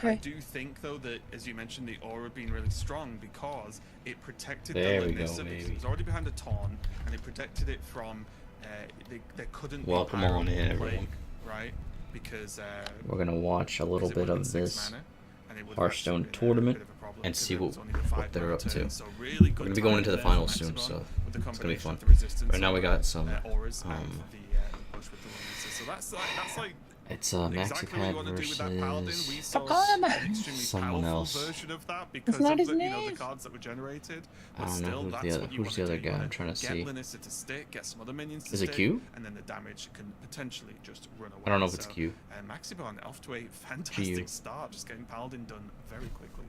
I do think, though, that, as you mentioned, the aura being really strong because it protected the Lanissa because it was already behind a taunt, and it protected it from, there couldn't be Welcome on in, everyone. Right? Because we're going to watch a little bit of this Hearthstone tournament and see what they're up to. We're going to be going into the finals soon, so it's going to be fun. Right now we got some, so that's like it's Maxipad versus someone else. Version of that because of the, the cards that were generated. I don't know who's the other guy. I'm trying to see. Get Lanissa to stick, get some other minions to stick. Is it Q? And then the damage can potentially just run away. I don't know if it's Q. Maxibon off to a fantastic start, just getting Paladin done very quickly.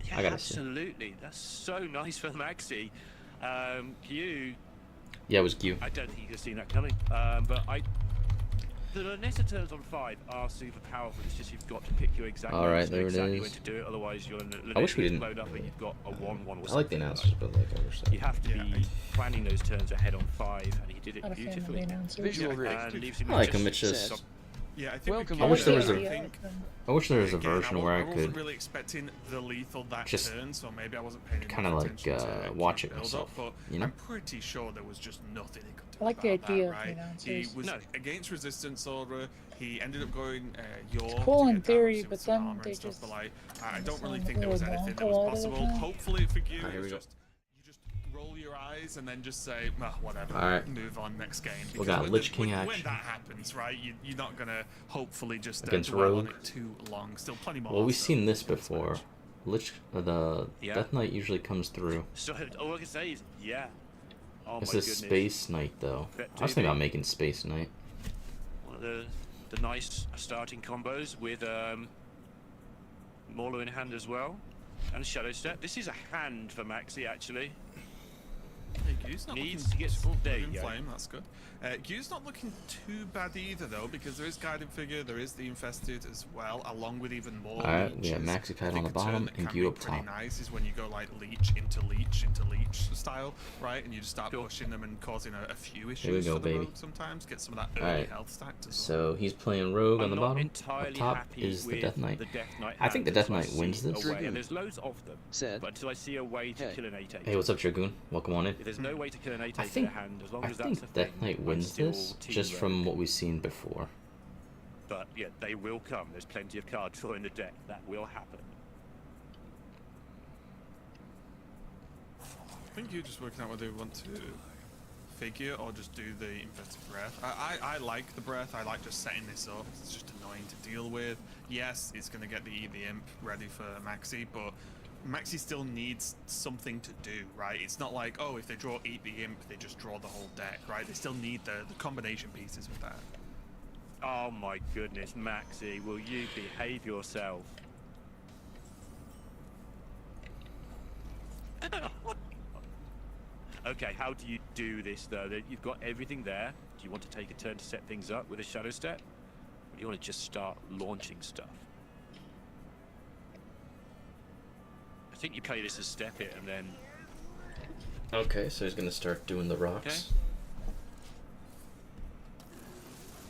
Yeah, absolutely. That's so nice for Maxi. Q. Yeah, it was Q. I don't think you could have seen that coming. But the Lanissa turns on 5 are super powerful. It's just you've got to pick your exact exactly when to do it. Otherwise, you're I wish we didn't load up and you've got a 1/1. I like the announcers, but like I wish that. You have to be planning those turns ahead on 5, and he did it beautifully. I like him. It's just. Yeah, I think I wish there was a version where I could really expecting the lethal that just turn, so maybe I wasn't paying kind of like watch it myself, but you know? I'm pretty sure there was just nothing he could do. I like the idea, right? He was against Resistance Aura. He ended up going York. Cool in theory, but then they just. But like, I don't really think there was anything that was possible. Hopefully for you, here we go. You just roll your eyes and then just say, well, whatever. All right. Move on next game. We got Lich King action. When that happens, right? You're not gonna hopefully just against dwell on it too long. Still plenty more. Well, we've seen this before. The Death Knight usually comes through. So all I can say is Oh, it's a Space Knight though. I was thinking about making Space Knight. One of the nice starting combos with Mauler in hand as well, and Shadow Step. This is a hand for Maxi actually. Gu's not needs to get flame. That's good. Gu's not looking too bad either though, because there is Guiding Figure, there is the Infested as well, along with even more. Alright, we have Maxipad on the bottom and Gu up top. Nice is when you go like leech into leech style, right? And you just start pushing them and causing a few issues. Here we go, for the baby. Rogue sometimes get some of that early health stacked as well. So he's playing Rogue on the bottom. Up top is the Death Knight. I think the Death Knight wins this. And there's loads of them. But until I see a way to kill an 8/8. Hey, what's up, Dragoon? Welcome on in. If there's no way to kill an 8/8 in a hand, as long as that's a thing, Death Knight wins this, just from what we've seen before. But yeah, they will come. There's plenty of cards for in the deck. That will happen. I think you're just working out whether you want to figure or just do the Infested Breath. I like the Breath. I like just setting this up. It's just annoying to deal with. Yes, it's going to get the Imp ready for Maxi, but Maxi still needs something to do, right? It's not like, oh, if they draw Eat the Imp, they just draw the whole deck, right? They still need the combination pieces with that. Oh my goodness, Maxi, will you behave yourself? Okay, how do you do this though? You've got everything there. Do you want to take a turn to set things up with a Shadow Step? Or do you want to just start launching stuff? I think you play this as Step It and then... Okay, so he's gonna start doing the rocks. Okay.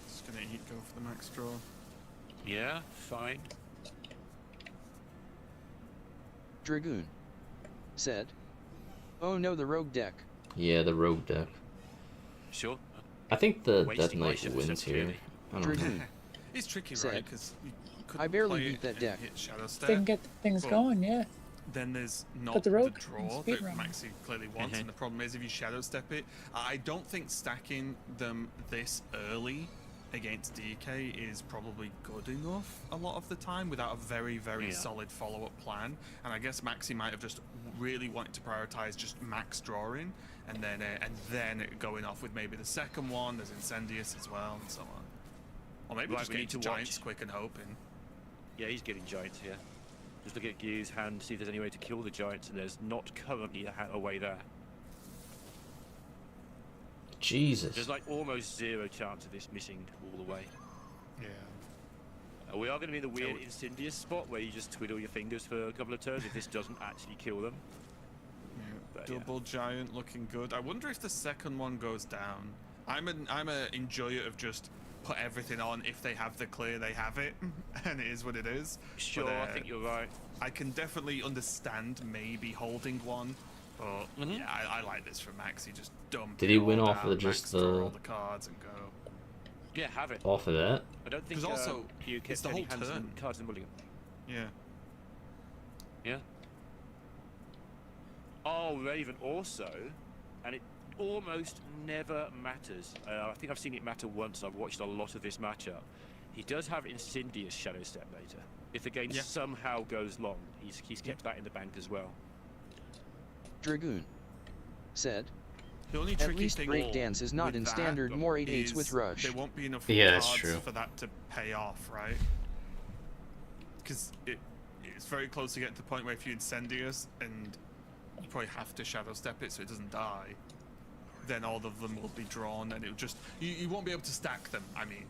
Just gonna go for the max draw. Yeah, fine. Dragoon said, "Oh no, the Rogue deck." Yeah, the Rogue deck. Sure. I think the Death Knight wins here. I don't know. It's tricky, right? Because I barely beat that deck. They can get things going, yeah. Then there's not the draw that Maxi clearly wants, and the problem is if you Shadow Step it, I don't think stacking them this early against DK is probably good enough a lot of the time without a very solid follow-up plan. And I guess Maxi might have just really wanted to prioritize just max drawing and then going off with maybe the second one. There's Incendious as well and so on, or maybe just getting to Giants quick and hoping. Yeah, he's getting Giants here. Just look at Gu's hand, see if there's any way to kill the Giants, and there's not currently a way there. Jesus. There's like almost zero chance of this missing all the way. Yeah. We are going to be in the weird Incendious spot where you just twiddle your fingers for a couple of turns if this doesn't actually kill them. Yeah. But double Giant looking good. I wonder if the second one goes down. I'm a enjoyer of just put everything on. If they have the clear, they have it, and it is what it is. Sure, but, I think you're right. I can definitely understand maybe holding one, but yeah, I like this from Max. He just dumped. Did he win off of just all the cards and go? Yeah, have it. Off of that? I don't think also you kept it's the whole turn. Cards in mulligan. Yeah. Yeah. Oh, Raven also, and it almost never matters. I think I've seen it matter once. I've watched a lot of this matchup. He does have Incendious Shadow Step later. If the game somehow goes long, he's kept that in the bank as well. Dragoon said, The only at tricky least thing breakdance is not in standard more 8/8s with rush. There won't be enough that's cards true. for that to pay off, right? Because it's very close to getting to the point where if you Incendious and you probably have to Shadow Step it so it doesn't die, then all of them will be drawn and it'll just you won't be able to stack them. I mean,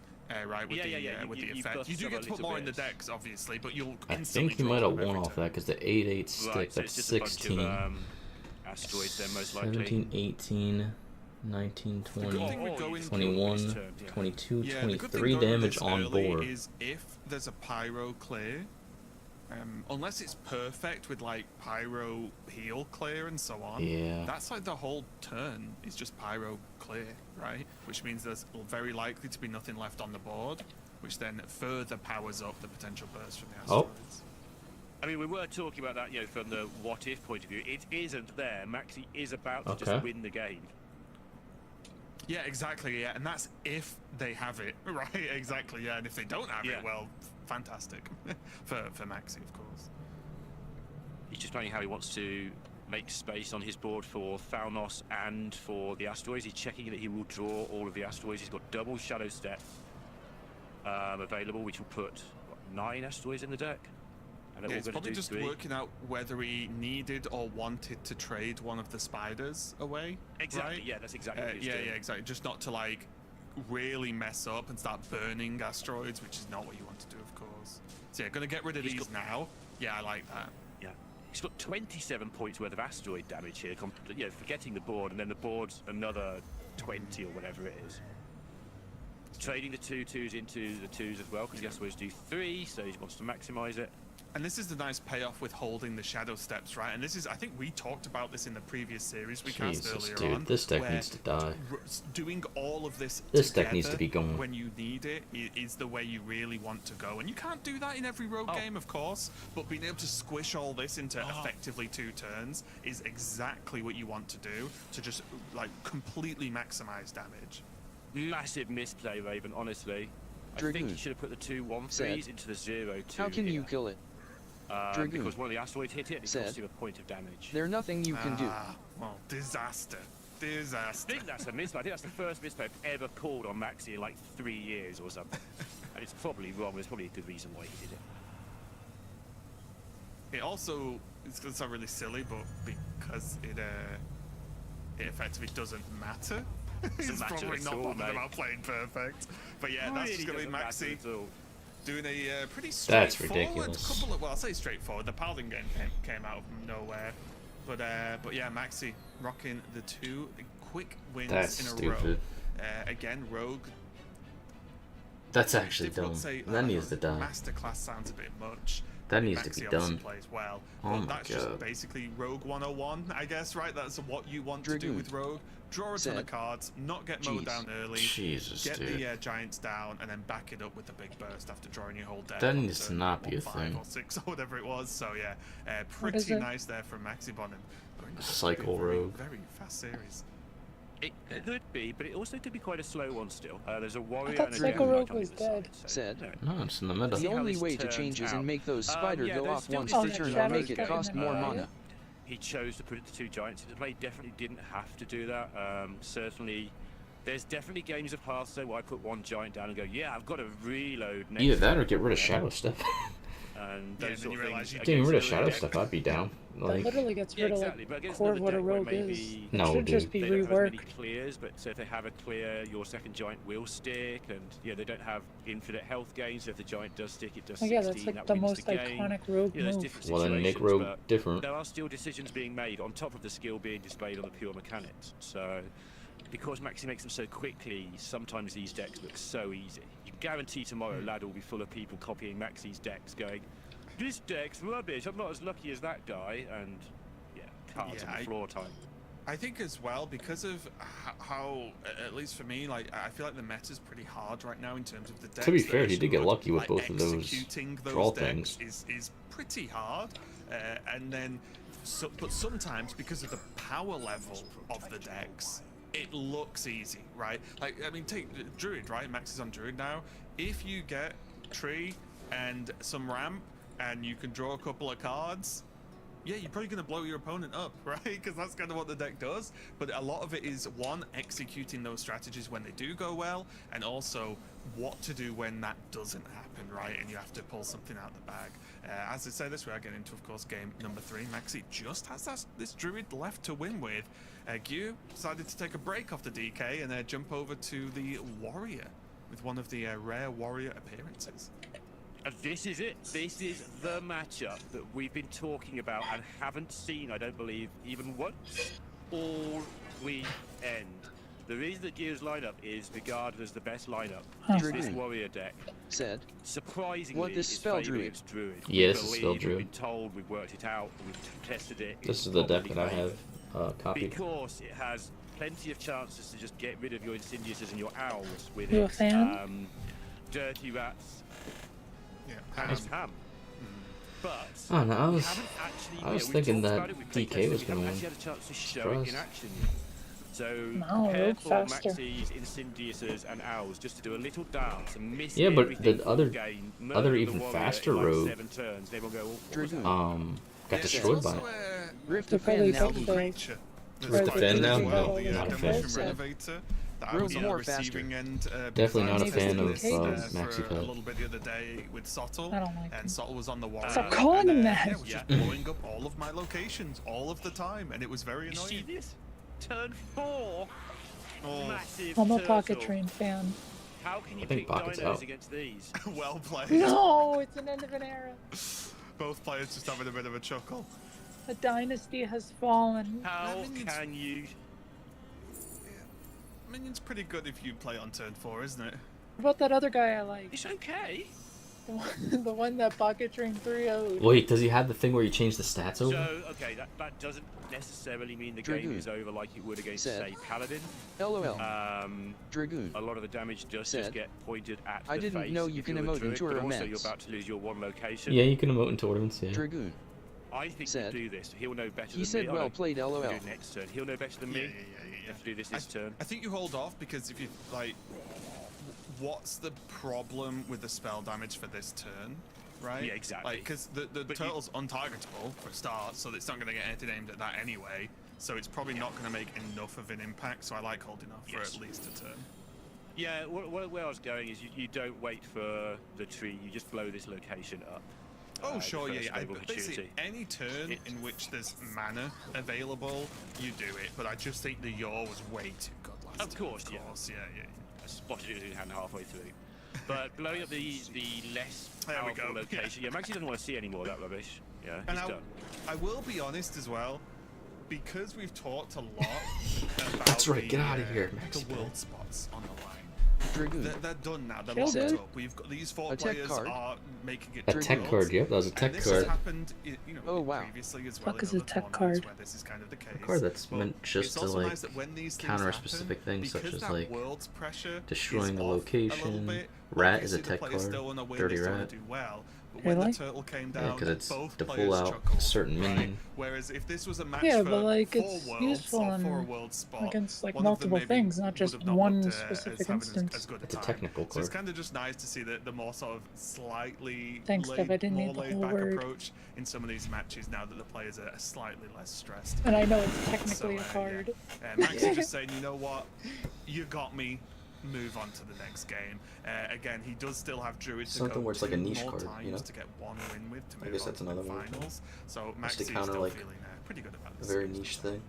right with the effect. You do get to put more in the decks, obviously, but you'll instantly. I think he might have won off that because the 8/8 stick. Right, so that's it's just 16. a bunch of, asteroids then most likely. 17, 18, 19, 20, 21, 22, 23 damage on board. Is if there's a pyro clear, unless it's perfect with like pyro heal clear and so on. Yeah. That's like the whole turn is just pyro clear, right? Which means there's very likely to be nothing left on the board, which then further powers up the potential burst from the asteroids. I mean, we were talking about that, from the what-if point of view. It isn't there. Maxi is about to just win the game. Yeah, exactly, yeah. And that's if they have it, right? Exactly, yeah. And if they don't have it, well, fantastic. for Maxi, of course. He's just planning how he wants to make space on his board for Thalnos and for the asteroids. He's checking that he will draw all of the asteroids. He's got double Shadow Step available, which will put, 9 asteroids in the deck? Yeah, it's probably just working out whether he needed or wanted to trade one of the spiders away. Exactly, right? Yeah, that's exactly what he's doing. Yeah, exactly. Just not to, like, really mess up and start burning asteroids, which is not what you want to do, of course. So, yeah, going to get rid of these now. Yeah, I like that. Yeah. He's got 27 points worth of asteroid damage here, forgetting the board, and then the board's another 20 or whatever it is. Trading the 2/2s into the 2s as well, because the asteroids do 3, so he wants to maximize it. And this is the nice payoff with holding the Shadow Steps, right? And this is, I think we talked about this in the previous series we cast earlier on. This deck needs to die. Doing all of this deck needs to be gone. When you need it is the way you really want to go. And you can't do that in every rogue game, of course, but being able to squish all this into effectively 2 turns is exactly what you want to do to just, like, completely maximize damage. Massive misplay, Raven, honestly. I think you should have put the 2/1/3s into the 0/2. How can you kill it? Because one of the asteroids hit it and it cost you a point of damage. There's nothing you can do. Well, disaster. I think that's a misplay. I think that's the first misplay I've ever called on Maxi in like 3 years or something. And it's probably wrong. There's probably a good reason why he did it. It also, it's going to sound really silly, but because it effectively doesn't matter. It's probably not bothered about playing perfect. But yeah, that's just going to be Maxi doing a pretty straightforward That's ridiculous. I'll say straightforward. The Paladin game came out of nowhere. But yeah, Maxi rocking the 2 quick wins in a row. Again, Rogue. That's actually dumb. That needs to die. Masterclass sounds a bit much. That needs to be done. Plays well. Oh my that's God. Just basically Rogue 101, I guess, right? That's what you want to do with Rogue. Draw a ton of cards, not get mowed down early, get the Giants down, and then back it up with the big burst after drawing your whole deck. That needs to not be a 5 thing. or 6 or whatever it was. So yeah, pretty nice there from Maxibon. Cycle Rogue. Very fast series. It could be, but it also could be quite a slow one still. There's a warrior. I thought and a Cycle Rogue was dead. No, it's in the middle. The only way to change is and make those spiders go off once per turn or make it cost more mana. He chose to put it to 2 giants into play. Definitely didn't have to do that. Certainly, there's definitely games of Hearthstone where I put 1 giant down and go, yeah, I've got to reload next. Either that or get rid of Shadow Step. And those sort of things. Getting rid of Shadow Step, I'd be down. That literally gets rid of like core of what a rogue is. No, it should just be they don't have as many reworked. clears, but so if they have a clear, your second giant will stick, and they don't have infinite health gains. So if the giant does stick, it does 16. Yeah, that's like the most iconic rogue move. Well, then make Rogue different. There are still decisions being made on top of the skill being displayed on the pure mechanics. So because Maxi makes them so quickly, sometimes these decks look so easy. You guarantee tomorrow Ladder will be full of people copying Maxi's decks, going, this deck's rubbish, I'm not as lucky as that guy, and yeah, cards on the floor time. I think as well, because of how, at least for me, like, I feel like the meta's pretty hard right now in terms of the decks. To be fair, he did get lucky with both of those draw things. Is pretty hard, and then, but sometimes because of the power level of the decks, it looks easy, right? Like, I mean, take Druid, right? Max is on Druid now. If you get Tree and some ramp, and you can draw a couple of cards, yeah, you're probably going to blow your opponent up, right? Because that's kind of what the deck does. But a lot of it is, one, executing those strategies when they do go well, and also what to do when that doesn't happen, right? And you have to pull something out the bag. As I say this, we are getting into, of course, game number 3. Maxi just has this Druid left to win with. Gyu decided to take a break off the DK and jump over to the Warrior with one of the rare Warrior appearances. And this is it. This is the matchup that we've been talking about and haven't seen, I don't believe, even once all weekend. The reason that Gyu's lineup is regarded as the best lineup is this Warrior deck. Said. Surprisingly, what does spell Druid? Yeah, this is spell Druid. We've been told, we've worked it out, we've tested it. This is the deck that I have copied. Because it has plenty of chances to just get rid of your Insidiouses and your Owls with you it. A fan? Dirty Rats. Yeah, and Ham. But I don't know, I was thinking that DK was going to win. Had a chance to show it in action. So no, prepare for Maxi's Insidiouses and Owls just to do a little dance and miss yeah, but the other even faster rogue 7 turns. They will go got destroyed by it. Rift defend now. Rift defend now? No, the not a fan. Renovator. That I was on the receiving end. Definitely not a fan of Maxi for a little bit the other day with Sottle, I don't like and Sottle was on the wall. Stop calling him that. Yeah, was just blowing up all of my locations all of the time, and it was very annoying. You see this? Turn 4. Massive I'm a turtle. Pocket Train fan. How can you pick dinos against these? Well played. No, it's an end of an era. Both players just having a bit of a chuckle. A dynasty has fallen. How can you? Minion's pretty good if you play on turn 4, isn't it? What about that other guy I like? It's okay. The one that Pocket Train 3-0'd. Wait, does he have the thing where you change the stats over? So, okay, that doesn't necessarily mean the game is over like it would against, say, Paladin. LOL. Dragoon. A lot of the damage does just get pointed at the I didn't face know you can emote in tournaments. Also, you're about to lose your 1 location. Yeah, you can emote in tournaments, yeah. Dragoon. I think he'll do this. He'll know better than me. He said, well played, LOL. Do next turn. He'll know better than me. Yeah. To do this turn. I think you hold off because if you, like, what's the problem with the spell damage for this turn? Right? Yeah, exactly. Like, because the turtle's untargetable for a start, so it's not going to get anything aimed at that anyway. So it's probably not going to make enough of an impact. So I like holding off for at least a turn. Yeah, where I was going is you don't wait for the tree. You just blow this location up. Oh, sure, yeah. Basically, any turn in which there's mana available, you do it. But I just think the yaw was way too good last time. Of course, yeah. I spotted it in hand halfway through. But blowing up the less powerful location. Yeah, Maxi doesn't want to see any more of that rubbish. Yeah, he's done. I will be honest as well, because we've talked a lot about That's right, get out of here, Maxi. The world spots on the line. They're done now. They're locked up. We've got these 4 players are making it. A tech card, yep, that was a tech card. This has happened, previously as well. Fuck is a tech card? Where this is kind of the case. A card that's meant just to like counter specific things such as like destroying the location. Rat is a tech card. Dirty Rat. When the turtle came down, because it's both to pull players out chuckled, a certain minion. Whereas if this was a match Yeah, for but like 4 it's worlds useful or for a world spot, against like one of them multiple maybe things, not just would have not one looked, specific as having instance. as good It's a time. technical So it's card. kind of just nice to see the more sort of slightly Thanks, Steph, I didn't more need the laid whole back word. approach in some of these matches now that the players are slightly less stressed. And I know it's technically a card. Max is just saying, you know what, you got me. Move on to the next game. Again, he does still have Druid to Something go where it's like a niche more card, times you know? to get 1 win with to move I guess on that's to another the one. finals. So Max to is counter still like feeling pretty good about a this. very niche thing.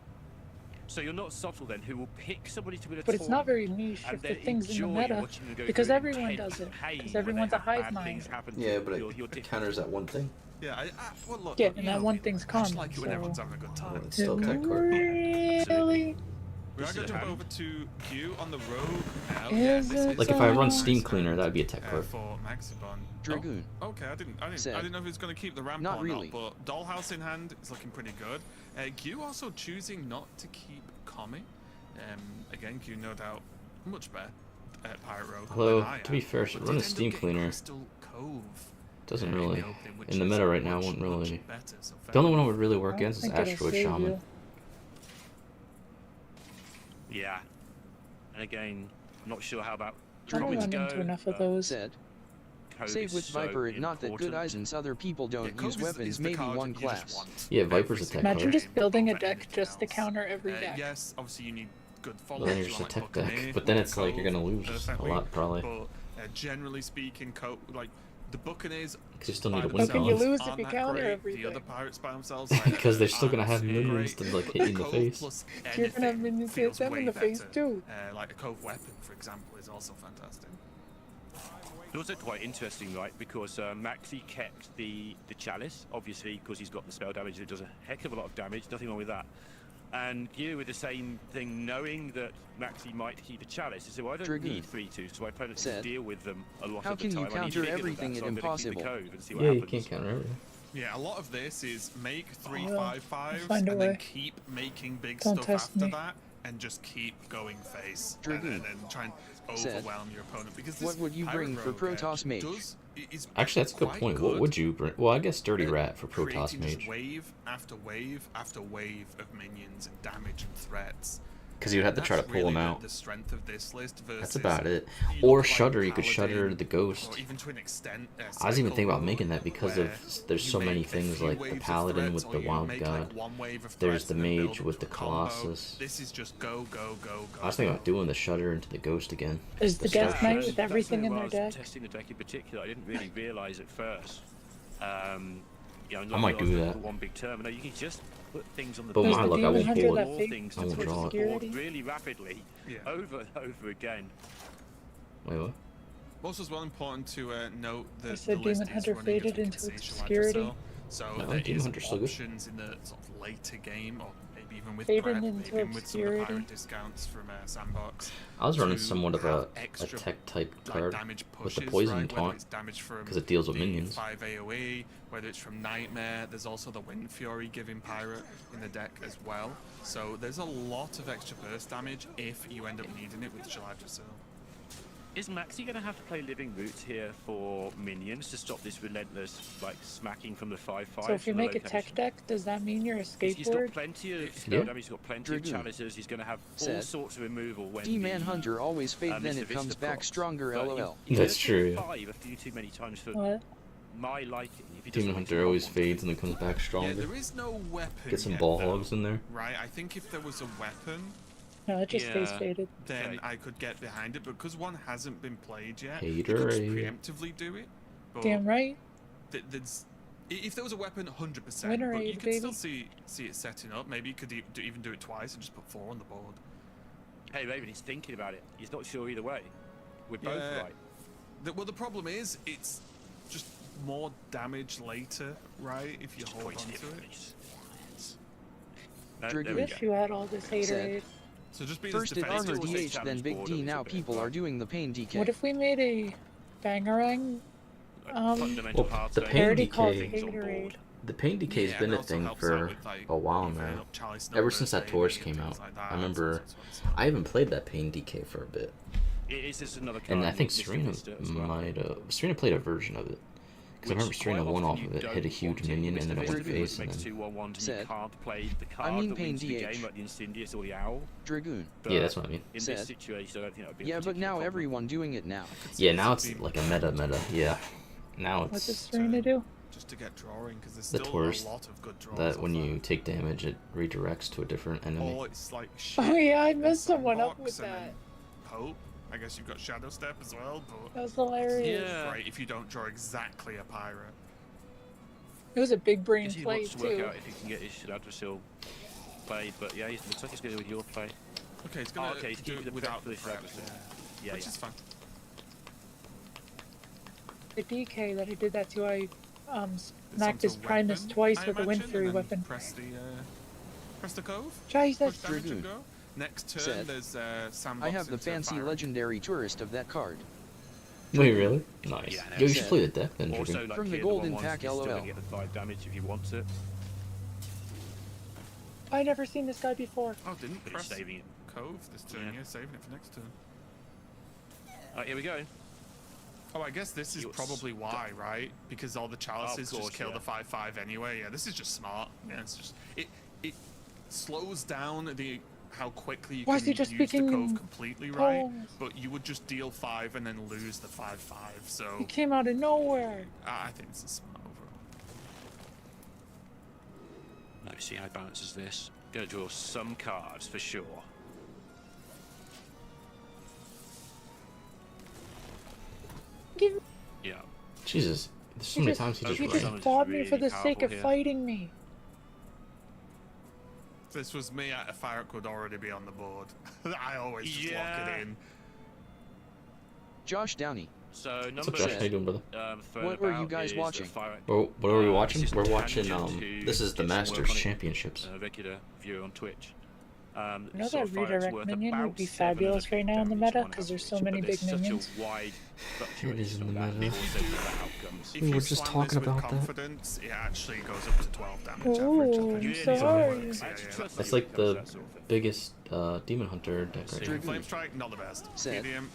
So you're not subtle then, who will pick somebody to win a But it's not very niche if the thing's in the meta, because everyone does it. Because everyone's a hive mind. Yeah, but it counters that one thing. Yeah, well, look, Yeah, and that one thing's I common. just like it when everyone's having a good time. It's still a tech card. Really? We are going to jump over to Q on the rogue now. Like if I run Steam Cleaner, that would be a tech card. For Maxibon. Dragoon. Oh, okay, I didn't know if he was going to keep the ramp or not, but Dollhouse in hand is looking pretty good. Q also choosing not to keep Kami. Again, Q no doubt much better at Pirate Rogue. Although, to be fair, run a Steam Cleaner doesn't really, in the meta right now, wouldn't really. The only one that would really work against is Asteroid Shaman. Yeah, and again, I'm not sure how about. I don't run into enough of those. Said. Save with Viper, not that good Eisens other people don't use weapons, maybe one class. Yeah, Viper's a tech card. Imagine just building a deck just to counter every deck. Yes, obviously you need good followers. Well, then you're just a tech deck, but then it's like you're gonna lose a lot probably. But generally speaking, like the Buccaneers, because you still need to win balance. How can you lose if you counter everything? The other pirates by themselves, because they're still gonna have minions to like hit you in the face. You're gonna have minions hit them in the face too. Like a Cove weapon, for example, is also fantastic. It's also quite interesting, right? Because Maxi kept the Chalice, obviously, because he's got the spell damage that does a heck of a lot of damage. Nothing wrong with that. And you with the same thing, knowing that Maxi might keep the Chalice, he said, well, I don't need 3/2, so my opponents can deal with them a lot of the time. How can you counter everything at Impossible? Yeah, you can't counter everything. Yeah, a lot of this is make 3/5/5s and then keep making big stuff after that, and just keep going face and then try and overwhelm your opponent. Because what would you bring for Protoss Mage? Actually, that's a good point. What would you bring? Well, I guess Dirty Rat for Protoss Mage. Wave after wave after wave of minions and damage and threats. Because you'd have to try to pull them out. The strength of this list versus that's about it. Or Shudder, you could Shudder the Ghost. Or even to an extent, I was even thinking about making that because of there's so many things like the Paladin with the Wild God. There's the Mage with the Colossus. This is just go. I was thinking about doing the Shudder into the Ghost again. Is the Death Knight with everything in their deck? Testing the deck in particular, I didn't really realize at first. I might do that. One big term. No, you can just put things on the but my luck, I won't pull it. I won't draw it. Really rapidly, over and over again. Wait, what? Also, as well important to note that the Demon Hunter faded into obscurity. So there is options in the sort of later game, or maybe even with prep, maybe with some of the pirate discounts from Sandbox. I was running somewhat of a tech type card with the Poison Taunt because it deals with minions. 5 AoE, whether it's from Nightmare, there's also the Wind Fury giving Pirate in the deck as well. So there's a lot of extra burst damage if you end up needing it with July Dracil. Is Maxi going to have to play Living Roots here for minions to stop this relentless smacking from the 5/5? So if you make a tech deck, does that mean you're a skateboard? He's got plenty of spell damage, he's got plenty of chalices, he's going to have all sorts of removal when D-Man Hunter always fade, then it comes back stronger, lol. That's true. A few too many times for my liking. Demon Hunter always fades and then comes back stronger. Yeah, there is no weapon. Get some ball hogs in there. Right, I think if there was a weapon, no, it just stays faded. Then I could get behind it, but because one hasn't been played yet, you could preemptively do it. But damn right. If there was a weapon, 100%. Winner but you could still see it setting up. Maybe you could even do it twice and just put 4 on the board. Hey, Raven, he's thinking about it. He's not sure either way. We're both right. Well, the problem is, it's just more damage later, right? If you hold on to it. I wish you had all this haterade. So just be first at Armor DH, then Big D. Now people are doing the Pain DK. What if we made a Bangarang? Well, the Pain DK. The Pain DK has been a thing for a while now. Ever since that Taurus came out. I remember I even played that Pain DK for a bit. And I think Serena Serena played a version of it. Because I remember Serena won off of it, hit a huge minion, and then it went face, and then... Said, I mean Pain DH. Dragoon. Yeah, that's what I mean. Said, yeah, but now everyone doing it now. Yeah, now it's like a meta, yeah. Now it's... What does Serena do? Just to get drawing, because there's the still Taurus, a lot of good draws. That when you take damage, it redirects to a different enemy. Oh, it's like shit. Oh yeah, I messed someone up with that. Pope. I guess you've got Shadow Step as well, but... That was hilarious. Yeah. Right, if you don't draw exactly a pirate. It was a big brain play, too. He wants to work out if he can get his Shadow Dracil played, but yeah, it looks like he's going to do with your play. Okay, he's going to do it without the prep, yeah, which is fun. The DK that I did that to, I knocked his Primus twice with a Wind Fury weapon. Press the Cove. Jesus. Push damage and go. Next turn, said, there's Sandbox. I have the fancy legendary tourist of that card. Wait, really? Nice. Yeah, no, you should play the deck then. Also, like, from the golden pack, LOL. Get the 5 damage if you want it. I never seen this guy before. Oh, didn't press saving it. Cove this turn, yeah, saving it for next turn. Alright, here we go. Oh, I guess this is probably why, right? Because all the chalices just kill the 5/5 anyway. Yeah, this is just smart. Yeah, it's just it slows down how quickly you can use the Cove completely, right? But you would just deal 5 and then lose the 5/5. So he came out of nowhere. I think this is smart overall. Let me see how balances this. Gonna draw some cards for sure. Yeah. Jesus, there's so many times he just fought me for the sake of fighting me. If this was me, a Firok would already be on the board. I always just lock it in. Josh Downey. So number What's up, Josh? How you doing, brother? What were you guys watching? Well, what are we watching? We're watching, this is the Masters Championships. Regular view on Twitch. You know that redirect minion would be fabulous right now in the meta because there's so many big minions. It is in the meta. We were just talking about confidence, that. It actually goes up to 12 damage Ooh, average. I'm sorry. That's like the biggest Demon Hunter deck right now. Flame Strike, not the best. Medium.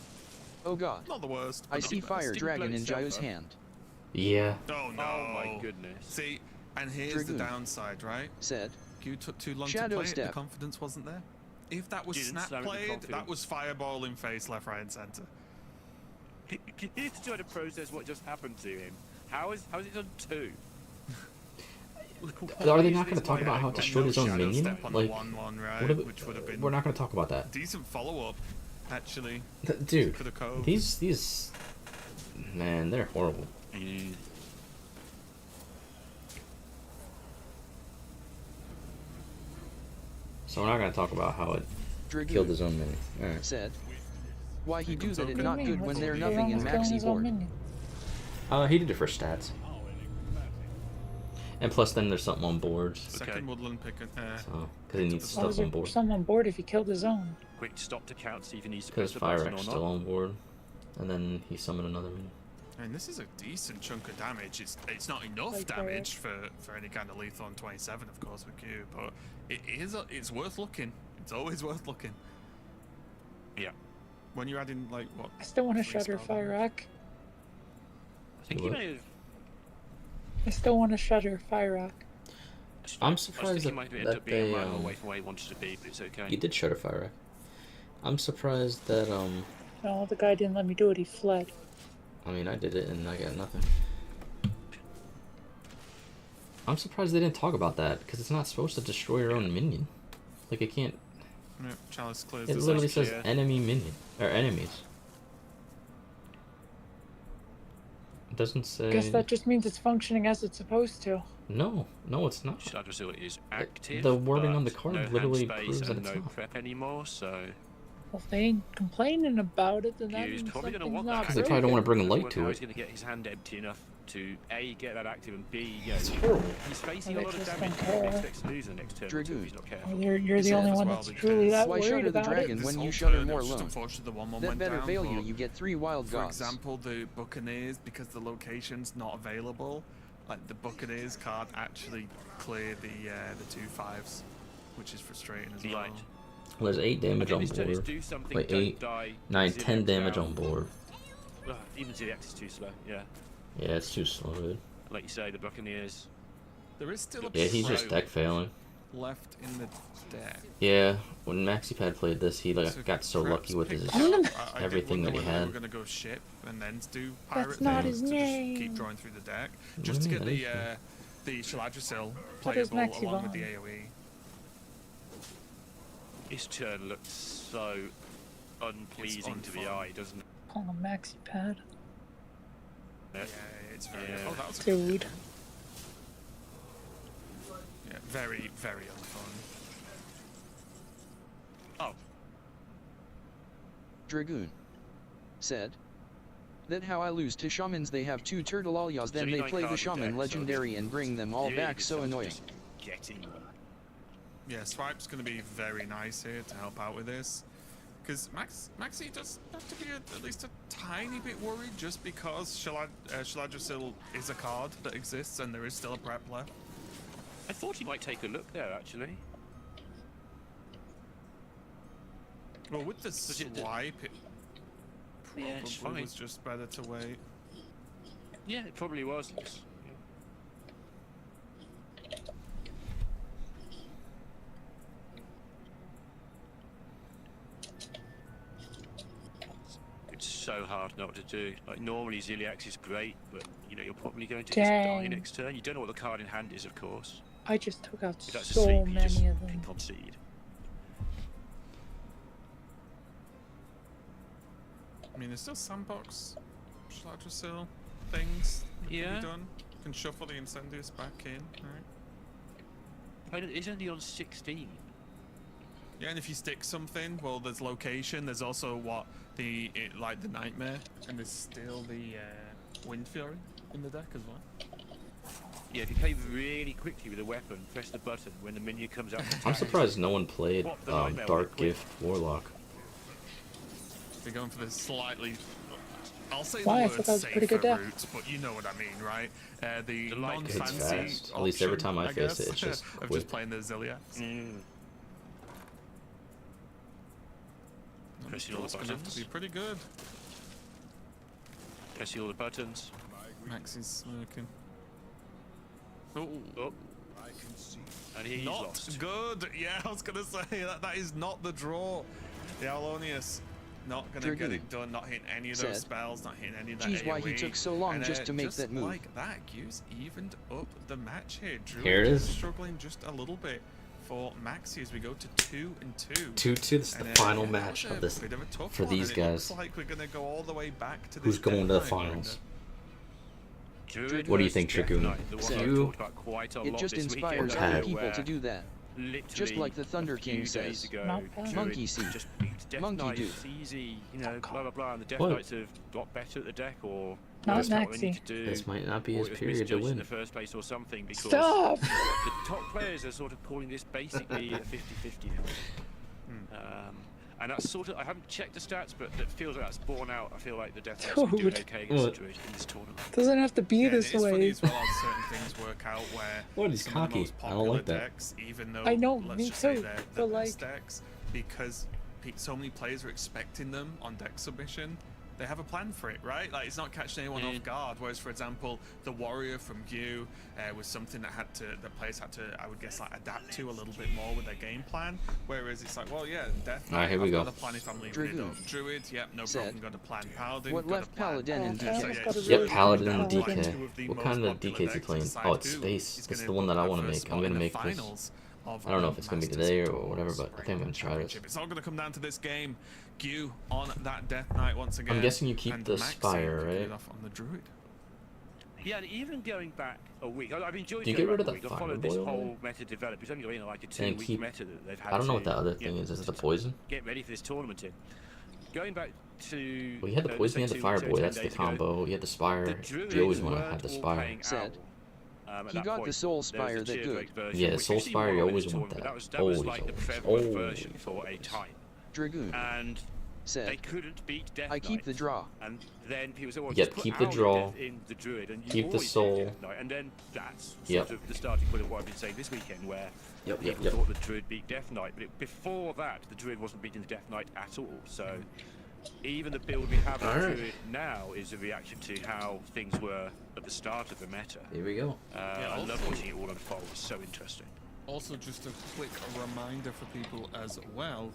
Oh god. Not the worst. I see Fire Dragon in Jayo's hand. Yeah. Oh no. Oh my goodness. See, and here's the downside, right? Said. You took too long to play it, the confidence wasn't there. If that was snap played, that was fireball in face, left, right, and center. He needs to try to process what just happened to him. How is it done 2? Are they not going to talk about how it destroyed his own minion? Like, right, we're not going to talk about that. Decent follow-up, actually. Dude, these, man, they're horrible. So we're not going to talk about how it killed his own minion. Alright. Said, why he do that it not good when they're nothing in maxi board. He did it for stats. And plus then there's something on board. Second woodland pick so, because he needs stuff on board. Something on board if he killed his own. Quick stop to count, see if he needs to because Firex still on board. And then he summoned another minion. And this is a decent chunk of damage. It's not enough damage for any kind of lethal on 27, of course, with Q, but it's worth looking. It's always worth looking. Yeah. When you're adding like what? I still want to Shudder Firok. I think he may have. I still want to Shudder Firok. I'm surprised that they away from where he wanted to be, but it's okay. He did Shudder Firok. I'm surprised that No, the guy didn't let me do it. He fled. I mean, I did it and I got nothing. I'm surprised they didn't talk about that, because it's not supposed to destroy your own minion. Like, it can't... Yep, Chalice clears. It literally says enemy minion. Or enemies. It doesn't say... I guess that just means it's functioning as it's supposed to. No, it's not. Shadow Seal is active, the wording on the card no literally proves that it's no not. prep anymore, so... Well, if they ain't complaining about it, then that means something's not because they probably don't want to bring a light to it. He's going to get his hand empty enough to A, get that active, and B, it's horrible. He's facing a lot of damage. He expects to lose the next turn if he's not careful. Well, you're the only one that's truly that worried about dragon it. when you shudder more alone. That better failure, you get 3 wild gods. For example, the Buccaneers, because the location's not available, like the Buccaneers can't actually clear the 2 5s, which is frustrating as well. Well, there's 8 damage on board. Wait, 8, 9, 10 damage on board. Even ZX is too slow, yeah. Yeah, it's too slow, dude. Like you say, the Buccaneers. There is still a he's just deck failing. Left in the deck. Yeah, when MaxiPad played this, he got so lucky with his everything that he had. We're gonna go ship and then do pirate. That's not his name. Just keep drawing through the deck, just to get the Shaladrisil playable along with the AOE. His turn looks so unpleasing to the eye, doesn't it? On a MaxiPad. Yeah, it's very. Oh, that was dude. Yeah, very, very unfun. Oh. Dragoon said that how I lose to shamans. They have 2 Turtlealias, then they play the shaman legendary and bring them all back. So annoying. Yeah, Swipe's going to be very nice here to help out with this. Because Maxi does have to be at least a tiny bit worried just because Shaladrasil is a card that exists and there is still a prep left. I thought he might take a look there, actually. Well, with the swipe, it probably was just better to wait. Yeah, it probably was. It's so hard not to do. Like, normally Ziliax is great, but you know you're probably going to just die next turn. You don't know what the card in hand is, of course. I just took out so many of them. Concede. I mean, there's still sandbox, Shaladrasil things that can be done. You can shuffle the Incendius back in, right? It's only on 16. Yeah, and if you stick something, well, there's location. There's also the Nightmare, and there's still the Wind Fury in the deck as well. Yeah, if you play really quickly with a weapon, press the button when the minion comes out. I'm surprised no one played Dark Gift Warlock. They're going for this slightly, I'll say the word safer route, but you know what I mean, right? The non-fancy option, at least every time I face it, it's just of just playing the Ziliax. Pressing all the buttons. Gonna have to be pretty good. Pressing all the buttons. Max is smirking. Oh. I can see. And he's not lost. Good. Yeah, I was gonna say that is not the draw. The Aulonius not gonna get it done. Not hitting any of those spells. Not hitting any of that AoE. Why he took so long just to make that move? Like that, Q's evened up the match here. Here it is. Struggling just a little bit for Maxi as we go to 2-2. 2-2. This is the final match of this for these guys. Looks like we're gonna go all the way back to who's going to the finals? What do you think, Dragoon? It just inspires other people to do that. Just like the Thunder King says. Monkey see. Monkey do. It's easy, you know, blah blah blah, and the Death Knights have got better at the deck, or not Maxi. This might not be his period to win. In the first place or something, because Stop! The top players are sort of calling this basically a 50-50. And that's sort of, I haven't checked the stats, but it feels like that's borne out. I feel like the Death Knights are doing okay in this tournament. Doesn't have to be this way. It's funny as well as certain things work out where he's cocky. I don't like that. Decks, even though, I know, let's me just too. Say they're the best decks, because so many players are expecting them on deck submission. They have a plan for it, right? Like, it's not catching anyone off guard. Whereas, for example, the Warrior from Gu was something that players had to, I would guess, like adapt to a little bit more with their game plan. Whereas it's like, well, yeah, Death Knight, here we go. Got a plan if I'm leaving it up. Druid, yep, no problem. Got a plan. Paladin, what left Paladin and DK? Yep, Paladin and DK. What kind of DK is he playing? Oh, it's Space. It's the one that I want to make. I'm gonna make this. I don't know if it's gonna be today or whatever, but I think I'm gonna try this. It's all gonna come down to this game. Gu on that Death Knight once again. I'm guessing you keep the Spire, right? On the Druid. Yeah, and even going back a week, I've enjoyed. Do you get rid of that Fire Boy? This whole meta develop. It's only going like a 2-week meta that they've had. I don't know what that other thing is. Is it the poison? Get ready for this tournament in. Going back to. Well, you had the poison, you had the Fire Boy. That's the combo. You had the Spire. You always want to have the Spire. He got the Soul Spire that good. Yeah, Soul Spire, you always want that. That was like the prevalent version for a time. Dragoon. And said, they couldn't beat Death I keep the draw. And then people said, well, yep, keep the draw. In the Druid and keep the Soul. And then that's sort of the starting point of what I've been saying this weekend, where people thought the Druid beat Death Knight. But before that, the Druid wasn't beating the Death Knight at all. So even the build we have of Druid now is a reaction to how things were at the start of the meta. Here we go. I love watching it all unfold. It's so interesting. Also, just a quick reminder for people as well.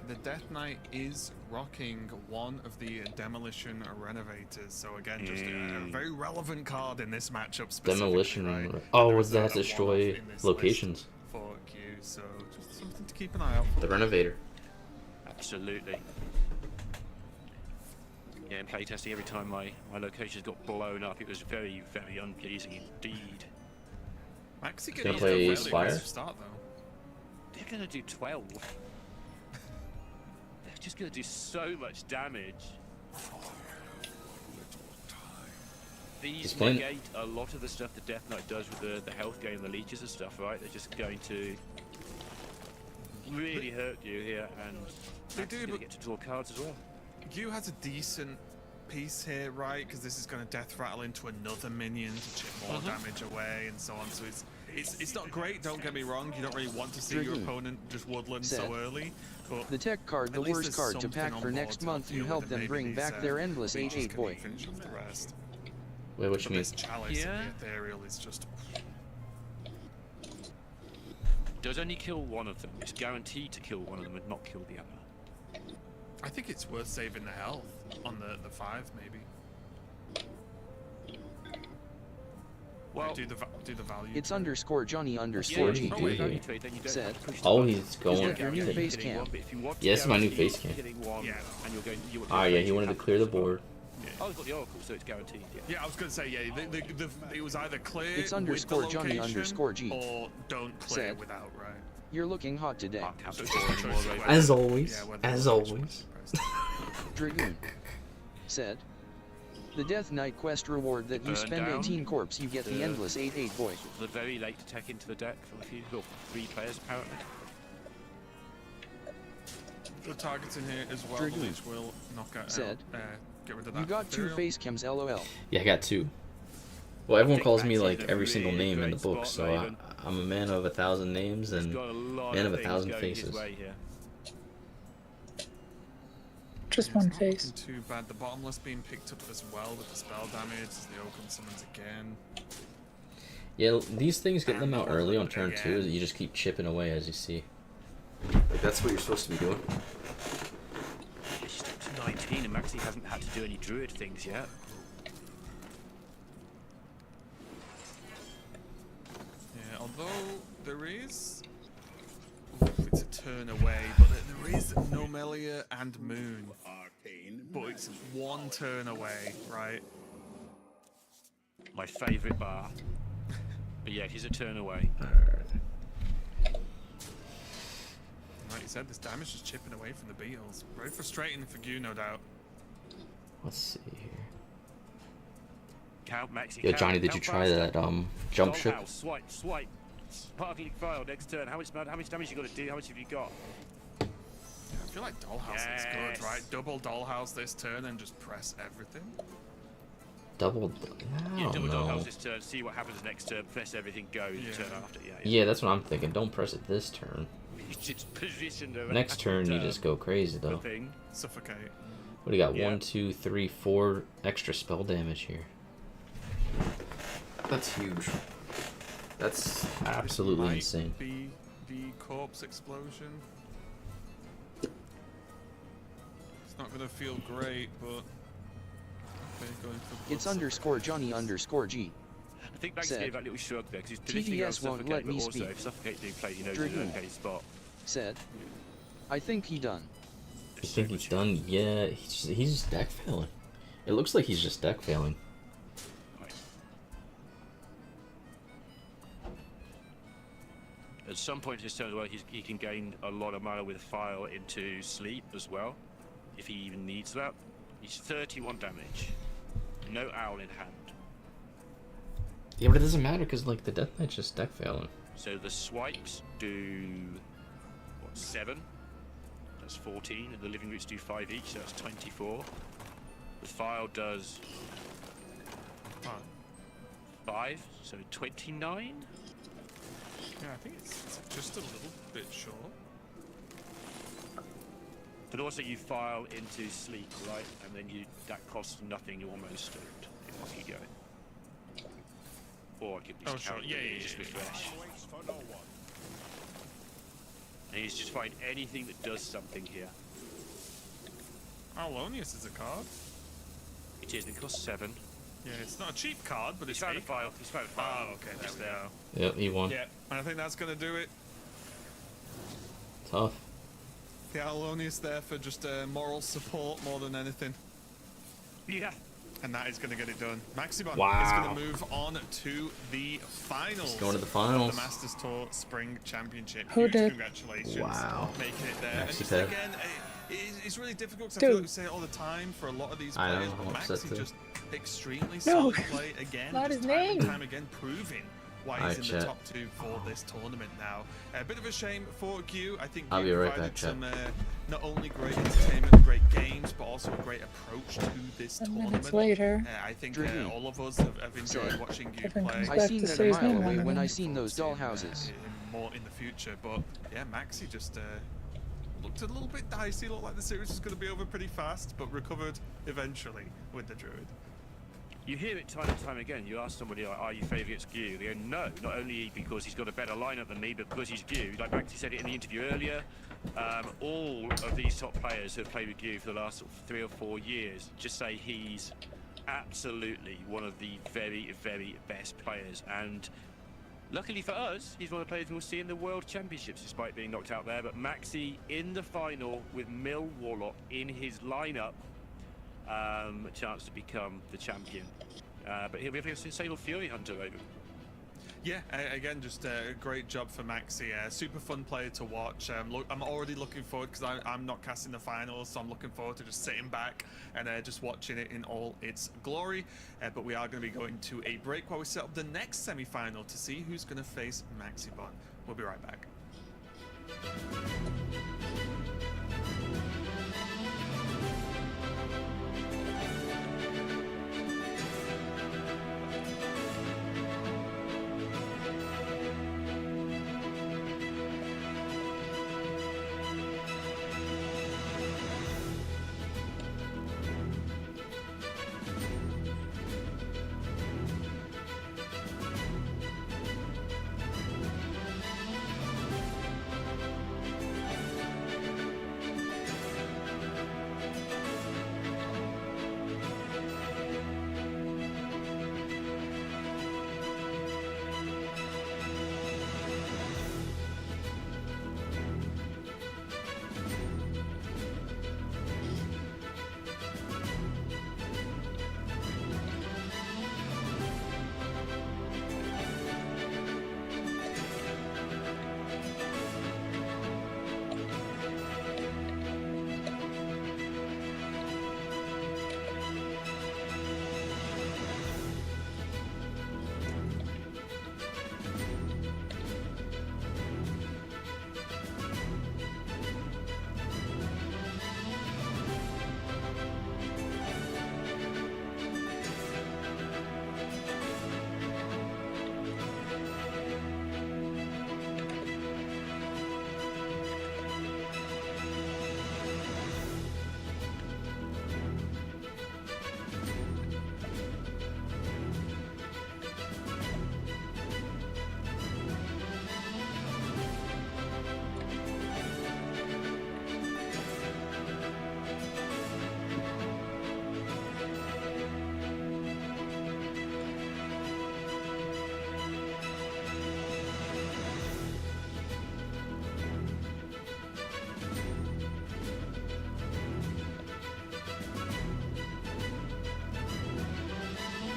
The Death Knight is rocking one of the Demolition Renovators, so again, just a very relevant card in this matchup specifically. Demolition, right? Oh, was that destroy locations? For Q, so just something to keep an eye out for. The Renovator. Absolutely. Yeah, in playtesting, every time my locations got blown up, it was very, very unpleasing indeed. Maxi gonna play Spire? Start, though. They're gonna do 12. Just gonna do so much damage. These negate a lot of the stuff the Death Knight does with the health gain and the leeches and stuff, right? They're just going to really hurt you here, and they do, but get to draw cards as well. Yu has a decent piece here, right? Because this is going to death rattle into another minion to chip more damage away and so on. So it's not great. Don't get me wrong. You don't really want to see your opponent just woodland so early. But the tech card, the worst card to pack for next month. You help them bring back their endless 8/8 boy. Wait, what you mean? This chalice and the ethereal is just. Does only kill one of them. It's guaranteed to kill one of them and not kill the other. I think it's worth saving the health on the 5, maybe. Well, do the value. It's underscore Johnny underscore G. Said. Oh, he's going. Your new face cam. Yes, my new face cam. Ah, yeah, he wanted to clear the board. Yeah. Oh, he's got the oracle, so it's guaranteed. Yeah, I was going to say, it was either clear. It's underscore Johnny underscore G. Or don't clear without, right? You're looking hot today. As always. As always. Dragoon said. The Death Knight quest reward that you spend 18 corpse, you get the endless 8/8 boy. The very late attack into the deck from a few, 3 players apparently. Good targets in here as well, which will knock out. Said. Get rid of that. You got 2 face cams, lol. Yeah, I got 2. Well, everyone calls me like every single name in the book, so I'm a man of 1,000 names and man of 1,000 faces. Just one face. Too bad. The bottomless being picked up as well with the spell damage as the Oaken summons again. Yeah, these things, getting them out early on turn 2, you just keep chipping away as you see. Like, that's what you're supposed to be doing. She's up to 19 and Maxi hasn't had to do any druid things yet. Yeah, although there is... it's a turn away, but there is Nomelia and Moon. But it's 1 turn away, right? My favourite bar. But yeah, he's a turn away. Like you said, this damage is chipping away from the Beatles. Very frustrating for Gu, no doubt. Let's see here. Count, Maxi, yo, Johnny, did you try that jump ship? Swipe. Sparkling file next turn. How much damage you got to do? How much have you got? Yeah, I feel like Dollhouse is good, right? Double Dollhouse this turn and just press everything. Double Dollhouse this turn. See what happens next turn. Press everything. Go the turn after. Yeah, that's what I'm thinking. Don't press it this turn. Next turn, you just go crazy though. Suffocate. What do you got? 1, 2, 3, 4 extra spell damage here. That's huge. That's absolutely insane. Be the corpse explosion. It's not gonna feel great, but going for it's underscore Johnny underscore G. I think Max gave that little shrug there because he's predicting TDS won't let me speak. If Suffocate do play, he knows he's in an okay spot. Said. I think he done. You think he's done? Yeah, he's just deck failing. It looks like he's just deck failing. At some point in his turn as well, he can gain a lot of mana with File into Sleep as well, if he even needs that. He's 31 damage. No Owl in hand. Yeah, but it doesn't matter because like the Death Knight's just deck failing. So the swipes do what, 7? That's 14, and the Living Roots do 5 each, so that's 24. The File does 5, so 29. Yeah, I think it's just a little bit short. But also you File into Sleep, right? And then that costs nothing almost to keep going. Or I could just count just refresh. And he's just find anything that does something here. Alonius is a card. It is, it costs 7. Yeah, it's not a cheap card, but it's found a file. He's found a file. Oh, okay, there we go. Yep, he won. Yeah, and I think that's gonna do it. Tough. The Alonius there for just moral support more than anything. Yeah. And that is going to get it done. Maximon is wow. going to move on to the finals. He's going to the finals. Of the Masters Tour Spring Championship. Who did? Congratulations. Wow. Making it there. And just again, it's really difficult because I feel like we say it all the time for a lot of these players. I know, but Maxi just extremely No. solid play again. Not his time name. and time again proving why he's in the top 2 for this tournament now. A bit of a shame for Gu. I think I'll be right provided back, some not only great entertainment, great games, but also a great approach to this tournament. Minutes later, I think all of us have enjoyed watching Gu play. I seen that a mile away when I seen those dollhouses. More in the future, but yeah, Maxi just looked a little bit dicey. Looked like the series was going to be over pretty fast, but recovered eventually with the Druid. You hear it time and time again. You ask somebody, are you favourite Gu? They go, no, not only because he's got a better lineup than me, but because he's Gu. Like Maxi said it in the interview earlier, all of these top players who have played with Gu for the last 3 or 4 years just say he's absolutely one of the very, very best players. And luckily for us, he's one of the players we'll see in the World Championships, despite being knocked out there. But Maxi in the final with Mill Warlock in his lineup, a chance to become the champion. But he'll be a sensational Fury Hunter over. Yeah, again, just a great job for Maxi. Super fun player to watch. I'm already looking forward because I'm not casting the finals, so I'm looking forward to just sitting back and just watching it in all its glory. But we are going to be going to a break while we set up the next semi-final to see who's going to face Maxibon. We'll be right back.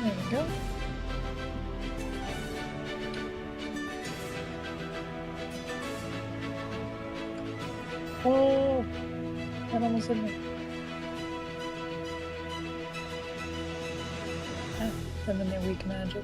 There we go. Oh, that almost hit me. Them and their weak magic.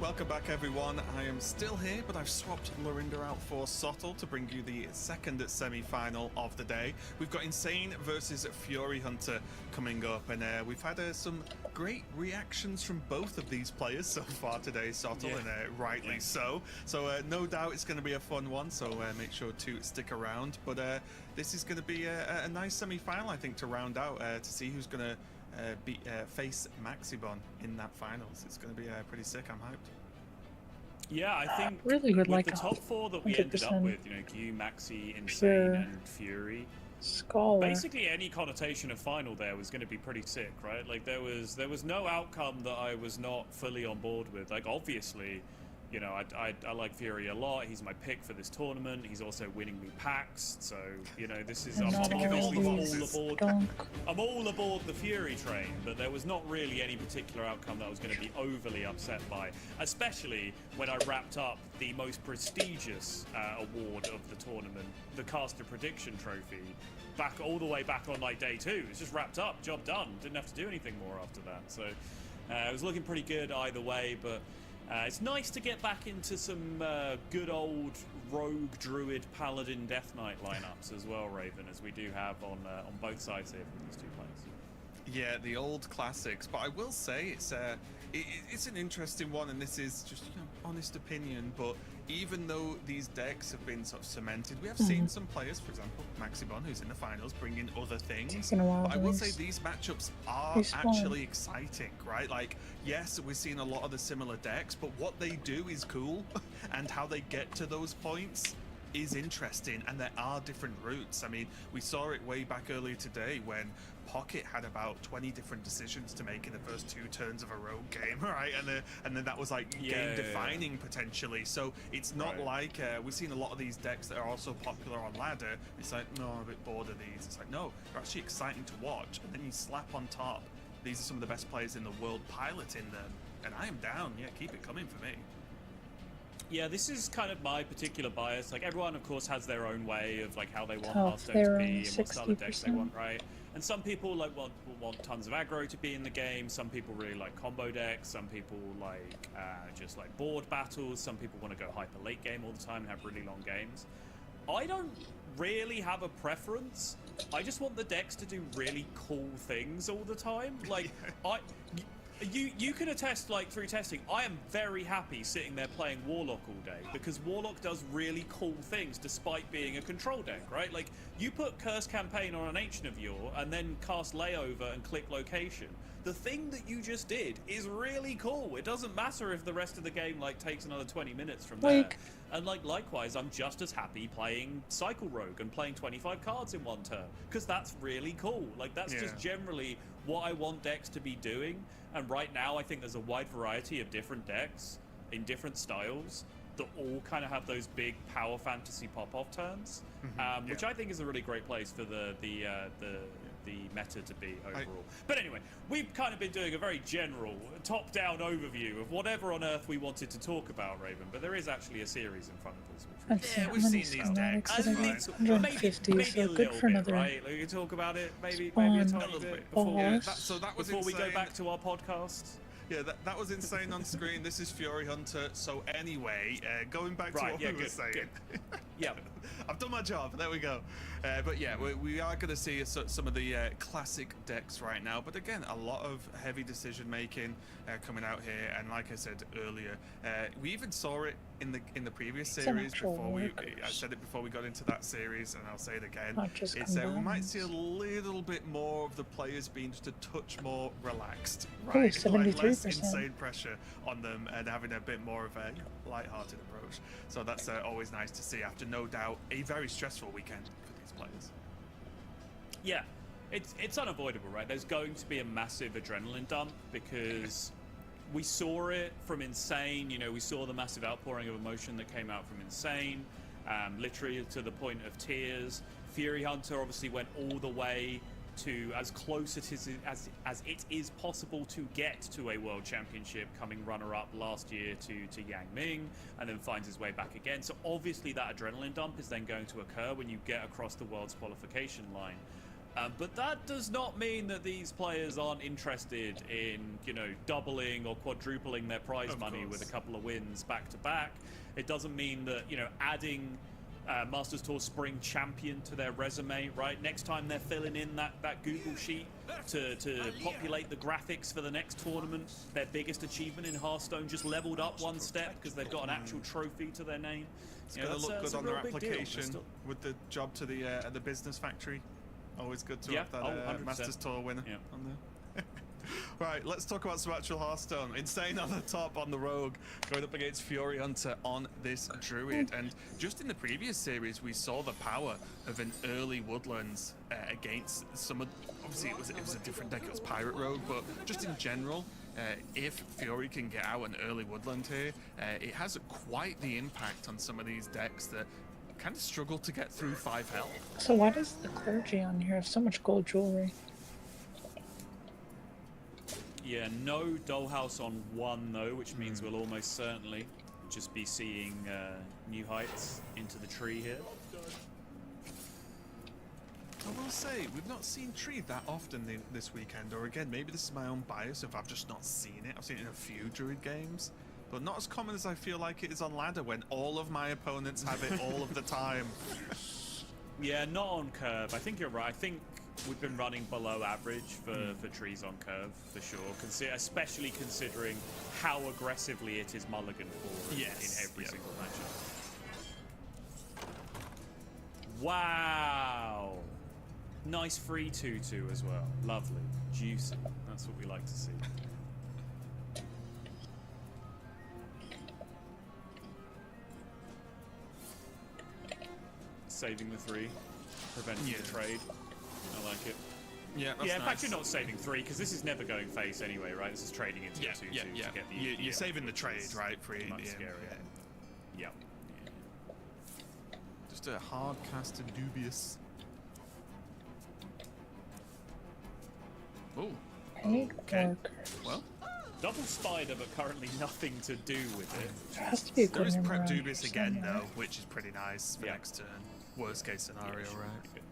Welcome back, everyone. I am still here, but I've swapped Lorinda out for Sottle to bring you the second semi-final of the day. We've got Insane versus Fury Hunter coming up, and we've had some great reactions from both of these players so far today, Sottle, and rightly so. So no doubt it's going to be a fun one, so make sure to stick around. But this is going to be a nice semi-final, I think, to round out to see who's going to face Maxibon in that finals. It's going to be pretty sick. I'm hyped. Yeah, I think really would with like the top 4 that we 100%. ended up with, you know, Gu, Maxi, Insane, and Fury, Scholar. Basically, any connotation of final there was going to be pretty sick, right? Like there was no outcome that I was not fully on board with. Like obviously, you know, I like Fury a lot. He's my pick for this tournament. He's also winning me packs, so you know this is I'm all aboard the Fury train. But there was not really any particular outcome that I was going to be overly upset by, especially when I wrapped up the most prestigious award of the tournament, the Caster Prediction Trophy, all the way back on like day 2. It's just wrapped up, job done. Didn't have to do anything more after that. So it was looking pretty good either way, but. It's nice to get back into some good old rogue, druid, paladin, death knight lineups as well, Raven, as we do have on both sides here from these two players. Yeah, the old classics. But I will say it's an interesting one, and this is just honest opinion. But even though these decks have been sort of cemented, we have seen some players, for example, Maxibon, who's in the finals, bring in other things. But I will say these matchups are actually exciting, right? Like, yes, we're seeing a lot of the similar decks, but what they do is cool, and how they get to those points is interesting, and there are different routes. I mean, we saw it way back earlier today when Pocket had about 20 different decisions to make in the first 2 turns of a rogue game, right? And then that was like game defining potentially. So it's not like we've seen a lot of these decks that are also popular on ladder. It's like, no, I'm a bit bored of these. It's like, no, they're actually exciting to watch. And then you slap on top, these are some of the best players in the world piloting them, and I am down. Yeah, keep it coming for me. Yeah, this is kind of my particular bias. Like, everyone, of course, has their own way of like how they want Hearthstone to be and what style of decks they want, right? And some people like want tons of aggro to be in the game. Some people really like combo decks. Some people like just like board battles. Some people want to go hyper late game all the time and have really long games. I don't really have a preference. I just want the decks to do really cool things all the time. Like, You can attest, like, through testing, I am very happy sitting there playing Warlock all day, because Warlock does really cool things despite being a control deck, right? Like, you put Curse Campaign on an Ancient of Yore and then cast Layover and click Location. The thing that you just did is really cool. It doesn't matter if the rest of the game, like, takes another 20 minutes from there. And, like, likewise, I'm just as happy playing Cycle Rogue and playing 25 cards in one turn, because that's really cool. Like, that's just generally what I want decks to be doing. And right now, I think there's a wide variety of different decks in different styles that all kind of have those big power fantasy pop-off turns, which I think is a really great place for the meta to be overall. But anyway, we've kind of been doing a very general, top-down overview of whatever on earth we wanted to talk about, Raven. But there is actually a series in front of us. We've seen these decks. Maybe a little bit, right? Like, you talk about it, maybe a tiny bit before we go back to our podcast. Yeah, that was insane on screen. This is Fury Hunter. So anyway, going back to what we were saying. Yeah. I've done my job. There we go. But yeah, we are going to see some of the classic decks right now. But again, a lot of heavy decision making coming out here. And like I said earlier, we even saw it in the previous series I said it before we got into that series, and I'll say it again. It's we might see a little bit more of the players being just a touch more relaxed, right? 73%. Like less insane pressure on them and having a bit more of a light-hearted approach. So that's always nice to see after, no doubt, a very stressful weekend for these players. Yeah, it's unavoidable, right? There's going to be a massive adrenaline dump because we saw it from Insane. You know, we saw the massive outpouring of emotion that came out from Insane, literally to the point of tears. Fury Hunter obviously went all the way to as close as it is possible to get to a world championship, coming runner-up last year to Yang Ming, and then finds his way back again. So obviously that adrenaline dump is then going to occur when you get across the world's qualification line. But that does not mean that these players aren't interested in, you know, doubling or quadrupling their prize money with a couple of wins back to back. It doesn't mean that, you know, adding Masters Tour Spring Champion to their resume, right? Next time they're filling in that Google sheet to populate the graphics for the next tournament, their biggest achievement in Hearthstone just leveled up one step because they've got an actual trophy to their name. It's going to look good on their application with the job to the business factory. Always good to have that Masters Tour winner on there. Right, let's talk about some actual Hearthstone. Insane on the top on the Rogue, going up against Fury Hunter on this Druid. And just in the previous series, we saw the power of an early Woodlands against some of... Obviously, it was a different deck, it was Pirate Rogue, but just in general, if Fury can get out an early Woodland here, it has quite the impact on some of these decks that kind of struggle to get through 5 health. So why does the Clergy on here have so much gold jewelry? Yeah, no Dollhouse on 1 though, which means we'll almost certainly just be seeing new heights into the tree here. I will say, we've not seen Tree that often this weekend, or again, maybe this is my own bias if I've just not seen it. I've seen it in a few Druid games, but not as common as I feel like it is on Ladder when all of my opponents have it all of the time. Yeah, not on Curve. I think you're right. I think we've been running below average for trees on Curve, for sure. Especially considering how aggressively it is mulligan forward in every single matchup. Wow! Nice free 2-2 as well. Lovely. Juicy. That's what we like to see. Saving the 3. Preventing the trade. I like it. Yeah, that's in fact, you're not saving 3 because this is never going face anyway, right? This is trading into a 2-2 to get the. You're saving the trade, right? For scary. Yeah. Just a hard cast and dubious. Oh. Okay. Well. Double Spider, but currently nothing to do with it. There has to be a there is Prep Dubious again, though, which is pretty nice for next turn. Worst case scenario, right?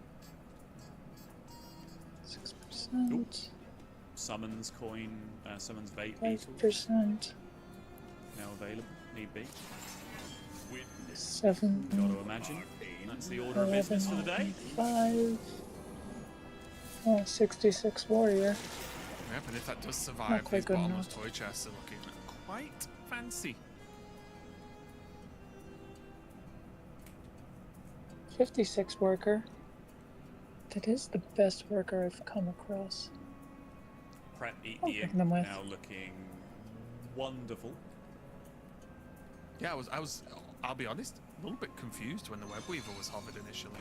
6%. Summons coin, summons bait 5%. Now available, need be. 7. Got to imagine. That's the order of business for the day. 5. Oh, 66 Warrior. Yep, and if that does survive, these bottomless toy chests are looking quite fancy. 56 Worker. That is the best worker I've come across. Prep Eat the Imp now looking wonderful. Yeah, I'll be honest, a little bit confused when the Web Weaver was hovered initially.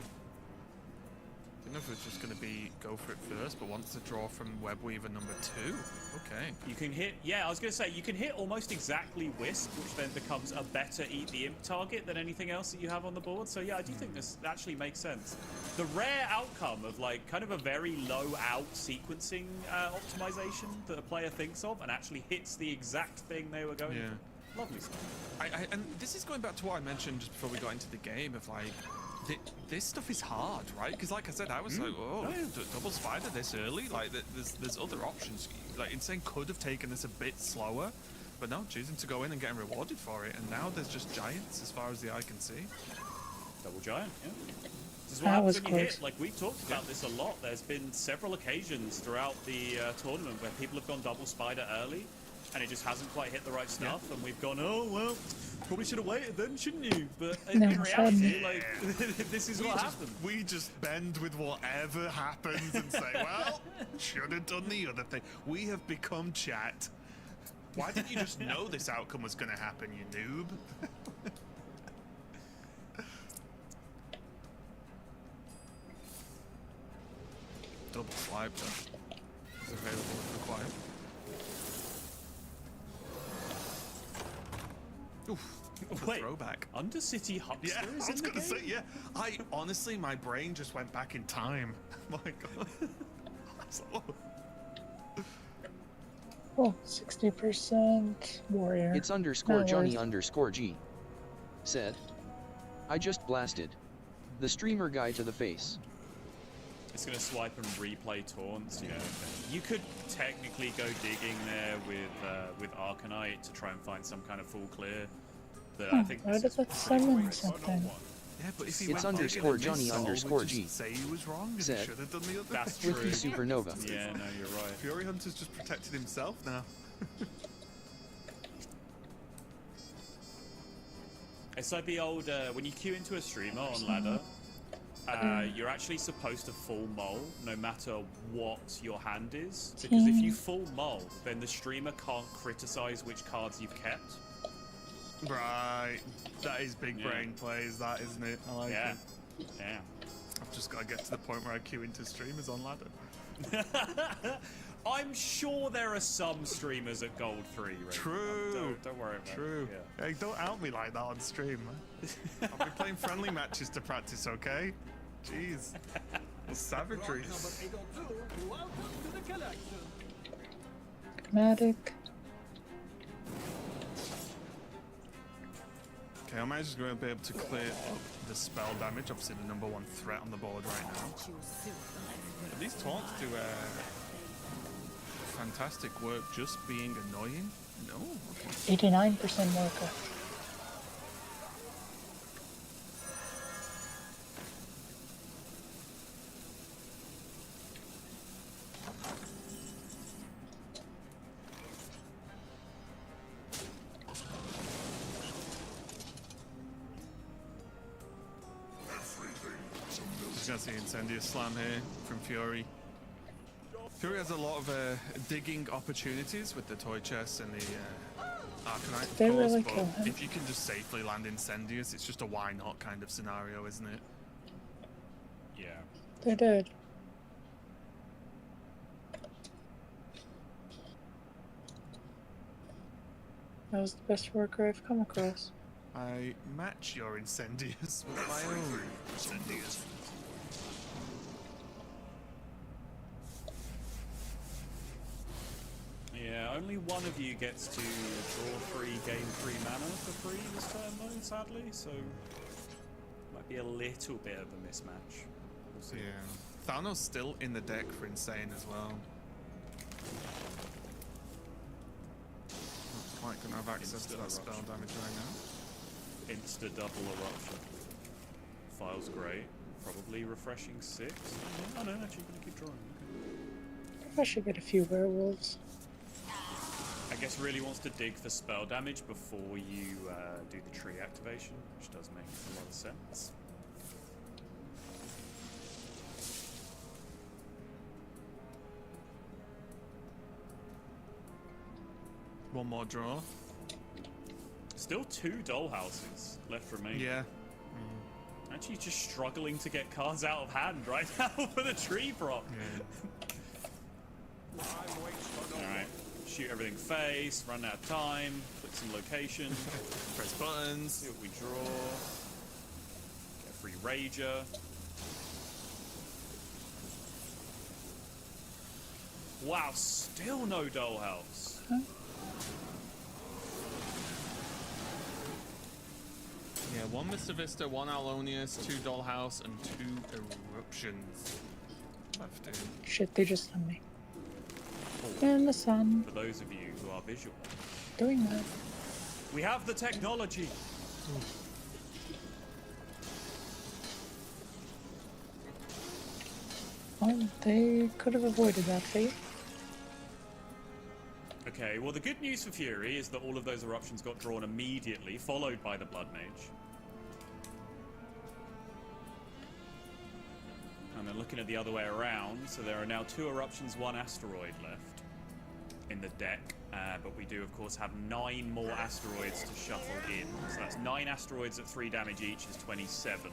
I don't know if it's just going to be go for it first, but wants to draw from Web Weaver number 2. Okay. You can hit, I was going to say, you can hit almost exactly Wisp, which then becomes a better Eat the Imp target than anything else that you have on the board. So yeah, I do think this actually makes sense. The rare outcome of like kind of a very low out sequencing optimization that a player thinks of and actually hits the exact thing they were going for. Lovely stuff. And this is going back to what I mentioned just before we got into the game of like, this stuff is hard, right? Because like I said, I was like, oh, Double Spider this early? Like, there's other options. Like, Insane could have taken this a bit slower, but no, choosing to go in and getting rewarded for it. And now there's just giants as far as the eye can see. Double giant, yeah. This is what happens when you hit. Like, we've talked about this a lot. There's been several occasions throughout the tournament where people have gone Double Spider early, and it just hasn't quite hit the right stuff, and we've gone, oh, well, probably should have waited then, shouldn't you? But in reality, like, this is what happens. We just bend with whatever happens and say, well, should have done the other thing. We have become chat. Why didn't you just know this outcome was going to happen, you noob? Double swipe, though. Is available if required. Oof, wait, throwback. Undercity Huckster I was going to say, I honestly, my brain just went back in time. My God. Oh, 60% Warrior. It's underscore Johnny underscore G. Said, I just blasted the streamer guy to the face. It's going to swipe and replay taunts, yeah. You could technically go digging there with Arcanite to try and find some kind of full clear. But I think why does that summon something? Yeah, but if it's underscore Johnny underscore G. Say he was wrong and said, he should have done the other. That's true. With the supernova. Yeah, no, you're right. Fury Hunter's just protected himself now. It's like the old when you queue into a streamer on ladder. You're actually supposed to full mull no matter what your hand is, because if you full mull, then the streamer can't criticize which cards you've kept. Right, that is big brain plays, that, isn't it? I like it. Yeah. I've just got to get to the point where I queue into streamers on ladder. I'm sure there are some streamers at Gold 3. Right? True. Don't worry about it. Yeah. Hey, don't out me like that on stream, man. I'll be playing friendly matches to practice, okay? Jeez. It's savagery. Dramatic. Okay, I'm just going to be able to clear up the spell damage, obviously the #1 threat on the board right now. But these taunts do fantastic work just being annoying. No. Okay. 89% worker. Just gonna see Incendious Slam here from Fury. Fury has a lot of digging opportunities with the toy chest and the Arcanite, of course, really but kill him. if you can just safely land Incendious, it's just a why not kind of scenario, isn't it? Yeah. They did. That was the best worker I've come across. I match your Incendious with my own Incendious. Yeah, only one of you gets to draw 3, gain 3 mana for free this turn though, sadly, so might be a little bit of a mismatch. We'll see. Yeah. Thanos still in the deck for Insane as well. Not quite gonna have access to that spell damage right now. Insta double eruption. File's great. Probably refreshing 6. Oh no, actually gonna keep drawing. I should get a few werewolves. I guess really wants to dig for spell damage before you do the tree activation, which does make a lot of sense. One more draw. Still 2 dollhouses left remaining. Yeah. Actually just struggling to get cards out of hand right now for the tree prop. Yeah. Alright. Shoot everything face, run out of time, click some location, press buttons, see what we draw, get a free Rager. Wow, still no dollhouse. Huh? Yeah, 1 Mr. Vista, 1 Alonius, 2 Dollhouse, and 2 Eruptions left in. Shit, they just on me. And the sun. For those of you who are visual. Doing that. We have the technology. Well, they could have avoided that fate. Okay, well the good news for Fury is that all of those eruptions got drawn immediately, followed by the Blood Mage. And then looking at the other way around, so there are now 2 eruptions, 1 asteroid left in the deck, but we do of course have 9 more asteroids to shuffle in. So that's 9 asteroids at 3 damage each is 27,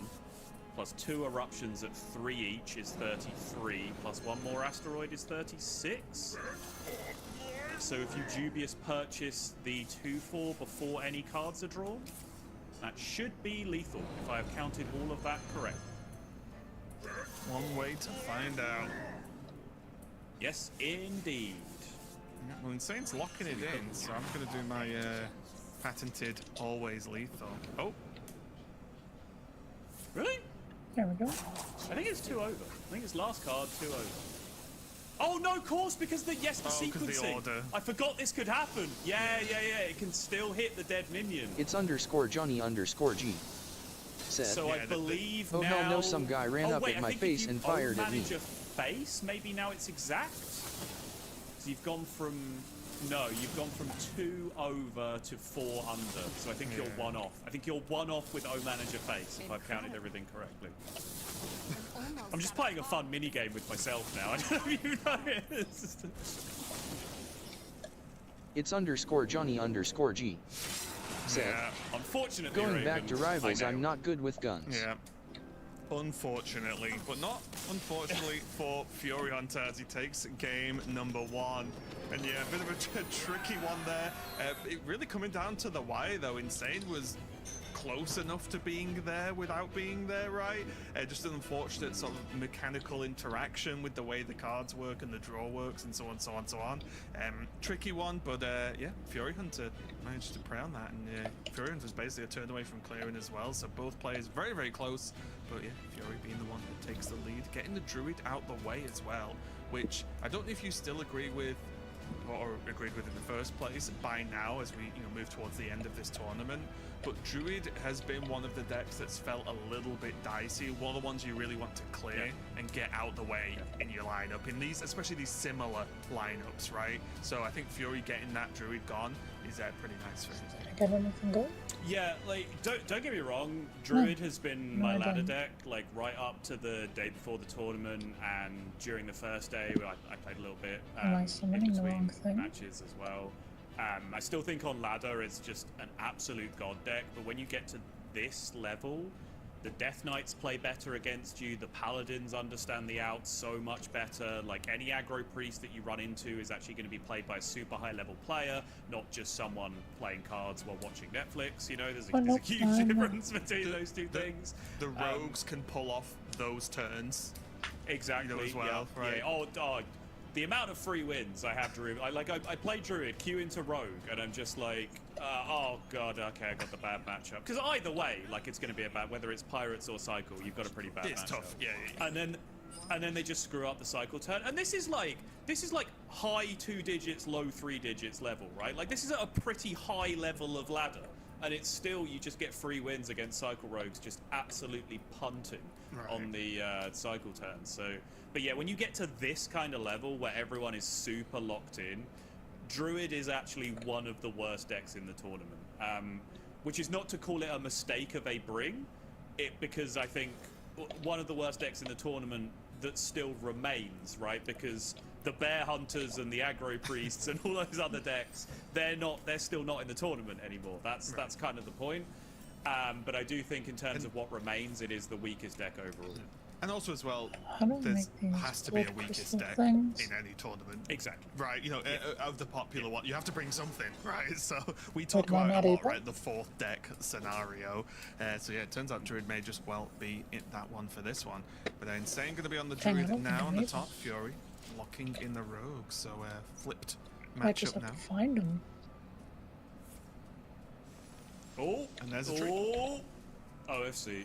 plus 2 eruptions at 3 each is 33, plus 1 more asteroid is 36. So if you dubious purchase the 2/4 before any cards are drawn, that should be lethal, if I have counted all of that correct. One way to find out. Yes, indeed. Well, Insane's locking it in, so I'm going to do my patented always lethal. Oh. Really? There we go. I think it's 2 over. I think it's last card 2 over. Oh no, of course, because the sequencing. The order. I forgot this could happen. Yeah. It can still hit the dead minion. It's _Johnny_G. Said. So I believe now. Oh hell no! Some guy ran up at my face and fired at me. Manager face, maybe now it's exact. So you've gone from No, you've gone from 2 over to 4 under, so I think you're 1 off. I think you're 1 off with O Manager face, if I've counted everything correctly. I'm just playing a fun mini-game with myself now. I don't know if you know it. It's _Johnny_G. Said, yeah, unfortunately, going back to Rivals, I'm not good with guns. Yeah. Unfortunately, but not unfortunately for Fury Hunter as he takes game number 1. And yeah, a bit of a tricky one there. It really coming down to the wire though. Insane was close enough to being there without being there, right? Just an unfortunate sort of mechanical interaction with the way the cards work and the draw works and so on, so on, so on. Tricky one, but yeah, Fury Hunter managed to prey on that, and Fury Hunter's basically turned away from clearing as well, so both players very, very close, but yeah, Fury being the one that takes the lead, getting the Druid out the way as well, which I don't know if you still agree with or agreed with in the first place by now as we move towards the end of this tournament, but Druid has been one of the decks that's felt a little bit dicey, one of the ones you really want to clear and get out the way in your lineup, in these, especially these similar lineups, right? So I think Fury getting that Druid gone is pretty nice for him. Get anything good? Yeah, like, don't get me wrong, Druid has been my ladder deck, like, right up to the day before the tournament, and during the first day, I played a little bit in between matches as well. I still think on ladder it's just an absolute god deck, but when you get to this level, the Death Knights play better against you, the Paladins understand the outs so much better, like any aggro priest that you run into is actually going to be played by a super high level player, not just someone playing cards while watching Netflix, there's a huge difference between those two things. The rogues can pull off those turns. Exactly, as well, right? Yeah. The amount of free wins I have Druid, I play Druid, queue into Rogue, and I'm just like, oh god, okay, I got the bad matchup. Because either way, like, it's going to be a bad, whether it's Pirates or Cycle, you've got a pretty bad matchup. It's tough, yeah. And then they just screw up the Cycle turn, and this is like high 2 digits, low 3 digits level, right? Like, this is at a pretty high level of ladder, and it's still, you just get free wins against Cycle Rogues, just absolutely punting on the Cycle turn. So. But yeah, when you get to this kind of level where everyone is super locked in, Druid is actually one of the worst decks in the tournament. Which is not to call it a mistake of a bring, because I think one of the worst decks in the tournament that still remains, right? Because the Bear Hunters and the Aggro Priests and all those other decks, they're still not in the tournament anymore. That's kind of the point. But I do think in terms of what remains, it is the weakest deck overall. And also as well, there has to be a weakest deck in any tournament. Exactly. Right, of the popular one, you have to bring something, right? So we talk about it a lot, right? The 4th deck scenario. So yeah, it turns out Druid may just well be that one for this one. But Insane going to be on the Druid now on the top. Fury locking in the Rogue. So flipped matchup now. I just have to find him. Oh, and there's a tree. OFC.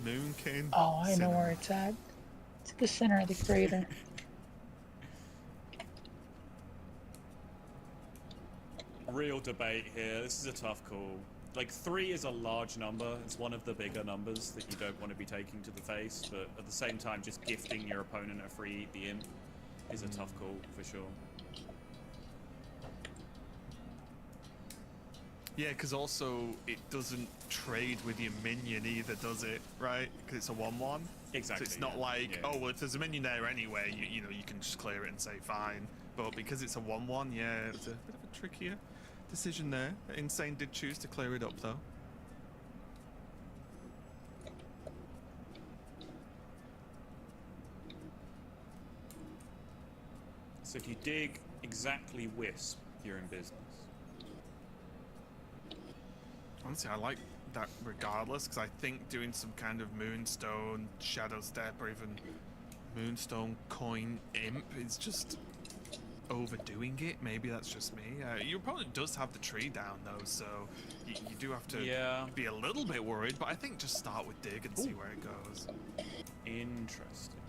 Moonkin. Oh, I know where it's at. It's at the center of the crater. Real debate here. This is a tough call. Like, 3 is a large number. It's one of the bigger numbers that you don't want to be taking to the face, but at the same time, just gifting your opponent a free Eat the Imp is a tough call, for sure. Yeah, because also it doesn't trade with your minion either, does it? Right? Because it's a 1/1. Exactly. So it's not like, oh, well, if there's a minion there anyway, you can just clear it and say fine. But because it's a 1/1, yeah, it's a bit of a trickier decision there. Insane did choose to clear it up though. So if you dig exactly Wisp, you're in business. Honestly, I like that regardless, because I think doing some kind of Moonstone, Shadow Step, or even Moonstone Coin Imp is just overdoing it. Maybe that's just me. Your opponent does have the tree down though, so you do have to be a little bit worried, but I think just start with Dig and see where it goes. Interesting.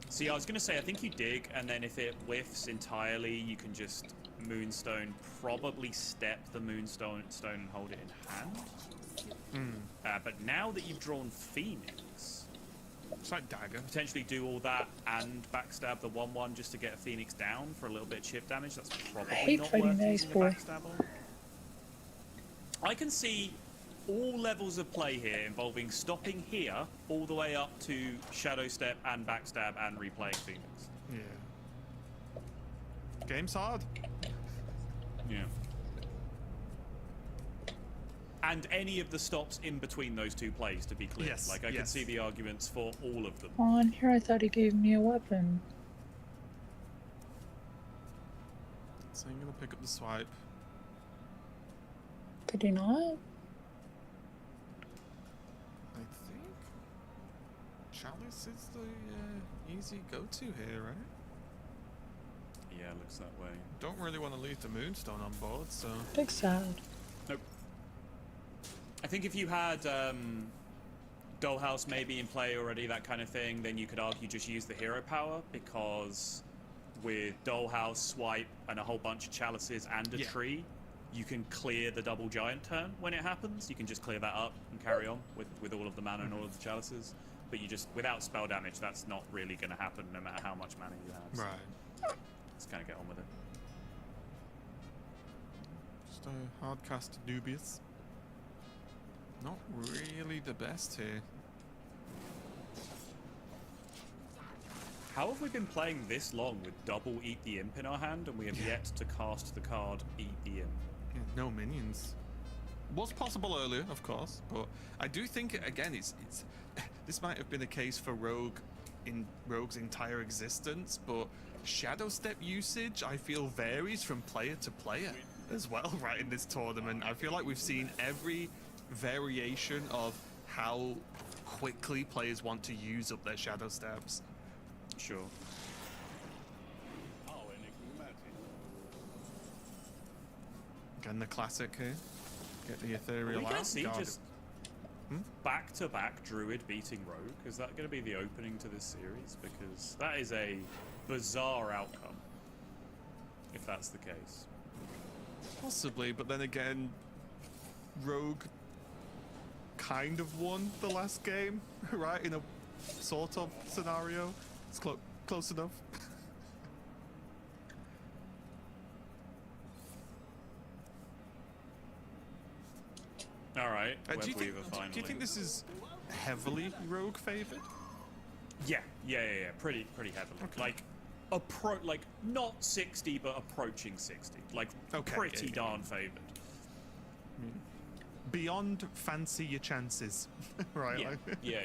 See, I was going to say, I think you Dig, and then if it whiffs entirely, you can just Moonstone, probably step the Moonstone and hold it in hand. But now that you've drawn Phoenix, It's like dagger. Potentially do all that and backstab the 1/1 just to get a Phoenix down for a little bit of chip damage. That's probably not worth using a backstab on. I can see all levels of play here involving stopping here all the way up to Shadow Step and backstab and replaying Phoenix. Yeah. Game's hard. Yeah. And any of the stops in between those two plays, to be clear. Yes, like, I can see the arguments for all of them. On here, I thought he gave me a weapon. So I'm gonna pick up the swipe. Did he not? I think Chalice is the easy go-to here, right? Yeah, looks that way. Don't really want to leave the Moonstone on board, so... Big sad. Nope. I think if you had Dollhouse maybe in play already, that kind of thing, then you could argue just use the hero power, because with Dollhouse, Swipe, and a whole bunch of Chalices and a tree, you can clear the double giant turn when it happens. You can just clear that up and carry on with all of the mana and all of the Chalices. But you just, without spell damage, that's not really going to happen no matter how much mana you have. So right. Let's kind of get on with it. Just a hard cast to Dubious. Not really the best here. How have we been playing this long with double Eat the Imp in our hand, and we have yet to cast the card Eat the Imp? Yeah, no minions. Was possible earlier, of course, but I do think again, it's this might have been a case for Rogue in Rogue's entire existence, but Shadow Step usage I feel varies from player to player as well. Right, in this tournament, I feel like we've seen every variation of how quickly players want to use up their Shadow Steps. Sure. Again, the classic here. Get the ethereal out. We can see just back-to-back Druid beating Rogue. Is that going to be the opening to this series? Because that is a bizarre outcome, if that's the case. Possibly, but then again, Rogue kind of won the last game, right? In a sort of scenario. It's close enough. All right. Do you think this is heavily Rogue favored? Yeah. Pretty heavily. Okay. Like not 60, but approaching 60. Like pretty darn favored. Beyond fancy your chances, right? Yeah. Yeah.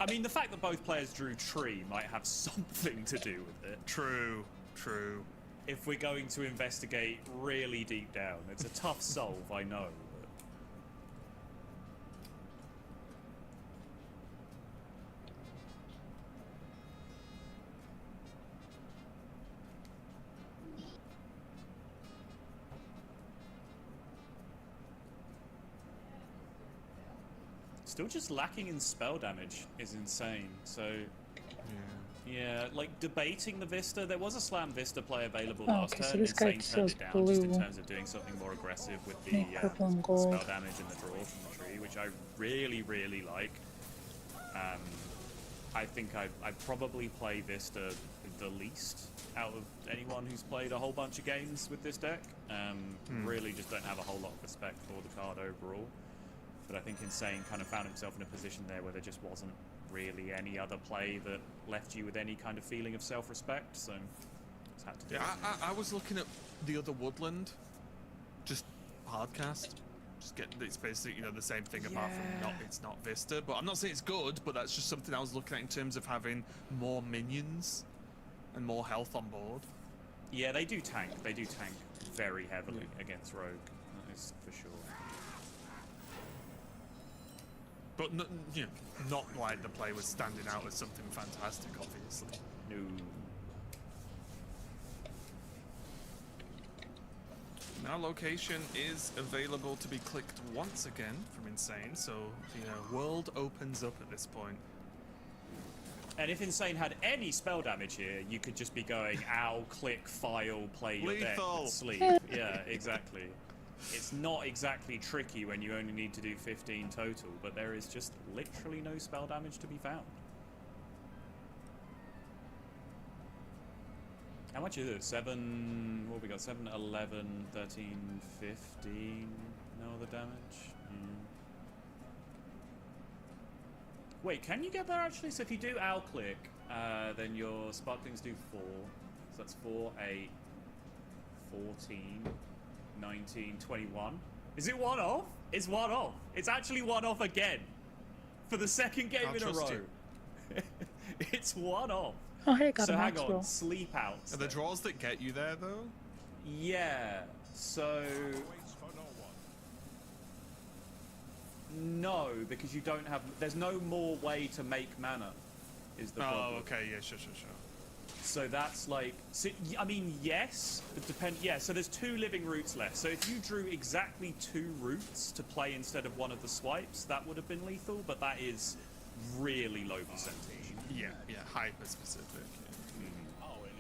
I mean, the fact that both players drew Tree might have something to do with it. True. If we're going to investigate really deep down. It's a tough solve, I know. Still just lacking in spell damage is insane, so... Yeah, like debating the Vista. There was a Slam Vista play available last turn. So this guy turned it down just in terms of doing something more aggressive with the spell damage and the draw from the tree, which I really, really like. I think I probably play Vista the least out of anyone who's played a whole bunch of games with this deck. Really just don't have a whole lot of respect for the card overall. But I think Insane kind of found himself in a position there where there just wasn't really any other play that left you with any kind of feeling of self-respect, so just had to do it. I was looking at the other Woodland, just hardcast. Just get it's basically the same thing apart from it's not Vista, but I'm not saying it's good, but that's just something I was looking at in terms of having more minions and more health on board. Yeah, they do tank very heavily against Rogue, that is for sure. But not like the play was standing out as something fantastic, obviously. No. Now location is available to be clicked once again from Insane, so the world opens up at this point. And if Insane had any spell damage here, you could just be going, ow, click, file, play your deck, and sleep. Yeah, exactly. It's not exactly tricky when you only need to do 15 total, but there is just literally no spell damage to be found. How much is it? 7, what have we got? 7, 11, 13, 15, no other damage? Wait, can you get there actually? So if you do Owl Click, then your Sparklings do 4. So that's 4, 8, 14, 19, 21. Is it 1 off? It's 1 off. It's actually 1 off again. For the second game in a row. It's 1 off. Oh, hey, got so a hang max on, roll. sleep out. Are the draws that get you there though? Yeah. So no, because you don't have. There's no more way to make mana. Is the problem? Oh, okay. Yeah, sure. So that's like. So, I mean, yes, but depend. Yeah. So there's 2 living roots left. So if you drew exactly 2 roots to play instead of one of the swipes, that would have been lethal. But that is really low percentage. Yeah, hyper specific.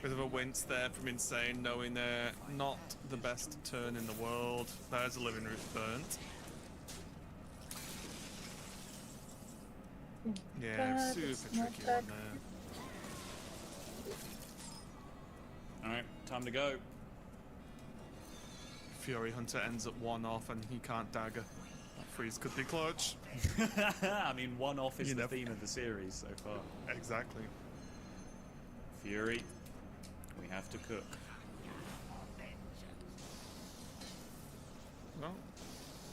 Bit of a wince there from Insane, knowing they're not the best turn in the world. There's a living root burnt. Yeah, super tricky one there. Alright, time to go. Fury Hunter ends at 1 off and he can't dagger. That freeze could be clutch. I mean, 1 off is the theme of the series so far. Exactly. Fury, we have to cook. Well,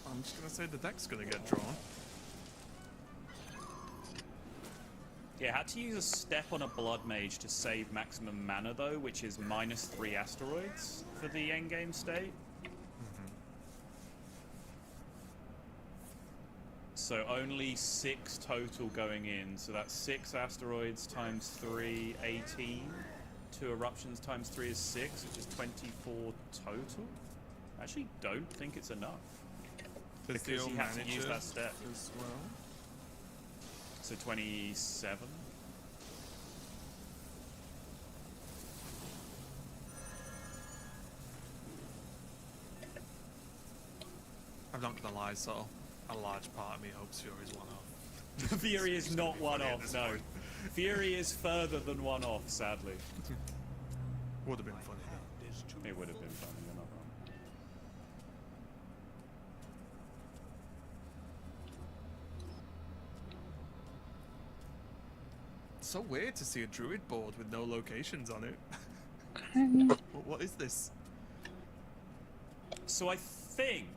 I'm just gonna say the deck's gonna get drawn. Yeah, had to use a step on a Blood Mage to save maximum mana though, which is -3 asteroids for the endgame state. So only 6 total going in, so that's 6 asteroids times 3, 18. 2 eruptions times 3 is 6, which is 24 total. I actually don't think it's enough. Because you have to use that step as well. So 27. I'm not gonna lie, so a large part of me hopes Fury's 1 off. Fury is not 1 off, no. Fury is further than 1 off, sadly. Would have been funny though. It would have been funny, you're not wrong. It's so weird to see a druid board with no locations on it. What is this? So I think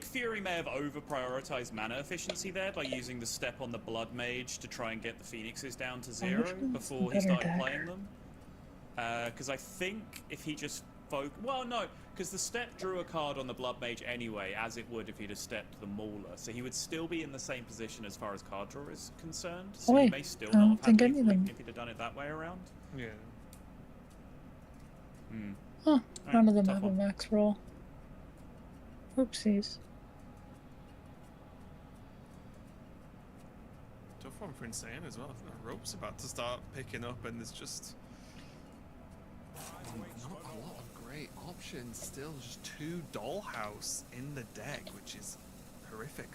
Fury may have over-prioritized mana efficiency there by using the step on the Blood Mage to try and get the Phoenixes down to 0 before he started playing them. Because I think if he just well, no, because the step drew a card on the Blood Mage anyway, as it would if he'd have stepped the Mauler. So he would still be in the same position as far as card draw is concerned. So he may still not have had anything if he'd have done it that way around. Yeah. Huh, none of them have a max roll. Oopsies. Tough one for Insane as well. The rope's about to start picking up and there's just not a lot of great options still. Just 2 Dollhouse in the deck, which is horrific.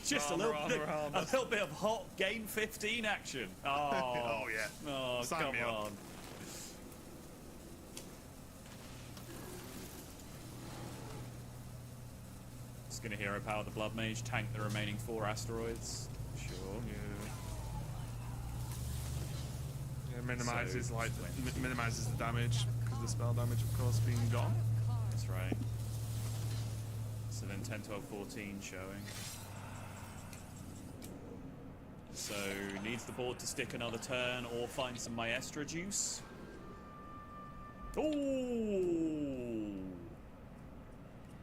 Just a little bit of hot gain 15 action. Oh, oh yeah. Oh, come on. Just gonna hero power the Blood Mage, tank the remaining 4 asteroids. Sure. Yeah, minimizes minimizes the damage because the spell damage, of course, being gone. That's right. So then 10, 12, 14 showing. So needs the board to stick another turn or find some Maestra juice. Oh.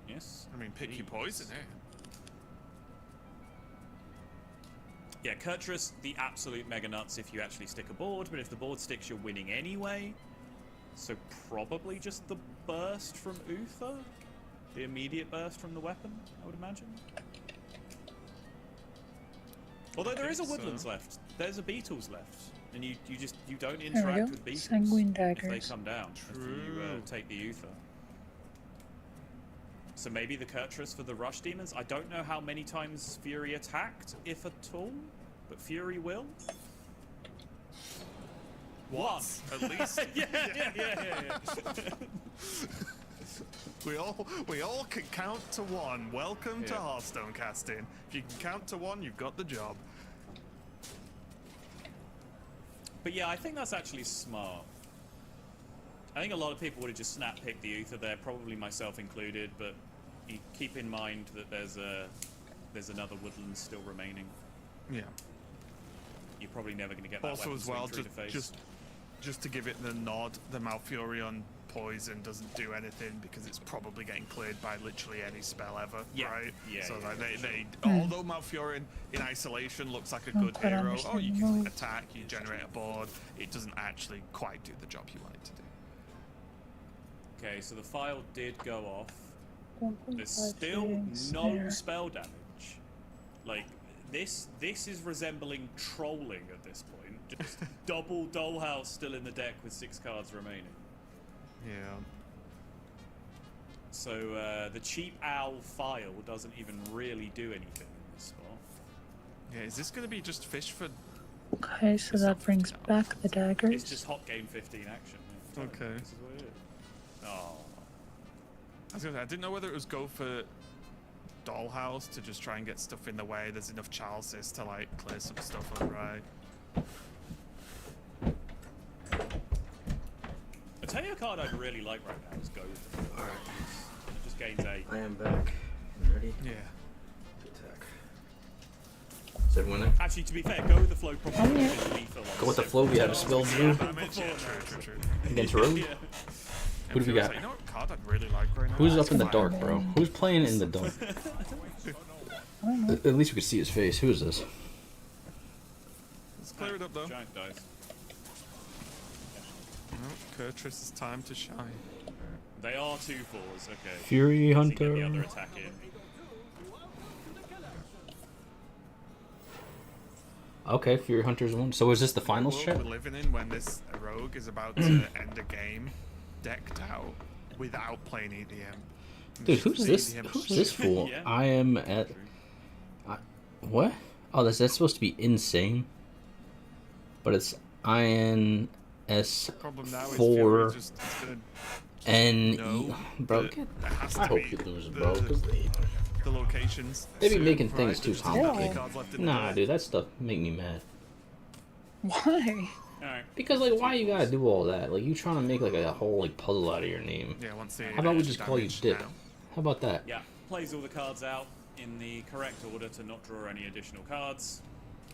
Yes. I mean, pick your poison, eh? Yeah, Kurtrus, the absolute mega nuts if you actually stick a board, but if the board sticks, you're winning anyway. So probably just the burst from Uther? The immediate burst from the weapon, I would imagine. Although there is a Woodlands left. There's a Beetles left. and you don't interact with beacons Sanguine if daggers. they come down. True. If you take the Uther. So maybe the Kurtrus for the Rush Demons. I don't know how many times Fury attacked, if at all, but Fury will. One, at least. yeah. We all can count to one. Welcome to Hearthstone casting. If you can count to one, you've got the job. But yeah, I think that's actually smart. I think a lot of people would have just snap picked the Uther there, probably myself included, but you keep in mind that there's another Woodland still remaining. Yeah. You're probably never going to get that also as well, just to give it the nod, the Malfurion poison doesn't do anything because it's probably getting cleared by literally any spell ever, right? Yeah. So they although Malfurion in isolation looks like a good hero, you can attack, you generate a board, it doesn't actually quite do the job you want it to do. Okay, so the file did go off. There's still no spell damage. Like this is resembling trolling at this point. Just double Dollhouse still in the deck with 6 cards remaining. Yeah. So the cheap owl file doesn't even really do anything in this spot. Yeah, is this going to be just fish for... Okay, so that brings back the daggers. It's just hot game 15 action. Yeah. Okay. This is what it is. Oh. I was gonna say, I didn't know whether it was go for Dollhouse to just try and get stuff in the way. There's enough Charleses to like clear some stuff up, right? I'll tell you a card I'd really like right now is Go. Alright. It just gains 8. I am back. You ready? Yeah. Attack. Is everyone there? Actually, to be fair, Go with the Flow probably is lethal. Go with the Flow, we have a spell through. True. Against Rogue? Yeah. Who do we got? You know what card I'd really like right now? Who's up in the dark, bro? Who's playing in the dark? At least we could see his face. Who is this? Let's clear it up though. Giant dice. Kurtrus, it's time to shine. They are 2/4s, okay. Fury Let's get the Hunter. other attack in. Okay, Fury Hunter's one. So is this the final world ship? We're living in when this rogue is about to end a game decked out without playing EDM. Dude, who's this? Who's this fool? Yeah. I am at. What? Oh, that's supposed to be insane. But it's INS4 N. Bro, I hope you lose, bro. The locations. They be making things too complicated. Nah, dude, that stuff make me mad. Why? Alright. Because like, why you gotta do all that? Like, you trying to make like a whole like puzzle out of your name. Yeah, once the How about we just call you Dip? How about that? Yeah, plays all the cards out in the correct order to not draw any additional cards,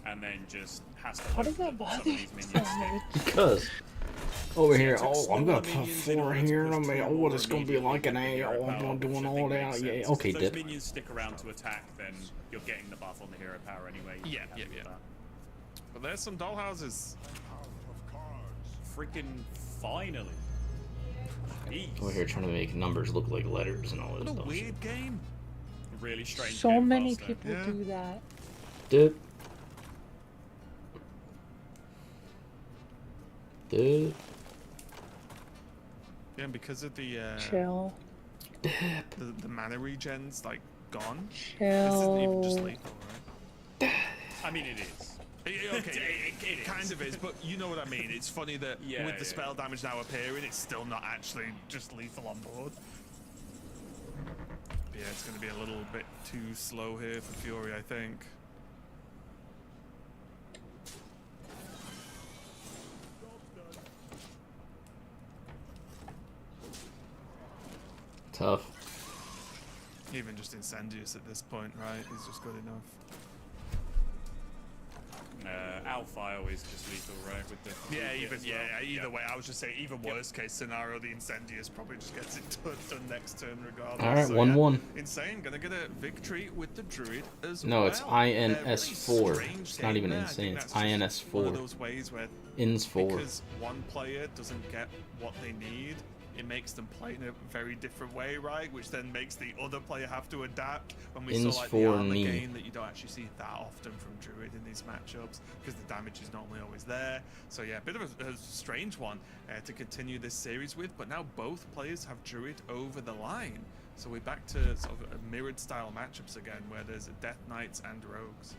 and then just has to How hope does that some bother of you these so minions much? stick. Because over here, took oh, I'm gonna smaller put minions in 4 order to here. push I mean, 2 oh, more it's gonna be like an A. immediately Oh, hero I'm power, doing which I all think that. makes Yeah, sense. okay, If those Dip. minions stick around to attack, then you're getting the buff on the hero power anyway. Yeah. But there's some dollhouses. Freaking finally. Jeez. Over here trying to make numbers look like letters and all this What a stuff. weird game. Really strange. So game many faster. people Yeah. do that. Dip. Dip. Yeah, and because of the Chill. the mana regen's like gone. Chill. This isn't even just lethal, right? I mean, it is. Okay, It it kind of is, but you know what I mean. It's funny that Yeah, with the spell damage now appearing, it's still not actually just lethal on board. But yeah, it's going to be a little bit too slow here for Fury, I think. Tough. Even just Incendious at this point, right? He's just good enough. Alfile is just lethal, right? With the Either way, I was just saying, even worst case scenario, the Incendious probably just gets it done next turn regardless. All right, So, 1-1. Insane, gonna get a victory with the Druid as No, well. it's INS4. Really It's not even strange game there. I insane. think It's that's just one of INS4. those ways where INS4. because one player doesn't get what they need, it makes them play in a very different way, right? Which then makes the other player have to adapt. When we saw like the armor gain that you don't actually see that often from Druid in these matchups because the damage is normally always there. So yeah, a bit of a strange one to continue this series with. But now both players have Druid over the line. So we're back to sort of a mirrored style matchups again, where there's Death Knights and Rogues.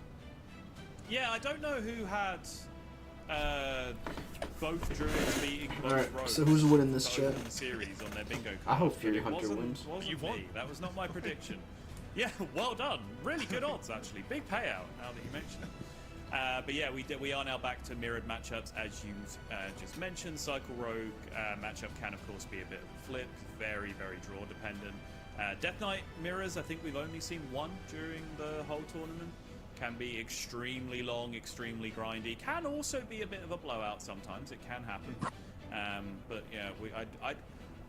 Yeah, I don't know who had both Druids beating both Rogues. So who's winning this chat? Series on their bingo card. I hope Fury Hunter wins. Wasn't me. That was not my prediction. Yeah, well done. Really good odds, actually. Big payout, now that you mention it. But yeah, we are now back to mirrored matchups, as you just mentioned. Cycle Rogue matchup can, of course, be a bit of a flip. Very, very draw dependent. Death Knight mirrors, I think we've only seen one during the whole tournament. Can be extremely long, extremely grindy. Can also be a bit of a blowout sometimes. It can happen. But yeah,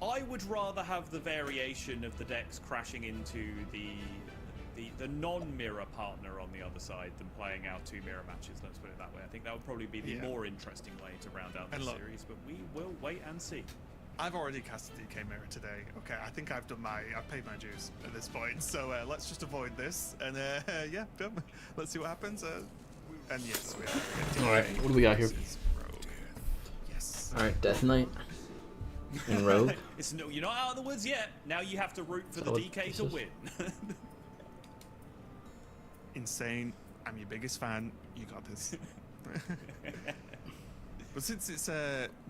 I would rather have the variation of the decks crashing into the non-mirror partner on the other side than playing out two mirror matches. Let's put it that way. I think that would probably be the more interesting way to round out the series. But we will wait and see. I've already cast a DK mirror today. Okay, I think I've paid my dues at this point. So let's just avoid this, and yeah, let's see what happens. And yes, we are. All right, what do we got here? Rogue. Yes. All right, Death Knight and Rogue. You're not out of the woods yet. Now you have to root for the DK to win. Insane. I'm your biggest fan. You got this. But since it's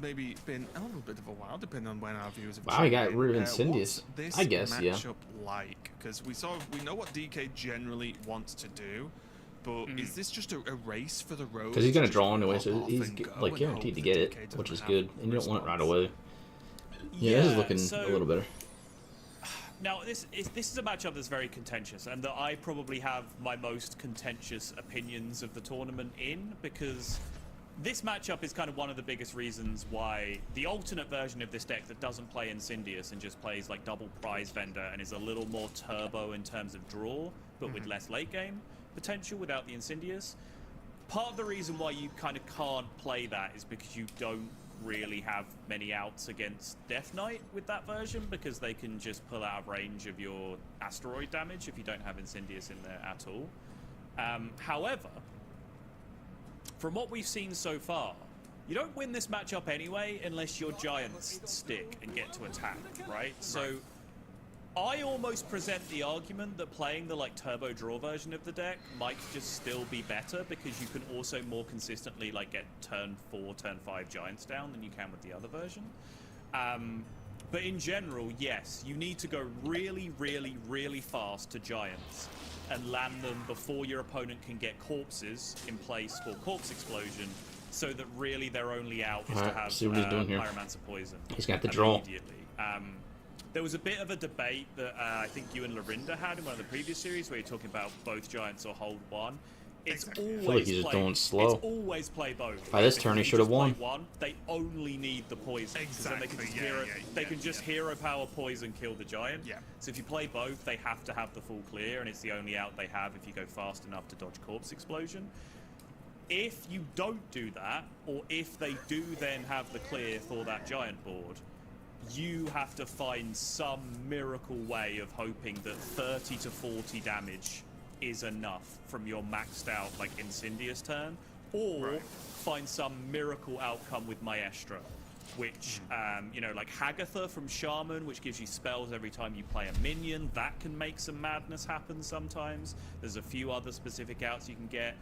maybe been a little bit of a while, depending on when our viewers have I got rid of Incendious. I guess, matchup like? Because we know what DK generally wants to do, but is this just a race for the Rogue? Because he's gonna draw anyway, so he's like guaranteed to get it, which is good, and you don't want it right away. Yeah, this is looking a little better. Now, this is a matchup that's very contentious, and that I probably have my most contentious opinions of the tournament in, because this matchup is kind of one of the biggest reasons why the alternate version of this deck that doesn't play Incendious and just plays like double Prize Vendor and is a little more turbo in terms of draw, but with less late game potential without the Incendious. Part of the reason why you kind of can't play that is because you don't really have many outs against Death Knight with that version, because they can just pull out of range of your asteroid damage if you don't have Incendious in there at all. However, from what we've seen so far, you don't win this matchup anyway unless your Giants stick and get to attack, right? So I almost present the argument that playing the like turbo draw version of the deck might just still be better, because you can also more consistently like get turn 4, turn 5 Giants down than you can with the other version. But in general, yes, you need to go really, really, really fast to Giants and land them before your opponent can get corpses in place for Corpse Explosion, so that really their only out is to have Pyromancer Poison. He's got the draw. Immediately. There was a bit of a debate that I think you and Lorinda had in one of the previous series where you're talking about both Giants or hold one. It's always I feel like he's just going slow. It's always play both. By this turn, he should have won. They only need the poison. Exactly. Then they can just hero power poison, kill the giant. Yeah. So if you play both, they have to have the full clear, and it's the only out they have if you go fast enough to dodge Corpse Explosion. If you don't do that, or if they do then have the clear for that giant board, you have to find some miracle way of hoping that 30 to 40 damage is enough from your maxed out like Incendious turn, or find some miracle outcome with Maestra, which you know, like Hagatha from Shaman, which gives you spells every time you play a minion. That can make some madness happen sometimes. There's a few other specific outs you can get.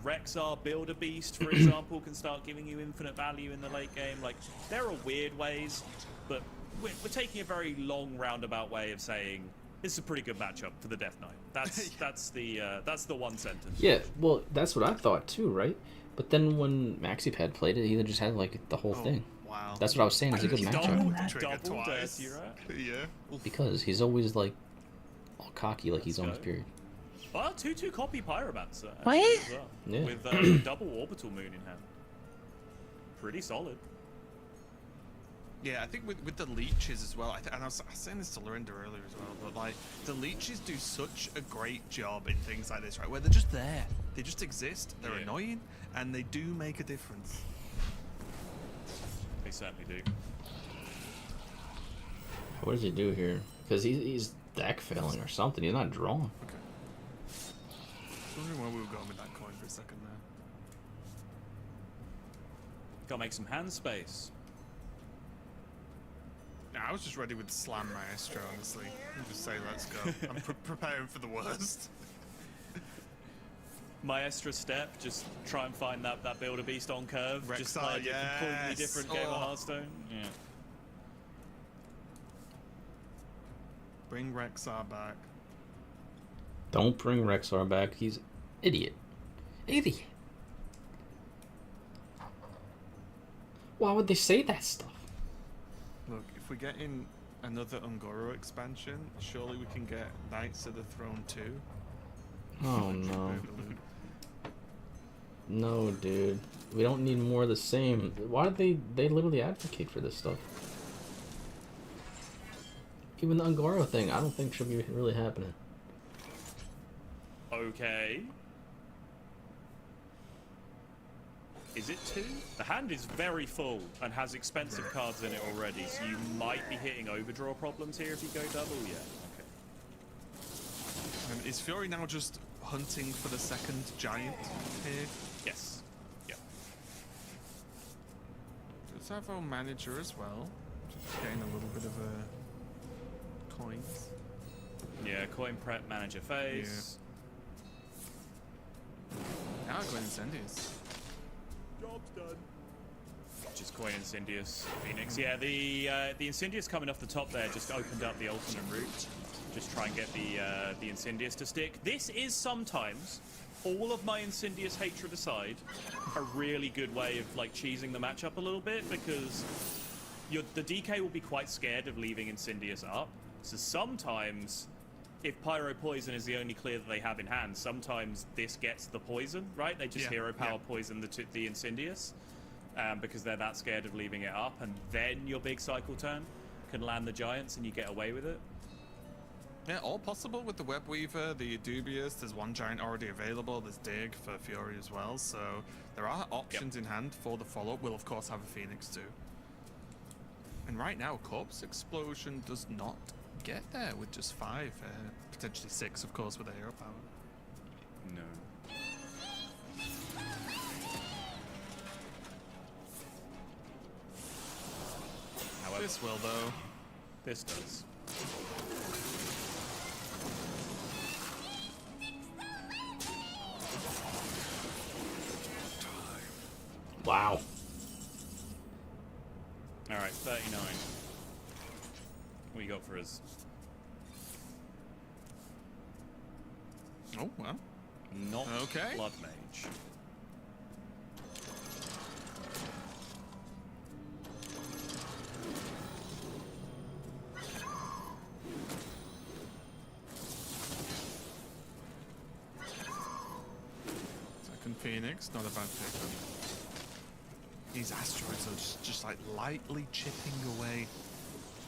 Rexar Builder Beast, for example, can start giving you infinite value in the late game. Like, there are weird ways, but we're taking a very long roundabout way of saying this is a pretty good matchup for the Death Knight. That's the one sentence. Yeah, well, that's what I thought too, right? But then when MaxiPad played it, he just had like the whole thing. Wow. That's what I was saying. It's a good matchup. Double dirty, right? Yeah. Because he's always like all cocky, like he's on his period. Well, 2/2 copy Pyromancer. What? Well, yeah. With double Orbital Moon in hand. Pretty solid. Yeah, I think with the leeches as well, and I was saying this to Lorinda earlier as well, but like the leeches do such a great job in things like this, right? Where they're just there, they just exist, they're annoying, and they do make a difference. They certainly do. What does he do here? Because he's deck failing or something. He's not drawing. Okay. I was wondering where we were going with that coin for a second there. Gotta make some hand space. Nah, I was just ready with Slam Maestro, honestly. I'll just say let's go. I'm preparing for the worst. Maestro step, just try and find that Builder Beast on curve. Rexxar, just like a completely different game of Hearthstone. Yeah. Bring Rexxar back. Don't bring Rexxar back. He's idiot. Idiot. Why would they say that stuff? Look, if we get in another Un'Goro expansion, surely we can get Knights of the Throne 2. Oh no. No, dude. We don't need more of the same. Why do they literally advocate for this stuff? Even the Un'Goro thing, I don't think should be really happening. Okay. Is it 2? The hand is very full and has expensive cards in it already, so you might be hitting overdraw problems here if you go double. Yeah. Okay. Is Fury now just hunting for the second giant here? Yes. Yeah. Does have our manager as well. Just getting a little bit of a coins. Yeah, coin prep manager phase. Yeah. Now going Incendious. Job's done. Just coin Incendious Phoenix. Yeah, the Incendious coming off the top there just opened up the ultimate route. Just try and get the Incendious to stick. This is sometimes, all of my Incendious hatred aside, a really good way of like cheesing the matchup a little bit, because the DK will be quite scared of leaving Incendious up. So sometimes, if Pyro Poison is the only clear that they have in hand, sometimes this gets the poison, right? They just hero power poison the Incendious, because they're that scared of leaving it up, and then your big cycle turn can land the Giants and you get away with it. Yeah, all possible with the Web Weaver, the Dubious. There's one giant already available. There's Dig for Fury as well. So there are options in hand for the follow-up. We'll, of course, have a Phoenix too. And right now, Corpse Explosion does not get there with just 5. Potentially 6, of course, with a hero power. No. However, this will, though. This does. Wow. Alright, 39. What you got for us? Oh, well. Not okay. Blood Mage. Second Phoenix, not a bad pick. These asteroids are just like lightly chipping away.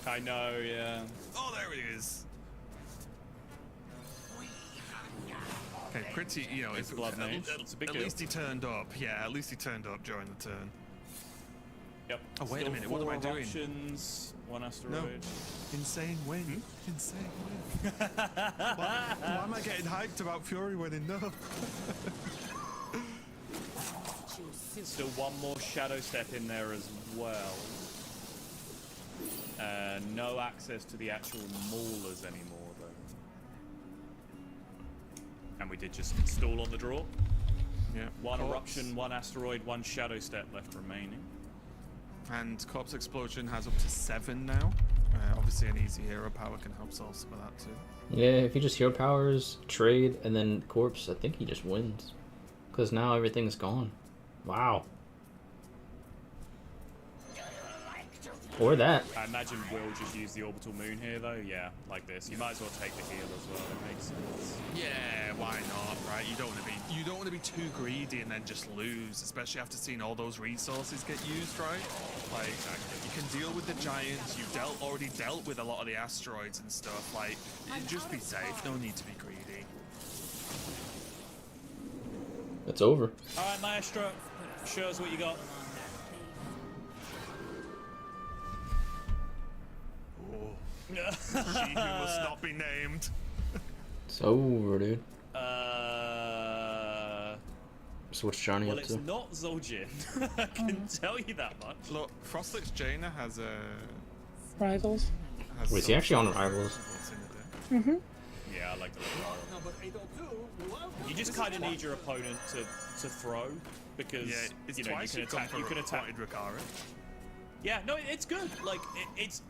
I know, yeah. Oh, there it is. Okay, pretty, you know, it's Blood Mage. It's a big deal. At least he turned up. Yeah, at least he turned up during the turn. Yep. Oh, wait a minute, what am I doing? Options, 1 asteroid. No. Insane win. Insane win. why am I getting hyped about Fury winning? No. Still one more Shadow Step in there as well. No access to the actual Maulers anymore, though. And we did just stall on the draw. Yeah. 1 Eruption, 1 Asteroid, 1 Shadow Step left remaining. And Corpse Explosion has up to 7 now. Obviously an easy hero power can help solve some of that too. Yeah, if he just hero powers, trade, and then Corpse, I think he just wins. Because now everything's gone. Wow. Or that. I imagine we'll just use the Orbital Moon here, though. Yeah, like this. You might as well take the heal as well. It makes sense. Yeah, why not, right? You don't want to be too greedy and then just lose, especially after seeing all those resources get used, right? Like, you can deal with the giants. You've already dealt with a lot of the asteroids and stuff. Like, just be safe. No need to be greedy. It's over. All right, Maestro. Show us what you got. She who must not be named. It's over, dude. So what's Johnny up to? Well, it's not Zul'jin. I can tell you that much. Look, Frostlicht's Jaina has a... Rivals. Wait, is he actually on Rivals? Mm-hmm. Yeah, I like the Rival. You just kind of need your opponent to throw, because it's you know you can attack. Rikara. Yeah, no, it's good. Like it's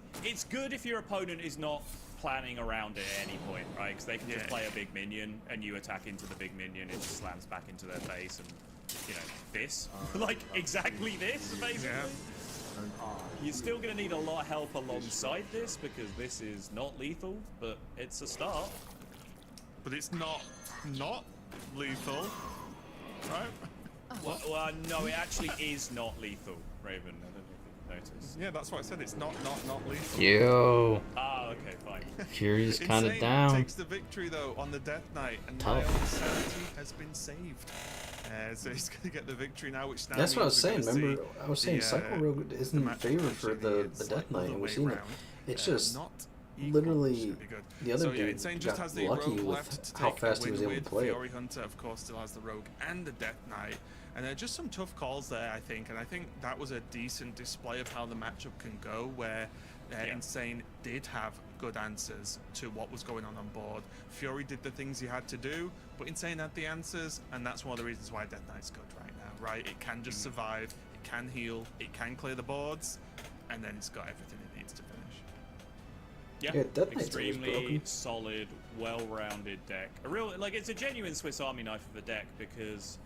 good if your opponent is not planning around it at any point, right? Because they can just play a big minion and you attack into the big minion, it just slams back into their face, and you know this, like exactly this, basically. Yeah. You're still going to need a lot of help alongside this, because this is not lethal, but it's a start. But it's not lethal, right? Well, no, it actually is not lethal, Raven. I don't know if you noticed. Yeah, that's what I said. It's not lethal. Yo. Ah, okay, fine. Fury's kind of down. Takes the victory though on the Death Knight, and my own sanity has been saved. So he's going to get the victory now, which now that's what I was saying. Remember, I was saying Cycle Rogue isn't favored for the Death Knight, and we've seen it. It's just literally the other dude got lucky with how fast he was able to play it. Fury Hunter, of course, still has the Rogue and the Death Knight, and just some tough calls there, I think. And I think that was a decent display of how the matchup can go, where Insane did have good answers to what was going on board. Fury did the things he had to do, but Insane had the answers, and that's one of the reasons why Death Knight's good right now, right? It can just survive, it can heal, it can clear the boards, and then it's got everything it needs to finish. Yeah, Death Knight's extremely solid, well-rounded deck. A real, like, it's a genuine Swiss Army knife of a deck, because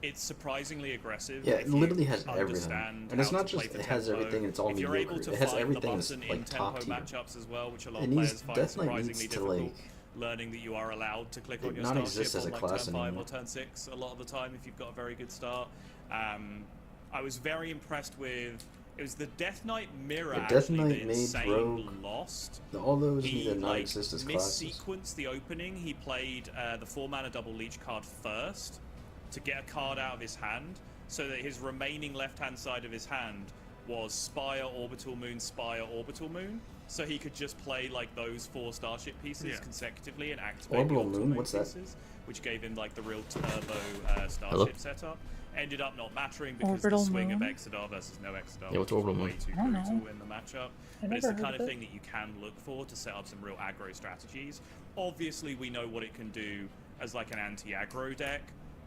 it's surprisingly aggressive. Yeah, it literally has everything, and it's not just it has everything. It's all mediocre. It has everything that's like top tier. Matchups as well, which a lot of players find surprisingly difficult. Learning that you are allowed to click on your starship on like turn 5 or turn 6 a lot of the time if you've got a very good start. I was very impressed with. It was the Death Knight mirror. The Death Knight made Rogue lost. All those needed not exist as classes. He missequenced the opening. He played the 4-mana double leech card first to get a card out of his hand, so that his remaining left-hand side of his hand was Spire, Orbital Moon, Spire, Orbital Moon, so he could just play like those 4 starship pieces consecutively and activate Orbital the Moon. What's pieces, that? Which gave him like the real turbo starship setup. Ended up not mattering because the swing of Exodar versus no Exodar was way too brutal in the matchup. But it's the kind of thing that you can look for to set up some real aggro strategies. Obviously, we know what it can do as like an anti-aggro deck.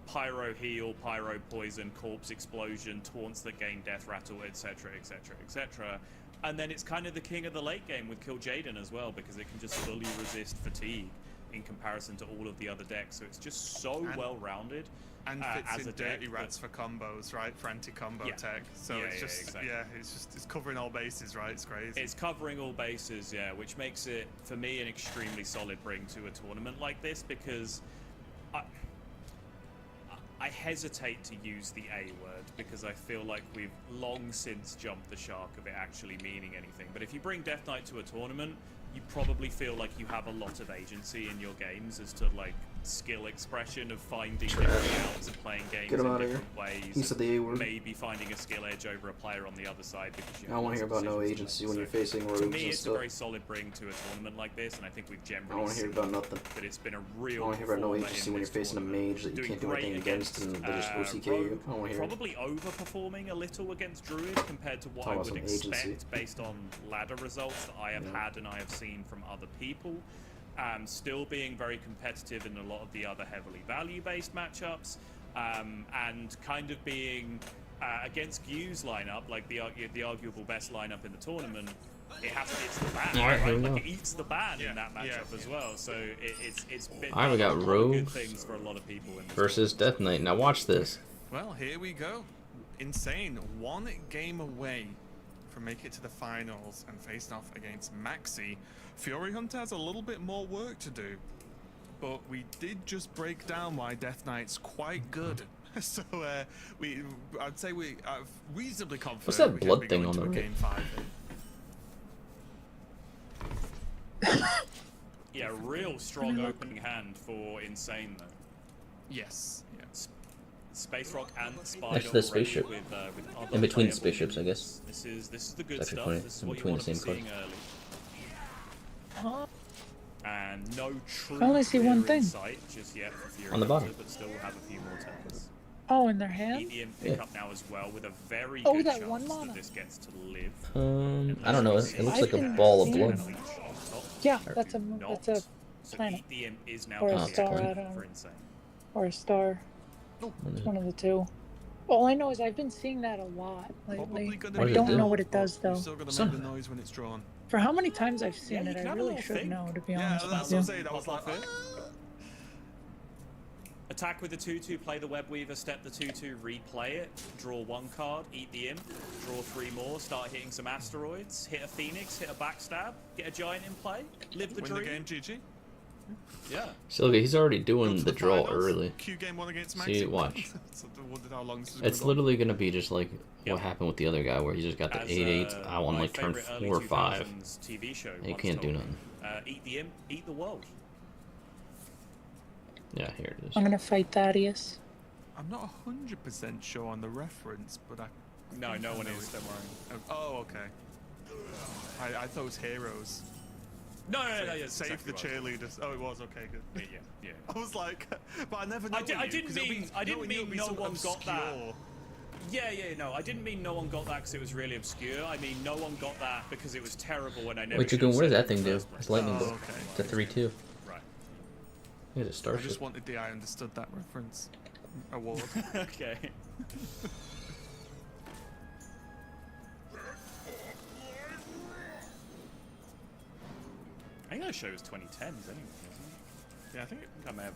Pyro heal, pyro poison, corpse explosion, taunts that gain death rattle, etc, etc, etc. And then it's kind of the king of the late game with Kil'jaeden as well, because it can just fully resist fatigue in comparison to all of the other decks. So it's just so well rounded. And fits in dirty rats for combos, right? For anti-combo tech. So it's just exactly. It's covering all bases, right? It's crazy. It's covering all bases, which makes it for me an extremely solid bring to a tournament like this, because I hesitate to use the A word, because I feel like we've long since jumped the shark of it actually meaning anything. But if you bring Death Knight to a tournament, you probably feel like you have a lot of agency in your games as to like skill expression of finding different outs and playing games in different ways. He said the A word. Maybe finding a skill edge over a player on the other side because you. I don't want to hear about no agency when you're facing rogues and stuff. To me, it's a very solid bring to a tournament like this, and I think we've generally. I don't want to hear about nothing. But it's been a real. I don't want to hear about no agency when you're facing a mage that you can't do anything against and they just OCK you. I don't want to hear. Probably overperforming a little against Druid compared to what I would expect based on ladder results that I have had and I have seen from other people. Still being very competitive in a lot of the other heavily value-based matchups, and kind of being against Gyu's lineup, like the arguable best lineup in the tournament. It's the ban, right? Like it eats the ban in that matchup as well. So it's been we got Rogue good things for a lot of people in this versus Death Knight. Now watch this. Well, here we go. Insane, 1 game away from making it to the finals and facing off against Maxi. Fury Hunter has a little bit more work to do, but we did just break down why Death Knight's quite good. So I'd say we are reasonably confident. What's that blood thing on the game 5. Yeah, real strong opening hand for Insane though. Yes. Space Rock and Spider. Next to the spaceship. With in between the spaceships, I guess. This is the good It's stuff. funny. This is In what you between want the to same be seeing early. And no true I only see one thing. Sight just yet for Fury on the bottom. Hunter, but still will have a few more turns. Oh, in their hand? EDM pick up now as well with a very good that chance one mana. that this gets to live. I don't know. It looks like a ball of blood. Yeah, that's a planet. EDM is now or a star, I don't know. Or a star. It's one of the two. All I know is I've been seeing that a lot lately. I don't know what it does though. Still gonna make the noise when it's drawn. For how many times I've seen it, I really should know, to be honest that's with what I'm saying. I was like, attack with the 2/2, play the Web Weaver, step the 2/2, replay it, draw 1 card, eat the imp, draw 3 more, start hitting some asteroids, hit a Phoenix, hit a backstab, get a giant in play, live the dream. Win the game, GG. Yeah. So look, he's already doing the draw finals. early. Q game 1 against Maxi. See, watch. So how long this is It's literally gonna be just like what happened with the other guy, where he just got the 8/8 on like turn 4 or 5. TV show he can't do nothing. Eat the imp, eat the world. Yeah, here it is. I'm gonna fight Thaddeus. I'm not 100% sure on the reference, but no one is. Don't worry. Oh, okay. I thought it was Heroes. No, yeah, Save the cheerleaders. Oh, it was okay, good. Yeah. I was like, but I never know. I didn't mean no one got that. Yeah, no, I didn't mean no one got that because it was really obscure. I mean no one got that because it was terrible and I never. Wait, what does that thing do? It's lightning bolt. Okay. It's a 3/2. Right. It's a starship. I just wanted the I understood that reference award. Okay. I think that show was 2010s anyway, isn't it? Yeah, I think I may have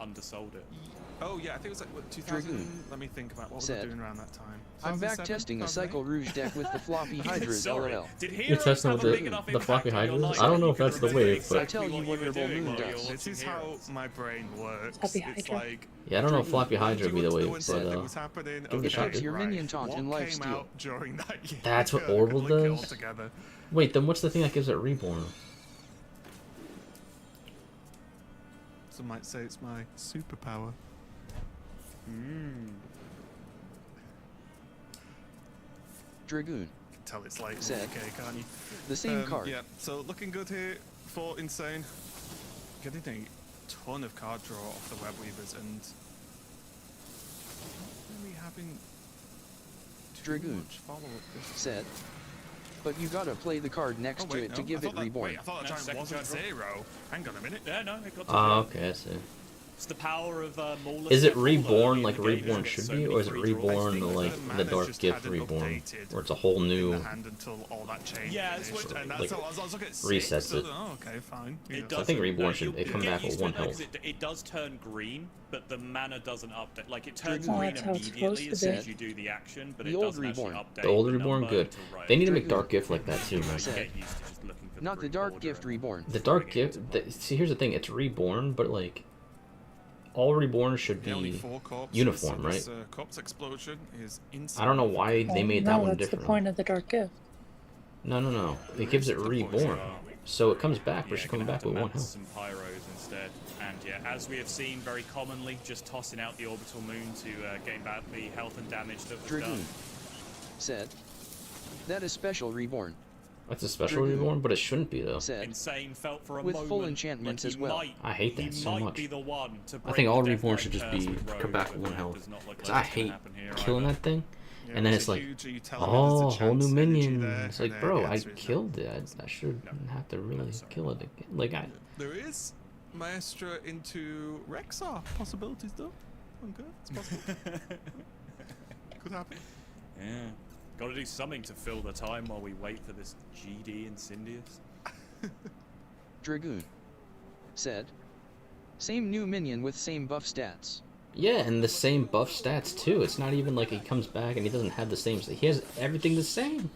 undersold it. Oh yeah, I think it was like what, 2000. Let me think about what was I doing around that time. I'm back testing a Cycle Rouge deck with the floppy hydras. LOL. You're testing with the floppy hydras? I don't know if that's the way, but I tell you vulnerable moon does. This is how my brain works. It's like yeah, I don't know if floppy hydra would be the way, but give it a shot. Your minion taunt in lifesteal. That's what Orbital does? Wait, then what's the thing that gives it reborn? Some might say it's my superpower. Dragoon. You can tell it's late. Said, okay, can't you? The same card. Yeah, so looking good here for Insane. Getting a ton of card draw off the Web Weavers and not really having Dragoon. much follow-up. Said, but you gotta play the card next to it to give it reborn. Wait, I thought that giant wasn't 0. Hang on a minute. Yeah, no, it got to oh, okay, I see. It's the power of is it reborn like reborn should be, or is it reborn like the Dark Gift reborn, where it's a whole new? Yeah, like resets it. Oh, okay, fine. So I think reborn should come back with 1 health. It does turn green, but the mana doesn't update. Like it turns green immediately as soon as you do the action, but it doesn't actually update. The old reborn, good. They need to make Dark Gift like that too, man. Not the Dark Gift reborn. The Dark Gift. See, here's the thing. It's reborn, but like. All reborn should be uniform, right? I don't know why they made that one different. That's the point of the Dark Gift. No. It gives it reborn. So it comes back, but it should come back with 1 health. Some pyros instead. And yeah, as we have seen very commonly, just tossing out the orbital moon to gain back the health and damage that was done. Said, that is special reborn. That's a special reborn, but it shouldn't be though. Insane felt for a with moment full enchantments like as well. I hate that so much. Be I think all reborn should just be come back with 1 health. Because I hate killing that thing, and then it's like, oh, whole new minion. It's like, bro, I killed it. I shouldn't have to really kill it again. Like there is Maestra into Rexar possibilities though. Okay, it's possible. Could happen. Yeah. Gotta do something to fill the time while we wait for this GD Incendius. Dragoon. Said, same new minion with same buff stats. Yeah, and the same buff stats too. It's not even like he comes back and he doesn't have the same. He has everything the same.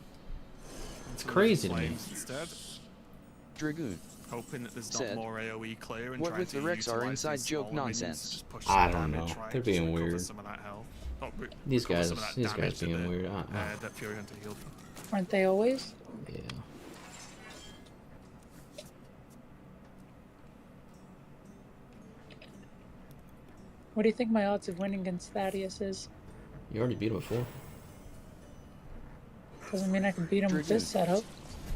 It's crazy to me. Instead. Dragoon. Hoping that there's not more AoE clear and what with the Rexar inside joke nonsense? I don't know. They're being weird. These guys being weird. That Fury Hunter healed. Aren't they always? Yeah. What do you think my odds of winning against Thaddeus is? You already beat him before. Doesn't mean I can beat him with this setup.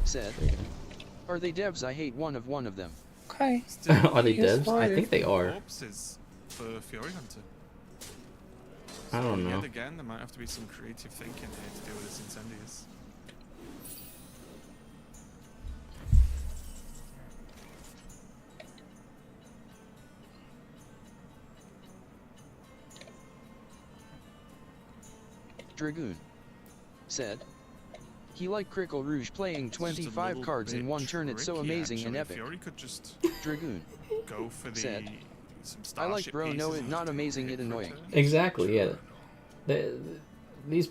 Said, Are they devs? I hate one of them. Okay. Are they devs? I think they are. For Fury Hunter. I don't know. Yet again, there might have to be some creative thinking here to deal with this Incendius. Dragoon said he liked Crickle Rouge playing 25 cards in one turn. It's so amazing and epic. Fury could just Dragoon go for the said, I like bro, no, it not amazing, it annoying. Exactly, yeah. These.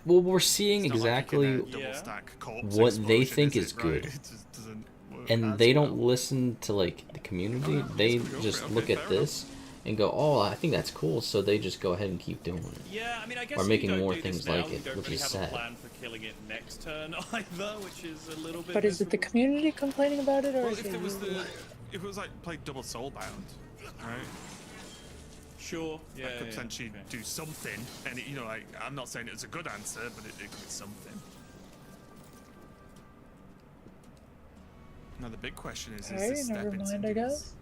Well, we're seeing exactly what they think is good, and they don't listen to like the community. They just look at this and go, "Oh, I think that's cool," so they just go ahead and keep doing it. Yeah, I mean, I guess or making more things like it, which is sad. Plan for killing it next turn either, which is a little bit. But is it the community complaining about it, or well, is it? If it was like play double Soulbound, right? Sure. Yeah. I could potentially do something, and you know, like I'm not saying it's a good answer, but it could be something. Now the big question is this step never mind, I guess.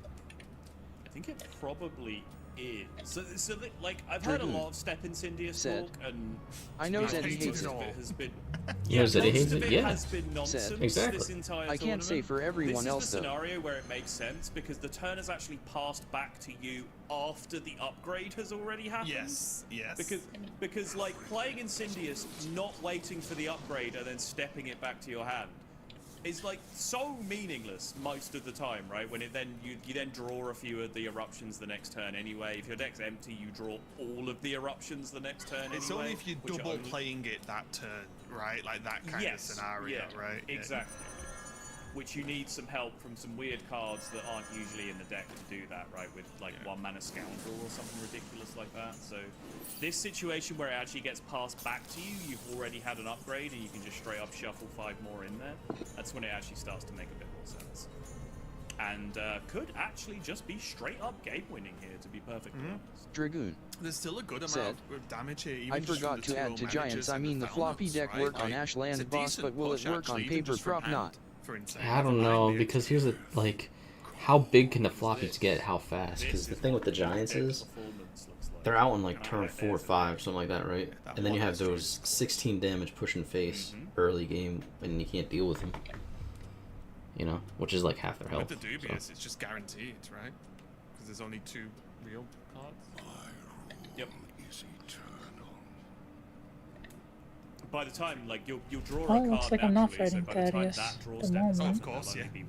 I think it probably is. So like I've heard a lot of Step Incendius talk, and I know that he hates it. Has been, knows that he hates it. Yeah. Has been nonsense exactly. This entire I can't say for everyone else though. This is the scenario where it makes sense because the turn has actually passed back to you after the upgrade has already happened. Yes. Because like playing Incendius, not waiting for the upgrade and then stepping it back to your hand, is like so meaningless most of the time, right? When it then you then draw a few of the eruptions the next turn anyway. If your deck's empty, you draw all of the eruptions the next turn. It's anyway, only if you're double playing it that turn, right? Like that kind of scenario, right? Exactly. Which you need some help from some weird cards that aren't usually in the deck to do that, right? With like 1-mana Scoundrel or something ridiculous like that. So this situation where it actually gets passed back to you, you've already had an upgrade and you can just straight up shuffle 5 more in there. That's when it actually starts to make a bit more sense. And could actually just be straight up game winning here, to be perfectly honest. Dragoon. There's still a good amount of damage here. Even I forgot to add to Giants, I mean the floppy deck work on Ashland Boss, but will it work on paper prop not? I don't know, because here's the, like, how big can the floppies get, how fast? Because the thing with the Giants is, they're out on like turn 4 or 5, something like that, right? And then you have those 16 damage pushing face early game, and you can't deal with them. You know, which is like half their health. With the Dubious, it's just guaranteed, right? Because there's only 2 real cards. Yep. By the time, like, you'll draw a card looks like I'm not fighting Thaddeus at the moment. Of course, be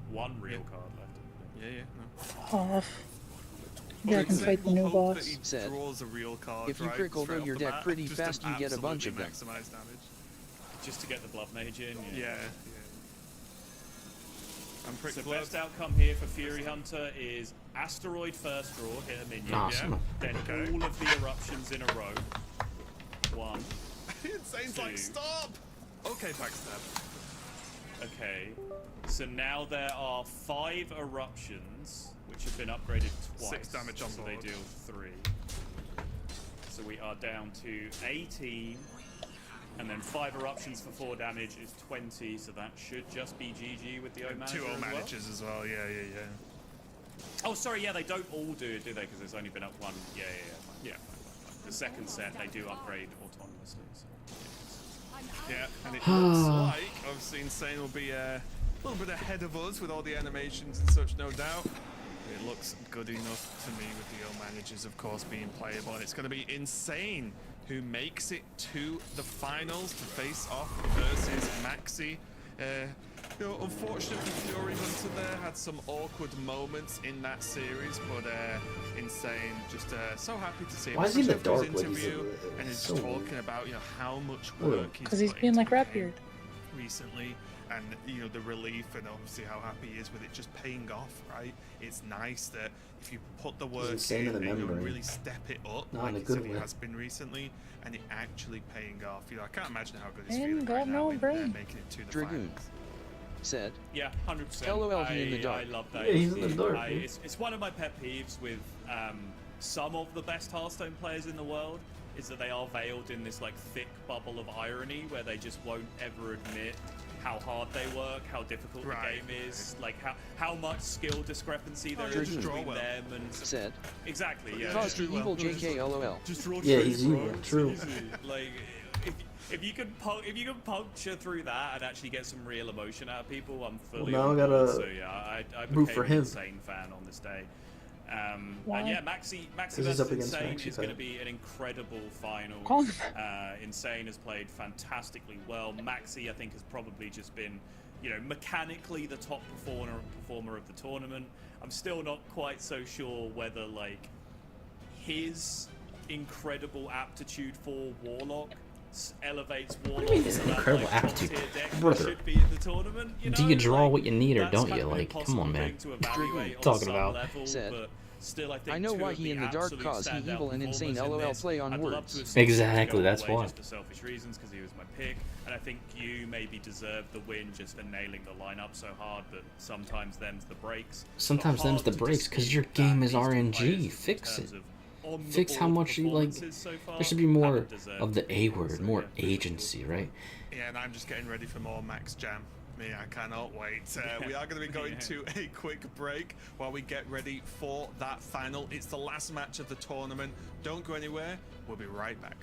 one real card left. Off. Yeah, I can fight the new boss. Said, draws a real card, if you crickle through your deck pretty fast, you get a bunch of them. Just to get the Blood Mage in? Yeah. So best outcome here for Fury Hunter is Asteroid first draw, hit a minion. Awesome. Then all of the eruptions in a row. 1. Insane's like, stop! Okay, backstab. Okay, so now there are 5 eruptions, which have been upgraded twice. 6 damage on board. So they deal 3. So we are down to 18. And then 5 eruptions for 4 damage is 20, so that should just be GG with the O-Manager 2 O-Managers as well, yeah. Oh, sorry, yeah, they don't all do it, do they? Because there's only been up 1. Yeah. The second set, they do upgrade autonomously. So. Yeah, and it looks like, obviously, Insane will be a little bit ahead of us with all the animations and such, no doubt. It looks good enough to me with the O-Managers, of course, being playable. And it's going to be Insane who makes it to the finals to face off versus Maxi. You know, unfortunately, Fury Hunter there had some awkward moments in that series, but Insane just so happy to see him. Why is he in the dark interview and he's just talking about, you know, how much work because he's being like Rapbeard recently, and you know, the relief and obviously how happy he is with it just paying off, right? It's nice that if you put the work in and you really step it up, like he said he has been recently, and it actually paying off. You know, I can't imagine how good he's feeling right now making it to the Dragoon finals. Said, yeah, 100%. LOL, he in the dark. I love that. Yeah, he's in the dark. It's one of my pet peeves with some of the best Hearthstone players in the world, is that they are veiled in this like thick bubble of irony where they just won't ever admit how hard they work, how difficult the game is, like how much skill discrepancy there is between them and said exactly. Yeah, cause evil JK LOL. Yeah, he's evil. True. Like if you can puncture through that and actually get some real emotion out of people, I'm fully. Well, now I gotta so yeah, I root for him. An insane fan on this day. And yeah, Maxi versus Insane is going to be an incredible final. Insane has played fantastically well. Maxi, I think, has probably just been, you know, mechanically the top performer of the tournament. I'm still not quite so sure whether, like, his incredible aptitude for Warlock elevates Warlock. What do you mean his incredible aptitude? Brother, should be in the tournament, you know? Do you draw what you need or don't you? Like, come on, man. Talking about. Still, I know why he in the dark cause he evil and insane LOL play on words. Exactly, that's why. Just for selfish reasons, because he was my pick, and I think you maybe deserve the win just for nailing the lineup so hard. But sometimes them's the breaks. Sometimes them's the breaks because your game is RNG. Fix it. Fix how much you like. There should be more of the A word, more agency, right? Yeah, and I'm just getting ready for more Max Jam. Me, I cannot wait. We are going to be going to a quick break while we get ready for that final. It's the last match of the tournament. Don't go anywhere. We'll be right back.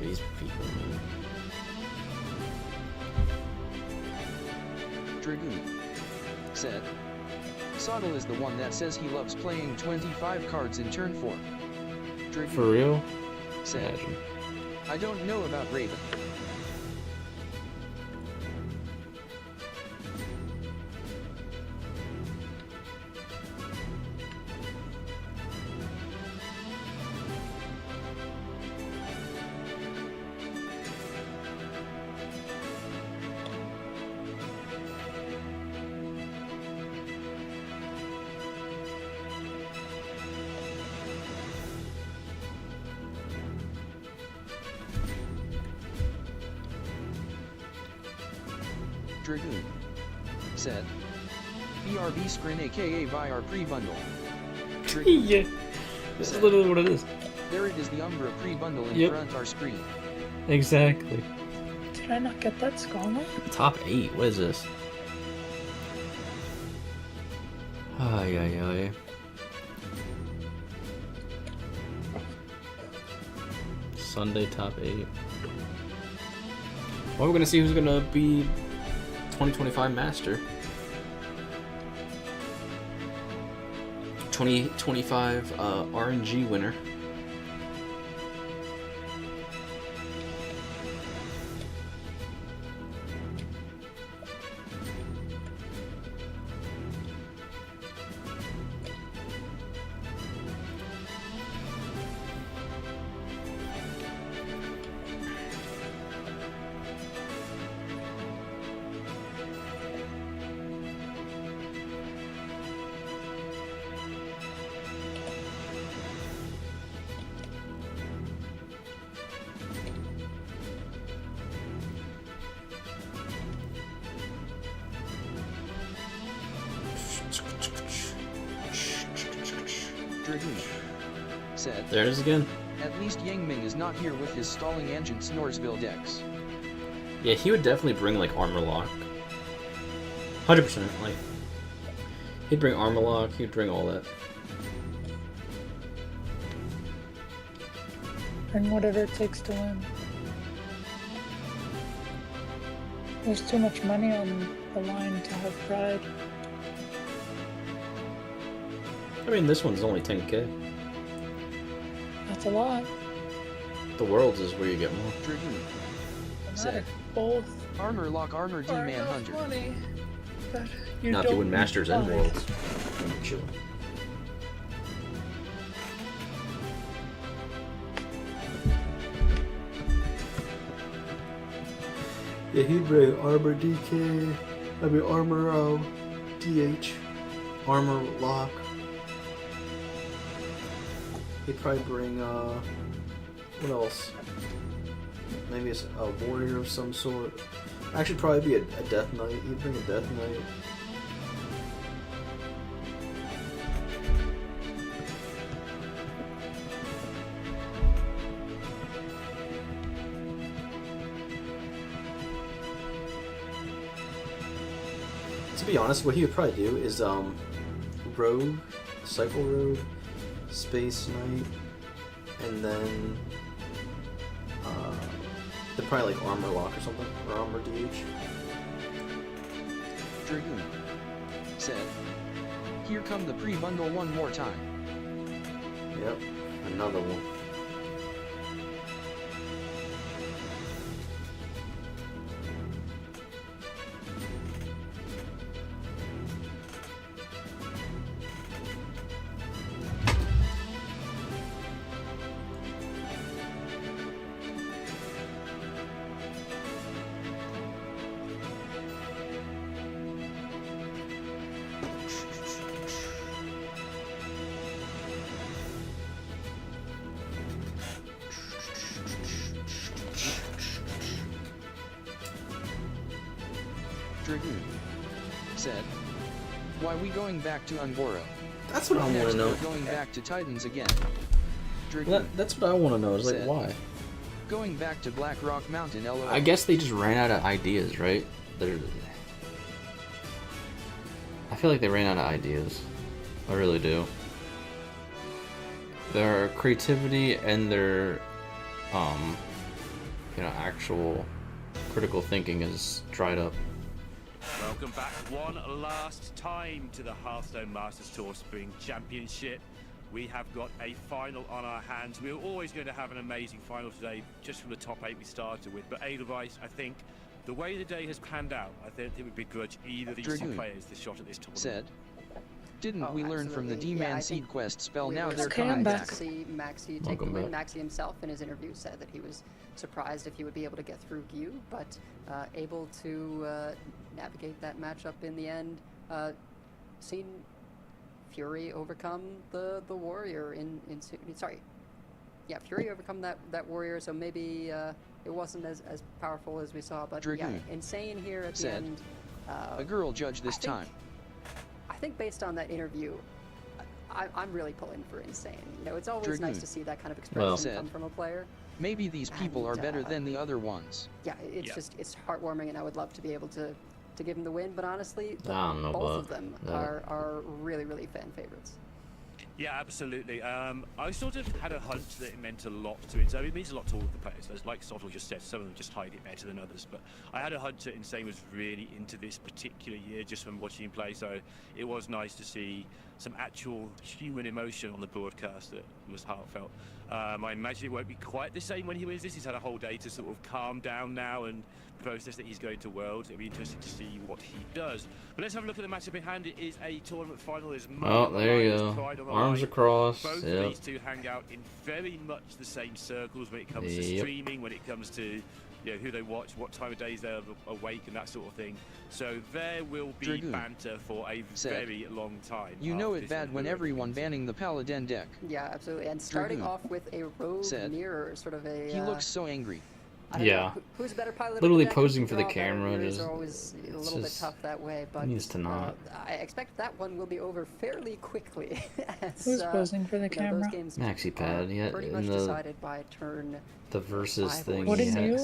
These people. Dragoon said, Sottle is the one that says he loves playing 25 cards in turn 4. Dragoon for real? Said, I don't know about Raven. Dragoon said, BRB screen aka VR pre-bundle. Yeah, this is literally what it is. There it is, the Umbra pre-bundle in front our screen. Exactly. Did I not get that scholar? Top 8, what is this? Sunday top 8. Well, we're gonna see who's gonna be 2025 Master. 2025 RNG winner. Said, there it is again. At least Yang Ming is not here with his stalling engine Snoresville decks. Yeah, he would definitely bring like armor lock. 100%. Like, he'd bring armor lock. He'd bring all that. And whatever it takes to win. There's too much money on the line to have pride. I mean, this one's only 10k. That's a lot. The Worlds is where you get more. Dragoon said, both armor lock, armor D Manhunter. Not if you win Masters and Worlds. Chill. Yeah, he'd bring armor DK. I mean armor DH. Armor lock. He'd probably bring, what else? Maybe it's a warrior of some sort. Actually, probably be a Death Knight. He'd bring a Death Knight. To be honest, what he would probably do is Rogue, Cycle Rogue, Space Knight, and then they're probably like Armor Lock or something, or Armor DH. Dragoon said, "Here come the pre-bundle one more time." Yep, another one. Dragoon said, "Why we going back to Unboro?" That's what I want to know. We're going back to Titans again. Dragoon that's what I want to know. Is like said, why? Going back to Black Rock Mountain. LOL. I guess they just ran out of ideas, right? I feel like they ran out of ideas. I really do. Their creativity and their, actual critical thinking is dried up. Welcome back one last time to the Hearthstone Masters Tour Spring Championship. We have got a final on our hands. We were always going to have an amazing final today, just from the top 8 we started with. But Edelweiss, I think, the way the day has panned out, I don't think we begrudge either of these two players the shot at this tournament. Said, "Didn't we learn from the D-Man Seed Quest spell? Now they're coming back." To see Maxi take the win. Maxi himself in his interview said that he was surprised if he would be able to get through Gyu, but able to navigate that matchup in the end. Seen Fury overcome the warrior Fury overcome that warrior, so maybe it wasn't as powerful as we saw, but Dragoon Insane here at said, the end. "A girl judge this time." I think based on that interview, I'm really pulling for Insane. It's always nice to see that kind of expression come from a player. "Maybe these people are better than the other ones." Yeah, it's heartwarming, and I would love to be able to give him the win, but honestly, both of them are really, really fan favorites. Yeah, absolutely. I sort of had a hunch that it meant a lot to Insane. It means a lot to all of the players. As like Sottle just said, some of them just hide it better than others. But I had a hunch that Insane was really into this particular year just from watching him play. So it was nice to see some actual human emotion on the broadcast that was heartfelt. I imagine it won't be quite the same when he wins this. He's had a whole day to sort of calm down now and process that he's going to Worlds. It'll be interesting to see what he does. But let's have a look at the matchup in hand. It is a tournament final. There you go. Arms across. Both of these two hang out in very much the same circles when it comes to streaming, when it comes to who they watch, what time of days they're awake, and that sort of thing. So there will be Dragoon banter for a very long time. "You know it bad when everyone banning the Paladin deck." Yeah, absolutely. And starting off with a Rogue Mirror, sort of a... He looks so angry. Who's a better pilot? Literally posing for the camera. Is always a little bit tough that way, but needs to not. I expect that one will be over fairly quickly. Who's posing for the camera? Those games Maxi Pad, yeah. Pretty much decided by turn. The versus thing. What did you?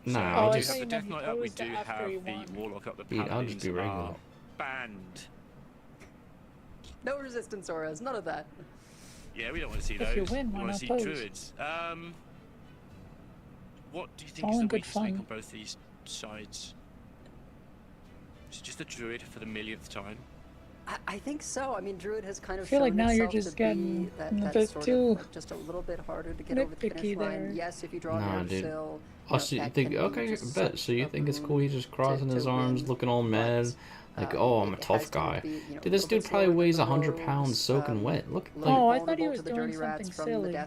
No, I just have the Death Knight up. We do have the Warlock up. The Paladins I'll just be regular. Banned. No resistance auras, none of that. Yeah, we don't want to see those. If you win, we why want not to see pose? Druids. What do you think is the weakest link on both these sides? Is it just a Druid for the millionth time? I think so. I mean, Druid has kind of I feel like shown now you're itself just to getting be that a bit sort too of just a little bit harder to get over the finish line. Yes, if you draw Nah, an dude. Ursil, Oh, so you think, okay, bet. So you think it's cool he's just crossing his arms, looking all mad, like, oh, I'm a tough guy. Dude, this dude probably weighs 100 pounds soaking wet. Look, oh, I thought he was doing something silly.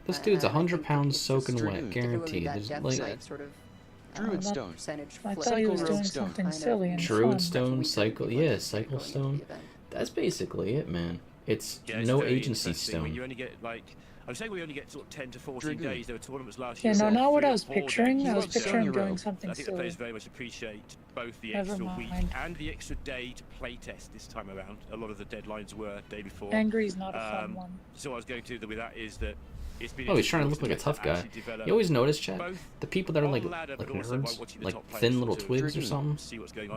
This dude's 100 pounds soaking wet, guaranteed. There's like Druid Stone. I thought he was doing something silly and Druid Stone, Cycle Stone. That's basically it, man. It's no agency stone. You only get like, I'm saying we only get sort of 10 to 14 days. There were tournaments last year. Yeah, no, not what I was picturing. I was picturing doing I something think the silly. players very much appreciate both the extra week and the extra day to play test this time around. A lot of the deadlines were day before. Angry's not a fun one. So what I was going to with that is that Oh, he's trying to look like a tough guy. You always notice, Chad, the people that are like nerds, like thin little twigs or something,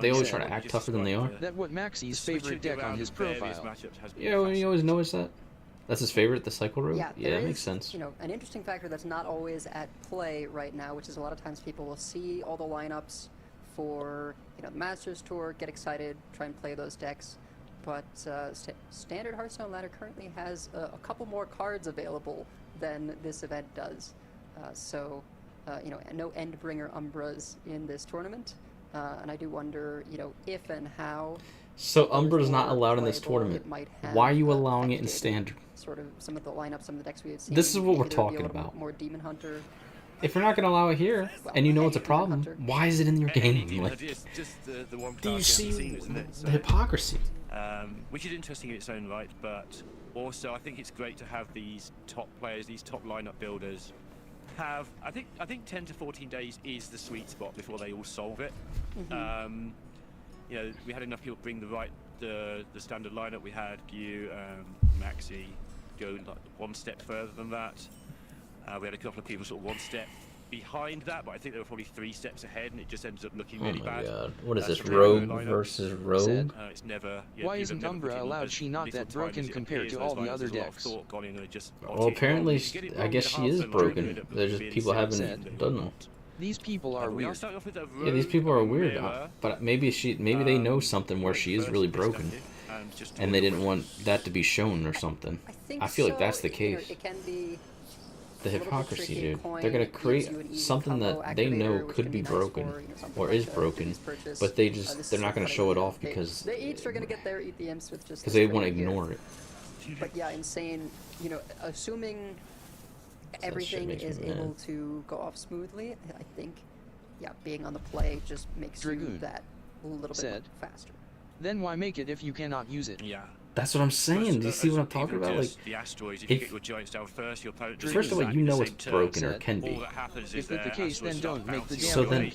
they always try to act tougher than they are. That's what Maxi's favorite deck on his profile. Yeah, you always notice that. That's his favorite, the Cycle Rogue? Yeah, that makes sense. You know, an interesting factor that's not always at play right now, which is a lot of times people will see all the lineups for, you know, the Masters Tour, get excited, try and play those decks. But Standard Hearthstone Ladder currently has a couple more cards available than this event does. You know, no Endbringer Umbras in this tournament. And I do wonder, you know, if and how... So Umbra's not allowed in this tournament. Why are you allowing it in Standard? Sort of some of the lineups, some of the decks we had seen. This is what we're talking about. More Demon Hunter. If you're not going to allow it here, and you know it's a problem, why is it in your game? Like, do you see the hypocrisy? Which is interesting in its own right, but also I think it's great to have these top players, these top lineup builders have, I think 10 to 14 days is the sweet spot before they all solve it. You know, we had enough people bring the standard lineup. We had Gyu, Maxi go like one step further than that. We had a couple of people sort of one step behind that, but I think they were probably 3 steps ahead, and it just ended up looking really bad. God. What is this, Rogue versus Rogue? It's never, why isn't Umbra allowed? She not that broken compared to all the other decks? Well, apparently, I guess she is broken. There's just people haven't done them. These people are weird. Yeah, these people are weird. But maybe they know something where she is really broken, and they didn't want that to be shown or something. I feel like that's the case. It can be the hypocrisy, dude. They're gonna create something that they know could be broken or is broken, but they're not gonna show it off because they each are gonna get their ETMs with just because they want to ignore it. But yeah, insane. You know, assuming everything is able to go off smoothly, I think, yeah, being on the play just makes you that a little bit faster. Then why make it if you cannot use it? Yeah. That's what I'm saying. Do you see what I'm talking about? Like, first of all, you know it's broken or can be. If that's the case, then don't make the so then,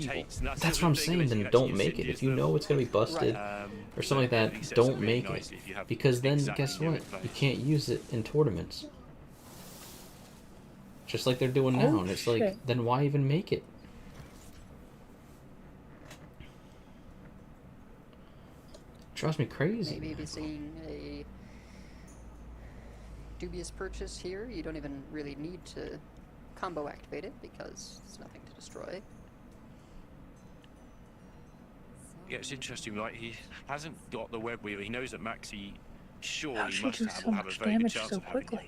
that's what I'm saying. Then don't make it. If you know it's gonna be busted or something like that, don't make it. Because then, guess what? You can't use it in tournaments. Just like they're doing now, and it's like, then why even make it? Drives me crazy. Maybe seeing a dubious purchase here. You don't even really need to combo activate it because there's nothing to destroy. Yeah, it's interesting, right? He hasn't got the web weaver. He knows that Maxi surely must have a very good chance of having it.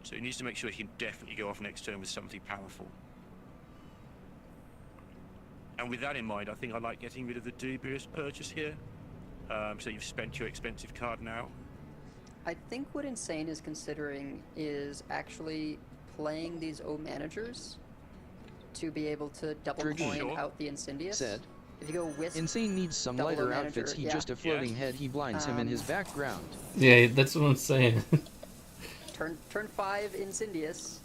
So he needs to make sure he can definitely go off next turn with something powerful. And with that in mind, I think I like getting rid of the dubious purchase here. So you've spent your expensive card now. I think what Insane is considering is actually playing these O managers to be able to double coin out the Incendious. If you go Wisp, Insane needs some lighter outfits. He just a floating head. He blinds him in his background. Yeah, that's what I'm saying. Turn 5 Incendious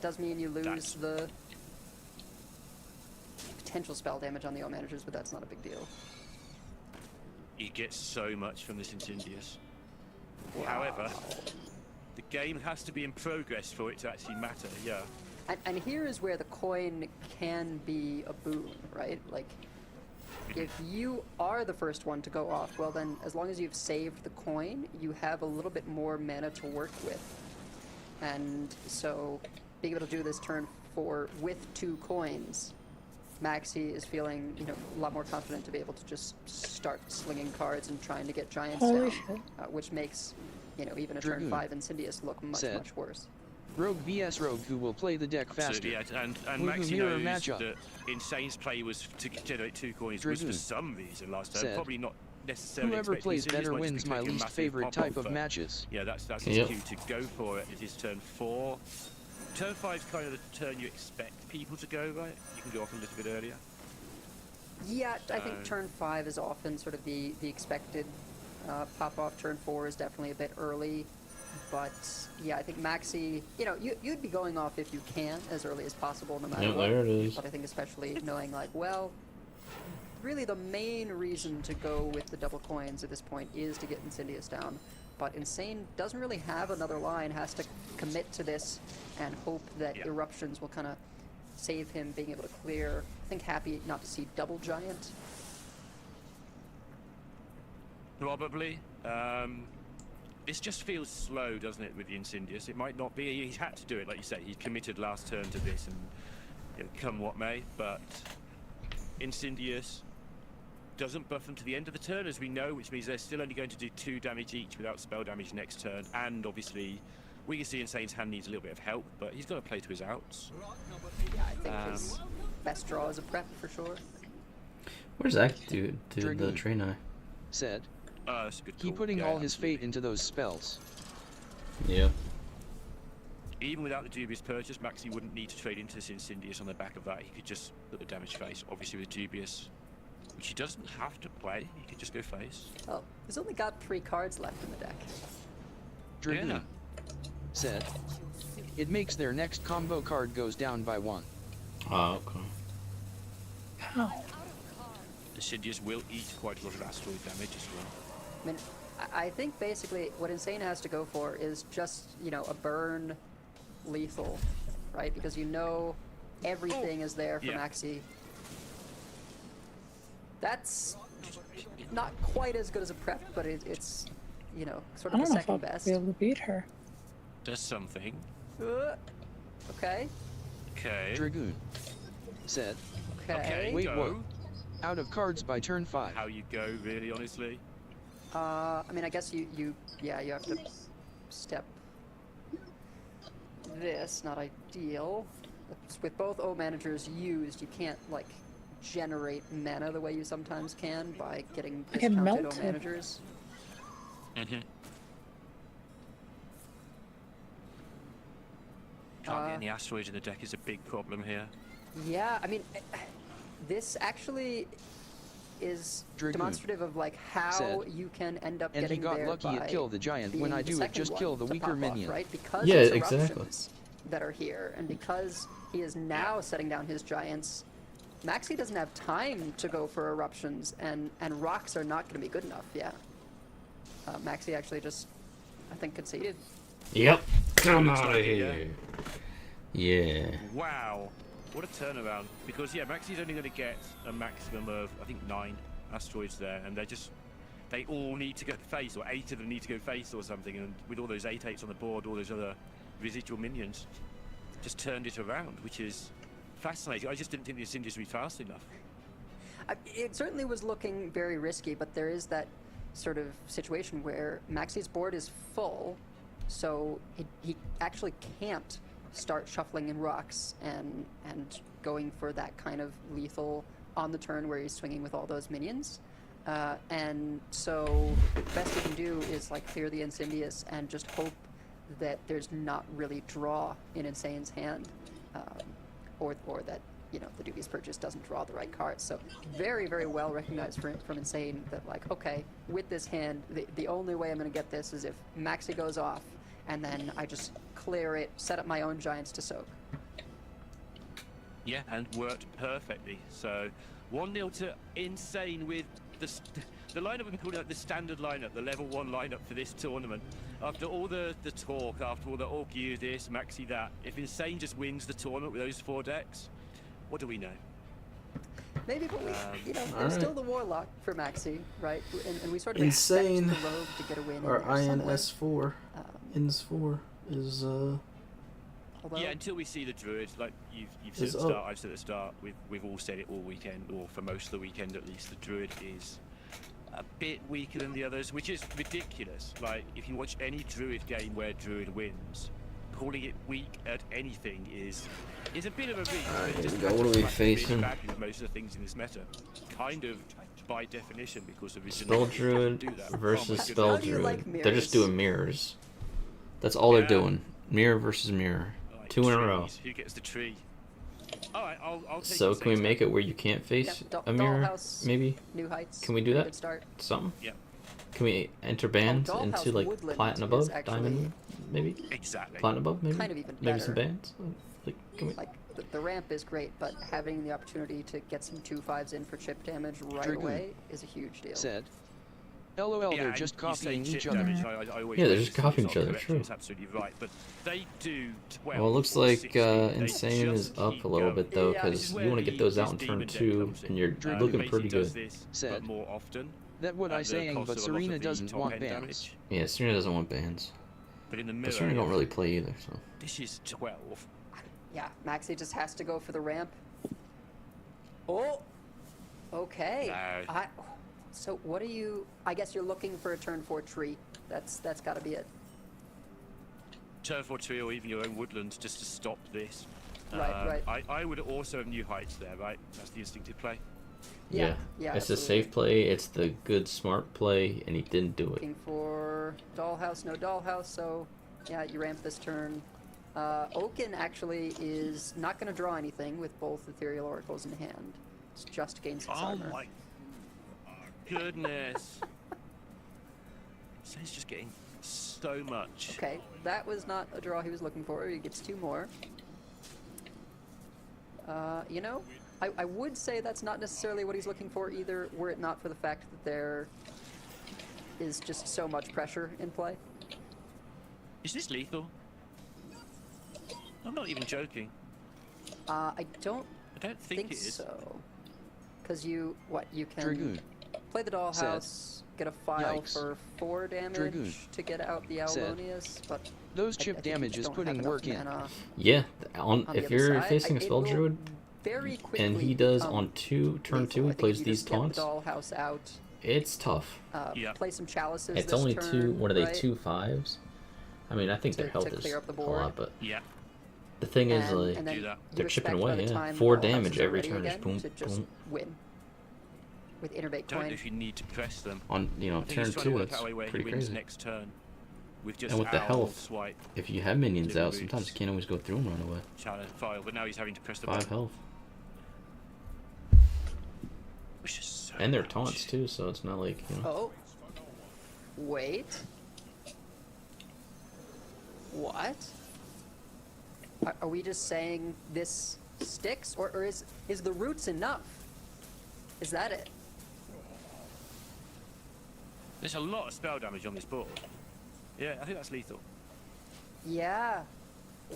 does mean you lose the potential spell damage on the O managers, but that's not a big deal. You get so much from this Incendious. However, the game has to be in progress for it to actually matter, yeah. And here is where the coin can be a boon, right? Like, if you are the first one to go off, well then, as long as you've saved the coin, you have a little bit more mana to work with. And so, being able to do this turn 4 with 2 coins, Maxi is feeling, you know, a lot more confident to be able to just start slinging cards and trying to get giants down, which makes, you know, even a turn 5 Incendious look much worse. Rogue vs Rogue, who will play the deck faster. Yeah, and Maxi knows that Insane's play was to generate 2 coins was for some reason last time. Probably not necessarily. Whoever plays better wins my least favorite type of matches. Yeah, that's his cue to go for it. It is turn 4. Turn 5 is kind of the turn you expect people to go, right? You can go off a little bit earlier. Yeah, I think turn 5 is often sort of the expected pop-off. Turn 4 is definitely a bit early. But, yeah, I think Maxi, you know, you'd be going off if you can, as early as possible, no matter what. There it is. But I think especially knowing, like, well, really the main reason to go with the double coins at this point is to get Incendious down. but Insane doesn't really have another line, has to commit to this and hope that Eruptions will kind of save him being able to clear. I think happy not to see double Giant. Probably. This just feels slow, doesn't it, with the Incendious? It might not be. He's had to do it, like you say. He committed last turn to this, and come what may. But Incendious doesn't buff them to the end of the turn, as we know, which means they're still only going to do 2 damage each without spell damage next turn. And obviously, we can see Insane's hand needs a little bit of help, but he's got to play to his outs. Yeah, I think his best draw is a prep for sure. What does that do to the Draenei? Said. That's a good call. He putting all his fate into those spells. Yeah. Even without the Dubious purchase, Maxi wouldn't need to trade into this Incendious on the back of that. He could just put the damage face, obviously with Dubious, which he doesn't have to play. He could just go face. Oh, he's only got 3 cards left in the deck. Dragoon said, it makes their next combo card goes down by 1. Oh, okay. How? The Incendious will eat quite a lot of asteroid damage as well. I mean, I think basically what Insane has to go for is just, you know, a burn lethal, right? Because you know everything is there for Maxi. That's not quite as good as a prep, but it's, you know, sort of the second best. I don't know if I'll be able to beat her. Does something. Okay. Okay. Dragoon said, okay. Wait, what? Out of cards by turn 5. How you go, really, honestly? I mean, I guess you have to step this, not ideal. With both O managers used, you can't, like, generate mana the way you sometimes can by getting discounted O managers. Can't get any asteroids in the deck is a big problem here. Yeah, I mean, this actually is demonstrative of like how you can end up getting there. And he got lucky at kill the giant. When I do it, just kill the weaker minion. Right? Because it's eruptions that are here, and because he is now setting down his giants, Maxi doesn't have time to go for eruptions, and rocks are not going to be good enough. Yeah, Maxi actually just, I think, conceded. Yep. Come out of here. Yeah. Wow. What a turnaround. Because, yeah, Maxi's only going to get a maximum of, I think, 9 asteroids there. And they all need to go face, or 8 of them need to go face or something. And with all those 8/8s on the board, all those other residual minions, just turned it around, which is fascinating. I just didn't think this industry would be fast enough. It certainly was looking very risky, but there is that sort of situation where Maxi's board is full, so he actually can't start shuffling in rocks and going for that kind of lethal on the turn where he's swinging with all those minions. And so the best he can do is like clear the Incendious and just hope that there's not really draw in Insane's hand, or that, you know, the Dubious Purchase doesn't draw the right cards. So very, very well recognized from Insane that, like, okay, with this hand, the only way I'm going to get this is if Maxi goes off, and then I just clear it, set up my own giants to soak. Yeah, and worked perfectly. So 1-0 to Insane with the lineup we've been calling it the standard lineup, the level 1 lineup for this tournament. After all the talk, after all the Orc this, Maxi that, if Insane just wins the tournament with those 4 decks, what do we know? Maybe, but you know, there's still the Warlock for Maxi, right? And we sort of Insane expect the Rogue to get a win. Or INS4. INS4 is yeah, until we see the Druid, like you've said at the start, I've said at the start, we've all said it all weekend, or for most of the weekend at least, the Druid is a bit weaker than the others, which is ridiculous. Like, if you watch any Druid game where Druid wins, calling it weak at anything is a bit of a reach. What are we facing? Most of the things in this meta, kind of by definition, because of Spell Druid versus Spell Druid. They're just doing mirrors. That's all they're doing. Mirror versus mirror. 2 in a row. Who gets the tree? All right, I'll take so can we make it where you can't face a mirror? Maybe. New Heights. Can we do that? Something. Yeah. Can we enter bands into like Platinum above, Diamond, maybe? Exactly. Platinum above, maybe. Kind of even maybe better. some bands. Like, can we... like the ramp is great, but having the opportunity to get some 2/5s in for chip damage right away is a huge deal. Said. LOL, they're just copying each other. Yeah, they're just copying each other, true. It's absolutely right, but they do 12. Well, it looks like Insane is up a little bit, though, because you want to get those out in turn 2, and you're looking pretty good. Said, more often. That what I'm saying, but Serena doesn't want bans. Yeah, Serena doesn't want bans. But in the middle, Serena don't really play either, so. This is 12. Yeah, Maxi just has to go for the ramp. Oh! Okay. So what are you... I guess you're looking for a turn 4 tree. That's got to be it. Turn 4 tree or even your own woodland just to stop this. Right. I would also have new heights there, right? That's the instinctive play. Yeah, it's a safe play, it's the good smart play, and he didn't do it. Looking for dollhouse, no dollhouse, so yeah, you ramp this turn. Oaken actually is not going to draw anything with both Ethereal Oracles in hand. It's just gain 6 armor. Oh my goodness. So he's just getting so much. Okay, that was not a draw he was looking for. He gets 2 more. You know, I would say that's not necessarily what he's looking for either, were it not for the fact that there is just so much pressure in play. Is this lethal? I'm not even joking. I don't think it is. So. Because you can Dragoon. play the dollhouse, get a file for 4 damage Dragoon. to get out the Aulonius, but those chip damage is putting work in. Yeah, if you're facing a spell druid, and he does on turn 2, he plays these taunts. Dollhouse out. It's tough. Play some chalices. It's only turn, 2. What are they? 2 5s. I mean, I think their health is a lot, but the thing is, like, they're chipping away. Yeah, 4 damage every turn. Just boom, boom. Win. With Innervate Don't coin. know if you need to press them. On turn 2, it's pretty crazy. Next turn. With just and with the health, swipe, if you have minions out, sometimes you can't always go through them right away. Challenge file, but now he's having to press the 5 health. Which is so and they're taunts too, so it's not like, you know. Oh. Wait. What? Are we just saying this sticks, or is the roots enough? Is that it? There's a lot of spell damage on this board. Yeah, I think that's lethal. Yeah.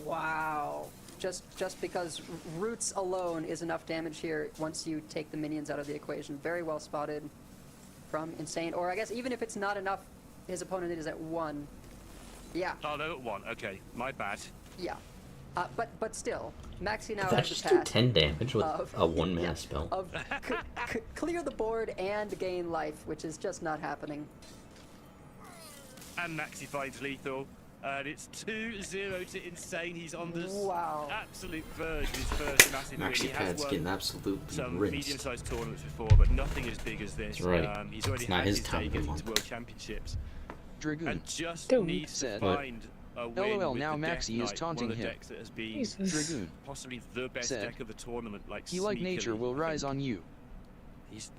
Wow. Just because roots alone is enough damage here once you take the minions out of the equation. Very well spotted from Insane. Or I guess even if it's not enough, his opponent is at 1. Yeah. Oh, they're at 1. Okay, my bad. Yeah. But still, Maxi now has the task. task 10 damage with a 1-mana spell. Of clear the board and gain life, which is just not happening. And Maxi finds lethal. And it's 2-0 to Insane. He's on the absolute verge of his first massive win. Maxi Pad's getting absolutely some rinsed. medium-sized tournaments before, but nothing as big as this. That's right. He's already had his day getting to World Championships. Dragoon. And just needs to find a win LOL, with now the Maxi Death is taunting Knight, one of the him. decks that has been Dragoon. possibly the best deck of the tournament. Like he like nature will rise on you.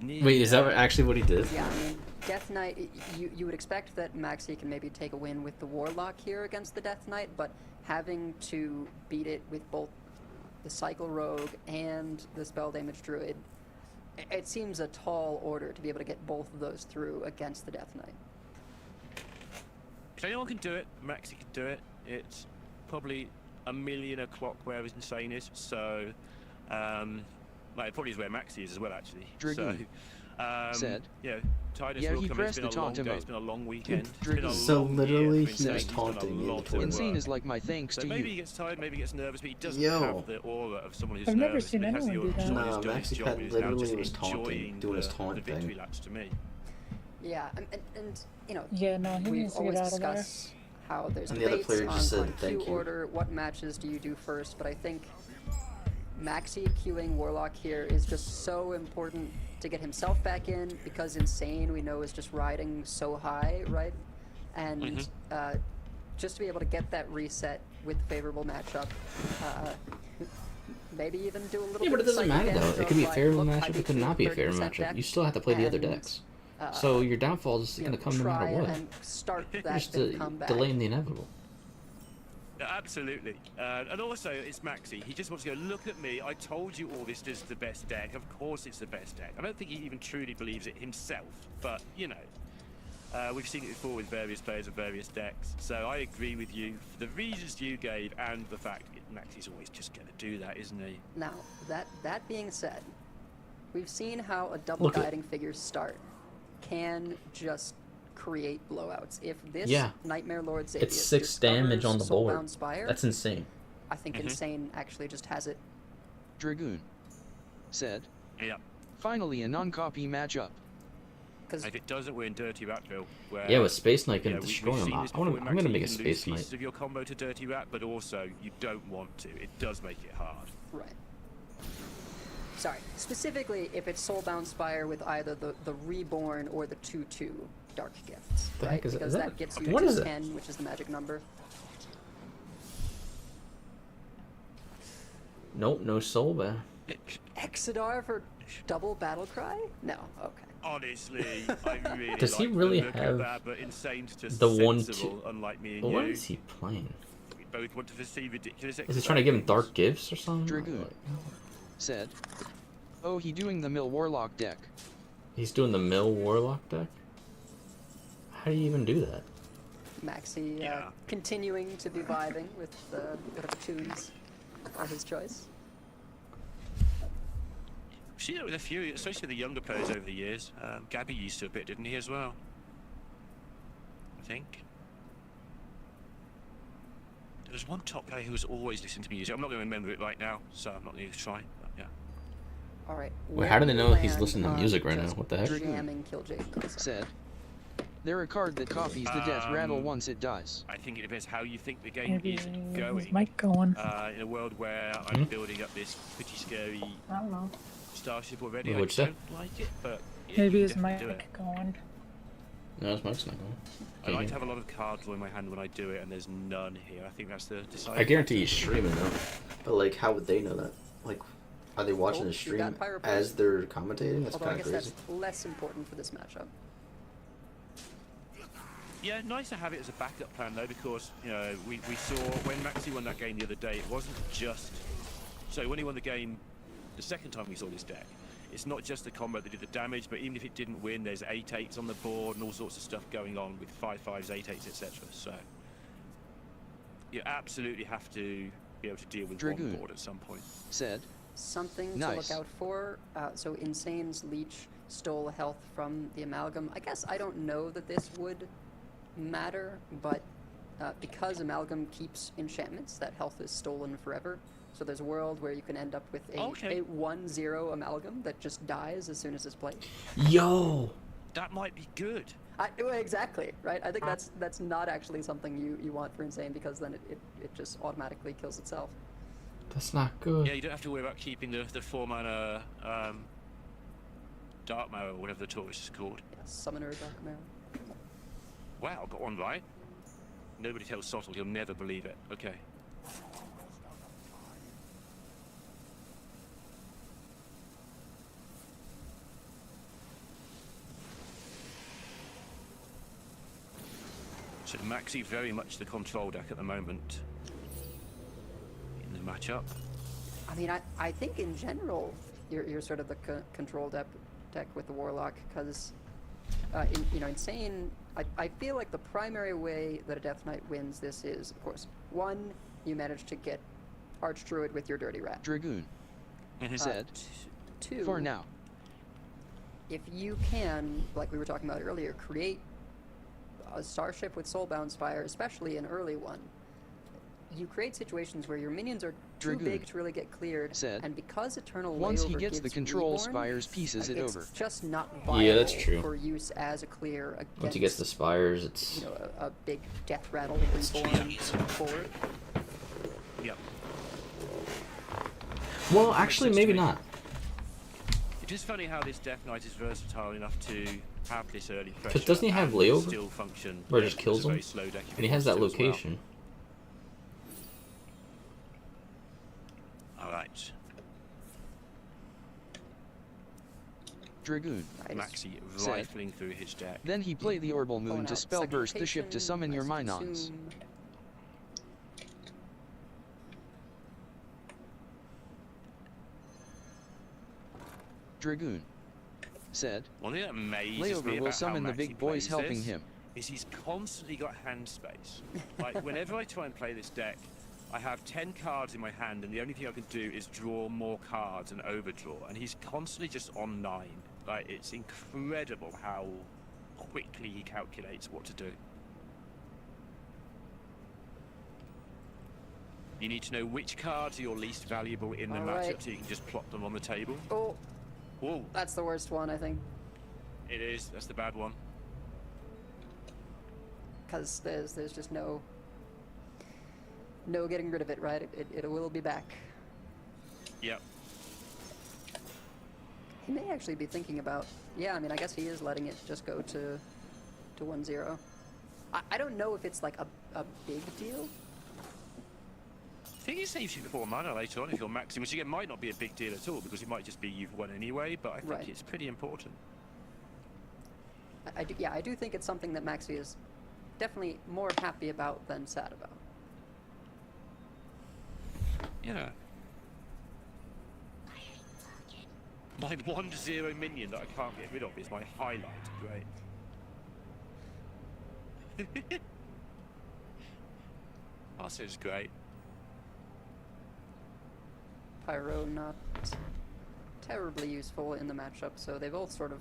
Wait, is that actually what he did? Yeah, I mean, Death Knight, you would expect that Maxi can maybe take a win with the Warlock here against the Death Knight, but having to beat it with both the Cycle Rogue and the Spell Damage Druid, it seems a tall order to be able to get both of those through against the Death Knight. If anyone can do it, Maxi can do it. It's probably a million o'clock where Insane is, so it probably is where Maxi is as well, actually. Dragoon. So, Tidus will come. It's been a long day. It's been a long weekend. So literally, he was taunting you. Insane is like my thanks to you. Maybe he gets tired, maybe he gets nervous, but he doesn't have the aura of someone who's nervous. I've never seen anyone do that. No, Maxi Pet literally was taunting, doing his taunt thing. To me. Yeah, and you know, he we've needs to always get out of there. discussed how there's and the other player just said thank you. Order, what matches do you do first? But I think Maxi queuing Warlock here is just so important to get himself back in, because Insane we know is just riding so high, right? And just to be able to get that reset with the favorable matchup, maybe even do a little bit. Yeah, but it doesn't matter though. It could be a favorable matchup, it could not be a favorable matchup. You still have to play the other decks. So your downfall is going to come no matter what. And start that just comeback. delaying the inevitable. Absolutely. And also, it's Maxi. He just wants to go, look at me. I told you all this is the best deck. Of course it's the best deck. I don't think he even truly believes it himself. But, you know, We've seen it before with various players of various decks, so I agree with you for the reasons you gave and the fact Maxi's always just going to do that, isn't he? Now, that being said, we've seen how a double guiding figure start can just create blowouts. If this Nightmare Lord Xavius it's 6 damage on the board. Spire, that's insane. I think Insane actually just has it. Dragoon said, "Yep. Finally a non-copy matchup." If it doesn't, we're in Dirty Ratville. Where, yeah, with Space Knight can destroy him. I'm gonna make a Space Knight. Of your combo to Dirty Rat, but also you don't want to. It does make it hard. Right. Sorry. Specifically, if it's Soulbound Spire with either the Reborn or the 2/2 Dark Gifts, right? Because that gets you to 10, which is the magic number. Nope, no Soulbound. Exodar for double Battle Cry? No. Okay. Honestly, I really does he really have that, but Insane's just the 1/2? Unlike me and you. What is he playing? We both want to see ridiculous. Is he trying to give him Dark Gifts or something? Dragoon said, "Oh, he doing the Mill Warlock deck." He's doing the Mill Warlock deck? How do you even do that? Maxi continuing to be vibing with whatever tunes are his choice. We've seen it with a few, especially with the younger players over the years. Gabby used to a bit, didn't he, as well? I think. There was one top player who was always listening to music. I'm not going to remember it right now, so I'm not going to try. But yeah. All right. Wait, how do they know he's listening to music right now? What the heck? Said, "They're a card that copies the death rattle once it does." I think it depends how you think the game is going. Mic going. In a world where I'm building up this pretty scary starship already, I don't like it, but maybe his mic going. No, his mic's not going. I like to have a lot of cards in my hand when I do it, and there's none here. I think that's the deciding. I guarantee he's streaming though. But like, how would they know that? Like, are they watching the stream as they're commentating? That's kind of crazy. That's less important for this matchup. Yeah, nice to have it as a backup plan though, because you know we saw when Maxi won that game the other day, it wasn't just when he won the game the second time we saw this deck, it's not just the combo that did the damage, but even if it didn't win, there's 8/8s on the board and all sorts of stuff going on with 5/5s, 8/8s, etc. So you absolutely have to be able to deal with Dragoon one board at some point. Said, something to look out for. So Insane's Leech stole health from the Amalgam. I guess I don't know that this would matter, but because Amalgam keeps enchantments, that health is stolen forever. So there's a world where you can end up with a 1/0 Amalgam that just dies as soon as it's played. Yo! That might be good. Exactly, right? I think that's not actually something you want for Insane, because then it just automatically kills itself. That's not good. Yeah, you don't have to worry about keeping the 4-mana Dark Marrow, or whatever the torch is called. Yeah, Summoner Dark Marrow. Wow, I got one right. Nobody tells Sottle, he'll never believe it. Okay. So Maxi very much the control deck at the moment in the matchup. I mean, I think in general you're sort of the control deck with the Warlock, because Insane. I feel like the primary way that a Death Knight wins this is, of course, one, you manage to get Archdruid with your Dirty Rat. Dragoon said, two, for now, if you can, like we were talking about earlier, create a starship with Soulbound Spire, especially an early one, you create situations where your minions are too big to really get cleared, and because Eternal once he gets the control spires, pieces it over. It's just not viable that's true. for use as a clear against, once he gets the spires, it's a big death rattle reborn forward. Yep. Well, actually, maybe not. It is funny how this Death Knight is versatile enough to have this early pressure. Because doesn't he have layover? Still function. Where it just kills him? And he has that location. Well. Alright. Dragoon Maxi rifling through his deck. Then he played the Orbital Moon to spell burst the ship to summon your Minons. Dragoon said. One thing that amazes me Layover will summon the big boys helping him. Is he's constantly got hand space. Like, whenever I try and play this deck, I have 10 cards in my hand, and the only thing I can do is draw more cards and overdraw, and he's constantly just on 9. Like, it's incredible how quickly he calculates what to do. You need to know which cards are your least valuable in the matchup, so you can just plot them on the table. Oh, that's the worst one, I think. It is. That's the bad one. Because there's just no getting rid of it, right? It will be back. Yep. He may actually be thinking about, yeah, I mean, I guess he is letting it just go to 1-0. I don't know if it's like a big deal. I think it saves you 4 mana later on if you're maxing, which again might not be a big deal at all because it might just be you've won anyway, but I think it's pretty important. I do think it's something that Maxi is definitely more happy about than sad about. Yeah. My 1-0 minion that I can't get rid of is my highlight. Great. Arceus great. Pyro not terribly useful in the matchup, so they both sort of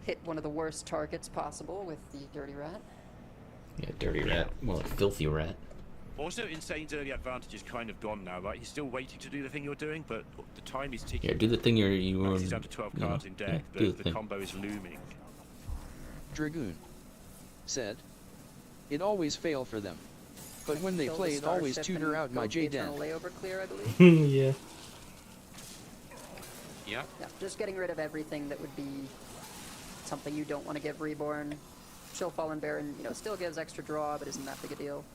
hit one of the worst targets possible with the Dirty Rat. Yeah, Dirty Rat. Well, Filthy Rat. Also, Insane's early advantage is kind of gone now, right? He's still waiting to do the thing you're doing, but the time is ticking. Yeah, do the thing you were... He's down to 12 cards in deck. Yeah, the combo is looming. Dragoon said, "It always fail for them. But when they play, it always tutor out my J-Den." Layover clear, I believe. Yeah. Yeah. Yeah, just getting rid of everything that would be something you don't want to give Reborn. Chill Fallen Baron, you know, still gives extra draw, but isn't that big a deal.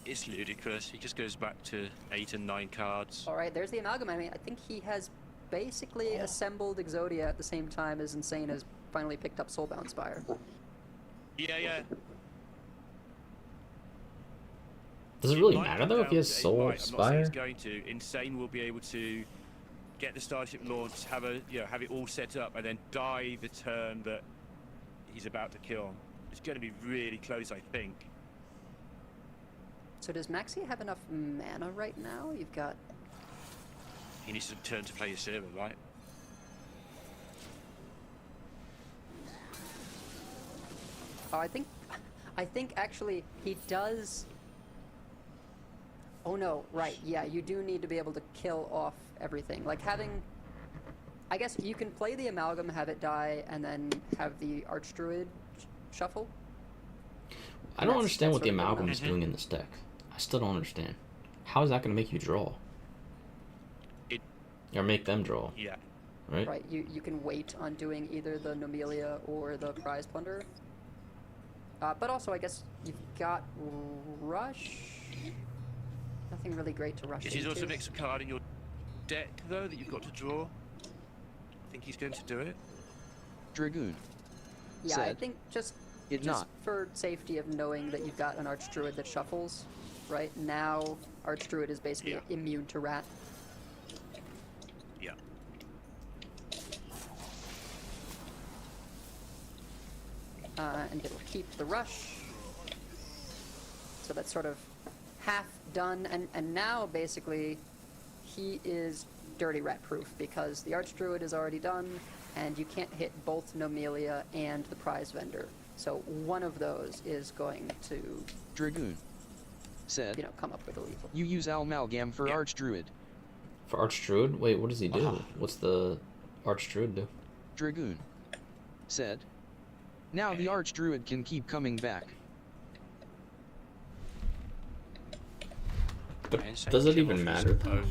It's ludicrous. He just goes back to 8 and 9 cards. All right, there's the Amalgam. I mean, I think he has basically assembled Exodia at the same time as Insane has finally picked up Soulbound Spire. Yeah. Does it really matter though if he has Soul Spire? I'm not saying he's going to. Insane will be able to get the Starship launch, have it all set up, and then die the turn that he's about to kill. It's going to be really close, I think. So does Maxi have enough mana right now? You've got... He needs to turn to play his server, right? Oh, I think actually he does... Oh no, right, yeah, you do need to be able to kill off everything. Like having... I guess you can play the Amalgam, have it die, and then have the Archdruid shuffle. I don't understand what the Amalgam is doing in this deck. I still don't understand. How is that going to make you draw? Or make them draw? Yeah. Right? Right, you can wait on doing either the Nomelia or the Prize Plunder. But also, I guess you've got Rush. Nothing really great to rush into. He's also mixed a card in your deck, though, that you've got to draw. I think he's going to do it. Dragoon. Yeah, I think just for safety of knowing that you've got an Archdruid that shuffles, right? Now, Archdruid is basically immune to Rat. Yeah. And it'll keep the rush. So that's sort of half done, and now basically he is Dirty Rat proof because the Archdruid is already done, and you can't hit both Nomelia and the Prize Vendor. So one of those is going to Dragoon said, come up with a lethal. You use Amalgam for Archdruid. For Archdruid? Wait, what does he do? What's the Archdruid do? Dragoon said, now the Archdruid can keep coming back. But does it even matter though?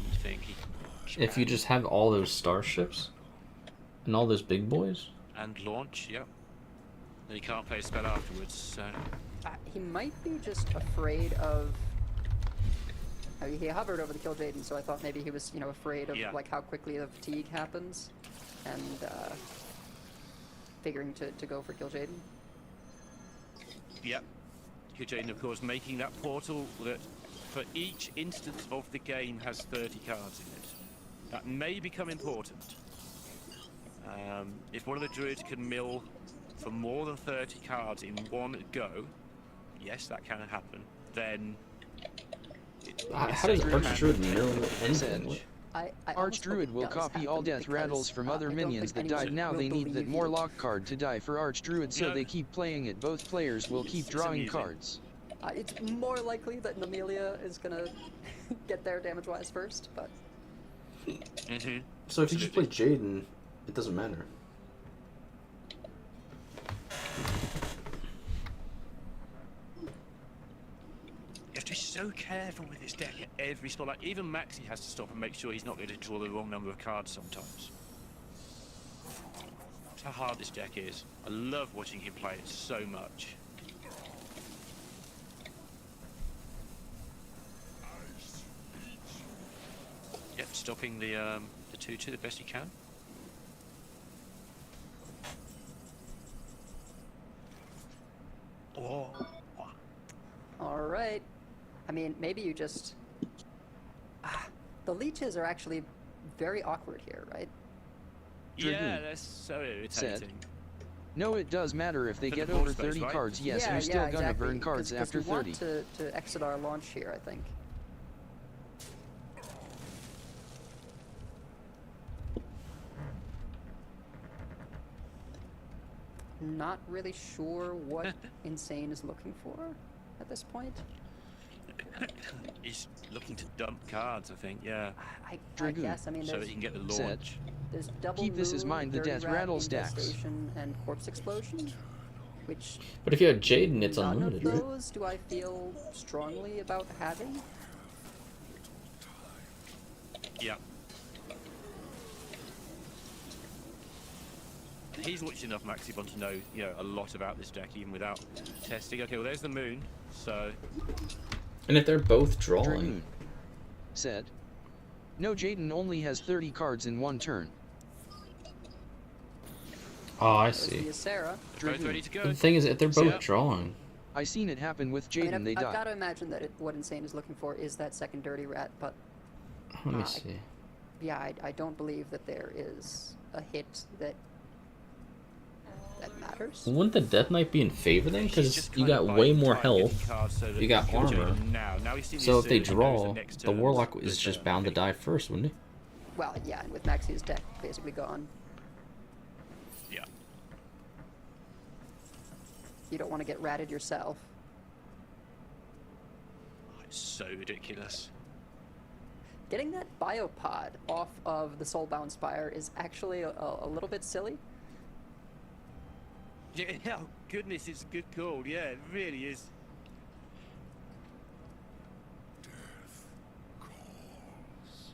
If you just have all those starships and all those big boys? And launch, yep. Then you can't play a spell afterwards, so... He might be just afraid of... he hovered over the Kill Jaden, so I thought maybe he was, afraid of like how quickly the fatigue happens, and figuring to go for Kill Jaden. Yep. Kill Jaden, of course, making that portal that for each instance of the game has 30 cards in it. That may become important. If one of the druids can mill for more than 30 cards in one go, yes, that can happen, then... How does Archdruid mill anything? Archdruid will copy all death rattles from other minions that died. Now they need that Morlock card to die for Archdruid, so they keep playing it. Both players will keep drawing cards. It's more likely that Amelia is gonna get there damage-wise first, but... So if you just play Jaden, it doesn't matter. You have to be so careful with this deck at every spot. Like, even Maxi has to stop and make sure he's not going to draw the wrong number of cards sometimes. That's how hard this deck is. I love watching him play it so much. Yep, stopping the 2-2 the best he can. Oh. All right. I mean, maybe you just... the leeches are actually very awkward here, right? Yeah, that's so irritating. No, it does matter if they get over 30 cards. Yes, you're still gonna burn cards after 30. Want to exit our launch here, I think. Not really sure what Insane is looking for at this point. He's looking to dump cards, I think. Yeah. I guess. I mean, so that he can get the launch. There's double Keep this in mind. The death rattle stacks. And corpse explosion, which. But if you have Jaden, it's unlimited, right? None of those do I feel strongly about having. Yeah. He's watched enough Maxibon to know, a lot about this deck, even without testing. Okay, well, there's the moon, so... And if they're both drawing... Dragoon said, no, Jaden only has 30 cards in one turn. Oh, I see. Both ready to go. The thing is, if they're both drawing... I seen it happen with Jaden, they died. I've got to imagine that what Insane is looking for is that second Dirty Rat, but... Let me see. Yeah, I don't believe that there is a hit that matters. Wouldn't the Death Knight be in favor then? Because you got way more health, you got armor, so if they draw, the Warlock is just bound to die first, wouldn't he? Well, yeah, and with Maxi's deck basically gone. Yeah. You don't want to get ratted yourself. Oh, it's so ridiculous. Getting that Biopod off of the Soulbound Spire is actually a little bit silly. Yeah, oh goodness, it's a good call. Yeah, it really is. Death calls.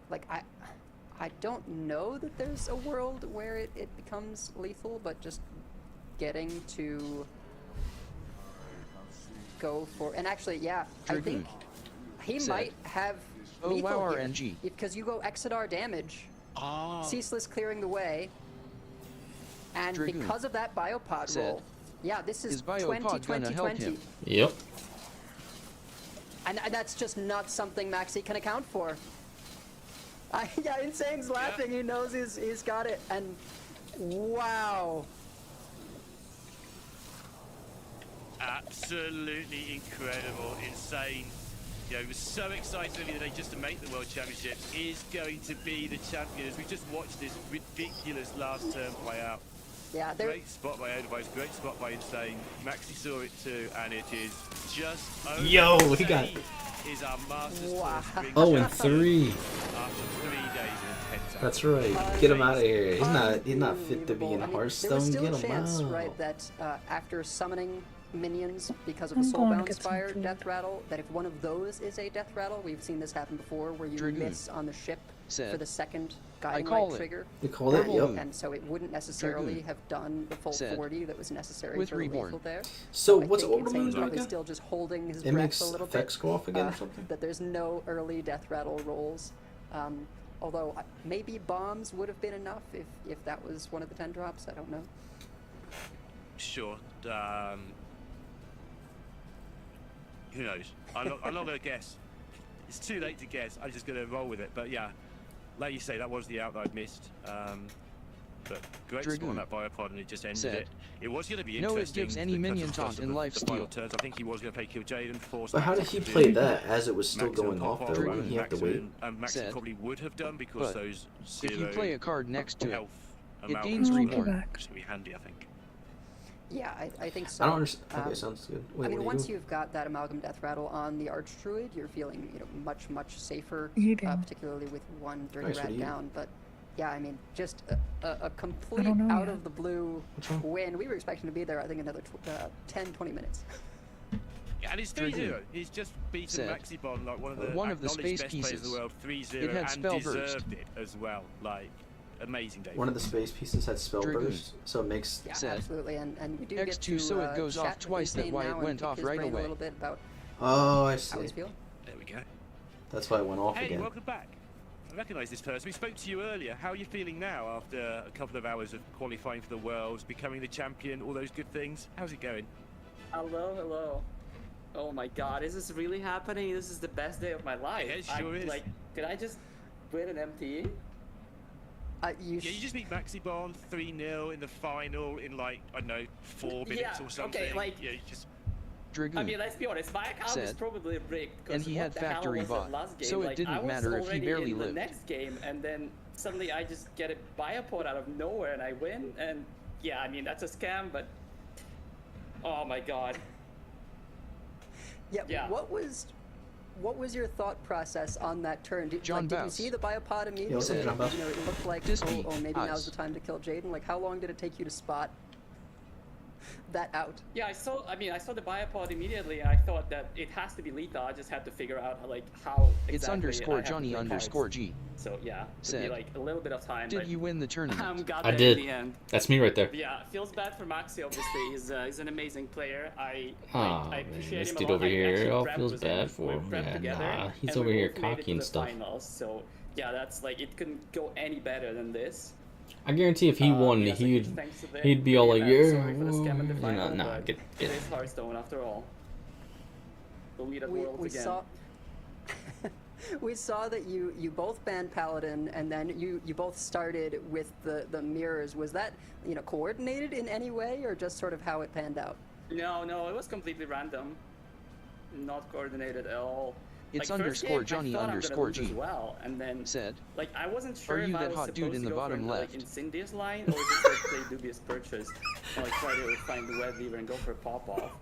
Like, I don't know that there's a world where it becomes lethal, but just getting to go for... And actually, yeah, Dragoon I think he might have lethal here. RNG. Because you go Exodar damage, Ceaseless clearing the way, and Dragoon because of that Biopod roll, yeah, this is 20-20-20. Yep. And that's just not something Maxi can account for. Yeah, Insane's laughing. He knows he's got it. And wow. Absolutely incredible. Insane. Was so excited earlier today just to make the World Championship. Is going to be the champion as we just watched this ridiculous last turn play out. Yeah, great spot by Edelweiss, great spot by Insane. Maxi saw it too, and it is just over. Yo, he got is our Masters 0-3 after 3 days of intense. That's right. Get him out of here. He's not fit to be in Hearthstone. Get him out. There was still a chance, right, that after summoning minions because of the Soulbound Spire Death Rattle, that if one of those is a Death Rattle, we've seen this happen before, where you Dragoon miss on the ship for the second Guiding call Light it. trigger. They call it, yep. And so it wouldn't necessarily have done the full 40 that was necessary with for Reborn. lethal there. So I what's think Overmoon Insane's do probably again? still just holding his It breath makes a little effects bit. go off again or something? That there's no early Death Rattle rolls. Although maybe bombs would have been enough if that was one of the 10 drops. I don't know. Who knows? I'm not going to guess. It's too late to guess. I'm just going to roll with it. But yeah, like you say, that was the out that I'd missed. But great score on that biopod, and it just ended it. It was going to be interesting. No, it gives any minion taunt in lifesteal. Turns. I think he was going to play Kill Jaden. But how did he play that as it was still going off though? Why didn't he have to wait? Maxi probably would have done because those if you play a card next to it, it gains reborn. It's going to be handy, I think. Yeah, I think so. I don't understand. Okay, sounds good. Wait, I mean, once you've got that Amalgam Death Rattle on the Archdruid, you're feeling, you know, much safer, particularly with one Dirty Rat down. But yeah, I mean, just a complete out of the blue win. We were expecting to be there, I think, another 10-20 minutes. Yeah, and it's 3-0. He's just beaten Maxibon, like one of the space best players in the world, 3-0, and deserved it as well. Like, amazing day. One of the space pieces had spell burst, so it makes absolutely. And you do X2, get to so it goes off twice. That why it went off right away. A little bit about I see. How he's feeling. There we go. That's why it went off again. Hey, welcome back. I recognise this person. We spoke to you earlier. How are you feeling now after a couple of hours of qualifying for the Worlds, becoming the champion, all those good things? How's it going? Hello. Oh my God, is this really happening? This is the best day of my life. Yeah, it sure is. Like, did I just win an MTE? You just beat Maxibon 3-0 in the final in like, I don't know, 4 minutes or something. Okay, like, yeah, you just... Dragoon I mean, let's be honest, my account is probably rigged, and he had factory bot, so it didn't matter if he barely lived. The next game, and then suddenly I just get a biopod out of nowhere and I win, and yeah, I mean, that's a scam, but oh my God. Yeah. What was your thought process on that turn? Did you see the biopod immediately? You know, it looked like, maybe now's the time to kill Jaden. Like, how long did it take you to spot that out? Yeah, I saw the biopod immediately, and I thought that it has to be lethal. I just had to figure out like how exactly it's _Johnny_G. So yeah, it'd be like a little bit of time. Did you win the tournament? I did. In the end. That's me right there. Yeah, feels bad for Maxi. Obviously, he's an amazing player. I appreciate him this dude a lot. over here all feels bad for him. Yeah, nah, he's over here cocky and stuff. Finals, so yeah, that's like it couldn't go any better than this. I guarantee if he won, he'd be all like, yeah, get it is Hearthstone after all. We'll meet at Worlds again. We saw that you both banned Paladin, and then you both started with the mirrors. Was that, you know, coordinated in any way, or just sort of how it panned out? No, it was completely random, not coordinated at all. It's like, _Johnny_G as well, and then said, like I wasn't sure if I was hot dude in the bottom left? Like Incendious line, or just like play dubious purchase, and like try to find the web lever and go for a pop off.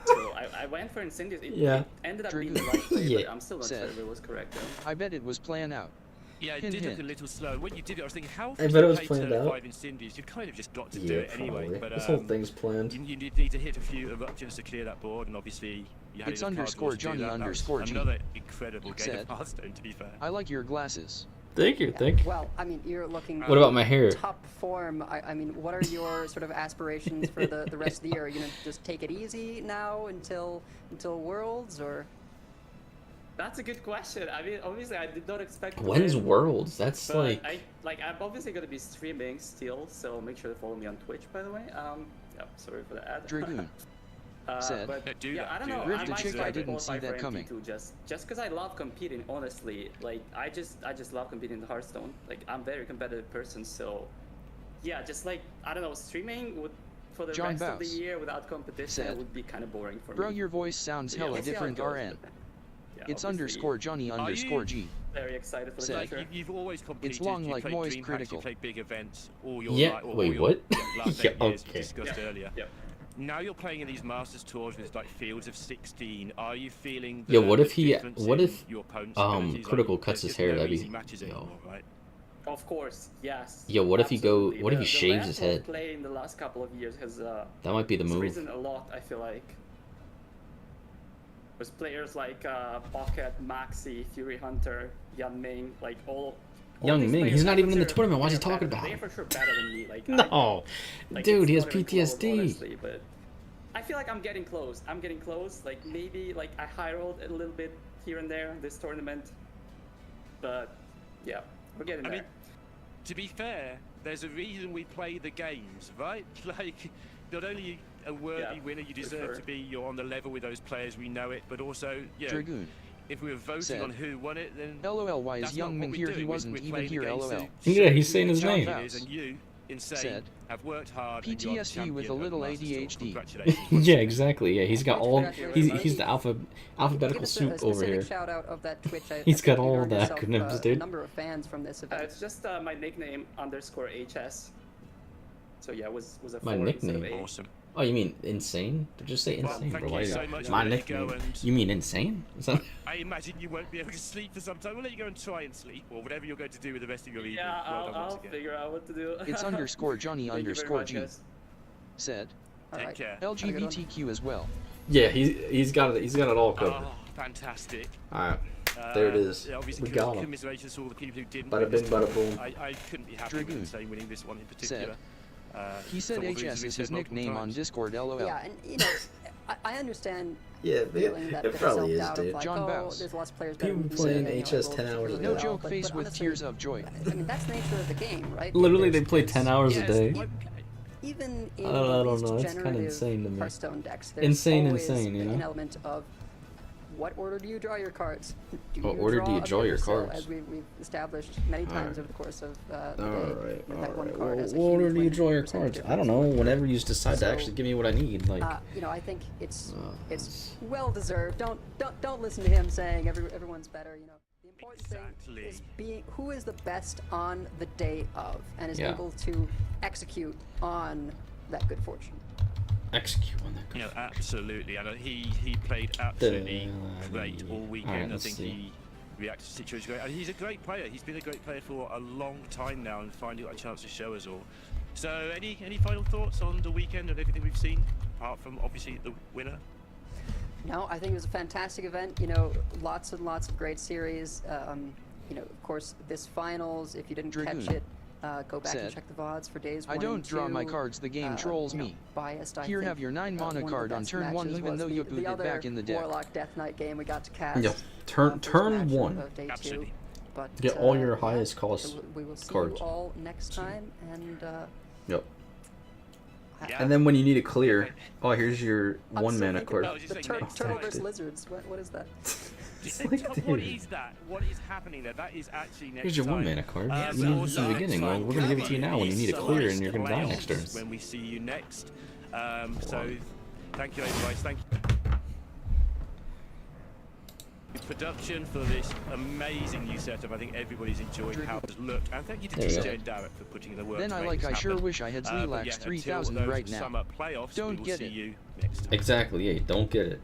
So I went for Incendious. It ended up being the right play, but I'm still not sure if it was correct though. I bet it was planned out. Yeah, it did look a little slow. When you did it, I was thinking, how I bet it was planned out. 5 Incendies? You kind of just got to do it anyway. But this whole thing's planned. You need to hit a few eruptions to clear that board, and obviously you had it's _Johnny_G. Another incredible game of Hearthstone, to be fair. I like your glasses. Thank you. Well, I mean, you're looking. What about my hair? Top form. I mean, what are your sort of aspirations for the rest of the year? Are you gonna just take it easy now until Worlds, or? That's a good question. I mean, obviously, I did not expect. When's Worlds? That's I'm obviously gonna be streaming still, so make sure to follow me on Twitch, by the way. Yeah, sorry for the ad. Dragoon. But I don't know. I didn't see that coming. Just because I love competing, honestly. Like I just love competing in Hearthstone. Like I'm a very competitive person, so yeah, just like I don't know, streaming would for the rest of the year without competition would be kind of boring for me. Bro, your voice sounds hella different, RN. Yeah, it's _Johnny_G. Very excited for the future. You've always competed. It's long like Moist Critical. You played big events all your life. Wait, what? Last 8 years, discussed earlier. Now you're playing in these Masters tours with like fields of 16. Are you feeling? What if Critical cuts his hair? That'd be right? Of course, yes. Yo, what if he shaves his head? Play in the last couple of years has that might be the move. Risen a lot, I feel like. With players like Pocket, Maxi, Fury Hunter, Yan Ming, like all Young Ming, he's not even in the tournament. Why is he talking about him? They're for sure better than me. Like, no, dude, he has PTSD. Close, honestly, but I feel like I'm getting close. Like maybe like I high rolled a little bit here and there this tournament, but yeah, we're getting there. I mean, to be fair, there's a reason we play the games, right? Like, not only a worthy winner. You deserve to be. You're on the level with those players. We know it. But also, you know, Dragoon. If we were voting on who won it, then LOL. Why is Young Ming here? He wasn't even here. LOL. Yeah, he's saying his name. And you, Insane, have worked hard. PTSD with a little ADHD. Yeah, exactly. Yeah, he's got all. He's the alphabetical soup over here. Shout out of that Twitch. He's got all the acronyms, dude. A number of fans from this event. It's just my nickname _HS. So yeah, was a my nickname. Awesome. Oh, you mean insane? Just say insane, bro. Why so much. My nickname. You mean insane? I imagine you won't be able to sleep for some time. We'll let you go and try and sleep, or whatever you're going to do with the rest of your evening. Yeah, I'll figure out what to do. It's _Johnny_G. Said. Take care. LGBTQ as well. Yeah, he's got it all covered. Oh, fantastic. All right. There it is. We got him. Commiserations to all the people who didn't. Bada bing, bada boom. I couldn't be happy with Insane winning this one in particular. Said. He said HS is his nickname on Discord, LOL. Yeah, and you know, I understand. Yeah, it probably is, dude. Like, John Bouse. There's lots of players people playing HS 10 hours a day. No joke, face with tears of joy. I mean, that's the nature of the game, right? Literally, they play 10 hours a day. Even in I don't know. It's kind of insane to me. Hearthstone decks, there's insane, you know? An element of what order do you draw your cards? What order do you draw your cards? As we've established many times over the course of the day. Alright. What order do you draw your cards? I don't know. Whenever you decide to actually give me what I need, like. You know, I think it's well deserved. Don't listen to him saying everyone's better. You know, the important thing is who is the best on the day of and is able to execute on that good fortune. Execute on that. You know, absolutely. And he played absolutely great all weekend. I think he reacted to the situation great. And he's a great player. He's been a great player for a long time now, and finally got a chance to show us all. So, any final thoughts on the weekend and everything we've seen, apart from obviously the winner? No, I think it was a fantastic event. You know, lots and lots of great series. You know, of course, this finals. If you didn't catch it. Go back and check the VODs for days 1 and 2. I don't draw my cards, the game trolls me. Biased, Here have your 9 mana card on turn 1 even though you booted back in the deck. Warlock Death Knight game we got to cast. Yeah, turn 1. Absolutely. But, get all your highest cost so we will see cards. You all next time, and yep. And then when you need a clear, oh, here's your 1 mana card. The Turtle vs Lizards. What is that? What is that? What is happening there? That is actually next Here's your 1 mana card. You need this in the beginning. Well, we're gonna give it to you now when you need a clear and you're gonna die next turn. When we see you next. So, thank you, guys. Thank you. Production for this amazing new setup. I think everybody's enjoyed how it's looked. And thank you to DJ and Darrett for putting in the work. Then I sure wish I had Sleelax 3000 right now. Don't get it. Exactly, yeah, don't get it.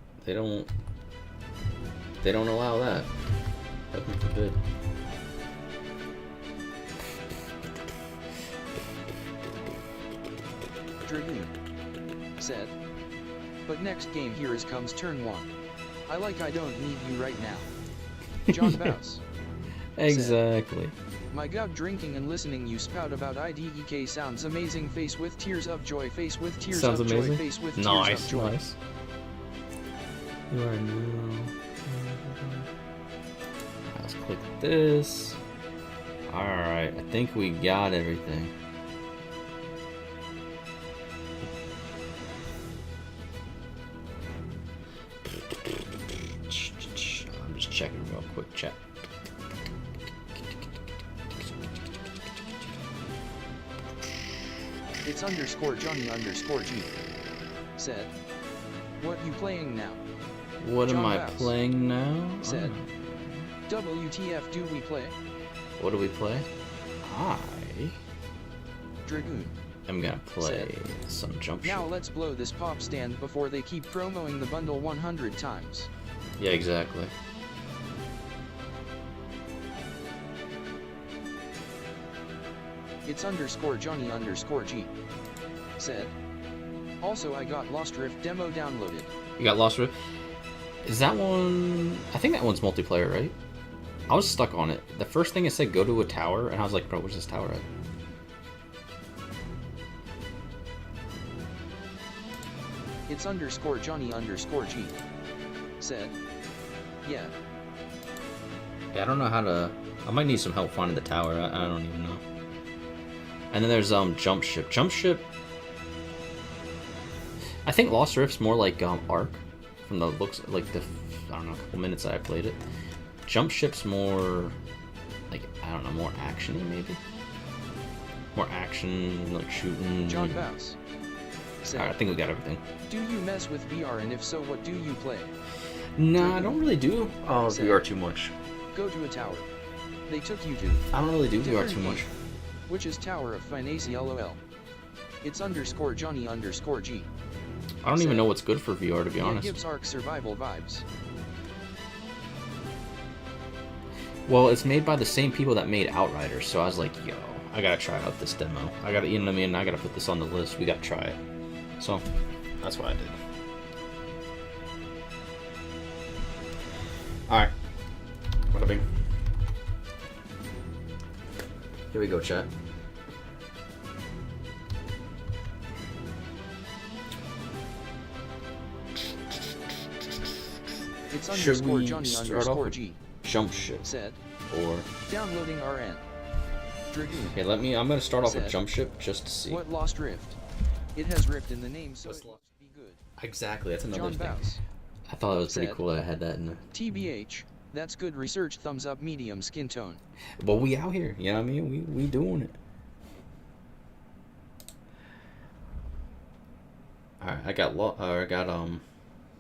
They don't allow that. Heaven forbid. Dragoon said. But next game here comes turn 1. I don't need you right now. John Bouse. Exactly. Said, my god, drinking and listening you spout about IDEK sounds amazing. Face with tears of joy. Face with tears sounds of amazing. Joy. Face with nice, tears of joy. Nice. You are now. Let's click this. Alright, I think we got everything. I'm just checking real quick, chat. It's _Johnny_G. Said. What you playing now? What John am I Bass playing now? Said. WTF do we play? What do we play? Dragoon. I'm gonna play some jump ship. Now let's blow this pop stand before they keep promoting the bundle 100 times. Yeah, exactly. It's _Johnny_G. Said. Also, I got Lost Rift demo downloaded. You got Lost Rift? Is that one... I think that one's multiplayer, right? I was stuck on it. The first thing it said, go to a tower, and I was like, bro, where's this tower at? It's _Johnny_G. Said. Yeah. Yeah, I don't know how to... I might need some help finding the tower. I don't even know. And then there's jump ship. Jump ship... I think Lost Rift's more like Ark, from the looks, like the, I don't know, a couple minutes I played it. Jump Ship's more, like, I don't know, more action-y maybe? More action, like shooting. John Bass. Alright, I think we got everything. Do you mess with VR, and if so, what do you play? No, I don't really do VR too much. Go to a tower. They took you to. I don't really do VR too much. Which is Tower of Finacy LOL. It's _Johnny_G. I don't even know what's good for VR, to be honest. It gives Ark survival vibes. Well, it's made by the same people that made Outriders, so I was like, yo, I gotta try out this demo. I gotta, you know what I mean? I gotta put this on the list. We gotta try it. So, that's what I did. Alright. Bada bing. Here we go, chat. It's Should we Johnny start off with G. Jump Ship? Said. Or downloading RN. Dragoon. Okay, I'm gonna start off with Jump Ship just to see. What Lost Rift? It has Rift in the name, so it must be good. Exactly, that's another John thing. Bass. I thought it was pretty cool that I had that in there. TBH, that's good research. Thumbs up, medium skin tone. Well, we out here, you know what I mean? We doing it. Alright, I got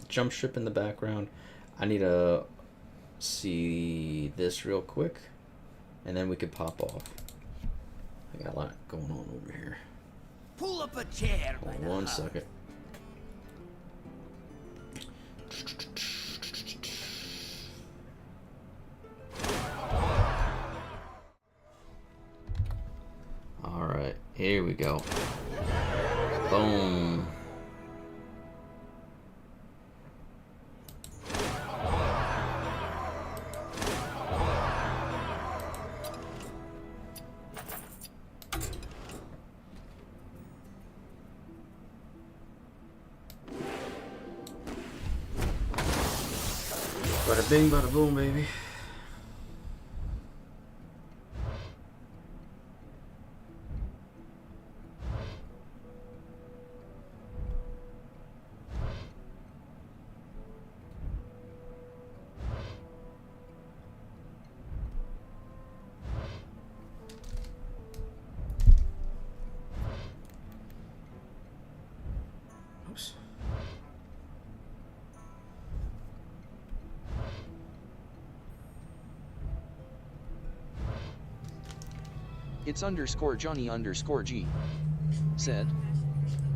Jump Ship in the background. I need to see this real quick, and then we could pop off. I got a lot going on over here. Pull up a chair. Hold on 1 second. Alright, here we go. Boom. Bada bing, bada boom, baby. Oops. It's _Johnny_G. Said.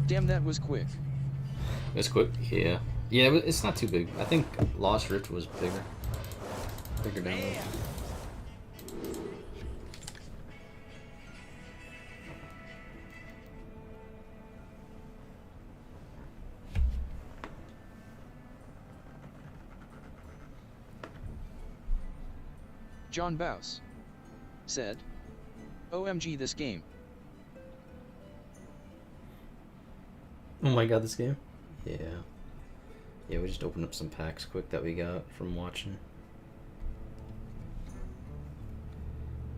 Damn, that was quick. It's quick, yeah. Yeah, it's not too big. I think Lost Rift was bigger. Bigger download. John Baus. Said. OMG, this game. Oh my god, this game? Yeah. Yeah, we just opened up some packs quick that we got from watching.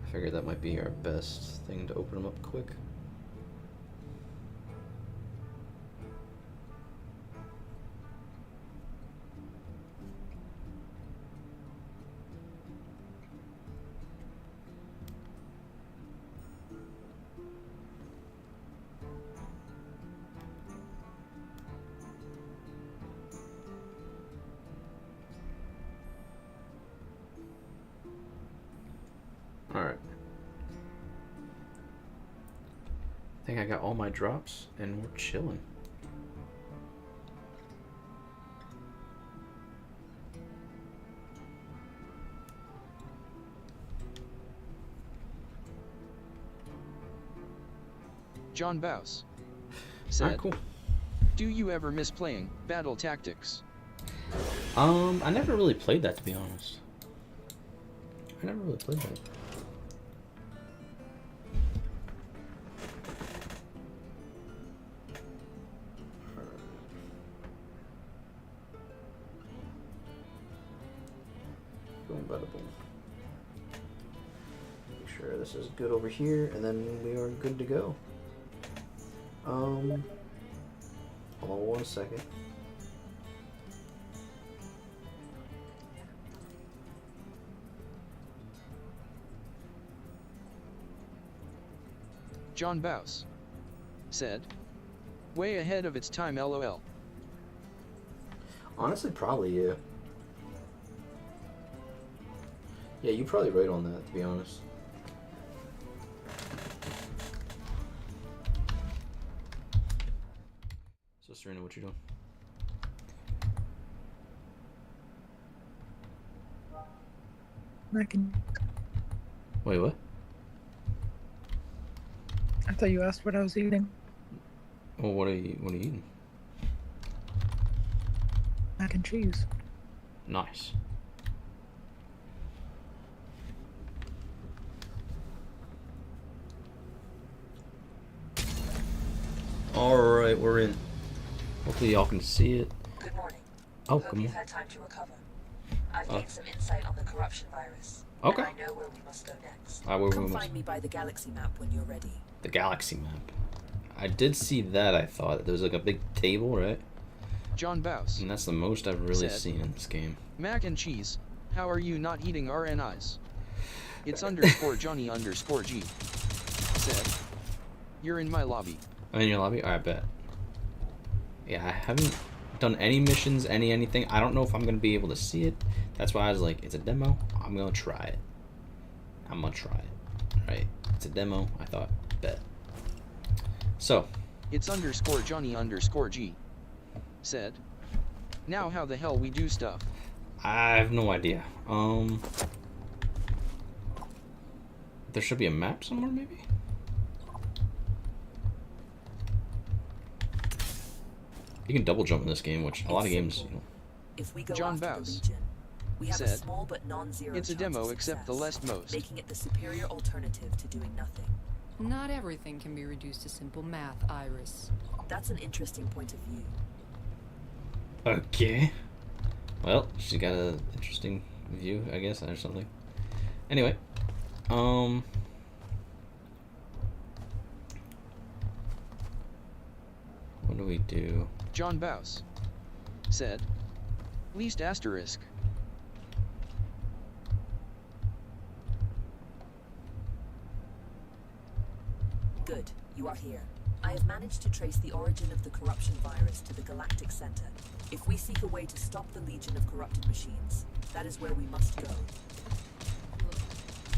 I figured that might be our best thing to open them up quick. Alright. I think I got all my drops and we're chilling. John Baus. Said. Alright, cool. Do you ever miss playing Battle Tactics? I never really played that, to be honest. I never really played that. Boom, bada boom. Make sure this is good over here, and then we are good to go. Hold on 1 second. John Baus said, way ahead of its time, lol. Honestly, probably, yeah. Yeah, you're probably right on that, to be honest. So, Serena, what you doing? Working. Wait, what? I thought you asked what I was eating. Well, what are you eating? Mac and cheese. Nice. Alright, we're in. Hopefully y'all can see it. Good morning. Oh, Hope come on. you've had time to recover. I've gained some insight on the corruption virus. Okay. And I know where we must go next. Come find me by the galaxy map when you're ready. The galaxy map. I did see that, I thought. There was like a big table, right? John Baus. And that's the most I've really seen in this game. Mac and cheese, how are you not eating RNIs? It's _ Johnny _ G. Said, you're in my lobby. I'm in your lobby? Alright, bet. Yeah, I haven't done any missions, anything. I don't know if I'm going to be able to see it. That's why I was like, it's a demo. I'm going to try it. I'm going to try it. Right? It's a demo. I thought, bet. So. It's _ Johnny _ G. Said, now how the hell we do stuff? I have no idea. There should be a map somewhere, maybe? You can double jump in this game, which a lot of games, you know. If we go John Baus said, a small but non-zero it's a demo except the leftmost, making it the superior alternative to doing nothing. Not everything can be reduced to simple math, Iris. That's an interesting point of view. Okay. Well, she got an interesting view, I guess, or something. Anyway, what do we do? John Baus said, least asterisk. Good, you are here. I have managed to trace the origin of the corruption virus to the Galactic Center. If we seek a way to stop the legion of corrupted machines, that is where we must go.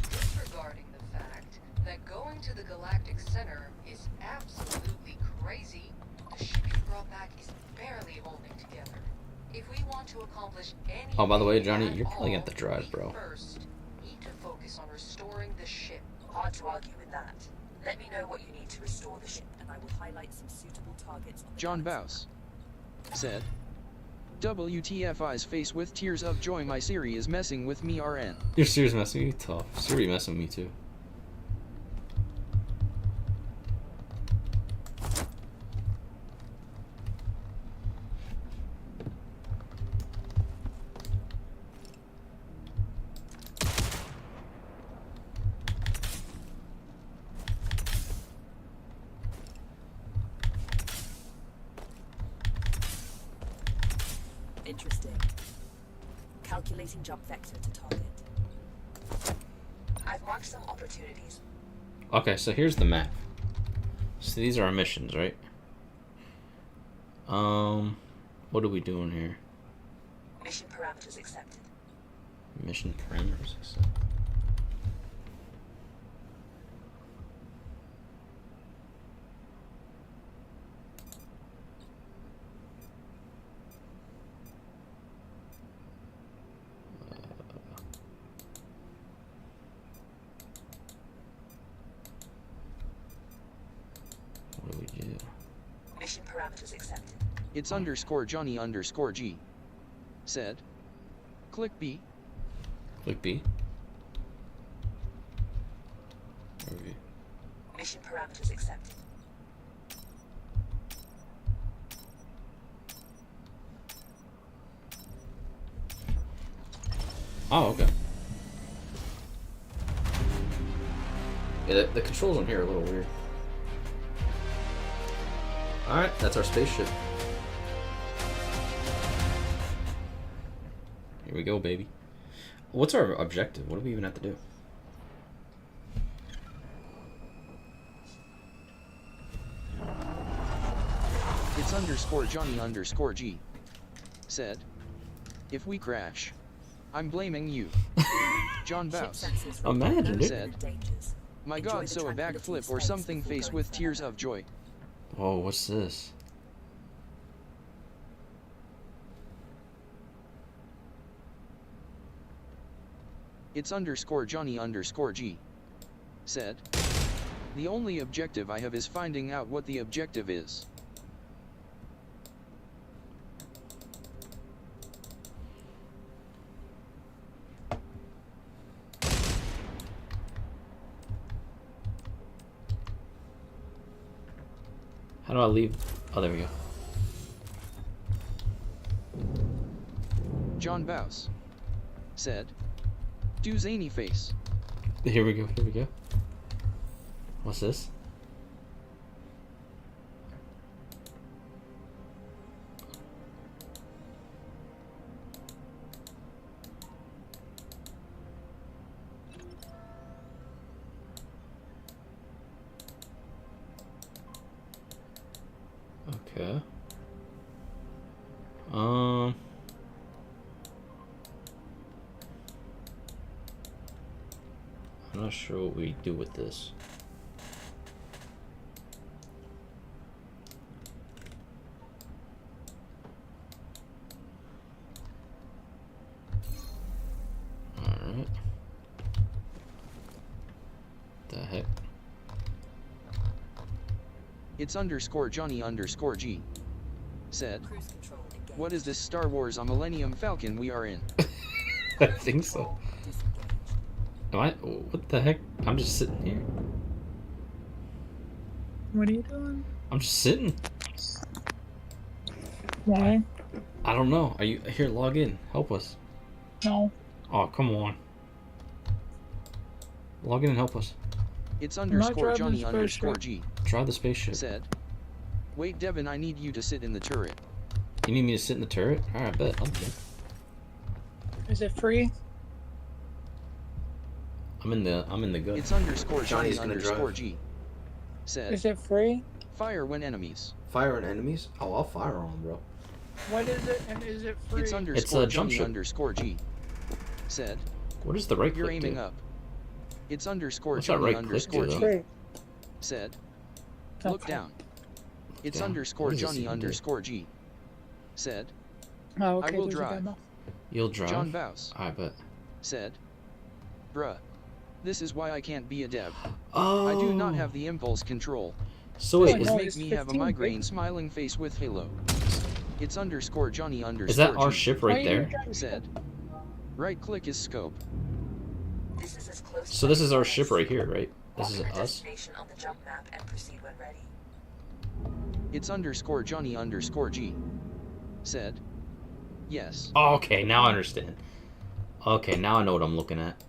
Disregarding the fact that going to the Galactic Center is absolutely crazy, the ship you brought back is barely holding together. If we want to accomplish any... Oh, by the way, Johnny, you're probably at the drive, bro. First, need to focus on restoring the ship. Hard to argue with that. Let me know what you need to restore the ship, and I will highlight some suitable targets on the John Baus said, WTFI's face with tears of joy, my Siri is messing with me RN. Your Siri's messing with you? Tough. Siri messing with me too. Interesting. Calculating jump vector to target. I've marked some opportunities. Okay, so here's the map. So these are our missions, right? What are we doing here? Mission parameters accepted. Mission parameters accepted. What do we do? Mission parameters accepted. It's _ Johnny _ G. Said, click B. Click B. Review. Mission parameters accepted. Oh, okay. Yeah, the controls on here are a little weird. Alright, that's our spaceship. Here we go, baby. What's our objective? What do we even have to do? It's _Johnny_G. Said, if we crash, I'm blaming you. John Baus. Imagine it. Said, my god, so a backflip or something face with tears of joy. Oh, what's this? It's _Johnny_G. Said, the only objective I have is finding out what the objective is. How do I leave? Oh, there we go. John Baus. Said, do zany face. Here we go, here we go. What's this? Okay. I'm not sure what we do with this. Alright. The heck? It's _Johnny_G. Said, what is this Star Wars a Millennium Falcon we are in? I think so. Am I? What the heck? I'm just sitting here. What are you doing? I'm just sitting. Why? I don't know. Are you here? Log in. Help us. No. Oh, come on. Log in and help us. It's _Johnny_G. Drive the spaceship. Said, wait, Devin, I need you to sit in the turret. You need me to sit in the turret? Alright, bet. Okay. Is it free? I'm in the gun. It's _Johnny_G. Said, is it free? Fire when enemies. Fire on enemies? Oh, I'll fire on them, bro. What is it, and is it free? It's _Johnny_G. Said, what is the right click? You're aiming do? Up. It's _Johnny_G. Said, look down. It's _Johnny_G. Said, oh, okay, I will drive. You'll drive? John Baus. I bet. Said, bruh, this is why I can't be a dev. Oh. I do not have the impulse control. So it makes me have a migraine smiling face with Halo. It's _Johnny_G. Is that our ship right there? Said, right click is scope. So this is our ship right here, right? This is us? On the jump map and proceed when ready. It's _Johnny_G. Said, yes. Oh, okay, now I understand. Okay, now I know what I'm looking at.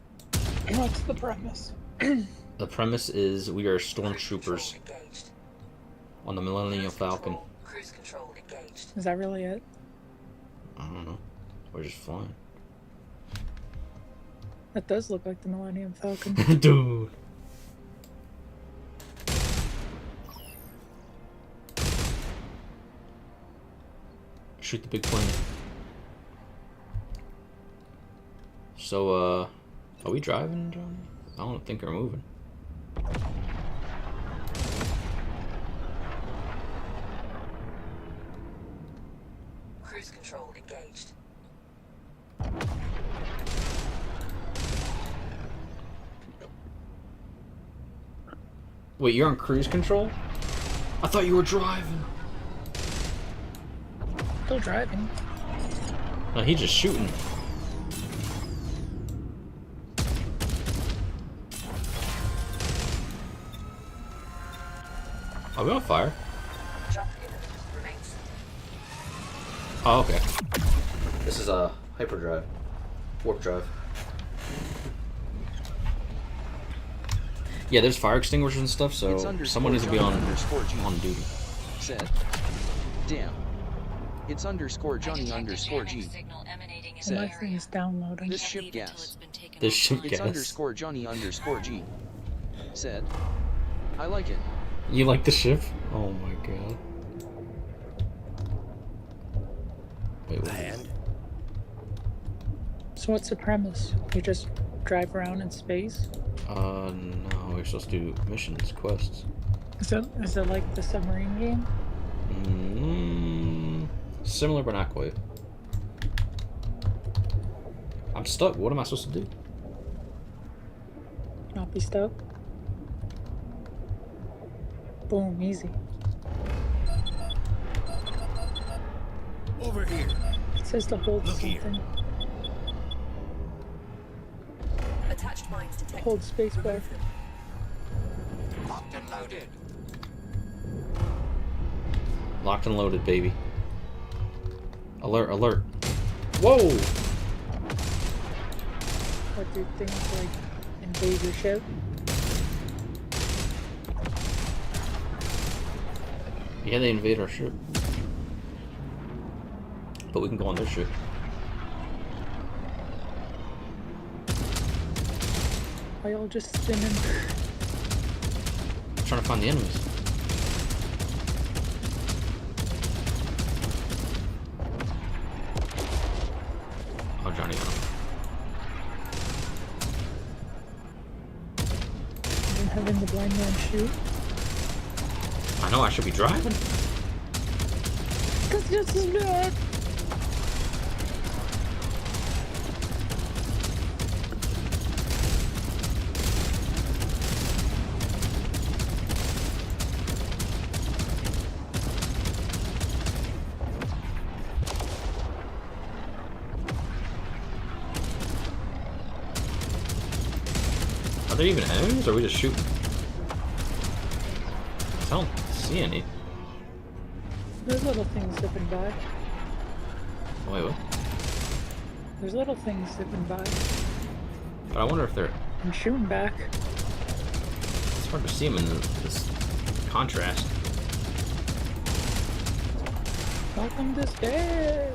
What's the premise? The premise is we are stormtroopers on the Millennium Falcon. Cruise control engaged. Is that really it? I don't know. We're just flying. That does look like the Millennium Falcon. Dude. Shoot the big plane. So, are we driving, Johnny? I don't think we're moving. Cruise control engaged. Wait, you're on cruise control? I thought you were driving. Still driving. No, he's just shooting. Are we on fire? Oh, okay. This is a hyperdrive. Warp drive. Yeah, there's fire extinguishers and stuff, so someone needs to be on duty. Said, damn. It's _Johnny_G. Signal emanating said. My thing is downloading. This ship gas. This ship It's gas. underscore Johnny underscore G. Said. I like it. You like the ship? Oh my god. Wait, what? So what's the premise? You just drive around in space? No, we're supposed to do missions, quests. Is it like the submarine game? Similar, but not quite. I'm stuck. What am I supposed to do? Not be stuck? Boom, easy. Over here. It says to hold something. Here. Attached mines detected. Hold space bar. Locked and loaded. Locked and loaded, baby. Alert, alert. Whoa! What do things like invade your ship? Yeah, they invade our ship. But we can go on their ship. Why y'all just spinning? I'm trying to find the enemies. Oh, Johnny got him. I'm having the blind man shoot. I know I should be driving. Cause this is bad. Are there even enemies, or are we just shooting? I don't see any. There's little things zipping by. Wait, what? There's little things zipping by. But I wonder if they're... I'm shooting back. It's hard to see them in this contrast. Welcome to space!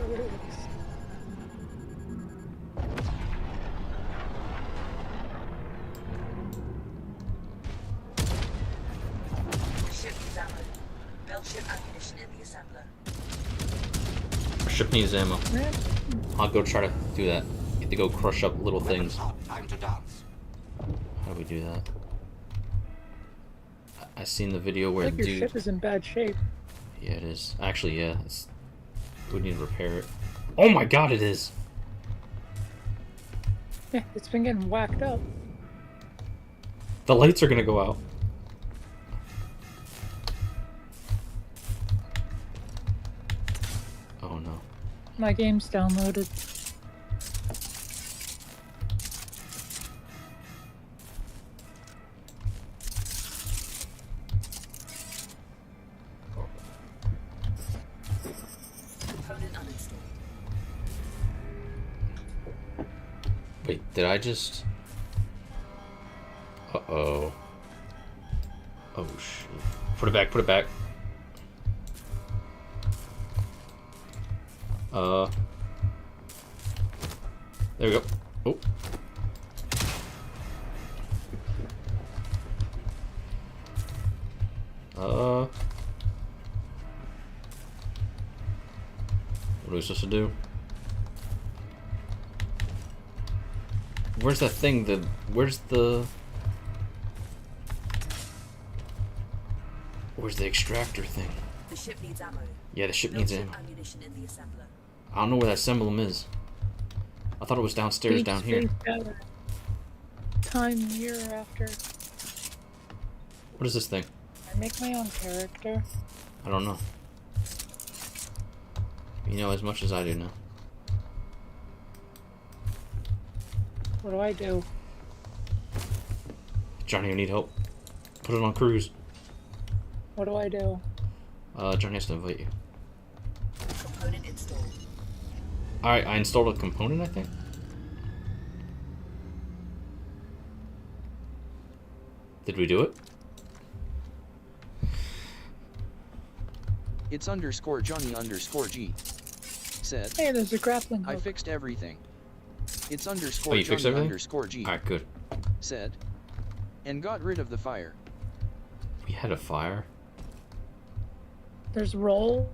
Ship needs ammo. Yeah. I'll go try to do that. Get to go crush up little things. Time to dance. How do we do that? I seen the video where like your ship is in bad shape. Yeah, it is. Actually, yeah. We need to repair it. Oh my god, it is! Yeah, it's been getting whacked up. The lights are gonna go out. Oh no. My game's downloaded. Wait, did I just... Uh-oh. Oh, shit. Put it back, put it back. There we go. Oh. What are we supposed to do? Where's that thing? Where's the extractor thing? The ship needs ammo. Yeah, the ship needs ammo. Ammunition in the assembler. I don't know where that emblem is. I thought it was downstairs down here. Time year after. What is this thing? I make my own character. I don't know. You know as much as I do now. What do I do? Johnny, you need help. Put it on cruise. What do I do? Johnny has to invite you. Component installed. Alright, I installed a component, I think. Did we do it? It's underscore Johnny underscore G. said. Hey, there's a grappling hook. I fixed everything. It's underscore Johnny underscore G. Alright, good. Said. And got rid of the fire. We had a fire? There's roll.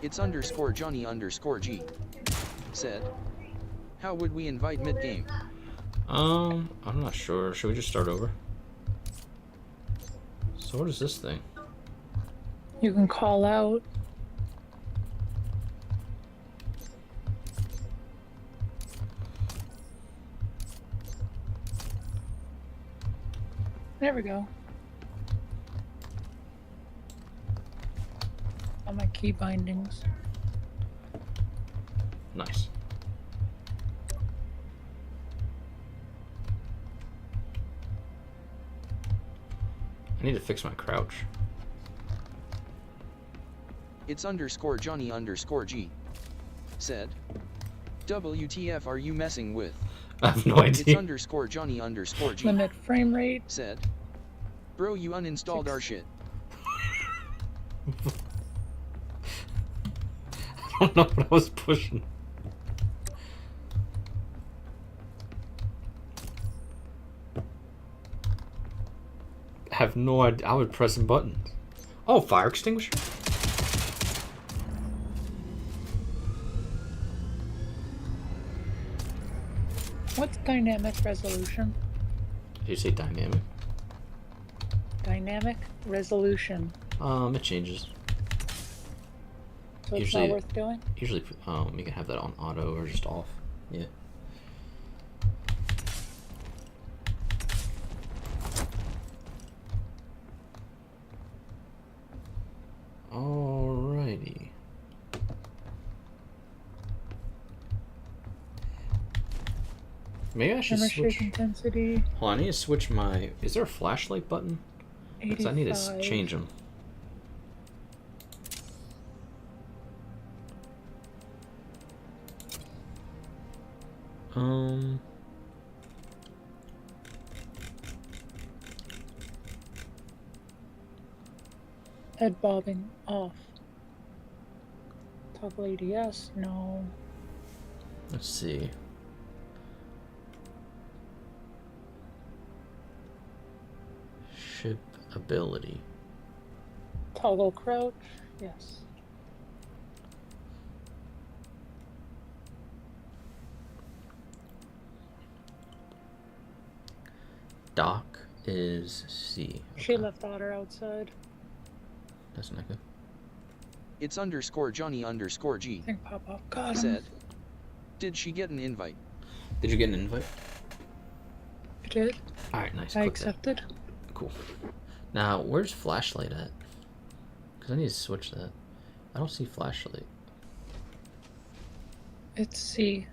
It's underscore Johnny underscore G. Said. How would we invite mid-game? I'm not sure. Should we just start over? So what is this thing? You can call out. There we go. On my key bindings. Nice. I need to fix my crouch. It's underscore Johnny underscore G. Said. WTF are you messing with? I have no idea. It's underscore Johnny underscore G. Limit frame rate. Said. Bro, you uninstalled our shit. I don't know what I was pushing. I have no idea. I was pressing buttons. Oh, fire extinguisher? What's dynamic resolution? Did you say dynamic? Dynamic resolution. It changes. So it's not worth doing? Usually, you can have that on auto or just off. Yeah. Alrighty. Maybe I should switch. Intensity. Hold on, I need to switch my. Is there a flashlight button? Because I need to change them. Head bobbing off. Toggle ADS, no. Let's see. Ship ability. Toggle crouch, yes. Dock is C. Okay. She left Otter outside. That's not good. It's underscore Johnny underscore G. I think Pop-Up got him. Said. Did she get an invite? Did you get an invite? I did. Alright, nice. I accepted. Cool. Now, where's flashlight at? Because I need to switch that. I don't see flashlight. It's C.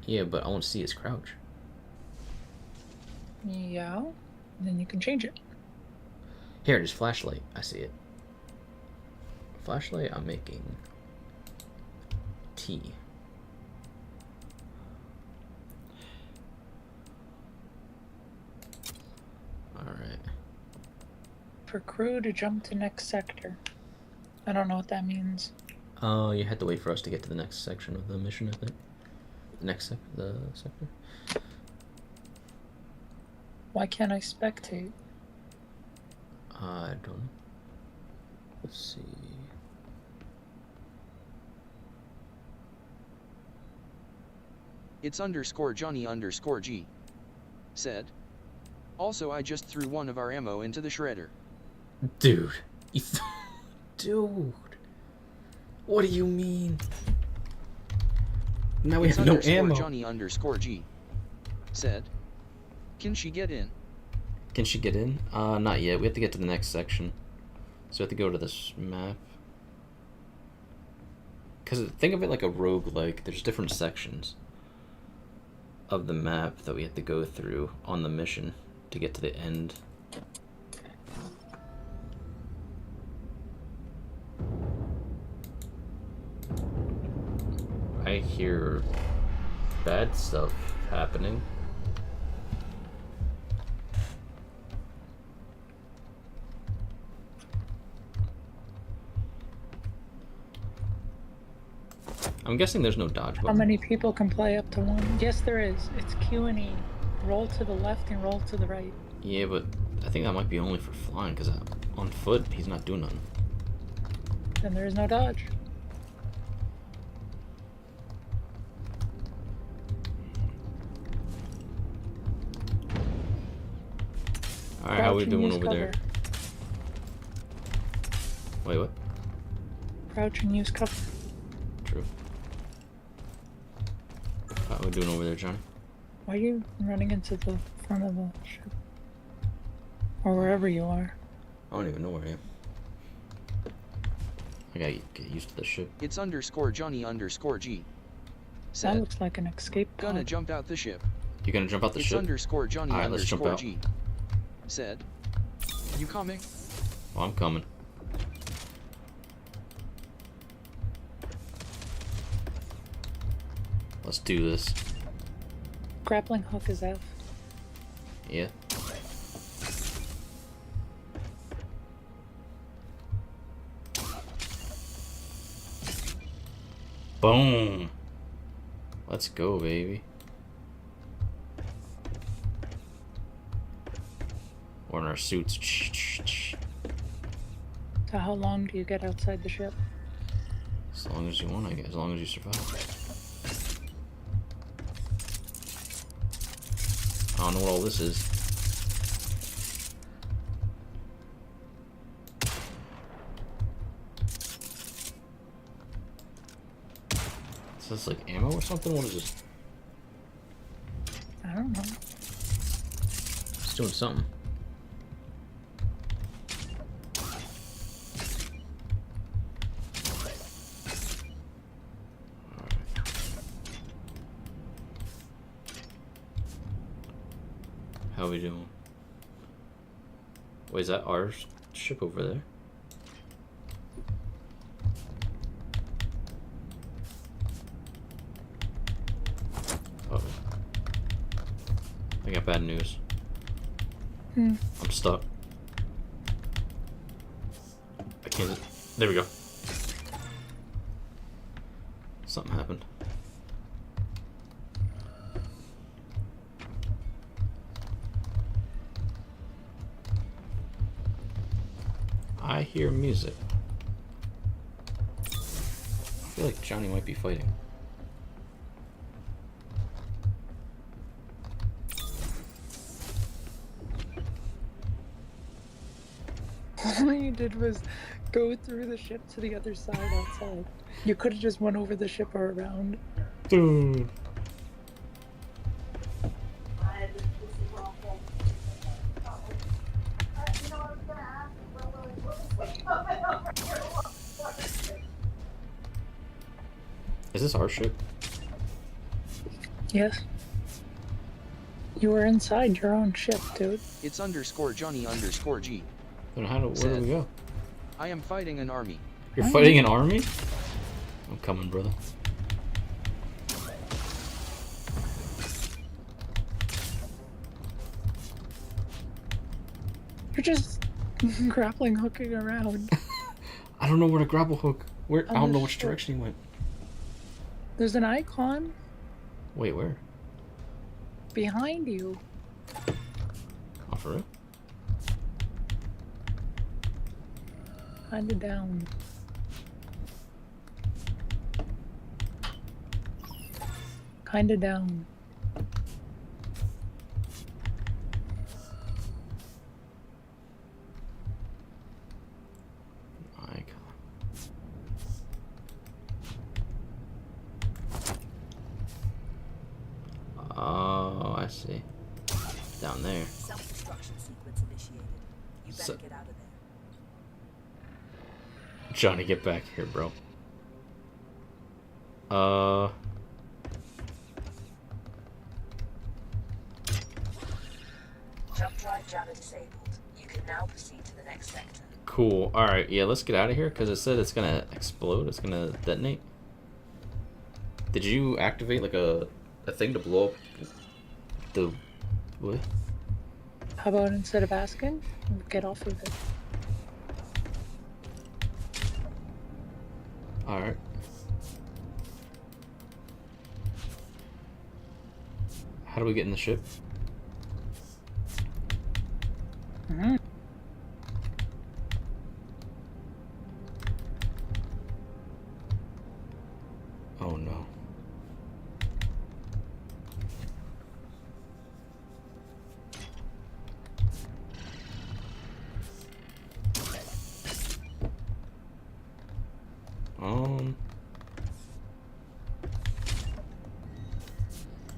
Yeah, but I want to see his crouch. Yeah. And then you can change it. Here it is, flashlight. I see it. Flashlight, I'm making T. Alright. For crew to jump to next sector. I don't know what that means. Oh, you had to wait for us to get to the next section of the mission, I think. The next sector. Why can't I spectate? I don't know. Let's see. It's underscore Johnny underscore G. Said. Also, I just threw one of our ammo into the shredder. Dude. Dude. What do you mean? Now we have no ammo. Johnny underscore G. Said. Can she get in? Can she get in? Not yet. We have to get to the next section. So we have to go to this map. Because think of it like a roguelike. There's different sections of the map that we have to go through on the mission to get to the end. I hear bad stuff happening. I'm guessing there's no dodge button. How many people can play up to one? Yes, there is. It's Q and E. Roll to the left and roll to the right. Yeah, but I think that might be only for flying, because on foot, he's not doing nothing. Then there is no dodge. Alright, how are we doing over there? Wait, what? Crouch and use cover. True. How are we doing over there, Johnny? Why are you running into the front of the ship? Or wherever you are. I don't even know where I am. I gotta get used to the ship. It's _Johnny_G. That looks like an escape pod. Gonna jump out the ship. You gonna jump out the ship? It's _Johnny_G. Alright, let's jump out. Said. You coming? Well, I'm coming. Let's do this. Grappling hook is F. Yeah. Boom. Let's go, baby. We're in our suits. So how long do you get outside the ship? As long as you want, I guess. As long as you survive. I don't know what all this is. Is this like ammo or something? What is this? I don't know. It's doing something. How are we doing? Wait, is that our ship over there? Oh. I got bad news. I'm stuck. I can't... There we go. Something happened. I hear music. I feel like Johnny might be fighting. All you did was go through the ship to the other side outside. You could have just went over the ship or around. Dude. Is this our ship? Yes. You were inside your own ship, dude. It's _Johnny_G. Then where do we go? I am fighting an army. You're fighting an army? I'm coming, brother. You're just grappling hooking around. I don't know where to grapple hook. Where? I don't know which direction he went. There's an icon. Wait, where? Behind you. Oh, for real? Kinda down. Kinda down. Oh, I see. Down there. Self-destruction sequence initiated. You better get out of there. Johnny, get back here, bro. Jump drive jammer disabled. You can now proceed to the next sector. Cool. Alright, yeah, let's get out of here because it said it's gonna explode. It's gonna detonate. Did you activate like a thing to blow up the... what? How about instead of asking, get off of it? Alright. How do we get in the ship? Mm-hmm. Oh no.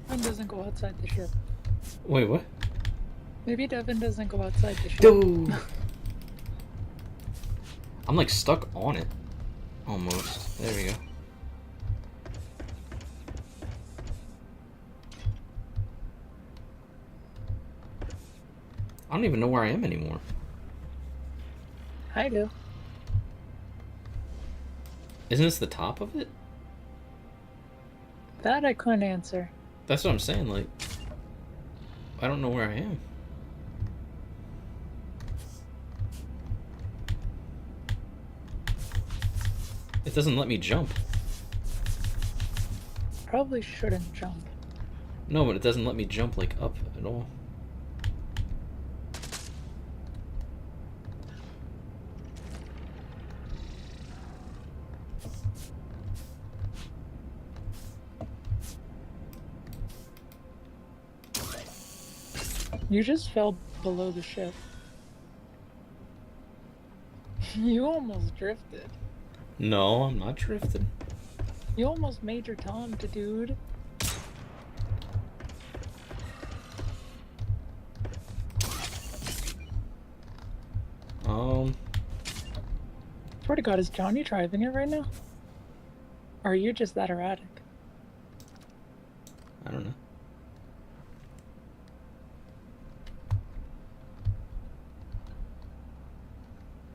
Devin doesn't go outside the ship. Wait, what? Maybe Devin doesn't go outside the ship. Dude. I'm like stuck on it. Almost. There we go. I don't even know where I am anymore. I do. Isn't this the top of it? That I couldn't answer. That's what I'm saying, like... I don't know where I am. It doesn't let me jump. Probably shouldn't jump. No, but it doesn't let me jump, like, up at all. You just fell below the ship. You almost drifted. No, I'm not drifting. You almost Major Tom to dude. Swear to God, is Johnny driving it right now? Or are you just that erratic? I don't know.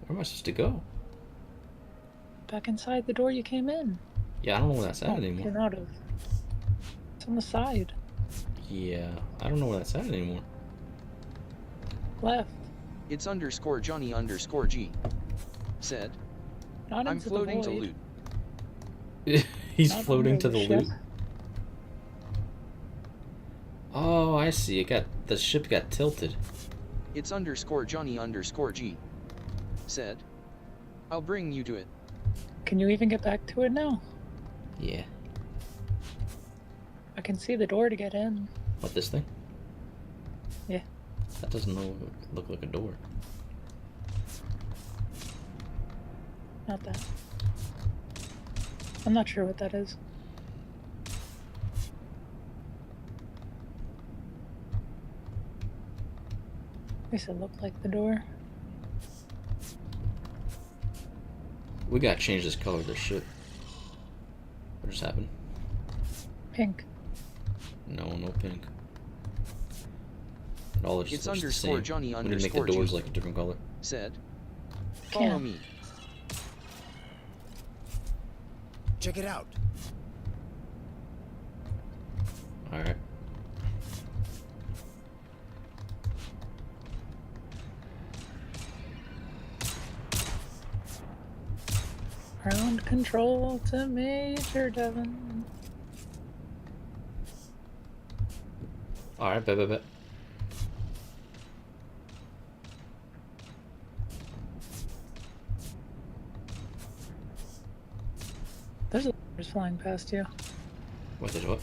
Where am I supposed to go? Back inside the door you came in. Yeah, I don't know where that's at anymore. Came out of. It's on the side. Yeah, I don't know where that's at anymore. Left. It's _ Johnny _ G. Said. Not I'm floating to loot. He's Not floating to the ship. loot. Oh, I see. The ship got tilted. It's _ Johnny _ G. Said. I'll bring you to it. Can you even get back to it now? Yeah. I can see the door to get in. What, this thing? Yeah. That doesn't look like a door. Not that. I'm not sure what that is. At least it looked like the door. We gotta change this color of this ship. What just happened? Pink. No pink. It all just it's looks the _ same. Johnny We need to make the doors G. like a different color. Said. Follow me. Check it out. Alright. Ground control to Major Devin. Alright, bet. There's lasers flying past you. What, there's what?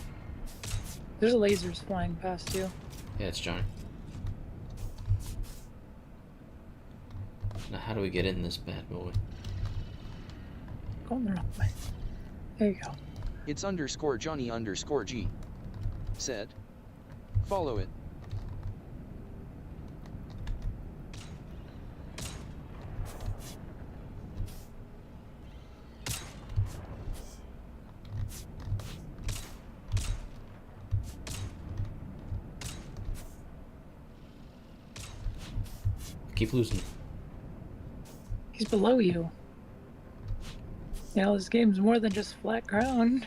There's lasers flying past you. Yeah, it's Johnny. Now how do we get in this bad boy? Going the wrong way. There you go. It's _ Johnny _ G. Said. Follow it. Keep losing. He's below you. You know, this game's more than just flat ground.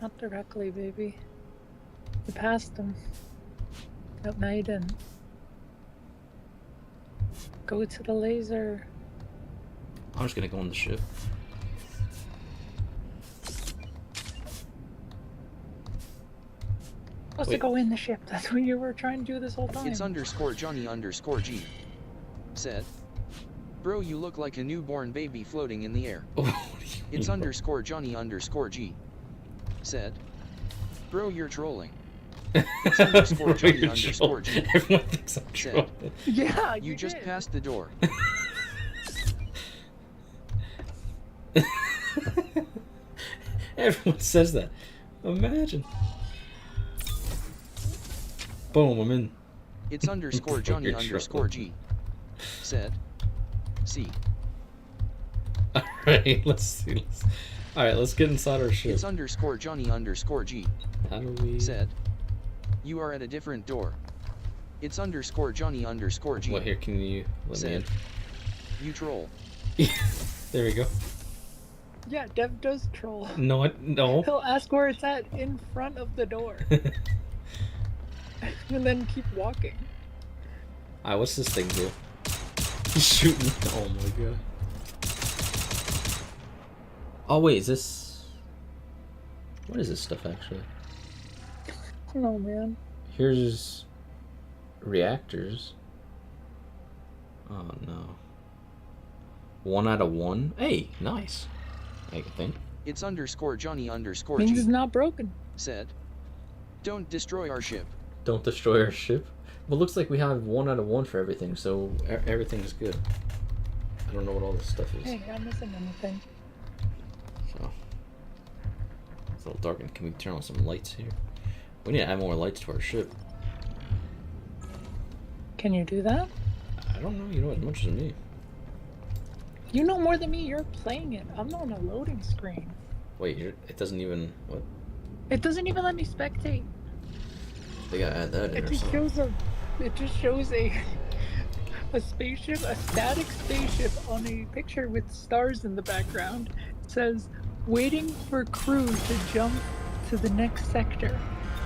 Not directly, baby. You passed him. Nope, now you didn't. Go to the laser. I'm just gonna go on the ship. Supposed to go in the ship. That's what you were trying to do this whole time. It's _Johnny_G. Said. Bro, you look like a newborn baby floating in the air. It's _Johnny_G. Said. Bro, you're trolling. It's _Johnny_G. Everyone thinks I'm trolling. Yeah, you just did. passed the door. Everyone says that. Imagine. Boom, I'm in. It's _Johnny_G. Said. See. Alright, let's see. Alright, let's get inside our ship. It's _Johnny_G. How do we... Said. You are at a different door. It's _Johnny_G. What, here, can you let me in? You troll. There we go. Yeah, Dev does troll. No, no. He'll ask where it's at in front of the door. And then keep walking. Alright, what's this thing do? He's shooting. Oh my god. Oh wait, is this... What is this stuff actually? Oh man. Here's... reactors. Oh no. 1 out of 1? Hey, nice. I think. It's _Johnny_G. Means it's not broken. Said. Don't destroy our ship. Don't destroy our ship? Well, looks like we have 1 out of 1 for everything, so everything's good. I don't know what all this stuff is. Hey, I'm missing anything. So. It's a little dark. Can we turn on some lights here? We need to add more lights to our ship. Can you do that? I don't know. You know as much as me. You know more than me. You're playing it. I'm on a loading screen. Wait, it doesn't even... What? It doesn't even let me spectate. They gotta add that in or something. It just shows a spaceship, a static spaceship on a picture with stars in the background. It says, waiting for crew to jump to the next sector.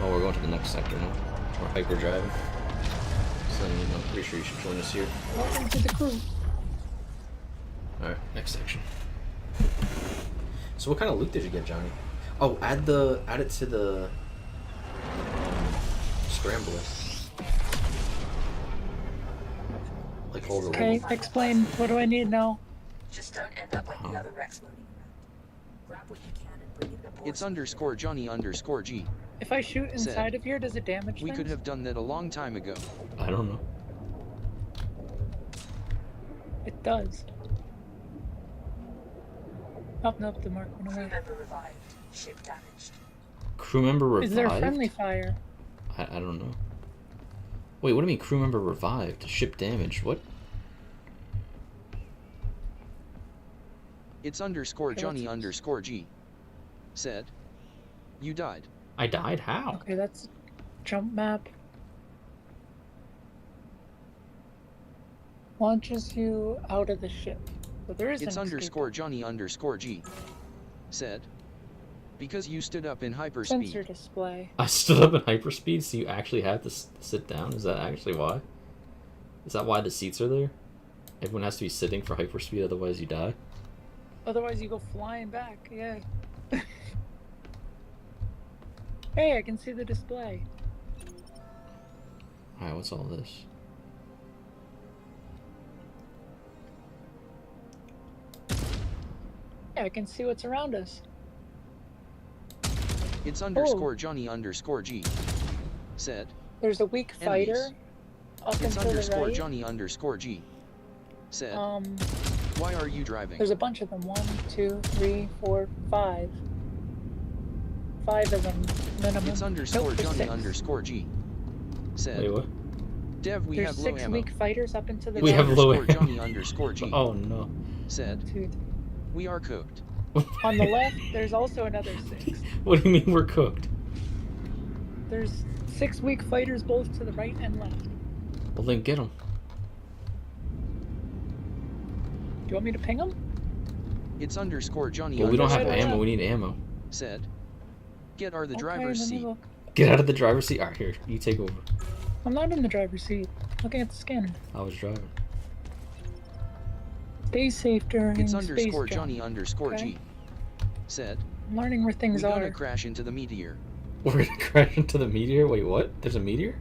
Oh, we're going to the next sector now. We're hyperdriving. So I'm pretty sure you should join us here. Welcome to the crew. Alright, next section. So what kind of loot did you get, Johnny? Oh, add it to the scrambler. Like hold it. Okay, explain. What do I need now? Just don't end up like the other Rex loading around. Grab what you can and bring it aboard. It's _Johnny_G. If I shoot inside of here, does it damage things? We could have done that a long time ago. I don't know. It does. Oh, nope, the mark went away. Crew member revived. Ship damaged. Crew member revived? Is there a friendly fire? I don't know. Wait, what do you mean crew member revived? Ship damaged? What? It's _Johnny_G. Said. You died. I died? How? Okay, that's jump map. Launches you out of the ship. So there is it's an escape. _Johnny_G. Said. Because you stood up in hyperspeed. Sensor display. I stood up in hyperspeed, so you actually had to sit down? Is that actually why? Is that why the seats are there? Everyone has to be sitting for hyperspeed, otherwise you die? Otherwise you go flying back, yeah. Hey, I can see the display. Alright, what's all this? Yeah, I can see what's around us. It's _Johnny_G. Said. There's a weak fighter. Enemies. Up It's until the right. Johnny_G. Said. Why are you driving? There's a bunch of them. 1, 2, 3, 4, 5. 5 of them minimum. It's _Johnny_G. Said. Wait, what? Dev, we There's have low 6 ammo. weak fighters up into the We have low ammo. Johnny_G. Oh no. Said. 2, we are cooked. On the left, there's also another 6. What do you mean we're cooked? There's 6 weak fighters both to the right and left. Well, then get them. Do you want me to ping them? It's underscore Johnny. Well, we don't have ammo. We need ammo. Said. Get out of the driver's seat. Get out of the driver's seat. Alright, here. You take over. I'm not in the driver's seat. Looking at the scanner. I was driving. Stay safe during It's space underscore jump. Johnny underscore G. Said. I'm learning where things We're are. gonna crash into the meteor. We're gonna crash into the meteor? Wait, what? There's a meteor?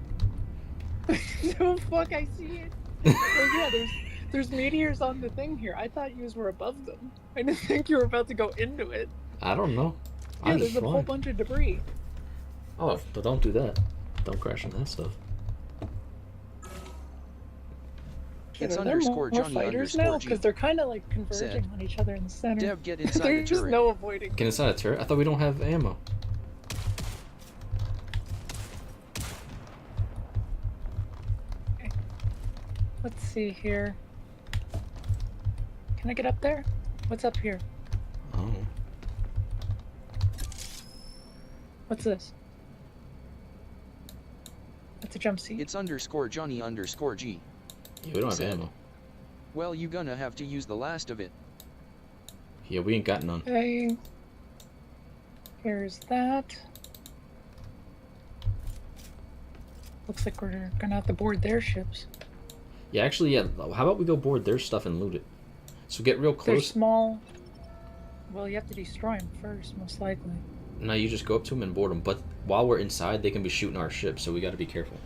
No, fuck, I see it. Oh yeah, there's meteors on the thing here. I thought you were above them. I didn't think you were about to go into it. I don't know. Yeah, there's a whole bunch of debris. Oh, but don't do that. Don't crash into that stuff. It's There underscore more Johnny fighters underscore now G. because they're kind of like converging on each other in the center. Deb, get inside There's the just turret. no avoiding. Get inside a turret? I thought we don't have ammo. Let's see here. Can I get up there? What's up here? Oh. What's this? That's a jump seat. It's underscore Johnny underscore G. Yeah, we don't have ammo. Well, you gonna have to use the last of it. Yeah, we ain't got none. Okay. Here's that. Looks like we're gonna have to board their ships. Yeah, actually, yeah. How about we go board their stuff and loot it? So get real They're close. small. Well, you have to destroy them first, most likely. No, you just go up to them and board them. But while we're inside, they can be shooting our ship, so we got to be careful.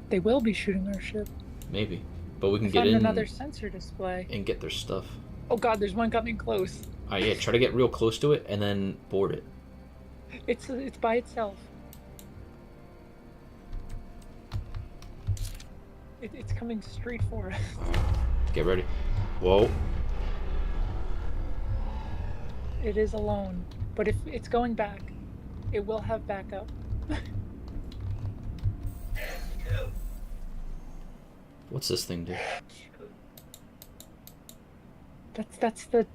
They will be shooting our ship. Maybe, but we can I get found in another sensor display and get their stuff. Oh god, there's one coming close. Alright, yeah. Try to get real close to it and then board it. It's by itself. It's coming straight for us. Get ready. Whoa. It is alone, but if it's going back, it will have backup. What's this thing do? That's the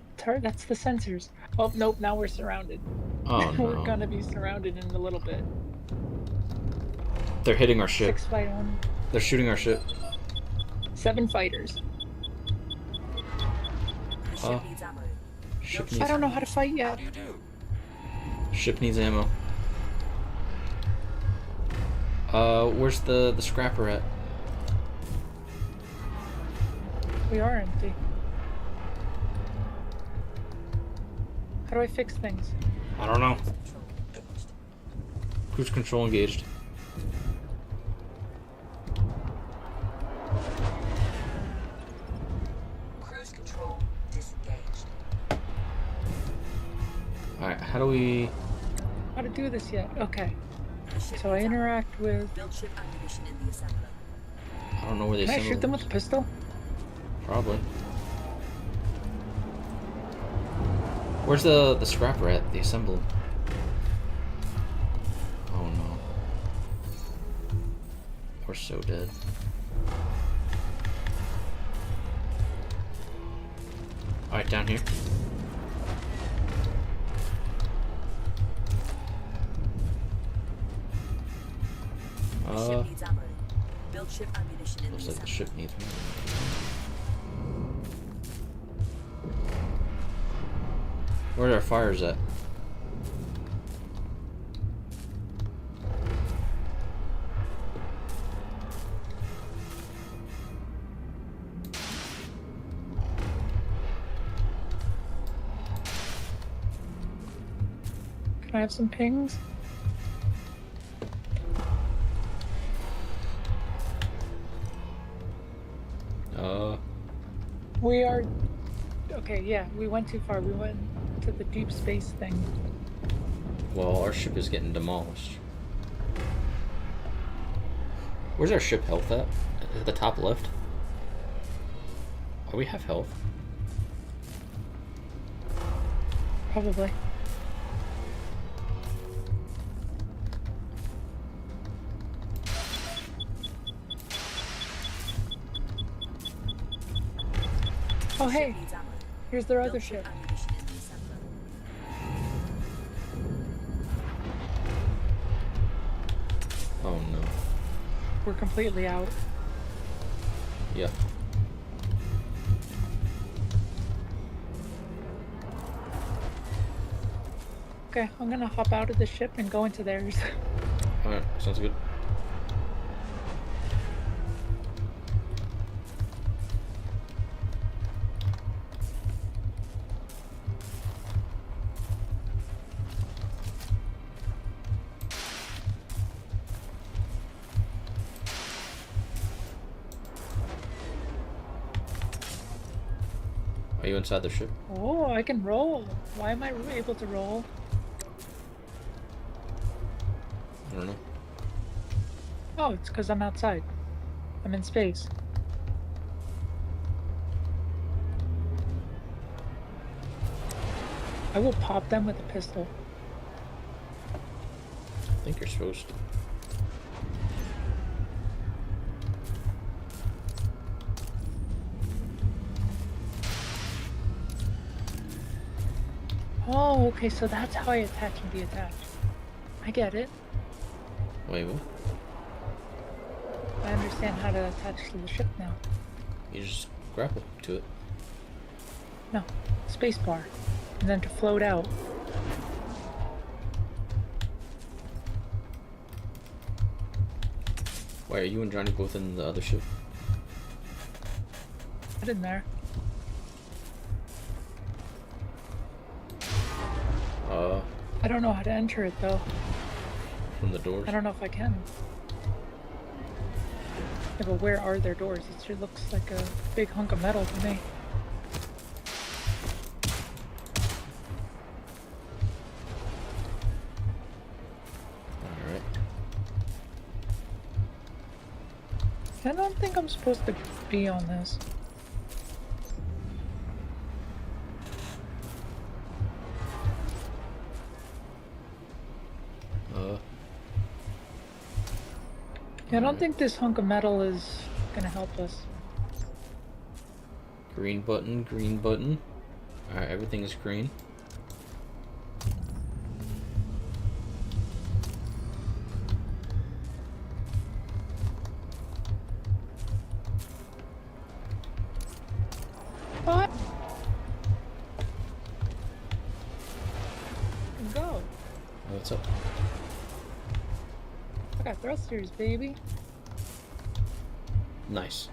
sensors. Oh nope, now we're surrounded. Oh no. We're gonna be surrounded in a little bit. They're hitting our ship. 6 fight on. They're shooting our ship. 7 fighters. Ship needs. I don't know how to fight yet. Ship needs ammo. Where's the scrapper at? We are empty. How do I fix things? I don't know. Cruise control engaged. Cruise control disengaged. Alright, how do we... How to do this yet? Okay. So I interact with... Build ship ammunition in the assembler. I don't know where they Can I assemble shoot them with a pistol? Probably. Where's the scrapper at? The assembly. Oh no. We're so dead. Alright, down here. Ship needs ammo. Build ship ammunition in Looks the like the assembler. ship needs more. Where are our fires at? Can I have some pings? We are... Okay, yeah, we went too far. We went to the deep space thing. Well, our ship is getting demolished. Where's our ship health at? At the top left? Oh, we have health. Probably. Oh hey, here's their other ship. we're completely out. Yeah. Okay, I'm gonna hop out of the ship and go into theirs. Alright, sounds good. Are you inside the ship? Oh, I can roll. Why am I able to roll? I don't know. Oh, it's because I'm outside. I'm in space. I will pop them with a pistol. I think you're supposed to. Oh, okay, so that's how I attach and detach. I get it. Wait, what? I understand how to attach to the ship now. You just grapple to it. No, spacebar. And then to float out. Why are you and Johnny both in the other ship? Get in there. I don't know how to enter it though. From the doors? I don't know if I can. Yeah, but where are their doors? It sure looks like a big hunk of metal to me. Alright. I don't think I'm supposed to be on this. I don't think this hunk of metal is gonna help us. Green button, green button. Alright, everything is green. What? Go. Oh, what's up? I got thrusters, baby. Nice.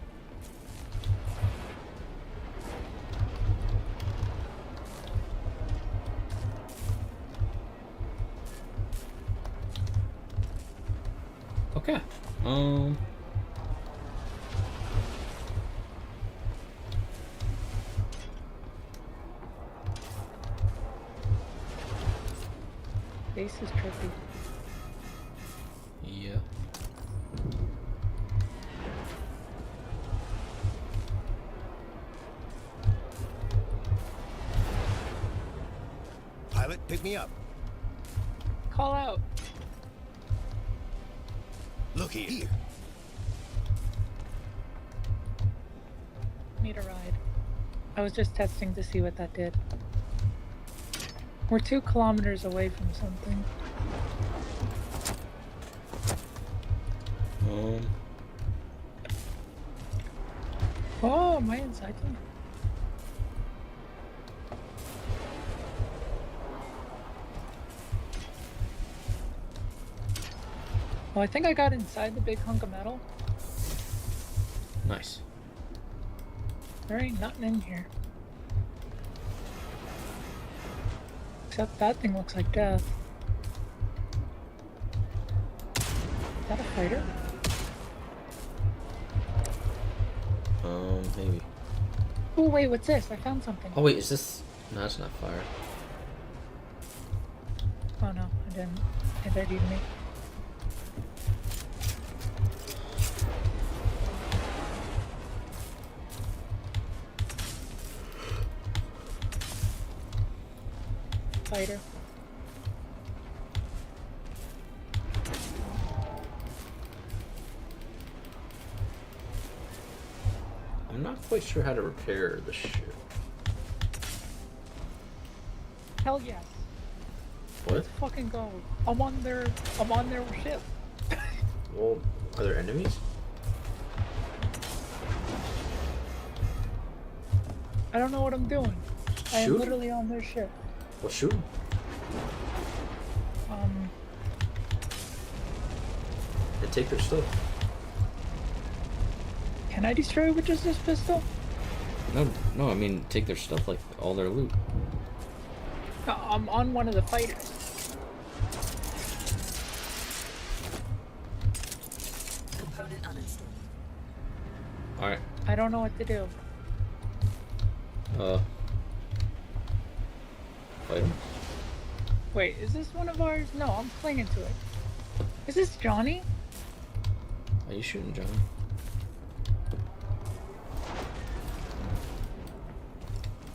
Okay. Base is trippy. Yeah. Pilot, pick me up. Call out. Look here. Need a ride. I was just testing to see what that did. We're 2 kilometers away from something. Oh, am I inside them? Well, I think I got inside the big hunk of metal. Nice. There ain't nothing in here. Except that thing looks like death. Is that a fighter? Maybe. Oh, wait, what's this? I found something. Oh, wait, is this... No, that's not fire. Oh, no, I didn't. It did eat me. Fighter. I'm not quite sure how to repair the ship. Hell yes. What? Let's fucking go. I'm on their ship. Well, are there enemies? I don't know what I'm doing. I am literally on their ship. Well, shoot 'em. And take their stuff. Can I destroy with just this pistol? No, I mean take their stuff, like all their loot. I'm on one of the fighters. Component uninstalled. Alright. I don't know what to do. Fight him? Wait, is this one of ours? No, I'm clinging to it. Is this Johnny? Are you shooting Johnny?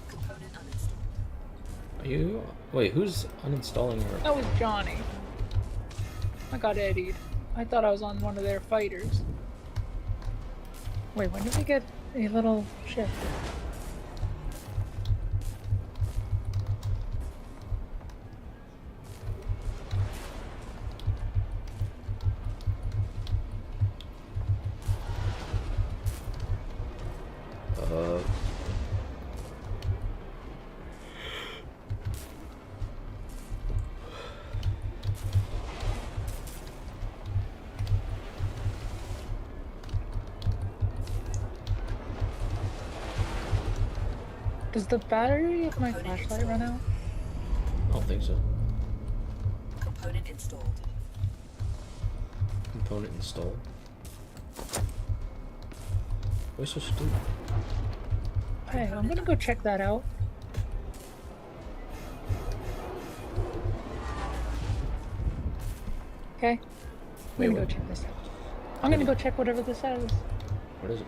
Component uninstalled. Are you? Wait, who's uninstalling her? That was Johnny. I got eddied. I thought I was on one of their fighters. Wait, when did we get a little ship? Does the battery of my flashlight run out? I don't think so. Component installed. Component installed. Why so stupid? Hey, I'm gonna go check that out. Okay. I'm gonna go check this out. I'm gonna go check whatever this is. What is it?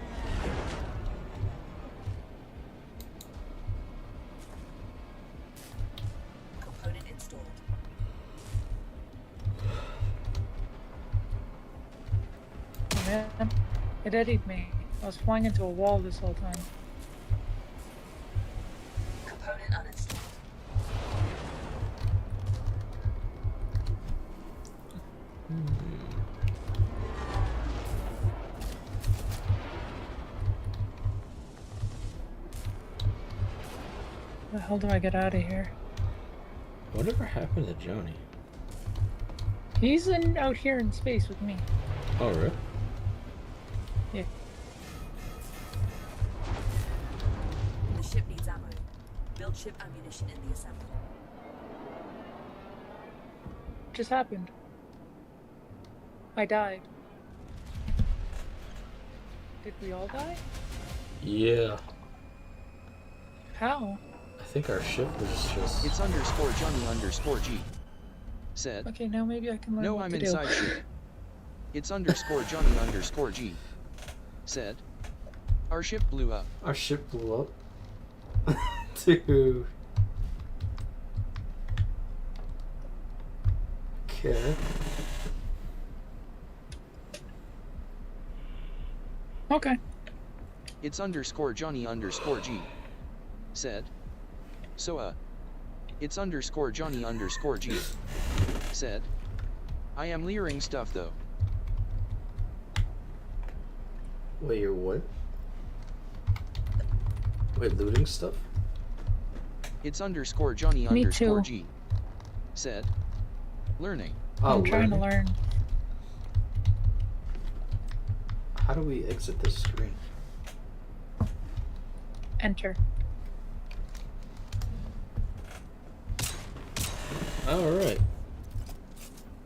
Component installed. Oh man, it eddied me. I was flying into a wall this whole time. Component uninstalled. How the hell do I get out of here? Whatever happened to Johnny? He's out here in space with me. Oh, really? Yeah. The ship needs ammo. Build ship ammunition in the assembly. Just happened. I died. Did we all die? Yeah. How? I think our ship was just... It's underscore Johnny underscore G. Said. Okay, now maybe I can learn No, what I'm to inside do. ship. It's underscore Johnny underscore G. Said. Our ship blew up. Our ship blew up? Dude. Okay. Okay. It's underscore Johnny underscore G. Said. So, it's underscore Johnny underscore G. Said. I am leering stuff though. Wait, you're what? Wait, looting stuff? It's underscore Johnny Me underscore too. G. Said. Learning. Oh, I'm trying to learn. How do we exit this screen? Enter. Alright.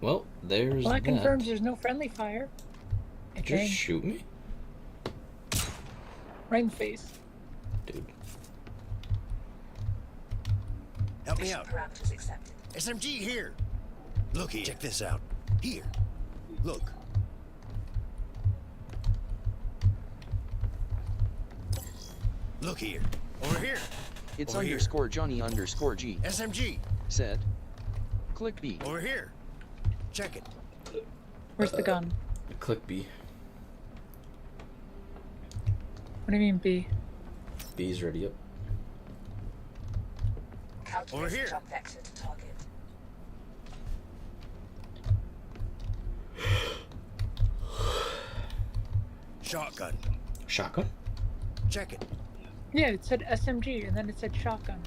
Well, there's Well, that that. confirms there's no friendly fire. Just shoot me? Right in the face. Dude. Help me out. Parameters accepted. SMG here. Look here. Check this out. Here. Look. Look here. Over here. It's Over underscore Johnny underscore G. SMG. Said. Click B. Over here. Check it. Where's the gun? Click B. What do you mean B? B's ready up. Over here. Jump vector to target. Shotgun. Shotgun? Check it. Yeah, it said SMG, and then it said shotgun.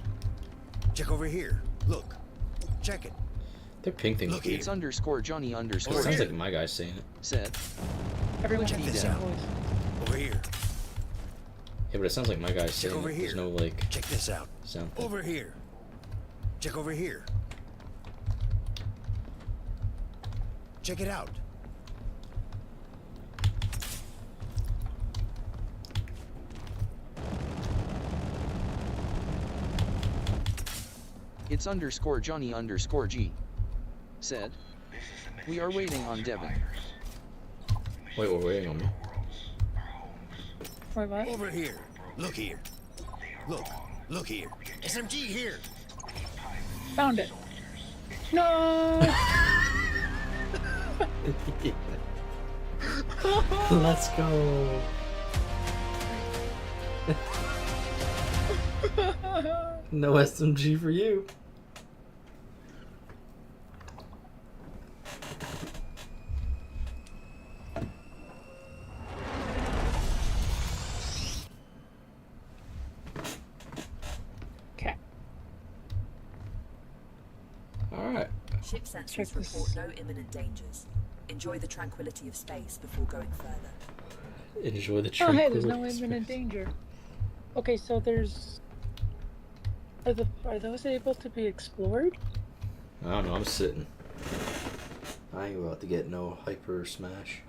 Check over here. Look. Check it. Their ping thing. Look, it's underscore Johnny underscore. It sounds like my guy's saying it. Said. Everyone check this out. Over here. Yeah, but it sounds like my guy's saying over it. Here. There's no like. Check this out. Sound thing. Over here. Check over here. Check it out. It's underscore Johnny underscore G. Said. We are waiting on Devin. Wait, we're waiting on me. Wait, what? Over here. Look here. Look. Look here. SMG here. Found it. No! Let's go. No SMG for you. Okay. Alright. Ship sensors report no imminent dangers. Enjoy the tranquility of space before going further. Enjoy the tranquility. Oh, hey, there's no imminent danger. Okay, so there's... Are those able to be explored? I don't know, I'm sitting. I ain't about to get no hyper smash.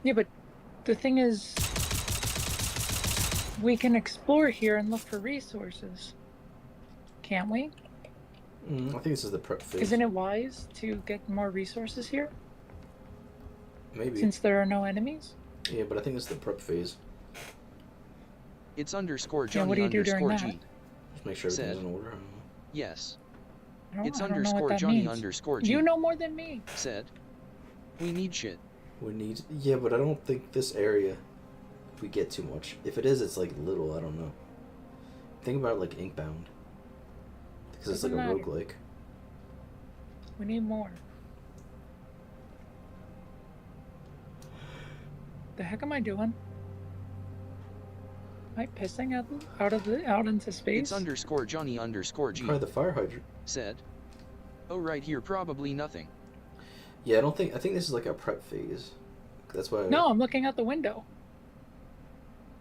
Yeah, but the thing is, we can explore here and look for resources. Can't we? I think this is the prep phase. Isn't it wise to get more resources here? Maybe. Since there are no enemies? Yeah, but I think this is the prep phase. It's underscore Johnny what do you do underscore during G. that? Just make sure everything's in order. Yes. I It's don't know underscore what that Johnny means. underscore G. You know more than me. Said. We need shit. We need... Yeah, but I don't think this area, if we get too much. If it is, it's like little, I don't know. Think about it like Inkbound. Because it's like a roguelike. We need more. The heck am I doing? Am I pissing out into space? It's underscore Johnny underscore G. Try the fire hydrant. Said. Oh, right here, probably nothing. Yeah, I think this is like a prep phase. That's why. No, I'm looking out the window.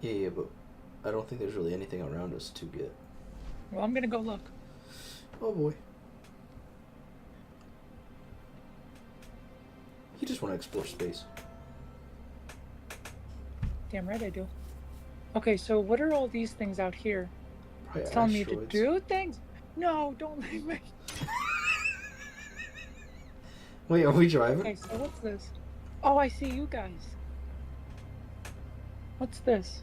Yeah, but I don't think there's really anything around us to get. Well, I'm gonna go look. Oh boy. You just want to explore space. Damn right I do. Okay, so what are all these things out here? It's telling me to do things? No, don't leave me. Wait, are we driving? Okay, so what's this? Oh, I see you guys. What's this?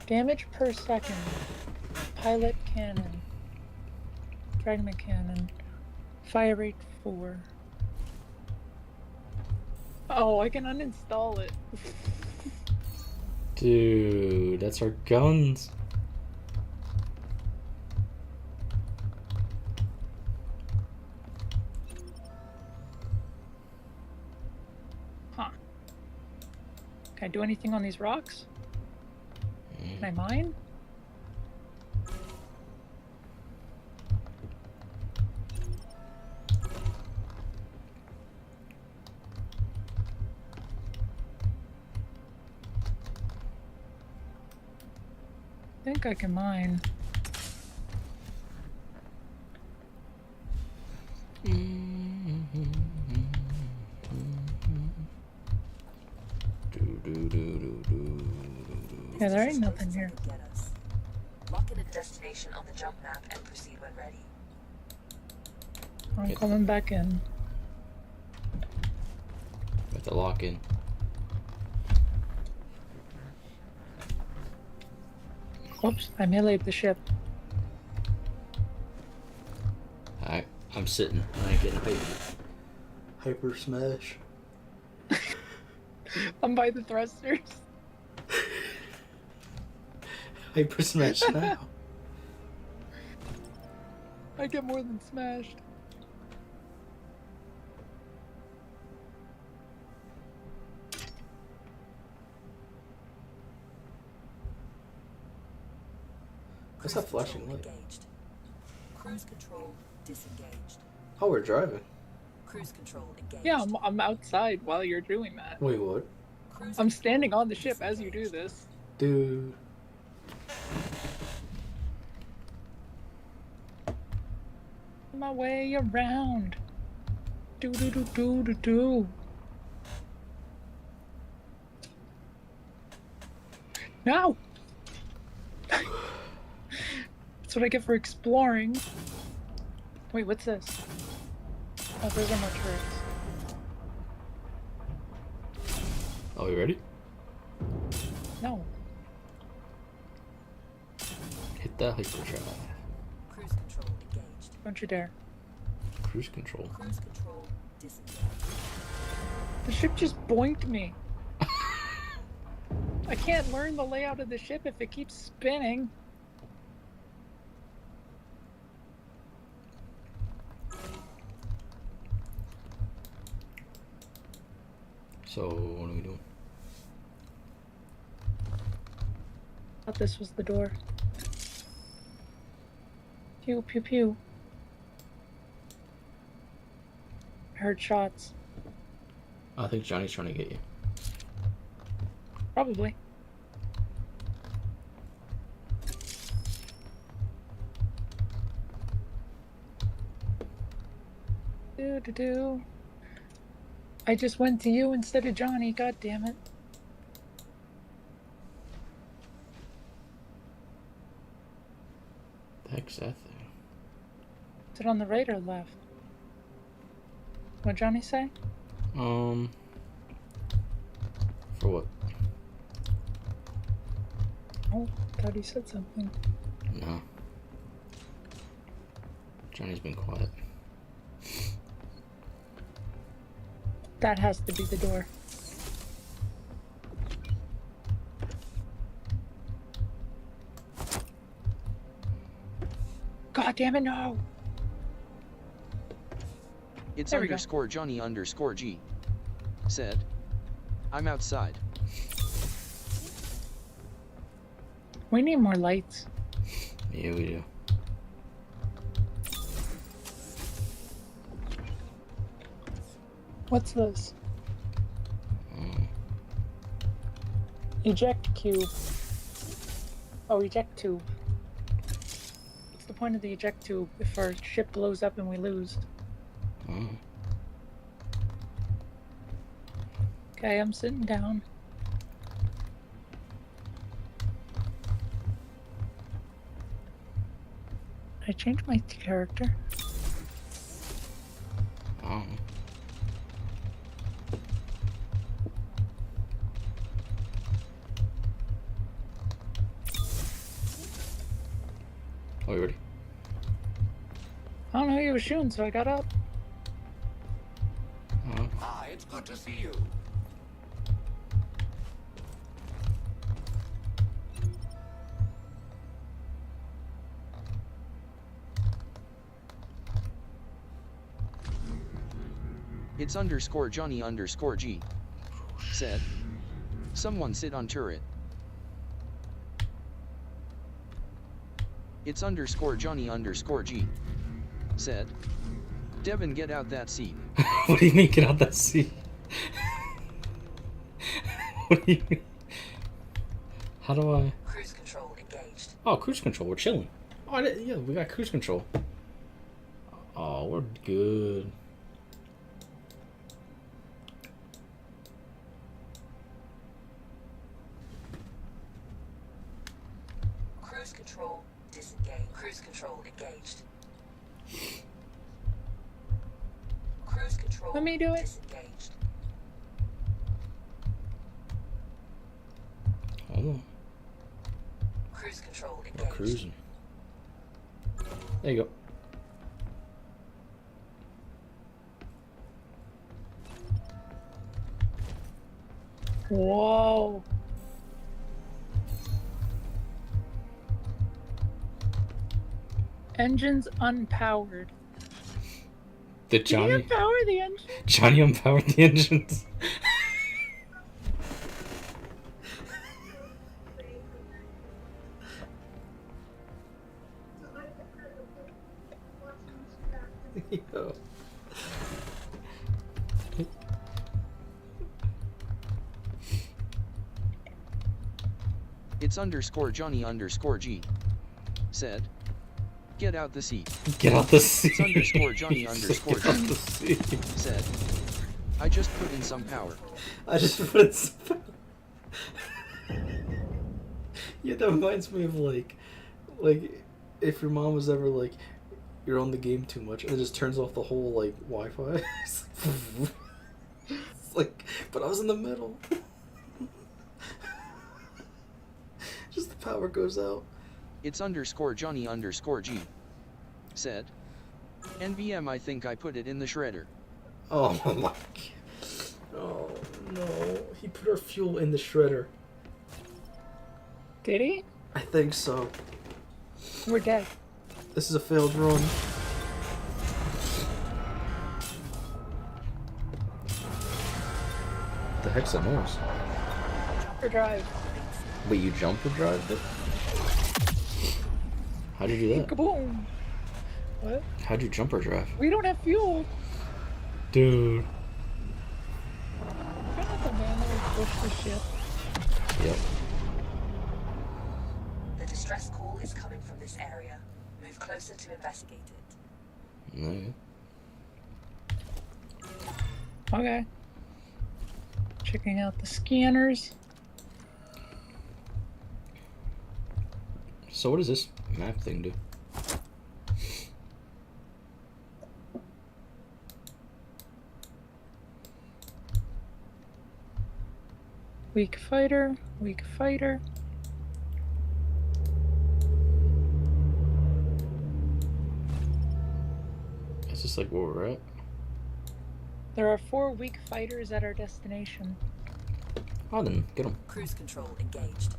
Damage per second. Pilot cannon. Fragment cannon. Fire rate 4. Oh, I can uninstall it. Dude, that's our guns. Huh. Can I do anything on these rocks? Can I mine? I think I can mine. Yeah, there ain't nothing here. Lock in a destination on the jump map and proceed when ready. I'm coming back in. Have to lock in. Oops, I meleeed the ship. Alright, I'm sitting. I ain't getting hyper smash. I'm by the thrusters. Hyper smash now. I get more than smashed. What's that flashing light? Cruise control disengaged. Oh, we're driving. Cruise control engaged. Yeah, I'm outside while you're doing that. Wait, what? I'm standing on the ship as you do this. Dude. My way around. Do do do do do do. No! That's what I get for exploring. Wait, what's this? Oh, those are more turrets. Are we ready? No. Hit that hyperdrive. Cruise control engaged. Don't you dare. Cruise control. Cruise control disengaged. The ship just boinked me. I can't learn the layout of the ship if it keeps spinning. So, what are we doing? Thought this was the door. Pew pew pew. I heard shots. I think Johnny's trying to get you. Probably. Do do do. I just went to you instead of Johnny, god damn it. The heck's that thing? Is it on the right or left? What'd Johnny say? For what? Oh, thought he said something. No. Johnny's been quiet. That has to be the door. God damn it, no! It's underscore Johnny underscore G. Said. I'm outside. We need more lights. Yeah, we do. What's this? Eject cube. Oh, eject tube. What's the point of the eject tube if our ship blows up and we lose? Okay, I'm sitting down. I changed my character. Are you ready? I don't know, you were shooting, so I got up. Hi, it's good to see you. It's underscore Johnny underscore G. Said. Someone sit on turret. It's underscore Johnny underscore G. Said. Devin, get out that seat. What do you mean, get out that seat? What do you mean? How do I... Cruise control engaged. Oh, cruise control, we're chilling. Oh, yeah, we got cruise control. Oh, we're good. Cruise control disengaged. Cruise control engaged. Cruise control. Let me do it. Disengaged. Hold on. Cruise control engaged. We're cruising. There you go. Whoa. Engines unpowered. Did Johnny unpower the engine? Johnny unpowered the engines. Yo. It's _Johnny_G. Said. Get out the seat. Get out the seat. It's _Johnny_G. Said. I just put in some power. Yeah, that reminds me of like if your mom was ever like, you're on the game too much and it just turns off the whole like Wi-Fi. It's like, but I was in the middle. Just the power goes out. It's _Johnny_G. Said. NVM, I think I put it in the shredder. Oh my god. Oh no. He put our fuel in the shredder. Did he? I think so. We're dead. This is a failed run. The heck's that noise? Jump or drive. Wait, you jump or drive it? How'd you do that? Kaboom! What? How'd you jump or drive? We don't have fuel. Dude. Can I the man that push the ship? Yep. The distress call is coming from this area. Move closer to investigate it. Mm. Okay. Checking out the scanners. So what does this map thing do? Weak fighter, weak fighter. Is this like where we're at? There are 4 weak fighters at our destination. Oh, then get them. Cruise control engaged.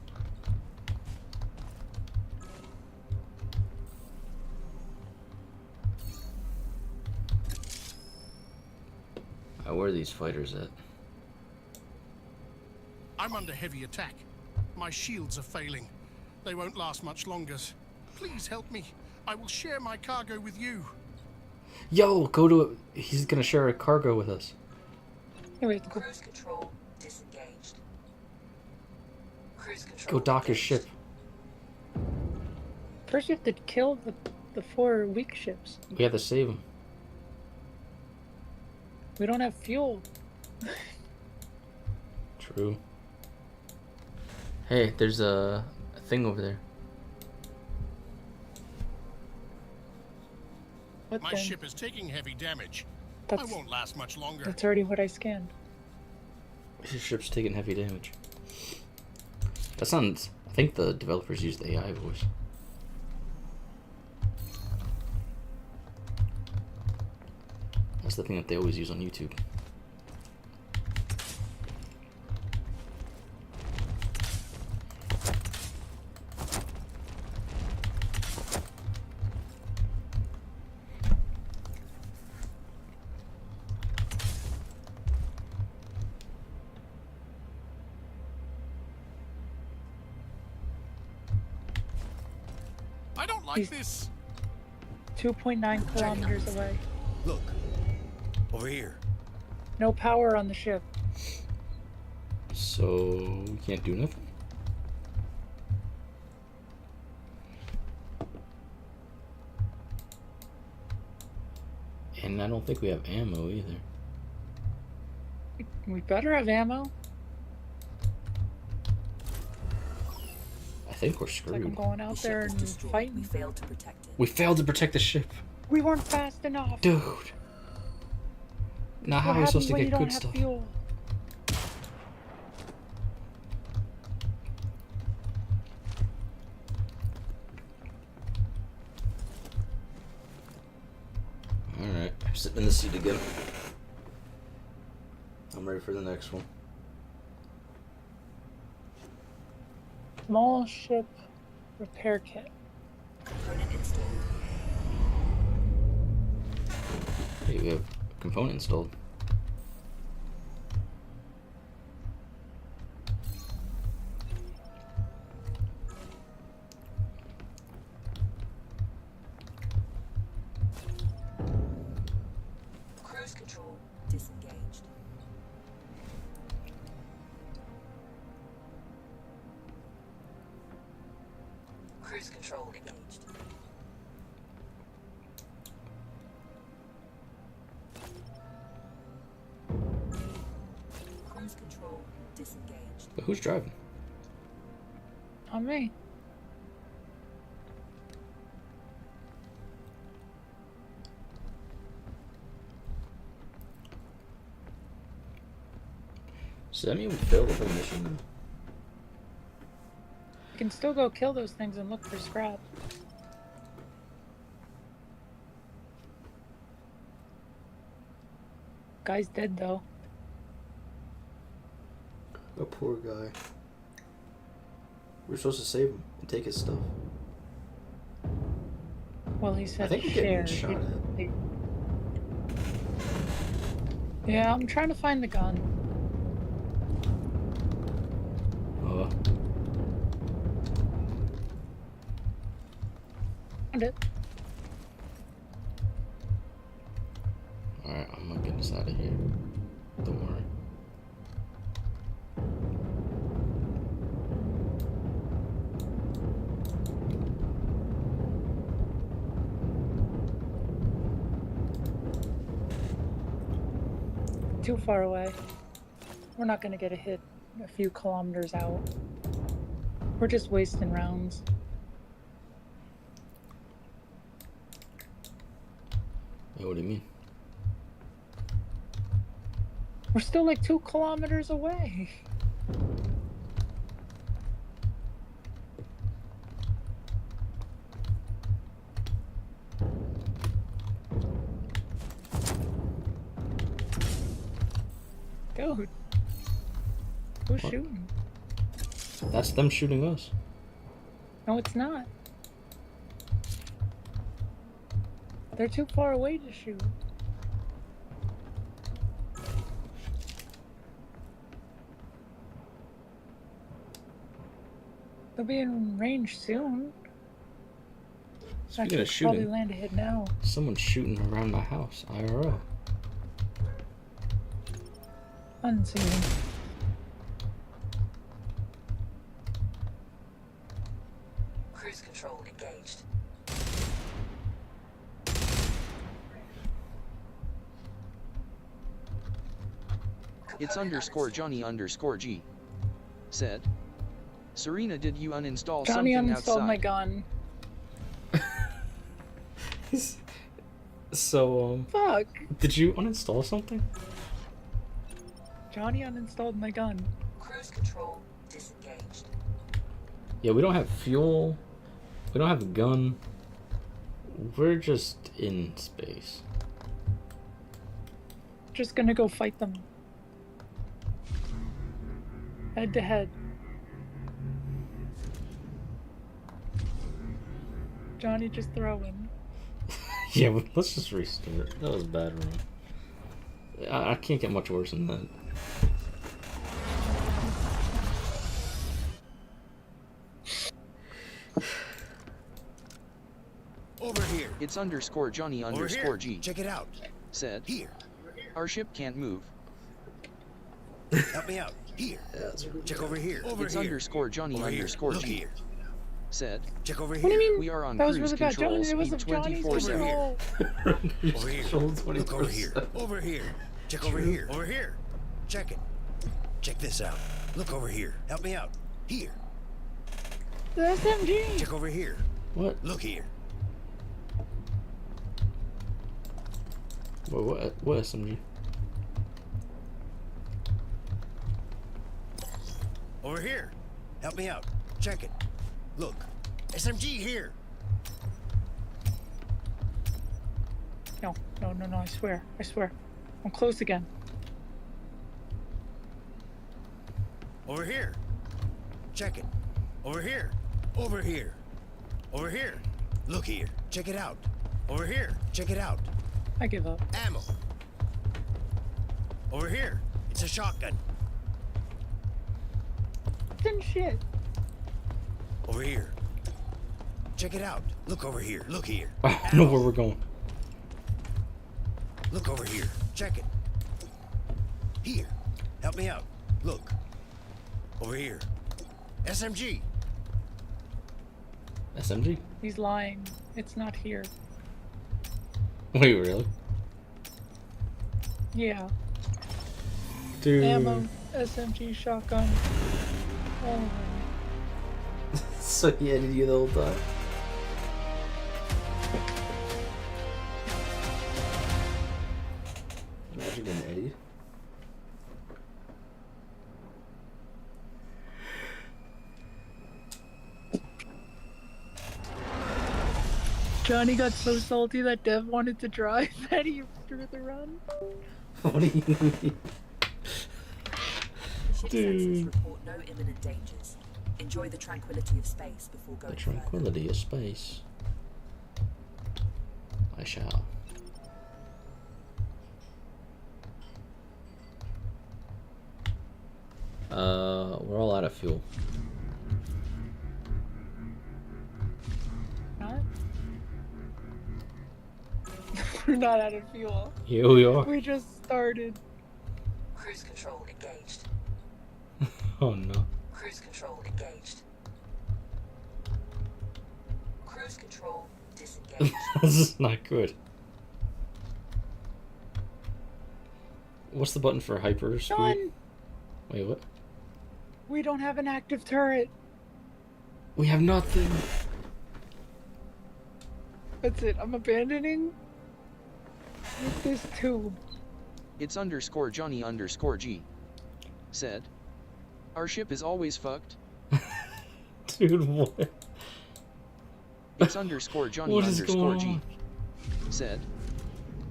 Where are these fighters at? I'm under heavy attack. My shields are failing. They won't last much longer. Please help me. I will share my cargo with you. Yo, go to... He's gonna share a cargo with us. Cruise control disengaged. Cruise control go dock his ship. First you have to kill the 4 weak ships. We have to save them. We don't have fuel. True. Hey, there's a thing over there. What My then? ship is taking heavy damage. That's, I won't last much longer. That's already what I scanned. Your ship's taking heavy damage. That sounds... I think the developers used the AI voice. That's the thing that they always use on YouTube. I don't like this. 2.9 kilometers away. Look. Over here. No power on the ship. So, we can't do nothing? And I don't think we have ammo either. We better have ammo. I think we're screwed. Like I'm going out there and fighting. We failed to protect it. We failed to protect the ship. We weren't fast enough. Dude. Now how are we supposed to get good stuff? Fuel? Alright, I'm sitting in the seat again. I'm ready for the next one. Small ship repair kit. Component installed. Hey, we have a component installed. Cruise control disengaged. Cruise control engaged. Cruise control disengaged. But who's driving? On me. Does that mean we failed the whole mission then? You can still go kill those things and look for scrap. Guy's dead though. A poor guy. We're supposed to save him and take his stuff. Well, he said I think we're share. getting shot at. Yeah, I'm trying to find the gun. Found it. Alright, I'm gonna get us out of here. Don't worry. Too far away. We're not gonna get a hit a few kilometers out. We're just wasting rounds. Yeah, what do you mean? We're still like 2 kilometers away. Dude. Who's shooting? That's them shooting us. No, it's not. They're too far away to shoot. They'll be in range soon. Speaking of shooting, probably land a hit now. Someone's shooting around my house, IRL. Unseen. Cruise control engaged. It's _Johnny_G. Said. Serena, did you uninstall Johnny something uninstalled outside? my gun. So, Fuck. Did you uninstall something? Johnny uninstalled my gun. Cruise control disengaged. Yeah, we don't have fuel. We don't have a gun. We're just in space. Just gonna go fight them. Head to head. Johnny just throwing. Yeah, but let's just restart. That was a bad run. I can't get much worse than that. Over here. It's _Johnny_G. Check it out. Said. Here. Our ship can't move. Help me out. Here. Check over here. It's _Johnny_G. Said. Check over here. What do you mean? We are on that cruise was really control bad. Johnny, speed it was 24/7. Over here. Look over here. Over here. Check over here. Over here. Check it. Check this out. Look over here. Help me out. Here. The SMG. Check over here. What? Look here. What SMG? Over here. Help me out. Check it. Look. SMG here. No, I swear. I'm close again. Over here. Check it. Over here. Over here. Over here. Look here. Check it out. Over here. Check it out. I give up. Ammo. Over here. It's a shotgun. Then shit. Over here. Check it out. Look over here. Look here. I don't know where we're going. Look over here. Check it. Here. Help me out. Look. Over here. SMG. SMG? He's lying. It's not here. Wait, really? Yeah. Dude. Ammo, SMG, shotgun. Oh. So he edited you the whole time? Imagine getting edited. Johnny got so salty that Dev wanted to drive that he threw the run. What do you mean? Ship sensors report no imminent dangers. Enjoy the tranquility of space before going The tranquility of space. I shall. We're all out of fuel. We're not out of fuel. Here we are. We just started. Cruise control engaged. Oh no. Cruise control engaged. Cruise control disengaged. This is not good. What's the button for hyper speed? John, Wait, what? we don't have an active turret. We have nothing. That's it. I'm abandoning with this tube. It's underscore Johnny underscore G. Said. Our ship is always fucked. Dude, what? It's underscore Johnny What is underscore going G. on? Said.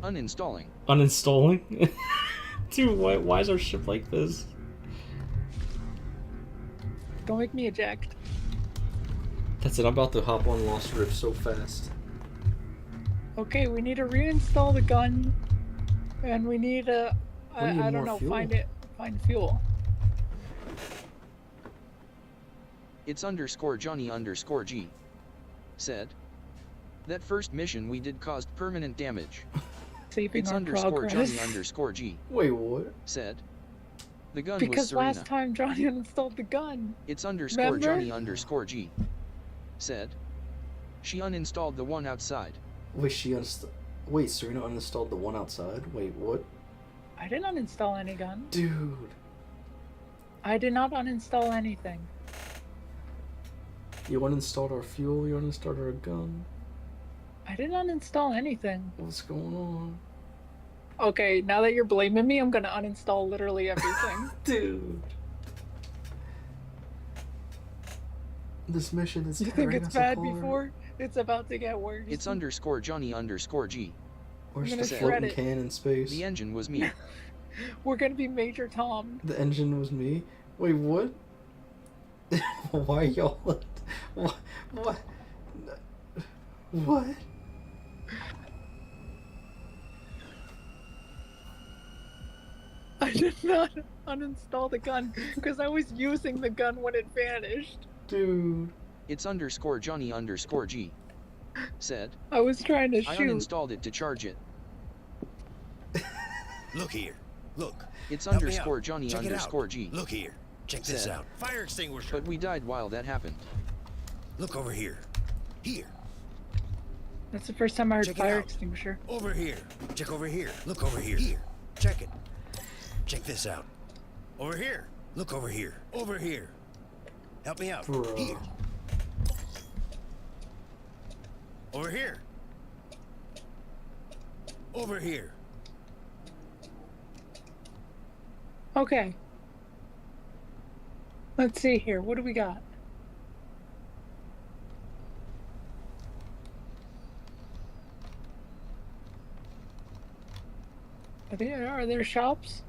Uninstalling. Uninstalling? Dude, why is our ship like this? Don't make me eject. That's it, I'm about to hop on Lost Rift so fast. Okay, we need to reinstall the gun, and we need to, I don't know, fuel? find fuel. It's underscore Johnny underscore G. Said. That first mission we did caused permanent damage. Saving it's our underscore progress. Johnny underscore G. Wait, what? Said. The gun Because was Serena. last time Johnny uninstalled the gun. It's underscore Remember? Johnny underscore G. Said. She uninstalled the one outside. Wait, Serena uninstalled the one outside? Wait, what? I didn't uninstall any gun. Dude. I did not uninstall anything. You uninstalled our fuel, you uninstalled our gun. I didn't uninstall anything. What's going on? Okay, now that you're blaming me, I'm gonna uninstall literally everything. Dude. This mission is You think it's bad before? It's about to get worse. It's underscore Johnny underscore G. Where's gonna the shred floating it. can in space? The engine was me. We're gonna be Major Tom. The engine was me? Wait, what? Why y'all... What? What? What? I did not uninstall the gun because I was using the gun when it vanished. Dude. It's underscore Johnny underscore G. Said. I was trying to I shoot. uninstalled it to charge it. Look here. Look. It's Help me underscore out. Johnny Check it underscore out. G. Look here. Check this Said. out. Fire extinguisher. But we died while that happened. Look over here. Here. That's the first time I heard Check it fire out. extinguisher. Over here. Check over here. Look over here. Here. Check it. Check this out. Over here. Look over here. Over here. Help me out. Bro. Here. Over here. Over here. Okay. Let's see here. What do we got? Are there shops?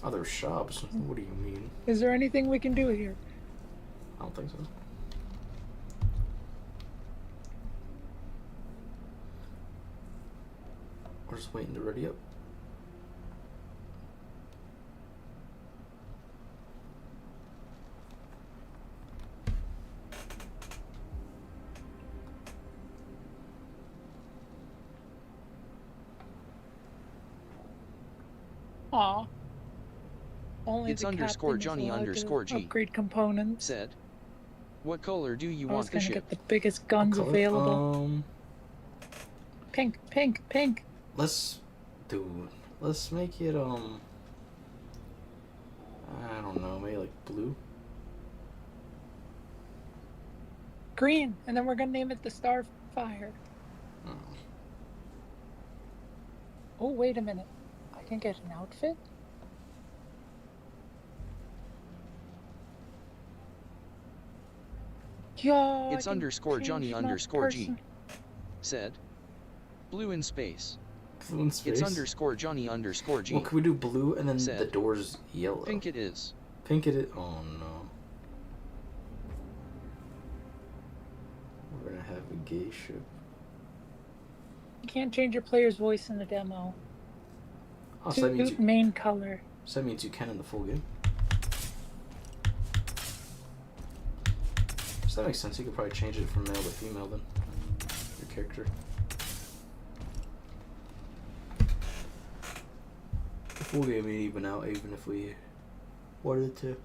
Other shops? What do you mean? Is there anything we can do here? I don't think so. We're just waiting to ready up. Aw. Only it's the underscore Johnny underscore G. Upgrade components. Said. What color do you want the ship? Get the biggest guns available. Pink, pink, pink. Let's make it I don't know, maybe like blue. Green, and then we're gonna name it the Starfire. Oh, wait a minute. I can get an outfit? Yo, it's underscore Johnny underscore G. Said. Blue in space. Blue in space? It's underscore Johnny underscore G. Well, can we do blue and then said, the door's yellow? Pink it is. Pink it is. Oh no. We're gonna have a gay ship. You can't change your player's voice in the demo. Oh, so that means you, main color. So that means you can in the full game. So that makes sense. You could probably change it from male to female then. Your character. The full game ain't even out, even if we wanted to.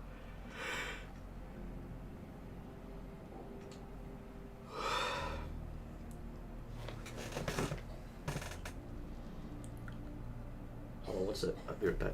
Hold on, what's it? I'll be right back.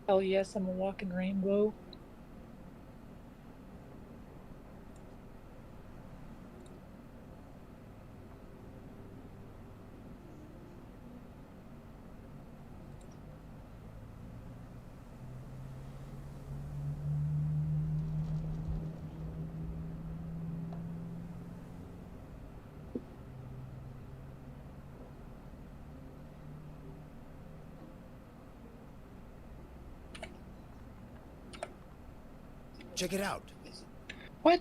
Hell yes, I'm a walking rainbow. Check it out. What?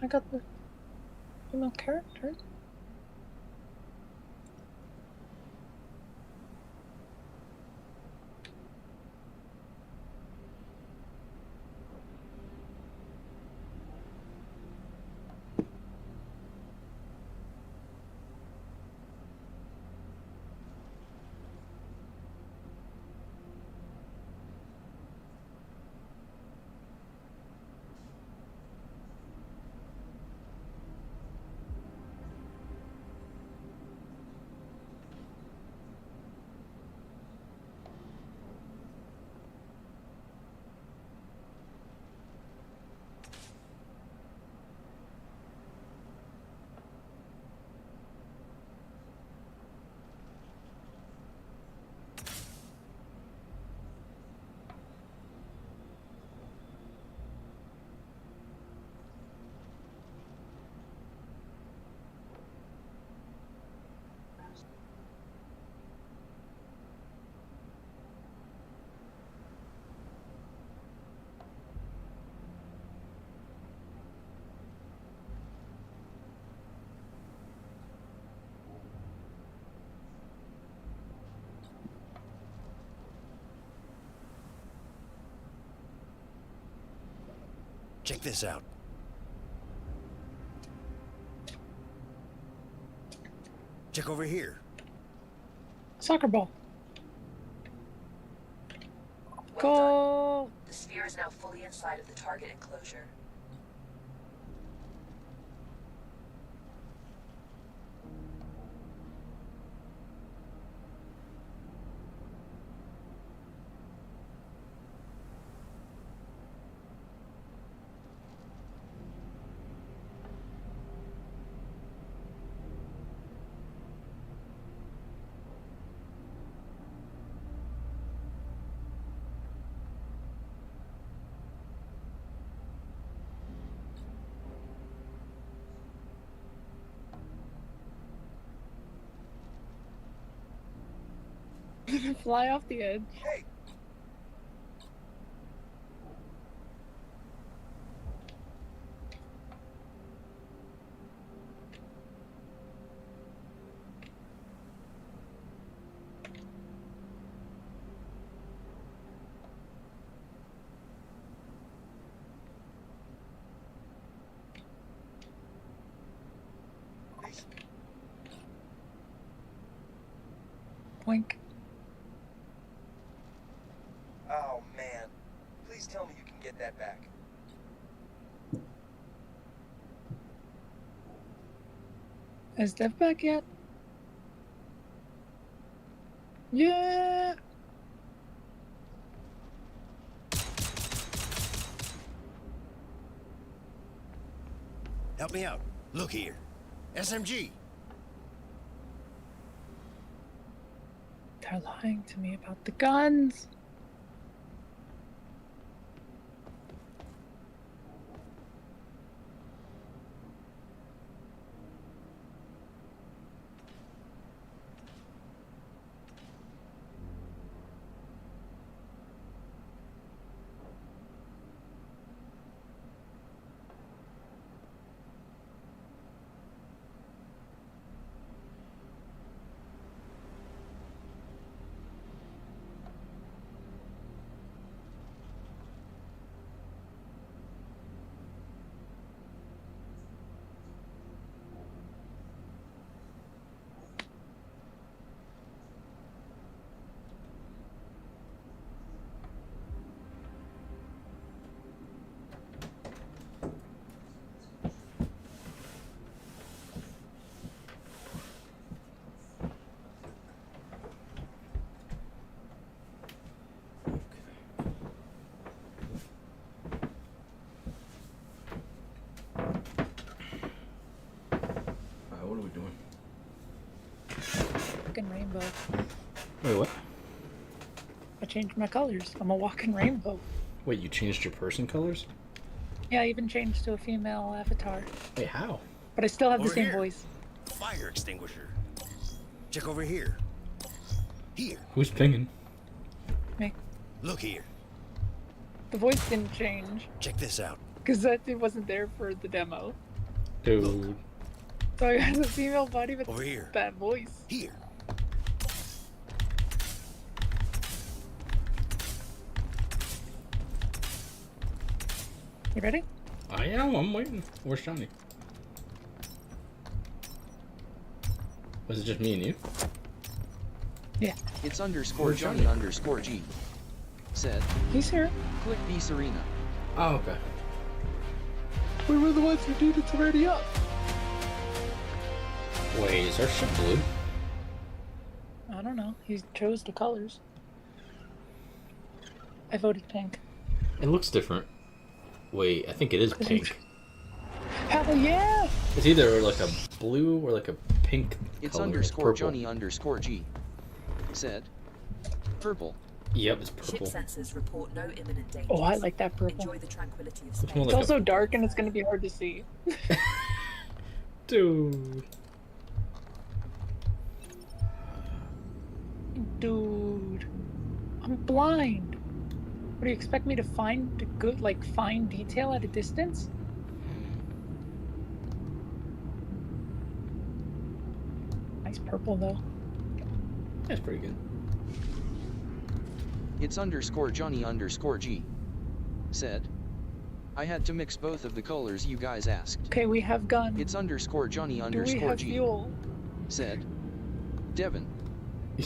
I got the female character. Check this out. Check over here. Soccer ball. Well done. The sphere is now fully inside of the target enclosure. gonna fly off the edge. Hey. Boink. Oh man. Please tell me you can get that back. Is Dev back yet? Yeah. Help me out. Look here. SMG. They're lying to me about the guns. What are we doing? Walking rainbow. Wait, what? I changed my colors. I'm a walking rainbow. Wait, you changed your person colors? Yeah, I even changed to a female avatar. Wait, how? But I still have Over the same here. voice. Fire extinguisher. Check over here. Here. Who's pinging? Me. Look here. The voice didn't change. Check this out. Because it wasn't there for the demo. Dude. Look. So I got a female body with Over here. that voice. Here. You ready? I am. I'm waiting. Where's Johnny? Was it just me and you? Yeah. It's underscore Johnny underscore G. Said. He's here. Click B Serena. Oh, okay. We were the ones who did it's already up. Wait, is our ship blue? I don't know. He chose the colors. I voted pink. It looks different. Wait, I think it is pink. Hell yeah! It's either like a blue or like a pink It's color. underscore Johnny underscore G. Said. Purple. Yep, it's purple. Ship sensors report no imminent danger. Oh, I like that purple. Enjoy the tranquility of space. It's It's also dark and it's going to be hard to see. Dude. Dude. I'm blind. What do you expect me to find a good, like, fine detail at a distance? Nice purple, though. That's pretty good. It's underscore Johnny underscore G. Said. I had to mix both of the colors you guys asked. Okay, we have guns. It's underscore Johnny Do we underscore have G. fuel? Said. Devin.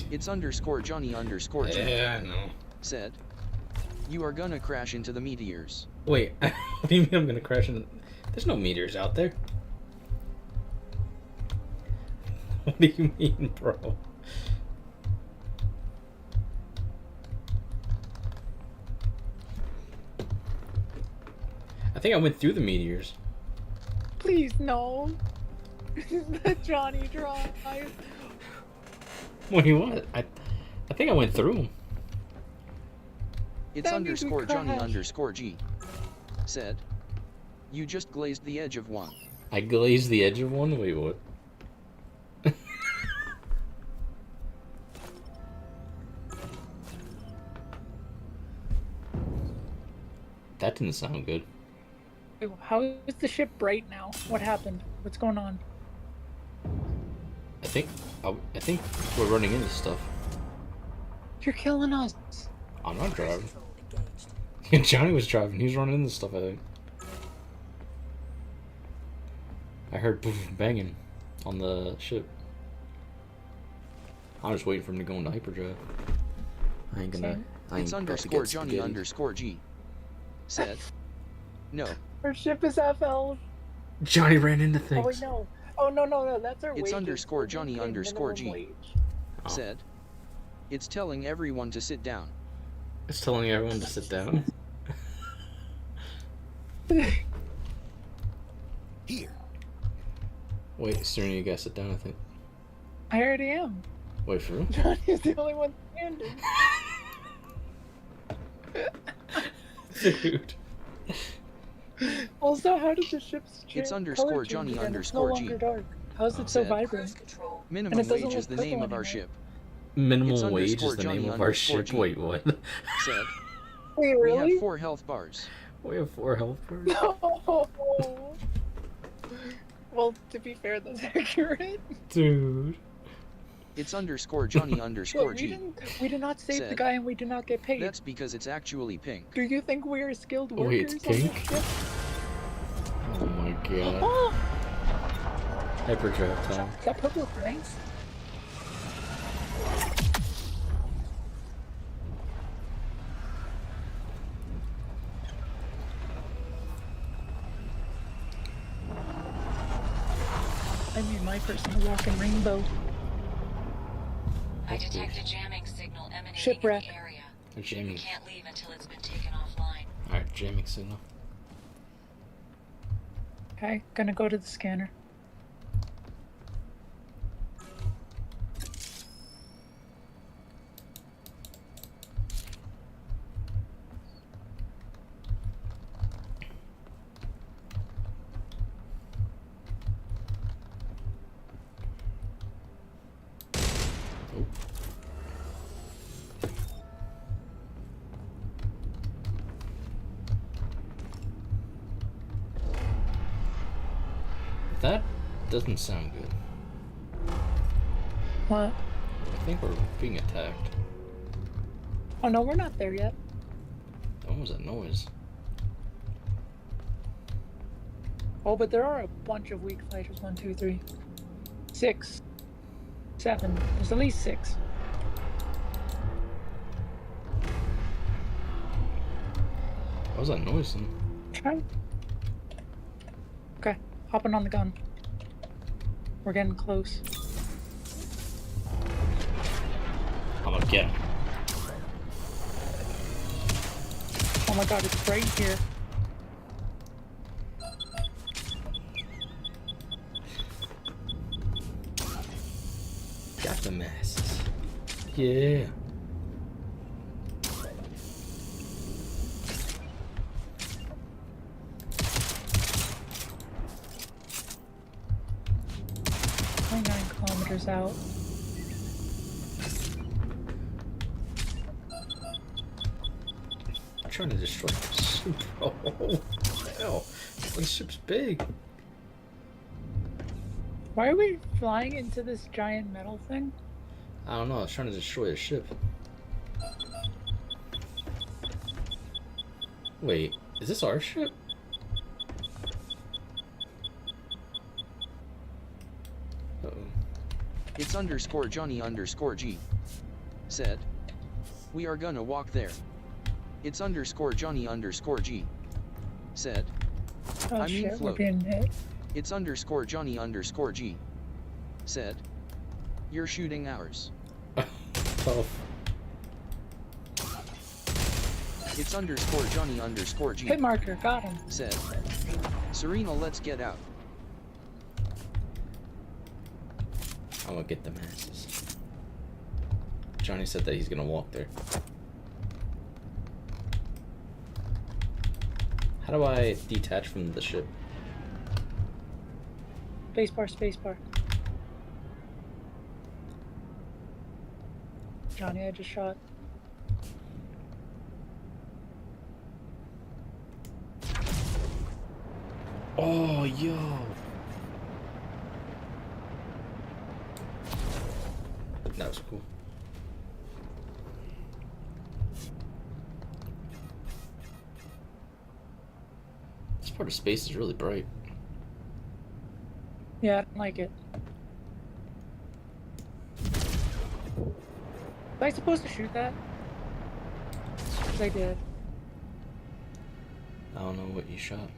It's underscore Johnny underscore G. Yeah, I know. Said. You are gonna crash into the meteors. Wait, what do you mean I'm gonna crash into... There's no meteors out there. What do you mean, bro? I think I went through the meteors. Please, no. The Johnny drive. Wait, what? I think I went through them. It's That underscore means we Johnny crashed. underscore G. Said. You just glazed the edge of one. I glazed the edge of one? Wait, what? That didn't sound good. How is the ship bright now? What happened? What's going on? I think we're running into stuff. You're killing us. I'm not driving. Johnny was driving. He was running into stuff, I think. I heard banging on the ship. I was waiting for him to go into hyperdrive. I ain't gonna. It's underscore Johnny underscore G. Said. No. Our ship is FL. Johnny ran into things. Oh wait, no. Oh no. That's our. It's underscore Johnny underscore G. Said. It's telling everyone to sit down. It's telling everyone to sit down. Here. Wait, Serena, you gotta sit down, I think. I already am. Wait, for real? Johnny's the only one standing. Dude. Also, how did the ship's It's underscore Johnny underscore G. Dark? How's it so vibrant? Minimum wage is the name of our ship. Minimum wage is the name of our ship. Wait, what? Said. Wait, really? We have 4 health bars. We have 4 health bars? No. Well, to be fair, that's accurate. Dude. It's underscore Johnny underscore G. We did not save the guy and we did not get paid. That's because it's actually pink. Do you think we are skilled workers? Wait, it's pink? Oh my god. Hyperdrive time. Is that purple things? I made my personal walking rainbow. I detect a jamming signal emanating Shipwreck. in the area. A jamming. We can't leave until it's been taken offline. Alright, jamming signal. Okay, gonna go to the scanner. That doesn't sound good. What? I think we're being attacked. Oh no, we're not there yet. What was that noise? Oh, but there are a bunch of weak fighters. 1, 2, 3, 6, 7. There's at least 6. What was that noise then? Try. Okay, hopping on the gun. We're getting close. I'm gonna get him. Oh my god, it's right here. Got the masses. Yeah. Out. I'm trying to destroy the ship. Oh, hell. This ship's big. Why are we flying into this giant metal thing? I don't know. I was trying to destroy a ship. Wait, is this our ship? Uh-oh. It's underscore Johnny underscore G. Said. We are gonna walk there. It's underscore Johnny underscore G. Said. Oh I mean shit, float. we're getting hit. It's underscore Johnny underscore G. Said. You're shooting ours. Tough. It's underscore Johnny underscore G. Hit marker, got him. Said. Serena, let's get out. I'm gonna get the masses. Johnny said that he's gonna walk there. How do I detach from the ship? Spacebar, spacebar. Johnny, I just shot. Oh, yo. That was cool. This part of space is really bright. Yeah, I don't like it. Was I supposed to shoot that? Because I did. I don't know what you shot.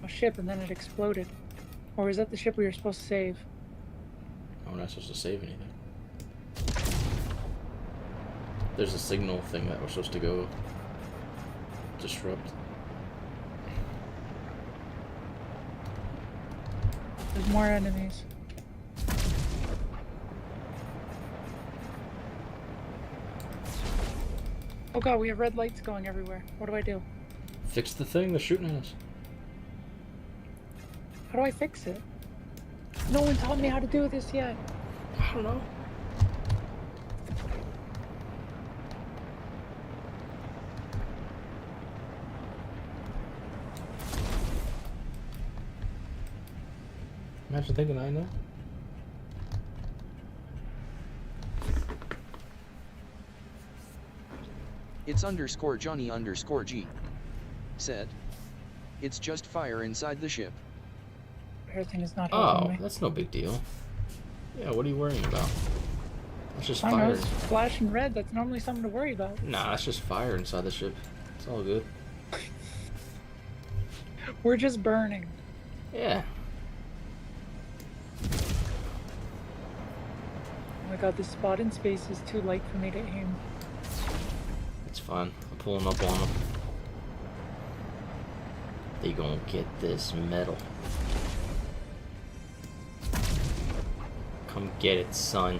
A ship and then it exploded. Or was that the ship we were supposed to save? Oh, we're not supposed to save anything. There's a signal thing that we're supposed to go disrupt. There's more enemies. Oh god, we have red lights going everywhere. What do I do? Fix the thing that's shooting at us. How do I fix it? No one taught me how to do this yet. I don't know. Imagine thinking I know. It's underscore Johnny underscore G. Said. It's just fire inside the ship. Everything is not helping me. That's no big deal. Yeah, what are you worrying about? That's just I fire. know, it's flashing red. That's normally something to worry about. Nah, that's just fire inside the ship. It's all good. We're just burning. Yeah. Oh my god, this spot in space is too light for me to aim. It's fine. I'm pulling up on them. They gonna get this medal. Come get it, son.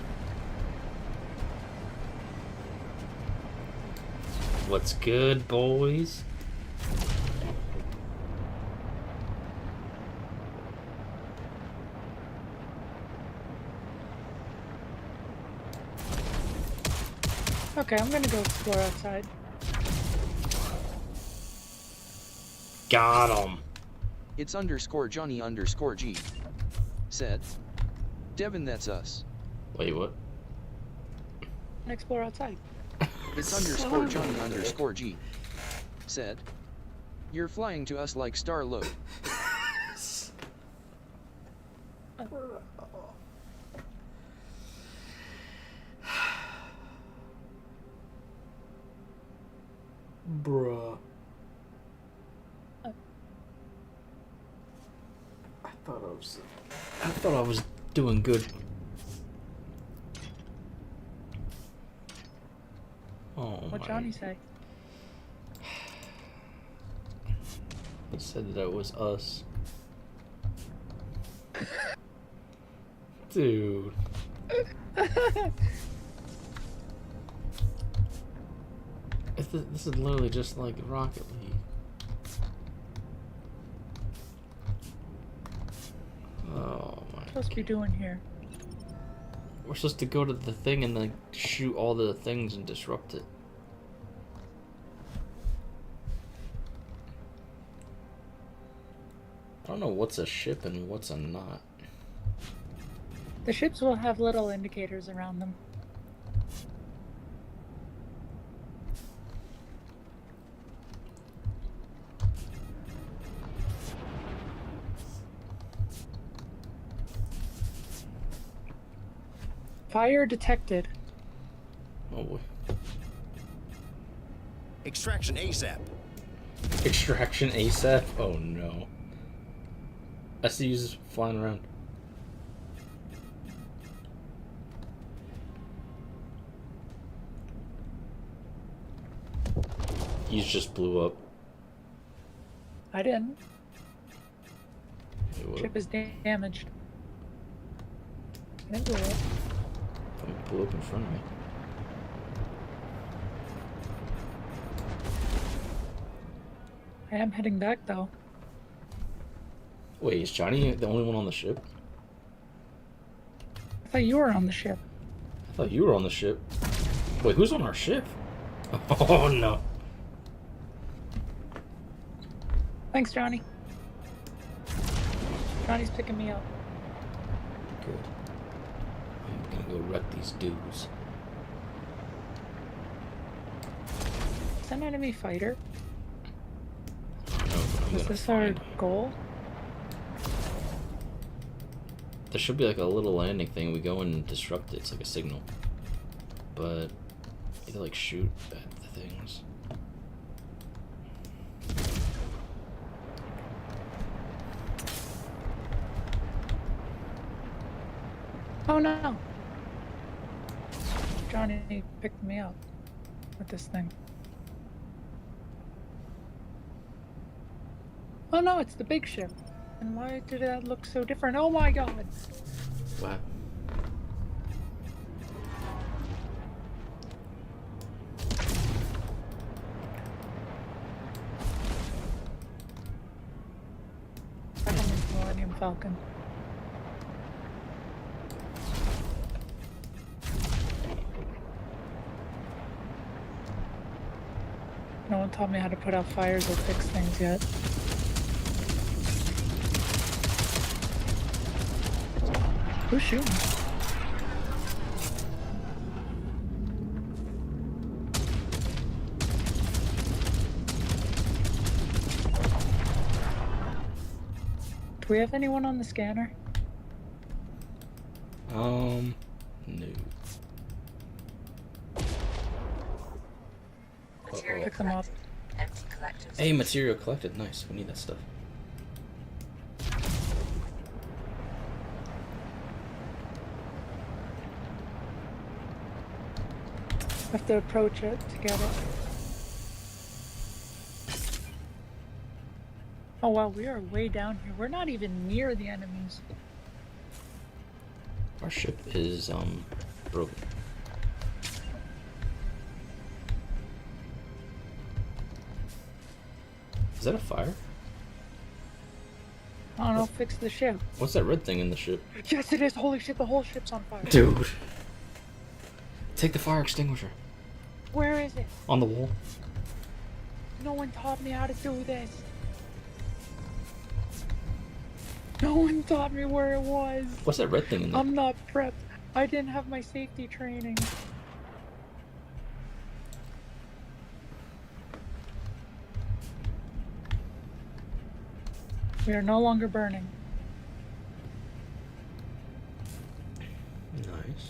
What's good, boys? Okay, I'm gonna go explore outside. Got him. It's underscore Johnny underscore G. Said. Devin, that's us. Wait, what? Explore outside. It's underscore Johnny underscore G. Said. You're flying to us like Star-Lord. Bruh. I thought I was doing good. Oh What'd Johnny say? He said that it was us. Dude. This is literally just like Rocket League. Oh my. What supposed to be doing here? We're supposed to go to the thing and then shoot all the things and disrupt it. I don't know what's a ship and what's a not. The ships will have little indicators around them. Fire detected. Oh boy. Extraction ASAP. Extraction ASAP? Oh no. I see you flying around. You just blew up. I didn't. Ship is damaged. It blew up. It blew up in front of me. I am heading back though. Wait, is Johnny the only one on the ship? I thought you were on the ship. I thought you were on the ship. Wait, who's on our ship? Oh no. Thanks, Johnny. Johnny's picking me up. Good. I'm gonna go wreck these dudes. Is that an enemy fighter? No, is this our goal? There should be like a little landing thing. We go and disrupt it. It's like a signal. But you can like shoot at the things. Oh no! Johnny picked me up with this thing. Oh no, it's the big ship. And why did that look so different? Oh my god! What? Millennium Falcon. No one taught me how to put out fires or fix things yet. Who's shooting? Do we have anyone on the scanner? No. Pick them up. Hey, material collected. Nice. We need that stuff. Have to approach it to get it. Oh wow, we are way down here. We're not even near the enemies. Our ship is broken. Is that a fire? I don't know, fix the ship. What's that red thing in the ship? Yes, it is. Holy shit, the whole ship's on fire. Dude. Take the fire extinguisher. Where is it? On the wall. No one taught me how to do this. No one taught me where it was. What's that red thing in there? I'm not prepped. I didn't have my safety training. We are no longer burning. Nice.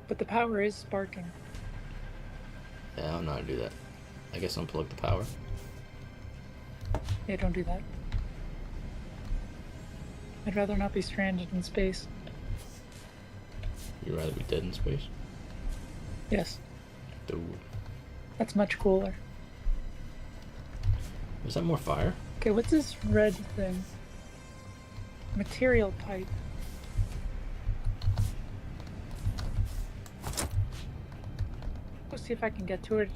But the power is sparking. Yeah, I don't know how to do that. I guess unplug the power. Yeah, don't do that. I'd rather not be stranded in space. You'd rather be dead in space? Yes. Dude. That's much cooler. Is that more fire? Okay, what's this red thing? Material pipe. Let's see if I can get to it.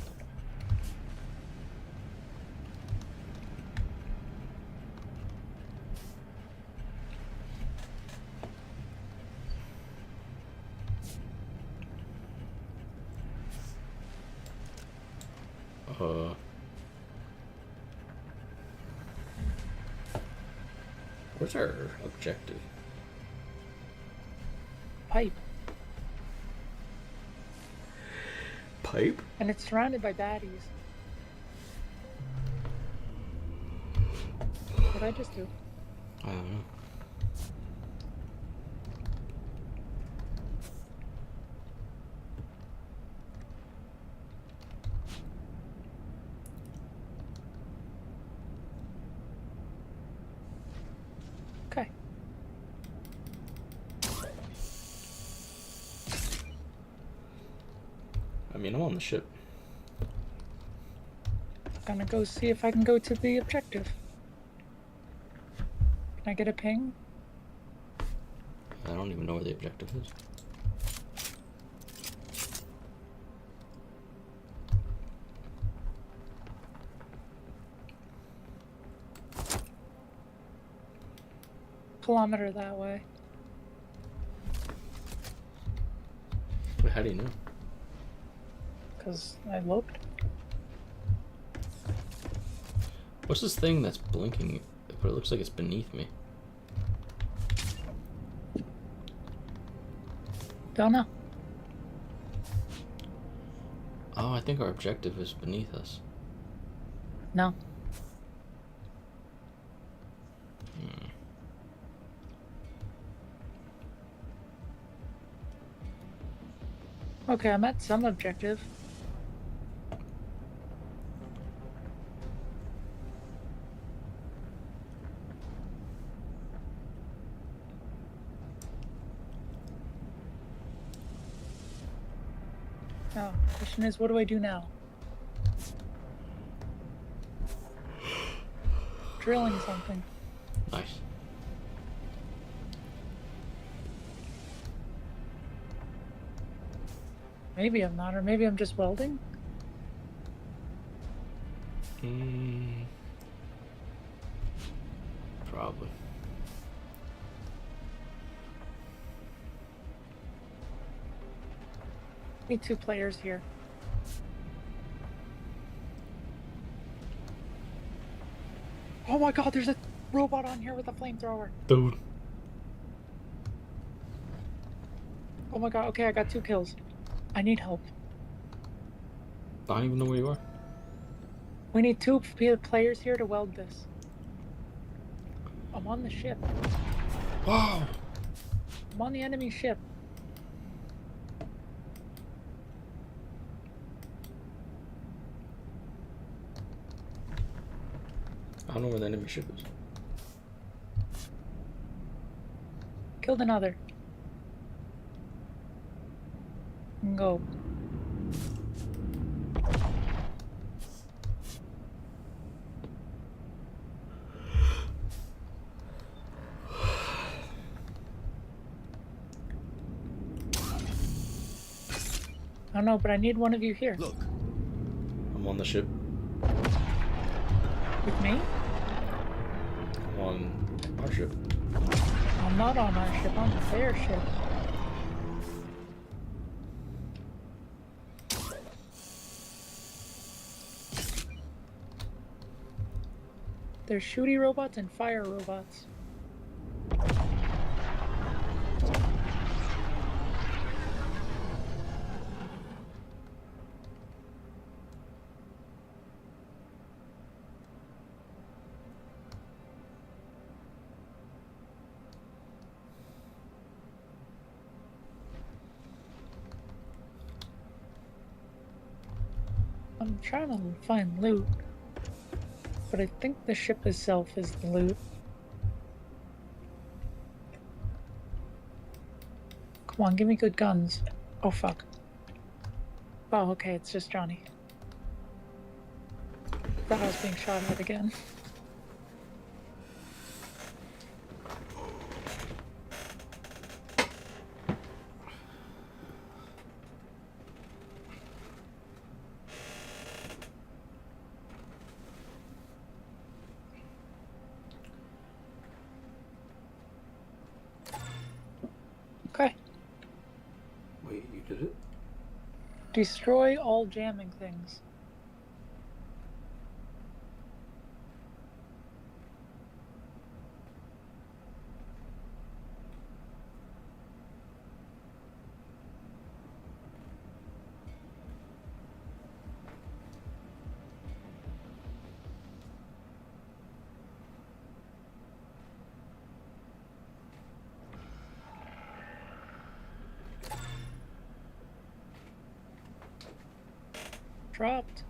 Where's our objective? Pipe. Pipe? And it's surrounded by baddies. What did I just do? I don't know. Okay. I mean, I'm on the ship. Gonna go see if I can go to the objective. Can I get a ping? I don't even know where the objective is. Kilometer that way. Wait, how do you know? because I looked. What's this thing that's blinking, but it looks like it's beneath me? Don't know. Oh, I think our objective is beneath us. No. Okay, I'm at some objective. Oh, question is, what do I do now? Drilling something. Nice. Maybe I'm not, or maybe I'm just welding? Probably. Need 2 players here. Oh my god, there's a robot on here with a flamethrower. Dude. Oh my god, okay, I got 2 kills. I need help. I don't even know where you are. We need 2 players here to weld this. I'm on the ship. Wow. I'm on the enemy ship. I don't know where the enemy ship is. Killed another. Go. I don't know, but I need one of you here. Look. I'm on the ship. With me? I'm on our ship. I'm not on our ship, I'm on their ship. There's shooty robots and fire robots. I'm trying to find loot, but I think the ship itself is the loot. Come on, give me good guns. Oh fuck. Oh, okay, it's just Johnny. Thought I was being shot at again. Okay. Wait, you did it? Destroy all jamming things. Dropped.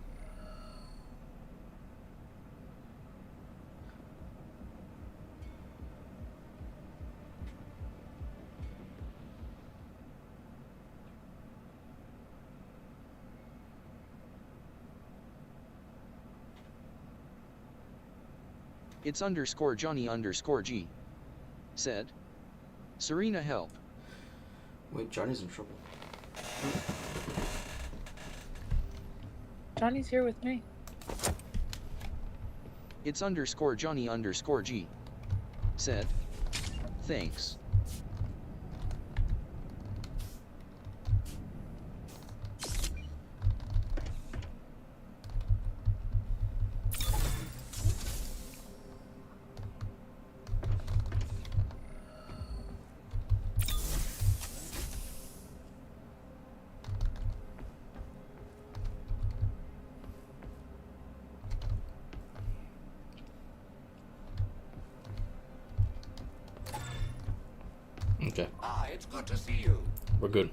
It's underscore Johnny underscore G. Said. Serena, help. Wait, Johnny's in trouble. Johnny's here with me. It's underscore Johnny underscore G. Said. Thanks. It's good to see you. We're good.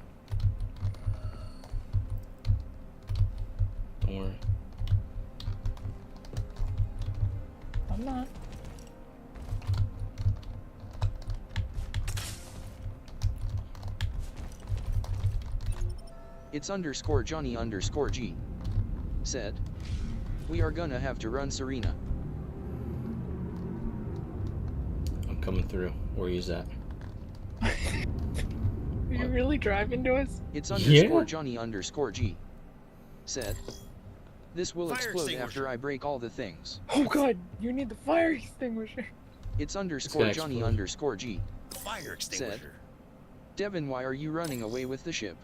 Don't worry. I'm not. It's underscore Johnny underscore G. Said, we are gonna have to run Serena. I'm coming through. Where he's at. Are you really driving to us? It's underscore Johnny underscore G. Said, this will explode after I break all the things. Oh god, you need the fire extinguisher. It's underscore Johnny underscore G. Fire extinguisher. Said, Devin, why are you running away with the ship?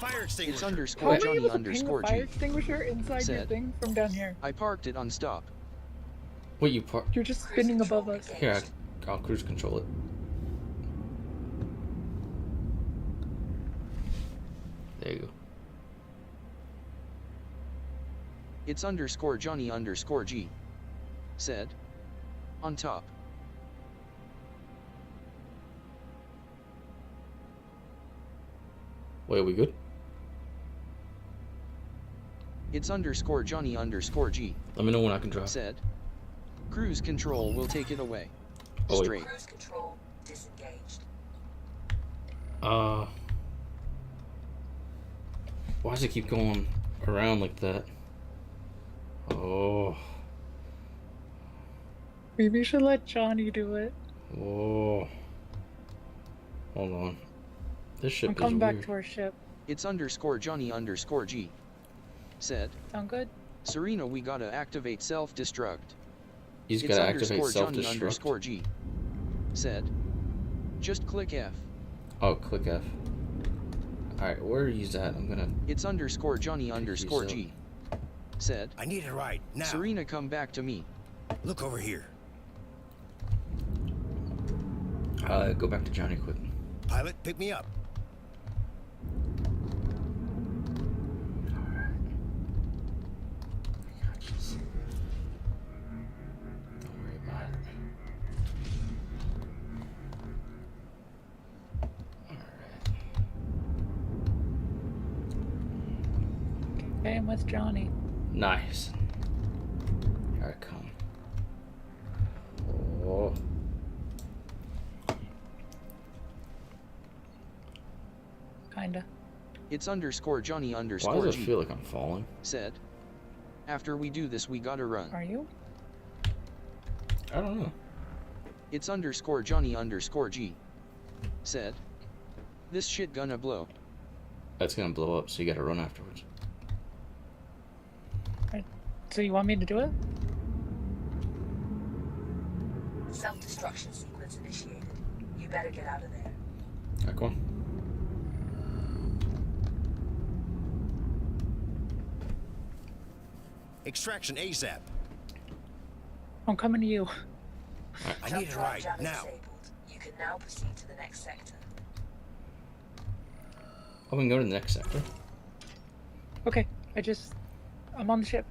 Fire extinguisher. It's underscore Johnny underscore G. Fire G. extinguisher inside your thing from down here. I parked it on stop. Wait, you parked? You're just spinning above us. Here, I'll cruise control it. There you go. It's underscore Johnny underscore G. Said, on top. Wait, are we good? It's underscore Johnny underscore G. Let me know when I can drive. Said, cruise control will take it away. Oh, straight. Cruise control disengaged. Why does it keep going around like that? Oh. Maybe you should let Johnny do it. Oh. Hold on. This ship I'm is coming back weird. to our ship. It's underscore Johnny underscore G. Said, sound good? Serena, we gotta activate self-destruct. He's gotta activate Johnny self-destruct. underscore G. Said, just click F. Oh, click F. Alright, where are you at? I'm gonna... It's underscore Johnny underscore G. Said, I need a ride, now. Serena, come back to me. Look over here. Go back to Johnny quick. Pilot, pick me up. Okay, I'm with Johnny. Nice. Here I come. Oh. Kinda. It's underscore Johnny underscore Why does G. it feel like I'm falling? Said, after we do this, we gotta run. Are you? I don't know. It's underscore Johnny underscore G. Said, this shit gonna blow. That's gonna blow up, so you gotta run afterwards. Right. So you want me to do it? Self-destruction sequence initiated. You better get out of there. Alright, go on. Extraction ASAP. I'm coming to you. Right. I need a ride now. Disabled. You can now proceed to the next sector. Oh, we can go to the next sector. Okay, I'm on the ship.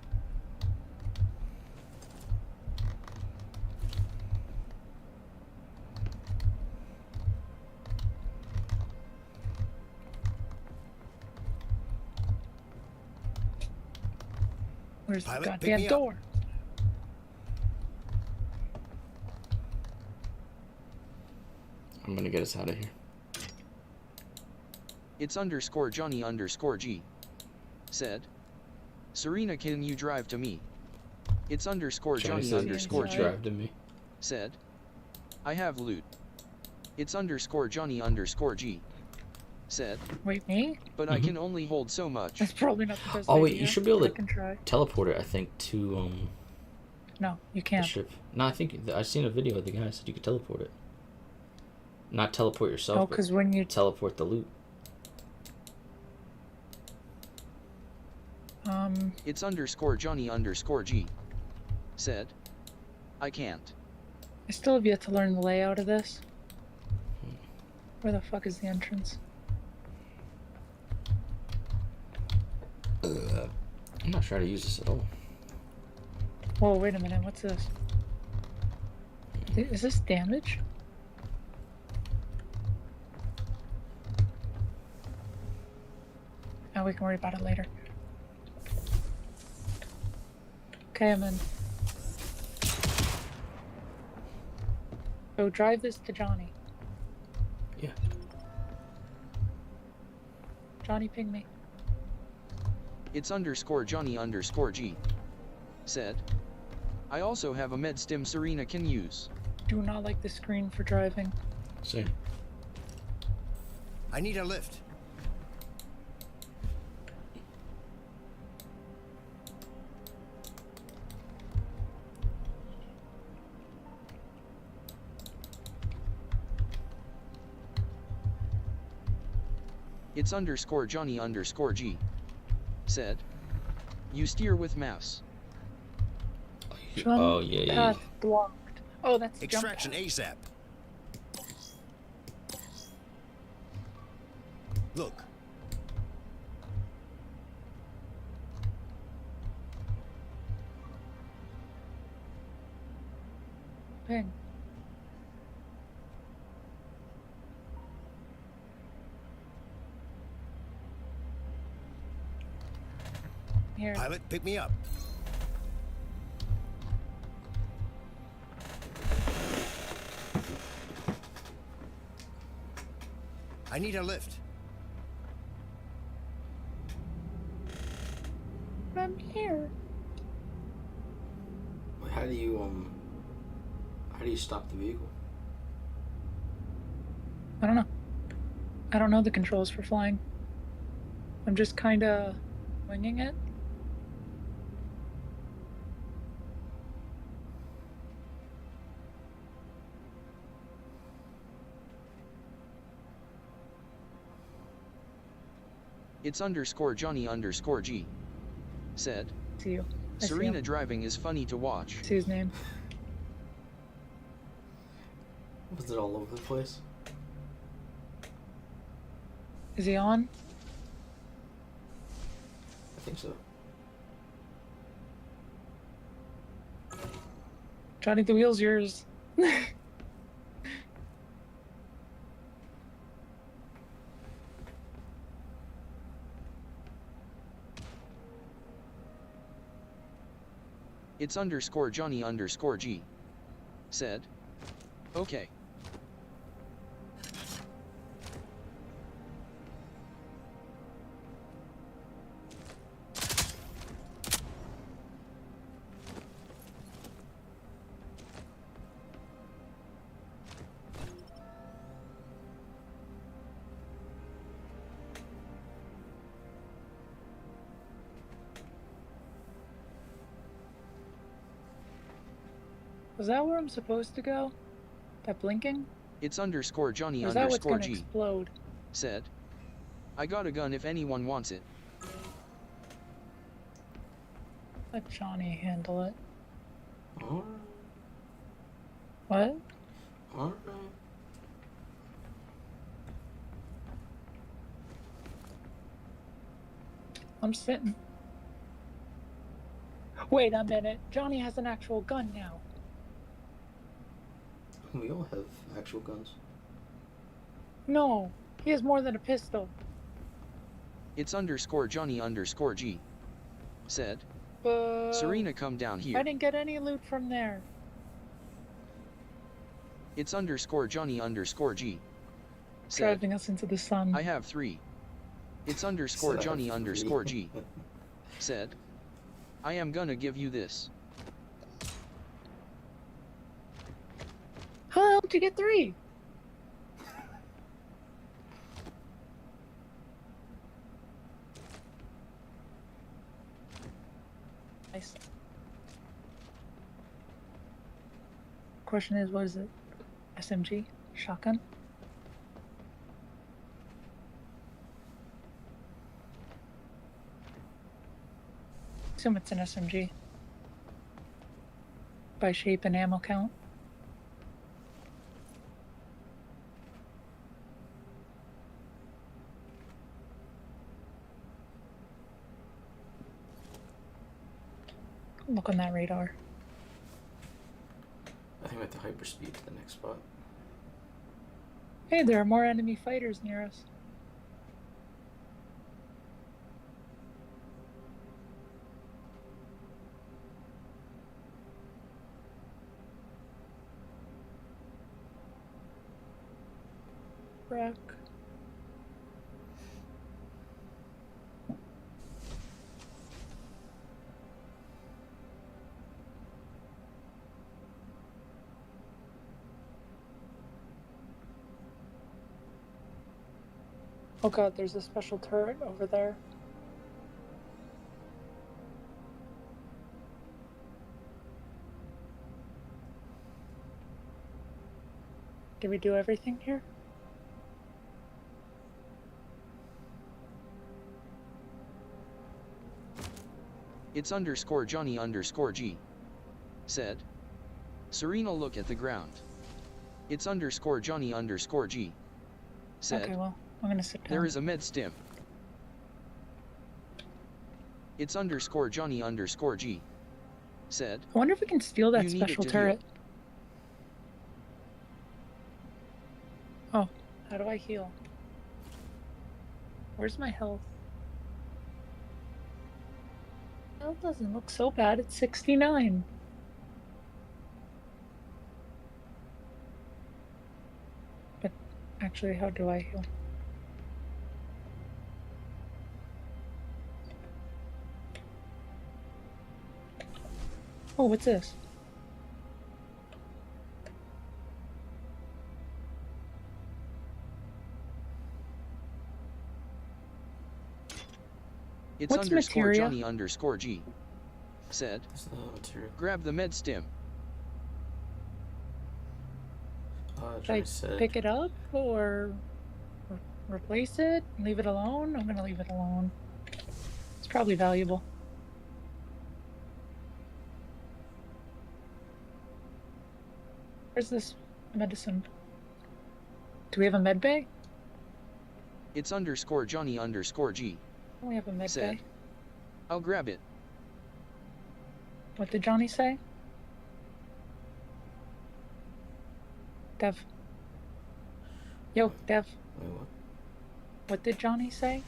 Where's the goddamn door? I'm gonna get us out of here. It's underscore Johnny underscore G. Said, Serena, can you drive to me? It's underscore Johnny underscore G. Drive to me. Said, I have loot. It's underscore Johnny underscore G. Said, wait, me? But I can only hold so much. That's probably not the best idea. Wait, you should be able to teleport it, I think, to No, you can't. The ship. No, I think I seen a video of the guy said you could teleport it. Not teleport yourself. Oh, because when you teleport the loot. It's underscore Johnny underscore G. Said, I can't. I still have yet to learn the layout of this. Where the fuck is the entrance? I'm not sure how to use this at all. Whoa, wait a minute, what's this? Is this damage? we can worry about it later. Okay, I'm in. So drive this to Johnny. Yeah. Johnny, ping me. It's _Johnny_G. Said. I also have a med stim Serena can use. Do not like the screen for driving. Same. I need a lift. It's _Johnny_G. Said. You steer with mouse. Oh, yeah. Path blocked. Oh, that's extraction ASAP. Look. Ping. Here. Pilot, pick me up. I need a lift. I'm here. Wait, how do you stop the vehicle? I don't know. I don't know the controls for flying. I'm just kind of winging it. It's _Johnny_G. Said. See you. Serena driving is funny to watch. See his name. Was it all over the place? Is he on? I think so. Johnny, the wheel's yours. It's _Johnny_G. Said. Okay. Was that where I'm supposed to go? That blinking? It's _Johnny_G. Or is that what's gonna explode? Said. I got a gun if anyone wants it. Let Johnny handle it. Alright. What? Alright. I'm sitting. Wait a minute. Johnny has an actual gun now. We all have actual guns. No, he has more than a pistol. It's _Johnny_G. Said. But Serena, come down here. I didn't get any loot from there. It's _Johnny_G. Said. Driving us into the sun. I have 3. It's _Johnny_G. Said. I am gonna give you this. How the hell did you get 3? Nice. Question is, what is it? SMG? Shotgun? Assume it's an SMG. By shape and ammo count. Look on that radar. I think we have to hyperspeed to the next spot. Hey, there are more enemy fighters near us. track. Oh god, there's a special turret over there. Did we do everything here? It's _Johnny_G. Said. Serena, look at the ground. It's _Johnny_G. Said. Okay, well, I'm gonna sit down. There is a med stim. It's _Johnny_G. Said. I wonder if we can steal that special turret. Oh, how do I heal? Where's my health? Health doesn't look so bad. It's 69. But actually, how do I heal? Oh, what's this? It's What's materia? Johnny_G. Said. Grab the med stim. Should I pick it up or replace it? Leave it alone? I'm gonna leave it alone. It's probably valuable. Where's this medicine? Do we have a med bay? It's _Johnny_G. We have a med Said. bay. I'll grab it. What did Johnny say? Dev. Yo, Dev. Wait, what? What did Johnny say?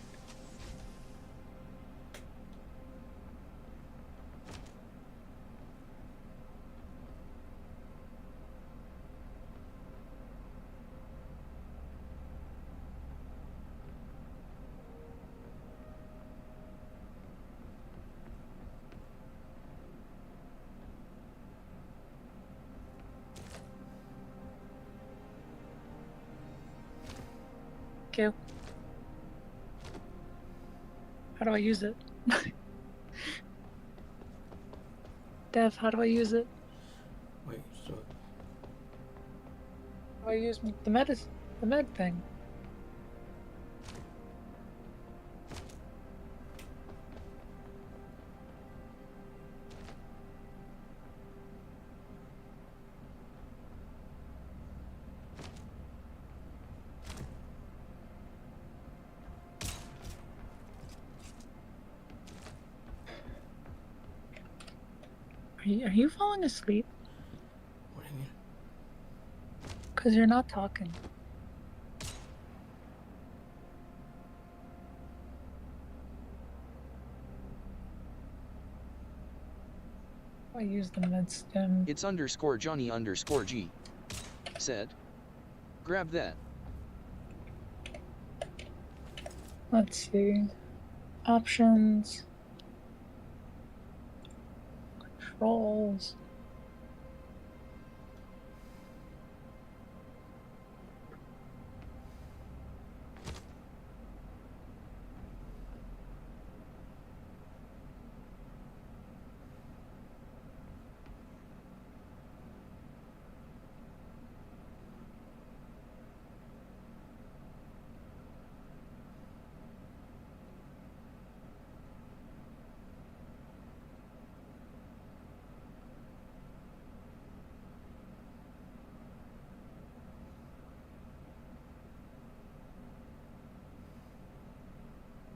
You. How do I use it? Dev, how do I use it? Wait, so... How do I use the med thing? Are you falling asleep? What do you mean? Because you're not talking. I use the med stim. It's _Johnny_G. Said. Grab that. Let's see. Options. Controls.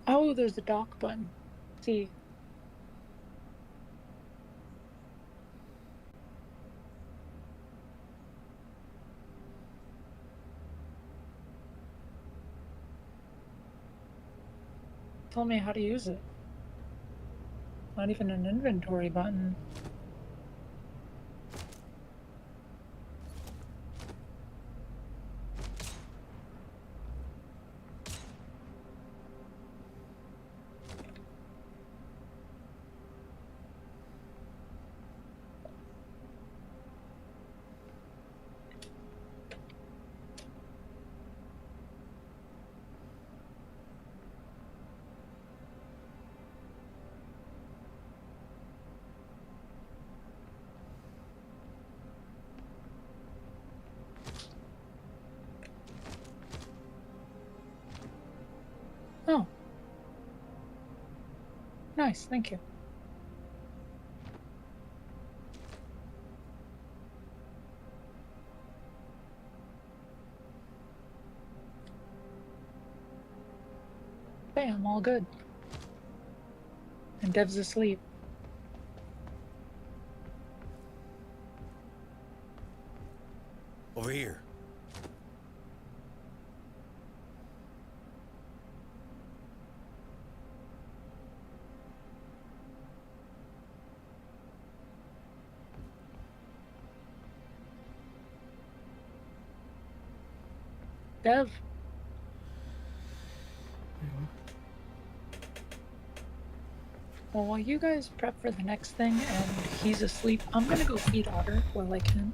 Oh, there's a dock button. See. Tell me how to use it. Not even an inventory button. Nice, thank you. Bam, all good. And Dev's asleep. Over here. Dev. Well, while you guys prep for the next thing and he's asleep, I'm gonna go feed Otter while I can.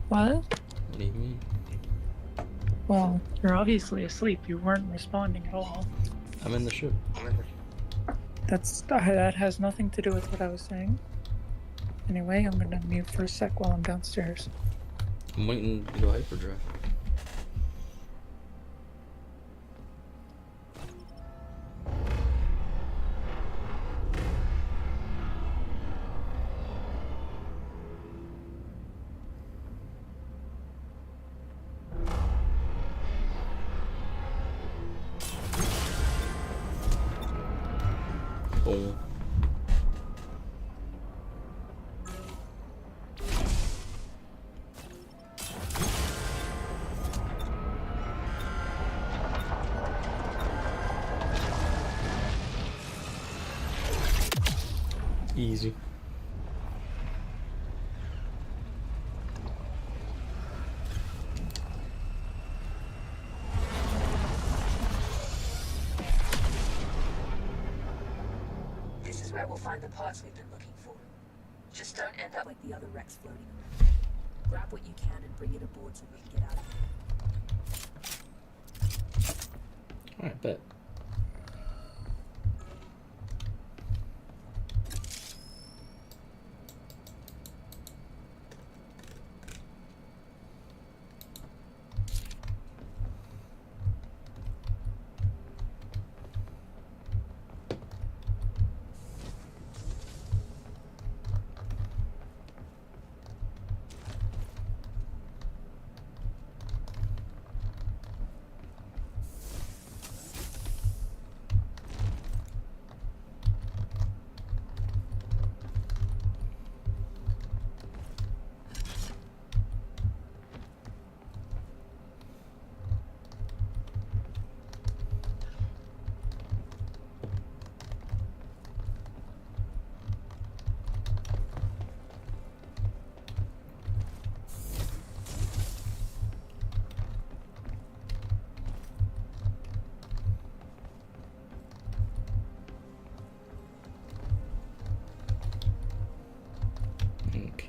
What? What do you mean? Well, you're obviously asleep. You weren't responding at all. I'm in the ship. That has nothing to do with what I was saying. Anyway, I'm gonna mute for a sec while I'm downstairs. I'm waiting to go hyperdrive. Oh. Easy. This is where we'll find the parts we've been looking for. Just don't end up like the other wrecks floating. Grab what you can and bring it aboard so we can get out of here. Alright, bet.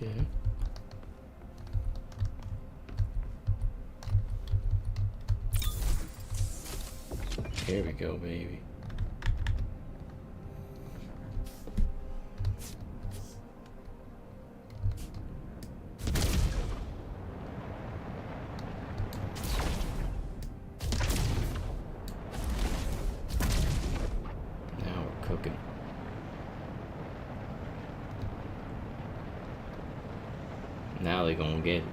Okay. Here we go, baby. Now we're cooking. Now they're gonna get it.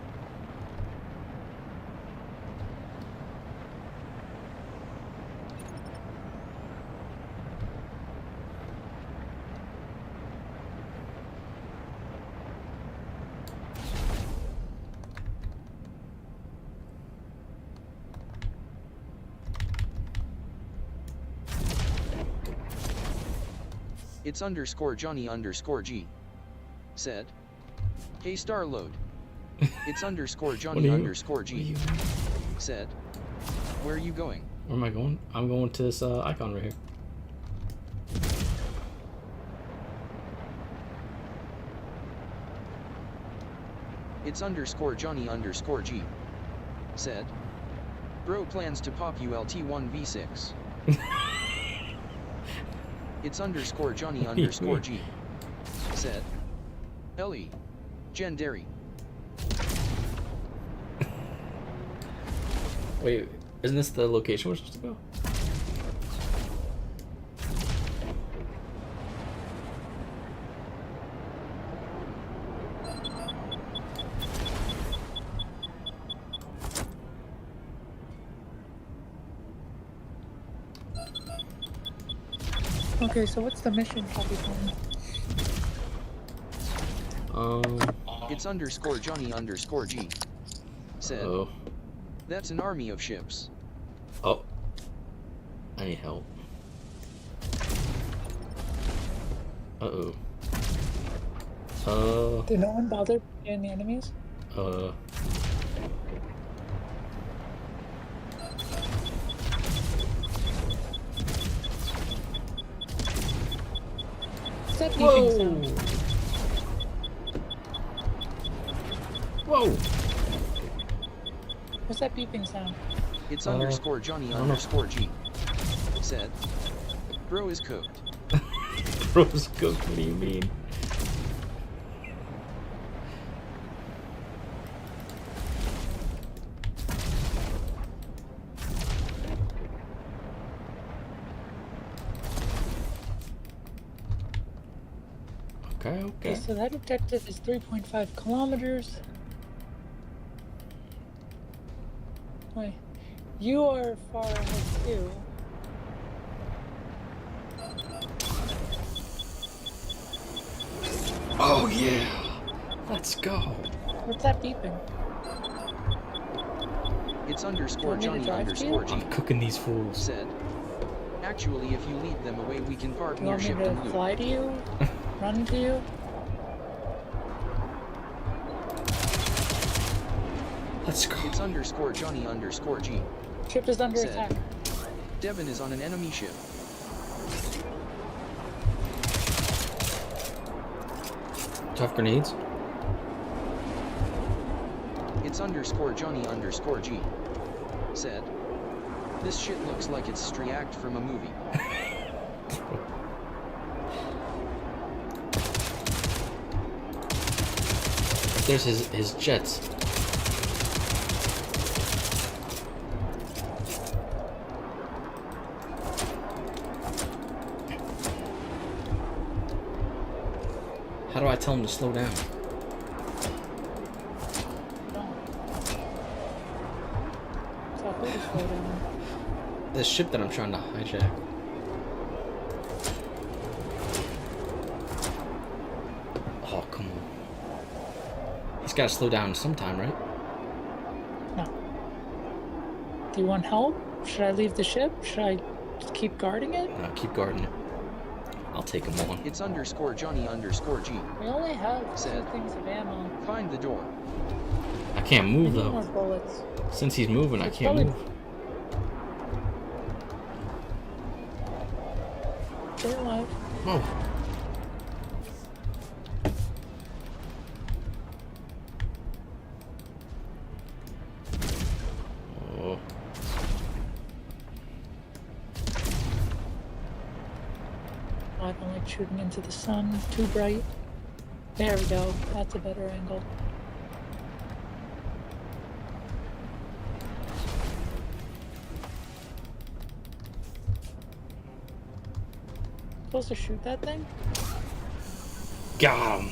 It's _Johnny_G. Said. Hey Starload. It's _Johnny_G. Said. Where are you going? Where am I going? I'm going to this icon right here. It's _Johnny_G. Said. Bro plans to pop ULT1v6. It's _Johnny_G. Said. Ellie. Gendary. Wait, isn't this the location we're supposed to go? Okay, so what's the mission, Capricorn? It's underscore Johnny underscore G. Said. Oh. That's an army of ships. Oh. I need help. Uh-oh. Did no one bother getting the enemies? What's that beeping sound? Whoa! What's that beeping sound? It's underscore Johnny underscore G. Said. Bro is cooked. Bro is cooked? What do you mean? Okay. So that objective is 3.5 kilometers. Wait, you are far ahead too. Oh yeah! Let's go! What's that beeping? It's underscore Johnny underscore G. I'm cooking these fools. Said. Actually, if you lead them away, we can park near ship and loot. You want me to fly to you? Run to you? Let's go. It's underscore Johnny underscore G. Ship is under attack. Devin is on an enemy ship. Tough grenades. It's underscore Johnny underscore G. Said. This shit looks like it's straight from a movie. There's his jets. How do I tell him to slow down? The ship that I'm trying to hijack. Oh, come on. He's got to slow down sometime, right? No. Do you want help? Should I leave the ship? Should I just keep guarding it? No, keep guarding it. I'll take him on. It's underscore Johnny underscore G. We only have 2 things of ammo. Find the door. I can't move though. More bullets. Since he's moving, I can't move. Stay alive. Oh. Oh. I don't like shooting into the sun. Too bright. There we go. That's a better angle. Supposed to shoot that thing? Got him.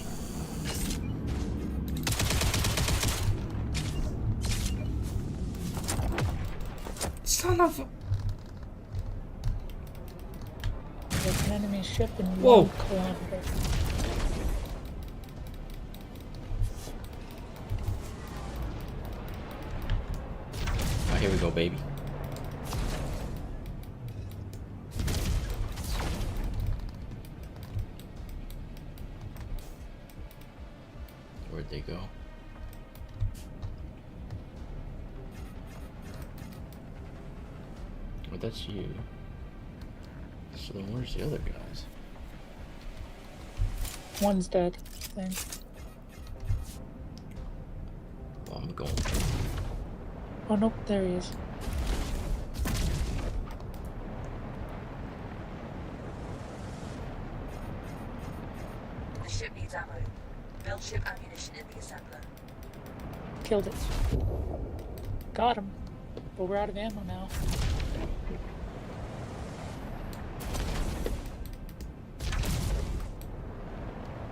Son of a... There's an enemy ship in 1 Whoa. kilometer. Alright, here we go, baby. Where'd they go? Oh, that's you. So then where's the other guys? One's dead, I think. Oh, I'm going. Oh nope, there he is. The ship needs ammo. Build ship ammunition in the assembler. Killed it. Got him. But we're out of ammo now.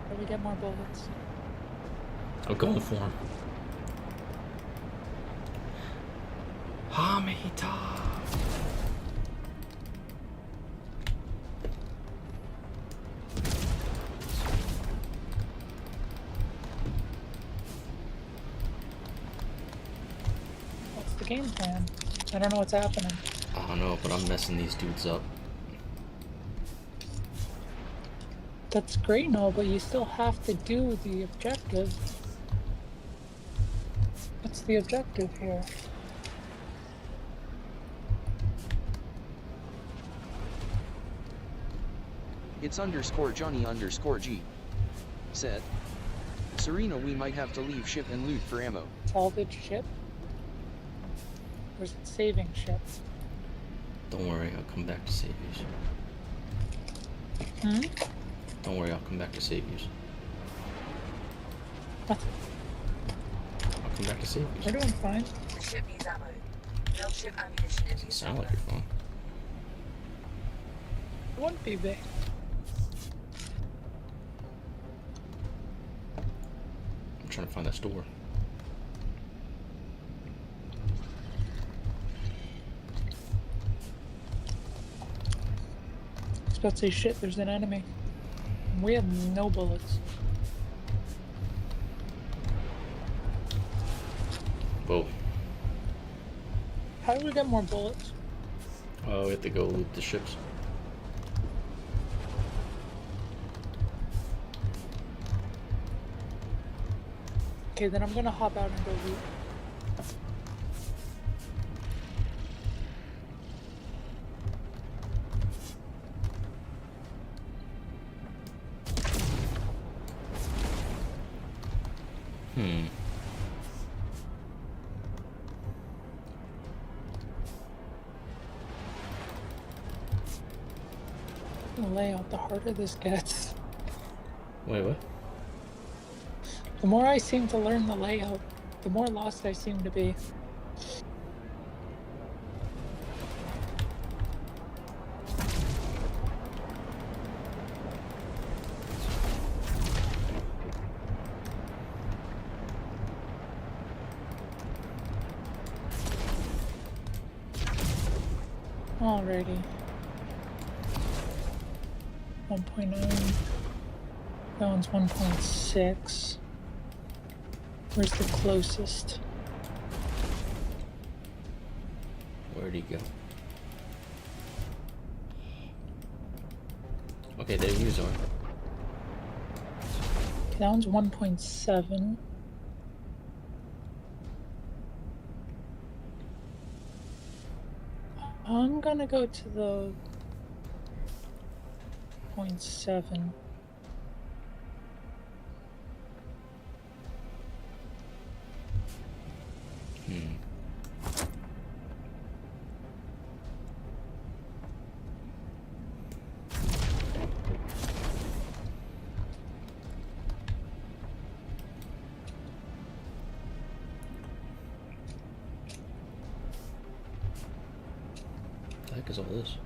Where do we get more bullets? I'm going for him. Hamida. game plan? I don't know what's happening. I don't know, but I'm messing these dudes up. That's great and all, but you still have to do the objective. What's the objective here? It's _Johnny_G. Said. Serena, we might have to leave ship and loot for ammo. Salvage ship? Or is it saving ship? Don't worry, I'll come back to save you. Hmm? Don't worry, I'll come back to save you. What? I'll come back to save you. We're doing fine. The ship needs ammo. Build ship ammunition in the Sound like you're fine. It wouldn't be big. I'm trying to find that store. I was about to say, shit, there's an enemy. We have no bullets. Whoa. How do we get more bullets? Oh, we have to go loot the ships. Okay, then I'm gonna hop out and go loot. The layout, the harder this gets. Wait, what? The more I seem to learn the layout, the more lost I seem to be. Alrighty. 1.9. That one's 1.6. Where's the closest? Where'd he go? Okay, there you are. Okay, that one's 1.7. I'm gonna go to the 0.7. What the heck is all this?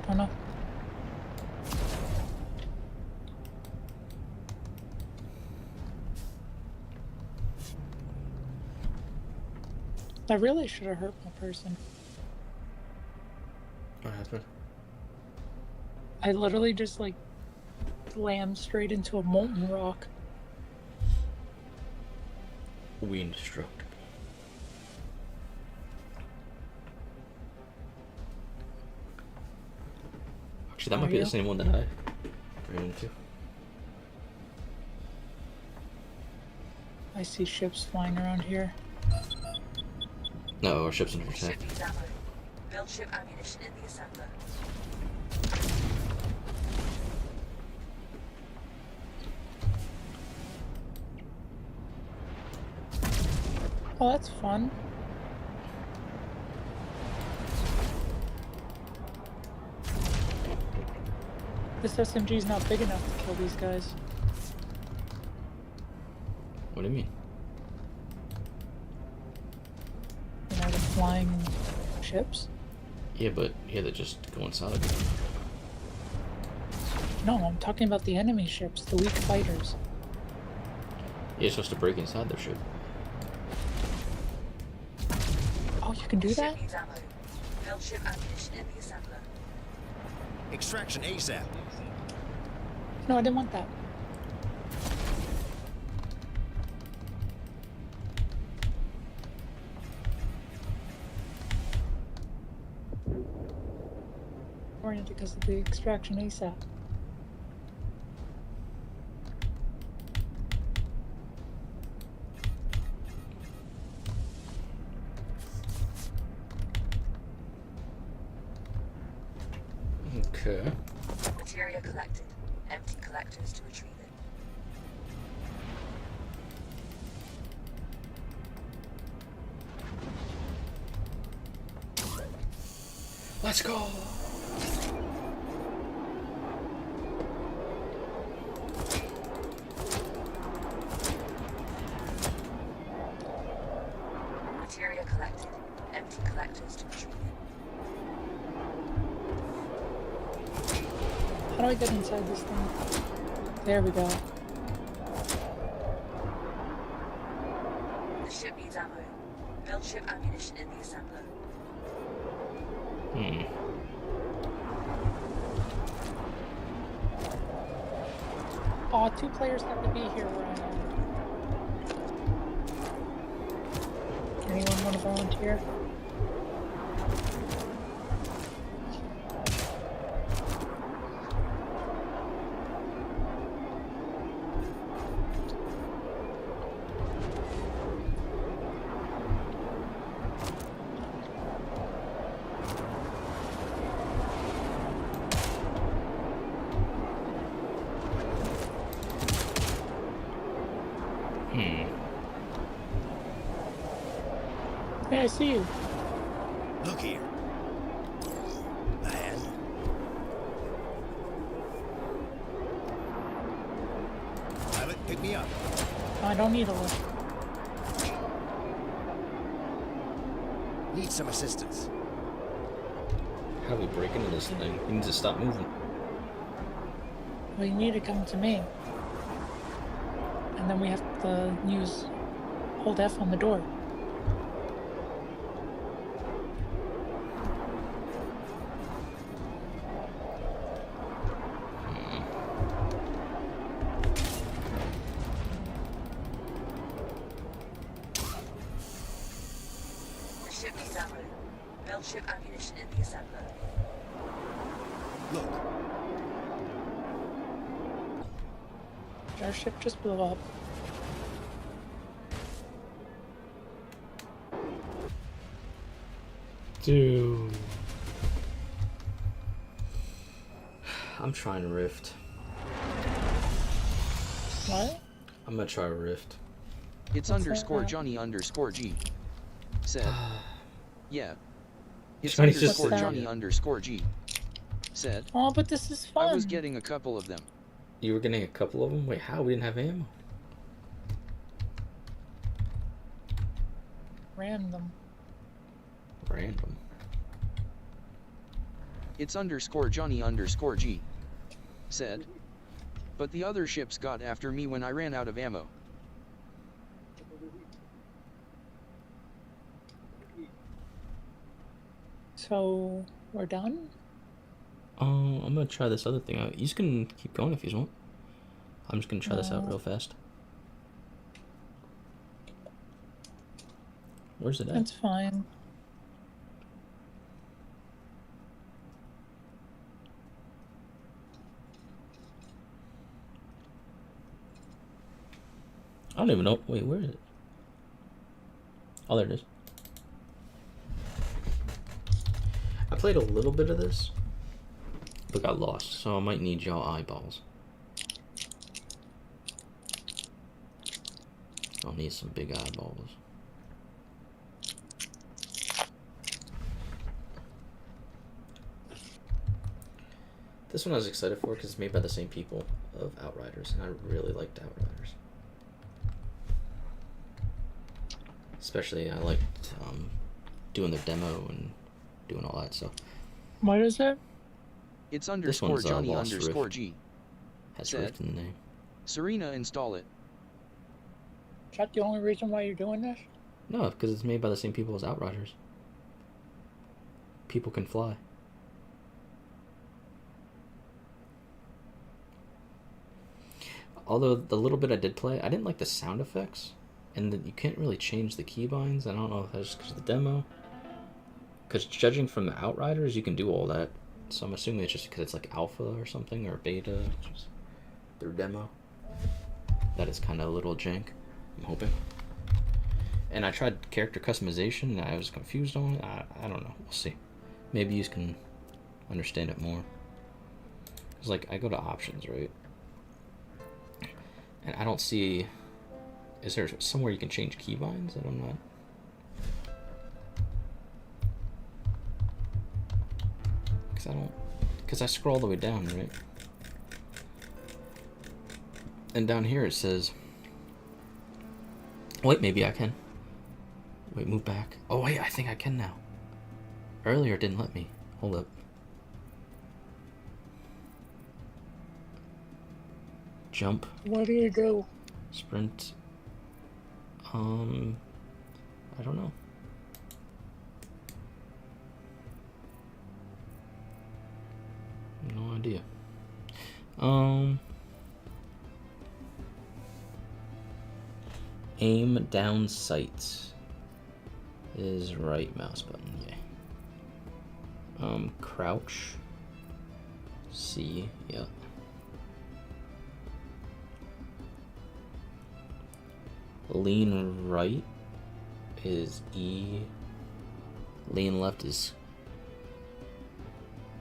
Oh no. I really should have hurt my person. What happened? I literally just like slammed straight into a molten rock. We indestructible. Actually, that might be the same one that I ran into. I see ships flying around here. No, our ship's under attack. Build ship ammunition in the assembler. Oh, that's fun. This SMG's not big enough to kill these guys. What do you mean? You know, the flying ships? Yeah, but yeah, they just go inside of it. No, I'm talking about the enemy ships, the weak fighters. Yeah, you're supposed to break inside their ship. Oh, you can do that? Build ship ammunition in the assembler. Extraction ASAP. No, I didn't want that. disoriented because of the extraction ASAP. Okay. Materia collected. Empty collectors to retrieve it. Let's go! Materia collected. Empty collectors to retrieve it. How do I get inside this thing? There we go. The ship needs ammo. Build ship ammunition in the assembler. Aw, 2 players have to be here where I am. Anyone want to volunteer? Hey, I see you. Look here. A hand. Pilot, pick me up. I don't need a lift. Need some assistance. How do we break into this thing? He needs to stop moving. Well, you need to come to me. And then we have to hold F on the door. Ship ammunition in the assembler. Look. Our ship just blew up. Dude. I'm trying Rift. What? I'm gonna try Rift. It's underscore Johnny underscore G. Said. Yeah. It's underscore Johnny underscore G. Said. Oh, but this is fun. I was getting a couple of them. You were getting a couple of them? Wait, how? We didn't have ammo. Random. It's underscore Johnny underscore G. Said. But the other ships got after me when I ran out of ammo. So, we're done? I'm gonna try this other thing out. You can keep going if you want. I'm just gonna try this out real fast. Where's it at? That's fine. I don't even know. Wait, where is it? Oh, there it is. I played a little bit of this, but got lost, so I might need y'all eyeballs. I'll need some big eyeballs. This one I was excited for because it's made by the same people of Outriders, and I really liked Outriders. Especially, I liked doing the demo and doing all that stuff. What is it? It's underscore Johnny underscore Rift. G. Has Rift in the name. Serena, install it. Is that the only reason why you're doing this? No, because it's made by the same people as Outriders. People can fly. Although the little bit I did play, I didn't like the sound effects. And you can't really change the keybinds. I don't know if that's just because of the demo. Because judging from the Outriders, you can do all that So I'm assuming it's just because it's like alpha or something, or beta, just their demo. That is kind of a little jank, I'm hoping. And I tried character customization and I was confused on it. I don't know, we'll see. Maybe you can understand it more. Cause like I go to options, right? And I don't see, is there somewhere you can change keybinds that I'm not? Because I scroll all the way down, right? And down here it says, wait, maybe I can. Wait, move back. Oh wait, I think I can now. Earlier it didn't let me. Hold up. Jump. What do you do? Sprint. I don't know. No idea. Aim down sights is right mouse button, yeah. Crouch C, yeah. Lean right is E. Lean left is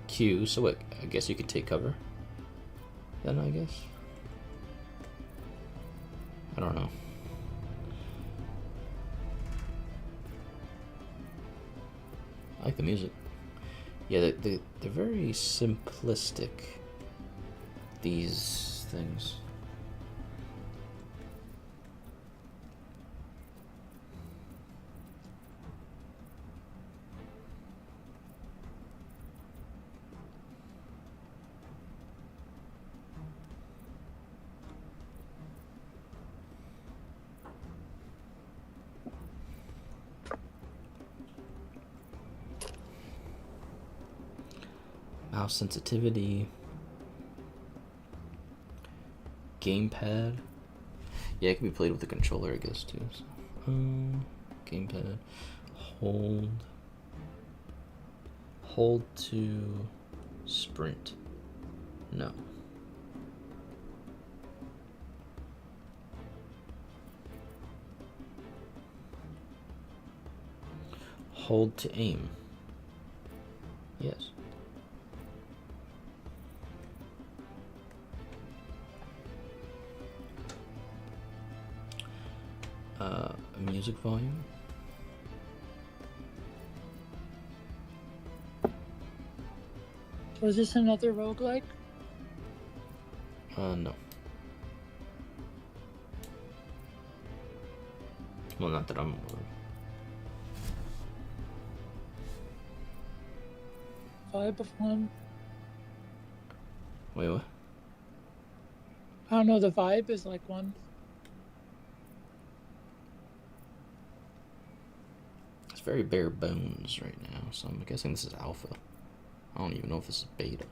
Q. So what? I guess you could take cover. Then I guess. I don't know. I like the music. Yeah, they're very simplistic. These things. Mouse sensitivity, gamepad. Yeah, it can be played with the controller, I guess too. So, gamepad, hold to sprint. No. Hold to aim. Yes. Music volume. Was this another roguelike? No. Well, not that I'm aware of. Vibe of one. Wait, what? I don't know, the vibe is like one. Very bare bones right now, so I'm guessing this is alpha. I don't even know if this is beta.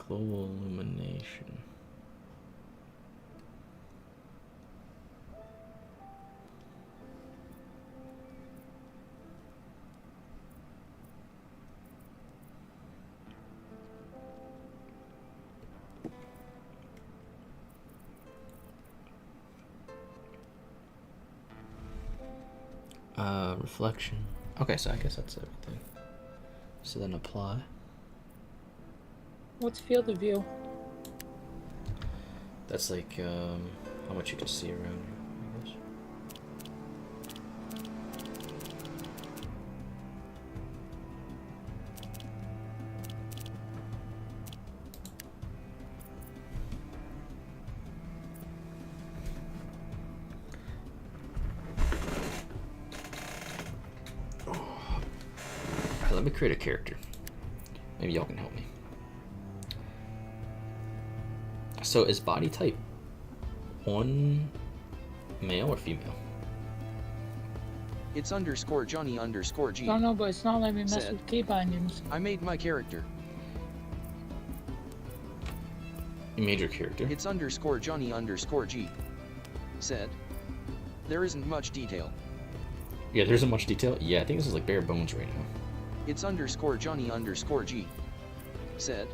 Global illumination. Reflection. Okay, so I guess that's everything. So then apply. What's field of view? That's like how much you can see around you, I guess. Let me create a character. Maybe y'all can help me. So is body type one male or female? It's _Johnny_G. I don't know, but it's not letting me mess with key bindings. I made my character. You made your character? It's _Johnny_G. said, there isn't much detail. Yeah, there isn't much detail? Yeah, I think this is like bare bones right now. It's _Johnny_G, said,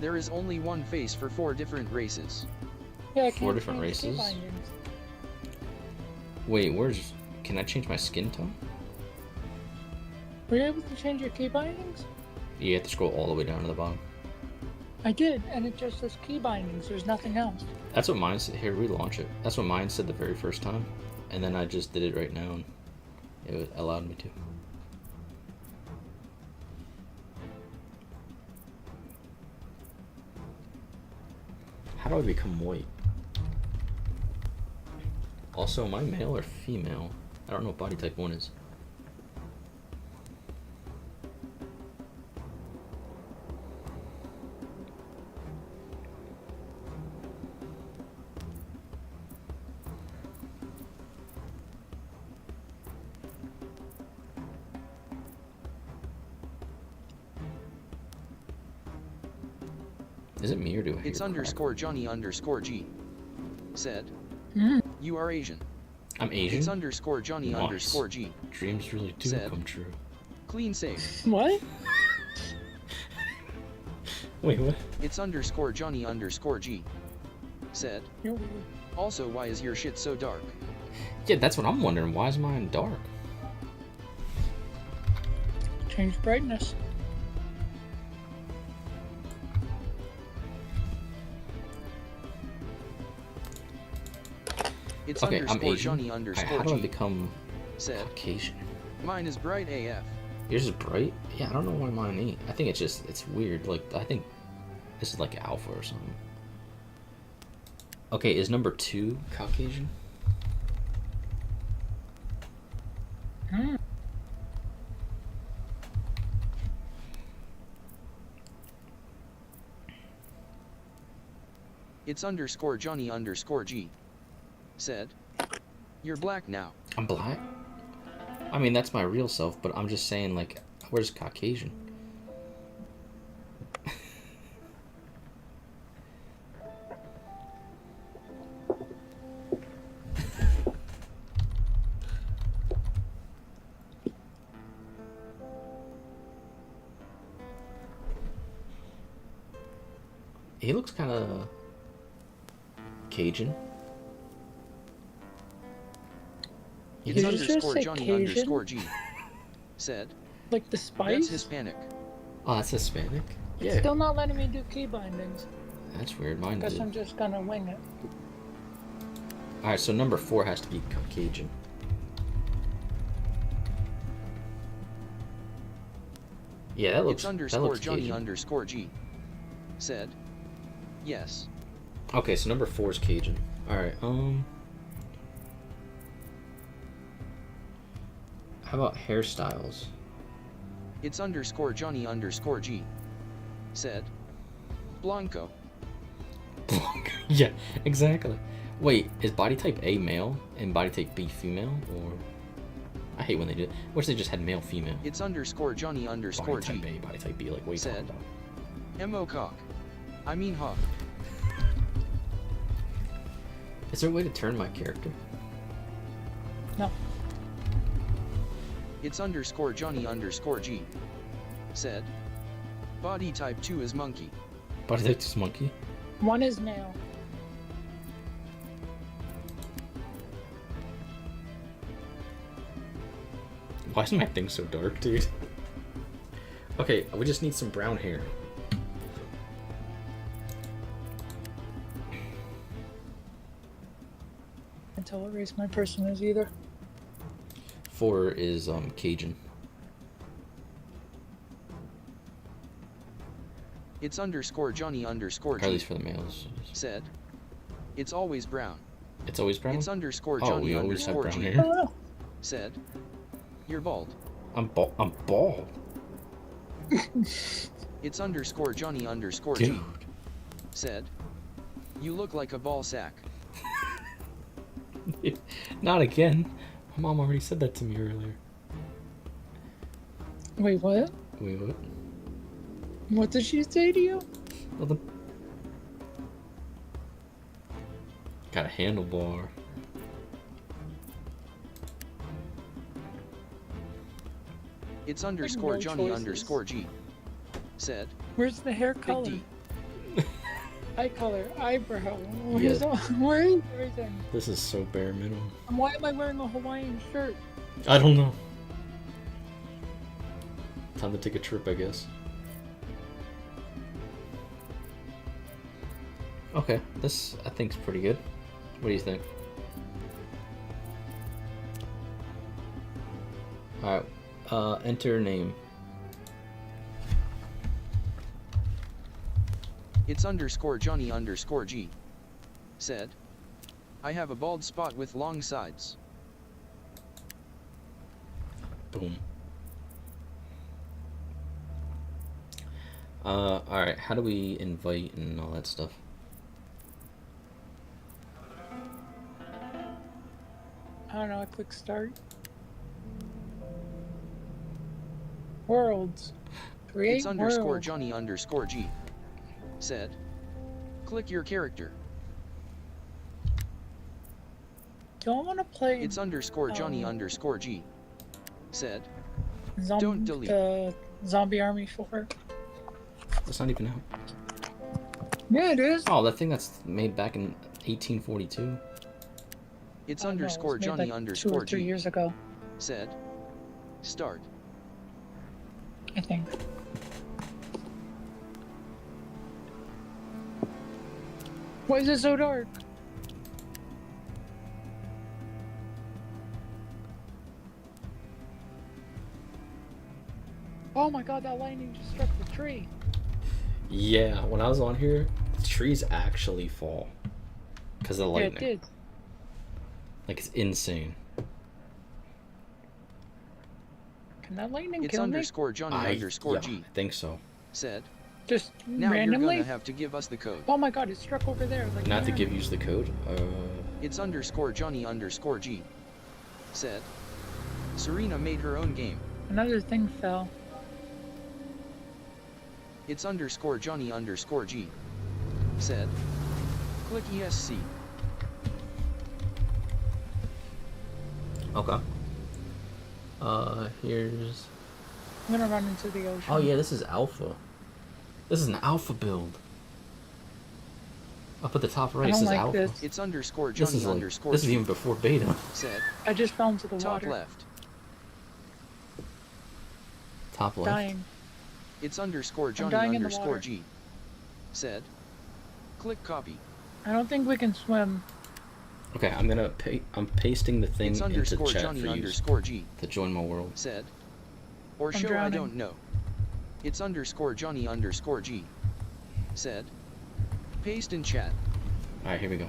there is only one face for 4 different races. Yeah, 4 different races? Wait, where's... Can I change my skin tone? Were you able to change your key bindings? You have to scroll all the way down to the bottom. I did, and it just says key bindings. There's nothing else. That's what mine said. Here, relaunch it. That's what mine said the very first time. And then I just did it right now, and it allowed me to. How do I become white? Also, am I male or female? I don't know what body type 1 is. Is it me or do I hear It's _Johnny_G, said, you are Asian. I'm Asian? It's _Johnny_G. Dreams really do said, come true. Clean save. What? Wait, what? It's _Johnny_G, said, also why is your shit so dark? Yeah, that's what I'm wondering. Why is mine dark? Change brightness. It's okay, I'm Asian. Johnny right, how do I become said, Caucasian? Mine is bright AF. Yours is bright? Yeah, I don't know why mine ain't. I think it's weird. Like, I think this is like alpha or something. Okay, is number 2 Caucasian? It's _Johnny_G, said, you're black now. I'm black? I mean, that's my real self, but I'm just saying, like, where's Caucasian? He looks kind of Cajun. It's _Johnny_G, said, like the spice? That's Hispanic. Oh, that's Hispanic? It's still not letting me do key bindings. That's weird. Mine did. Guess I'm just gonna wing it. Alright, so number 4 has to be Caucasian. Yeah, that looks Johnny_G, said, yes. Okay, so number 4 is Cajun. Alright, how about hairstyles? It's _Johnny_G, said, Blanco. Yeah, exactly. Wait, is body type A male and body type B female, or I hate when they do it. Wish they just had male female. It's _Johnny_G. Body type A, body type B, like wait. Said, M.O. cock. I mean hawk. Is there a way to turn my character? No. It's _Johnny_G, said, body type 2 is monkey. Body type 2 is monkey? 1 is male. Why is my thing so dark, dude? Okay, we just need some brown hair. I can't tell what race my person is either. 4 is Cajun. It's _Johnny_G. At least for the males. Said, it's always brown. It's always brown? It's _Johnny_G. We always have brown hair. Said, you're bald. I'm bald. It's _Johnny_G. Dude. Said, you look like a ball sack. Not again. My mom already said that to me earlier. Wait, what? Wait, what? What did she say to you? Got a handlebar. It's underscore Johnny underscore G. Said. Where's the hair color? Eye color, eyebrow. Where is everything? This is so bare minimum. And why am I wearing a Hawaiian shirt? I don't know. Time to take a trip, I guess. Okay, this I think is pretty good. What do you think? Alright, enter name. It's underscore Johnny underscore G. Said. I have a bald spot with long sides. Boom. Alright, how do we invite and all that stuff? I don't know, I click start. Worlds. Create It's underscore world. Johnny underscore G. Said. Click your character. Don't want to play. It's underscore Johnny underscore G. Said. Don't delete. The Zombie Army 4. That's not even out. Yeah, it is. Oh, that thing that's made back in 1842. It's underscore Johnny like underscore 2 or 3 G. years ago. Said. Start. I think. Why is it so dark? Oh my god, that lightning just struck the tree. Yeah, when I was on here, the trees actually fall. Because of the lightning. Yeah, it did. Like, it's insane. Can that lightning It's kill underscore Johnny underscore G. I think so. Said. Just now randomly? You're gonna have to give us the code. Oh my god, it struck over there. Like Not to give you the code? It's underscore Johnny underscore G. Said. Serena made her own game. Another thing fell. It's underscore Johnny underscore G. Said. Click ESC. Okay. Here's... I'm gonna run into the ocean. Oh yeah, this is alpha. This is an alpha build. Up at the top right, I don't says like alpha. this. It's underscore Johnny underscore This is G. even before beta. Said. I just fell into the Top water. left. Top left. Dying. It's underscore Johnny underscore G. Said. Click copy. I don't think we can swim. Okay, I'm pasting the thing It's into underscore chat Johnny for you underscore G. to join my world. Said. Or I'm show drowning. I don't know. It's underscore Johnny underscore G. Said. Paste in chat. Alright, here we go.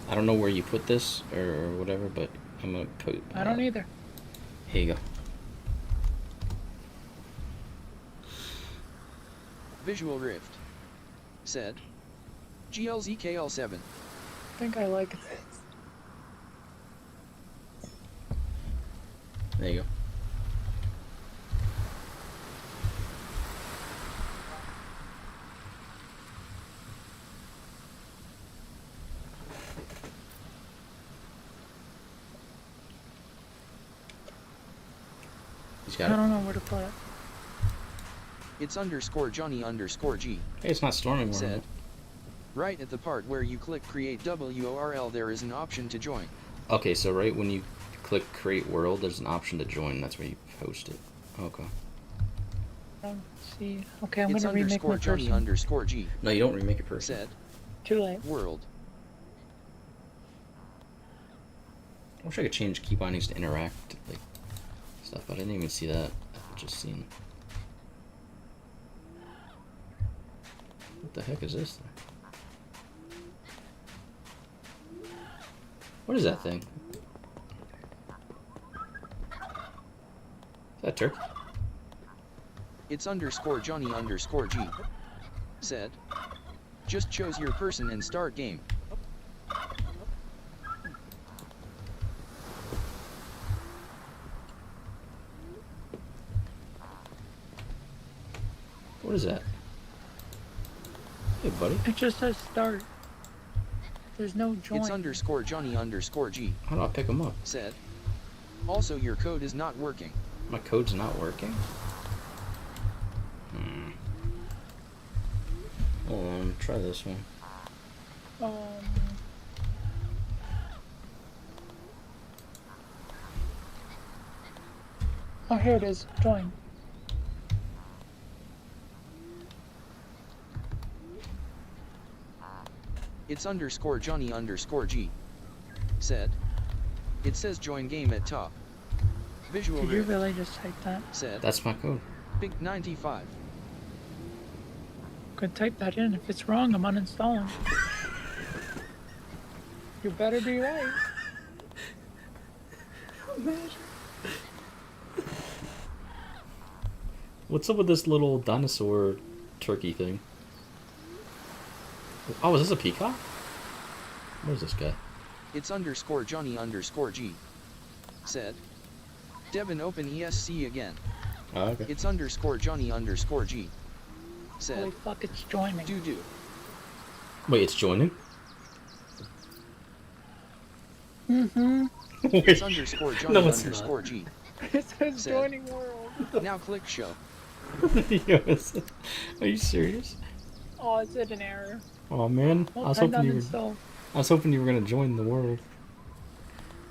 I don't know where you put this or whatever, but I'm gonna put... I don't either. Here you go. Visual Rift. Said. GLZKL7. I think I like this. There you go. I don't know where to put it. It's underscore Johnny underscore G. Hey, it's not storming. Said. Right at the part where you click create WORL there is an option to join. Okay, so right when you click create world, there's an option to join. That's where you post it. Okay. See. Okay, I'm it's gonna remake my Johnny person. underscore G. No, you don't remake your person. Said. Too late. World. I wish I could change key bindings to interact like stuff, but I didn't even see that. I've just seen. What the heck is this thing? What is that thing? Is that turkey? It's underscore Johnny underscore G. Said. Just chose your person and start game. What is that? Hey, buddy. It just says start. There's no join. It's underscore Johnny underscore G. How do I pick them up? Said. Also, your code is not working. My code's not working? Hold on, try this one. Oh, here it is. Join. It's _Johnny_G. Said. It says join game at top. Visual. Did you really just type that? Said. That's my code. Big 95. Could type that in. If it's wrong, I'm uninstalling. You better be right. What's up with this little dinosaur turkey thing? Oh, is this a peacock? What is this guy? It's _Johnny_G. Said. Devin open ESC again. Oh, okay. It's _Johnny_G. Said. Holy fuck, it's joining. Do. Wait, it's joining? Mm-hmm. It's _Johnny_G. It says Said. joining world. Now click show. Are you serious? Oh, it's an error. Oh man, Well, I was hoping you were gonna join the world.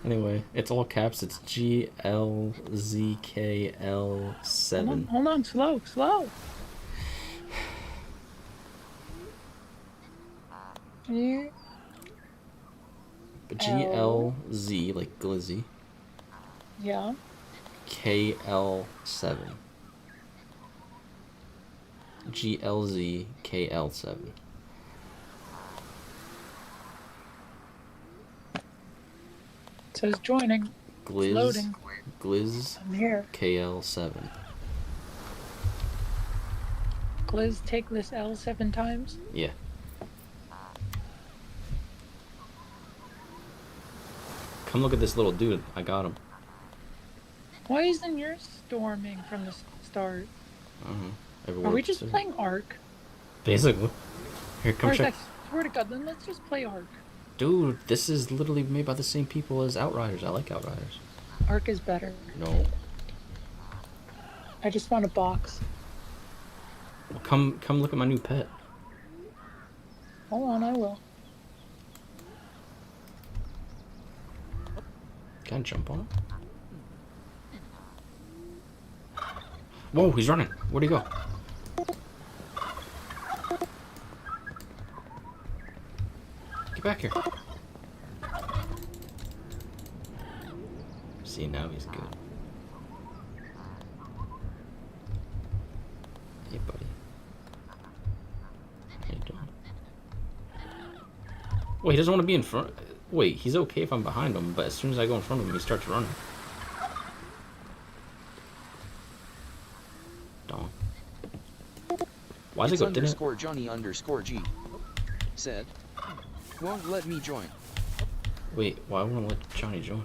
Anyway, it's all caps. It's GLZKL7. Hold on, slow. GLZ like glizzy. Yeah. KL7. GLZKL7. It says joining. Gliz. Loading. Gliz. I'm here. KL7. Gliz, take this L 7 times. Yeah. Come look at this little dude. I got him. Why isn't yours storming from the start? Everywhere. Are we just playing Ark? Basically. Here, come check. I swear to God, then let's just play Ark. Dude, this is literally made by the same people as Outriders. I like Outriders. Ark is better. No. I just want a box. Well, come look at my new pet. Hold on, I will. Can I jump on it? Whoa, he's running. Where'd he go? Get back here. See, now he's good. Hey, buddy. How you doing? Wait, he doesn't want to be in front. Wait, he's okay if I'm behind him, but as soon as I go in front of him, he starts running. Don't. Why does it go? It's _Johnny_G. Said. Won't let me join. Wait, why won't let Johnny join?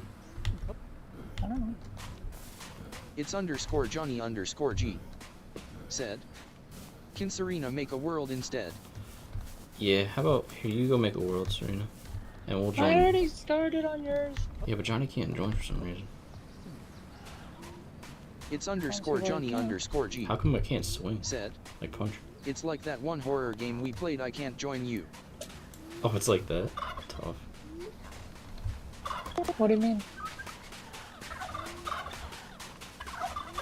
I don't know. It's _Johnny_G. Said. Can Serena make a world instead? Yeah, how about here you go make a world, Serena, and we'll join. I already started on yours. Yeah, but Johnny can't join for some reason. It's _Johnny_G. How come I can't swing? Said. Like punch. It's like that one horror game we played. I can't join you. Oh, it's like that. Tough. What do you mean?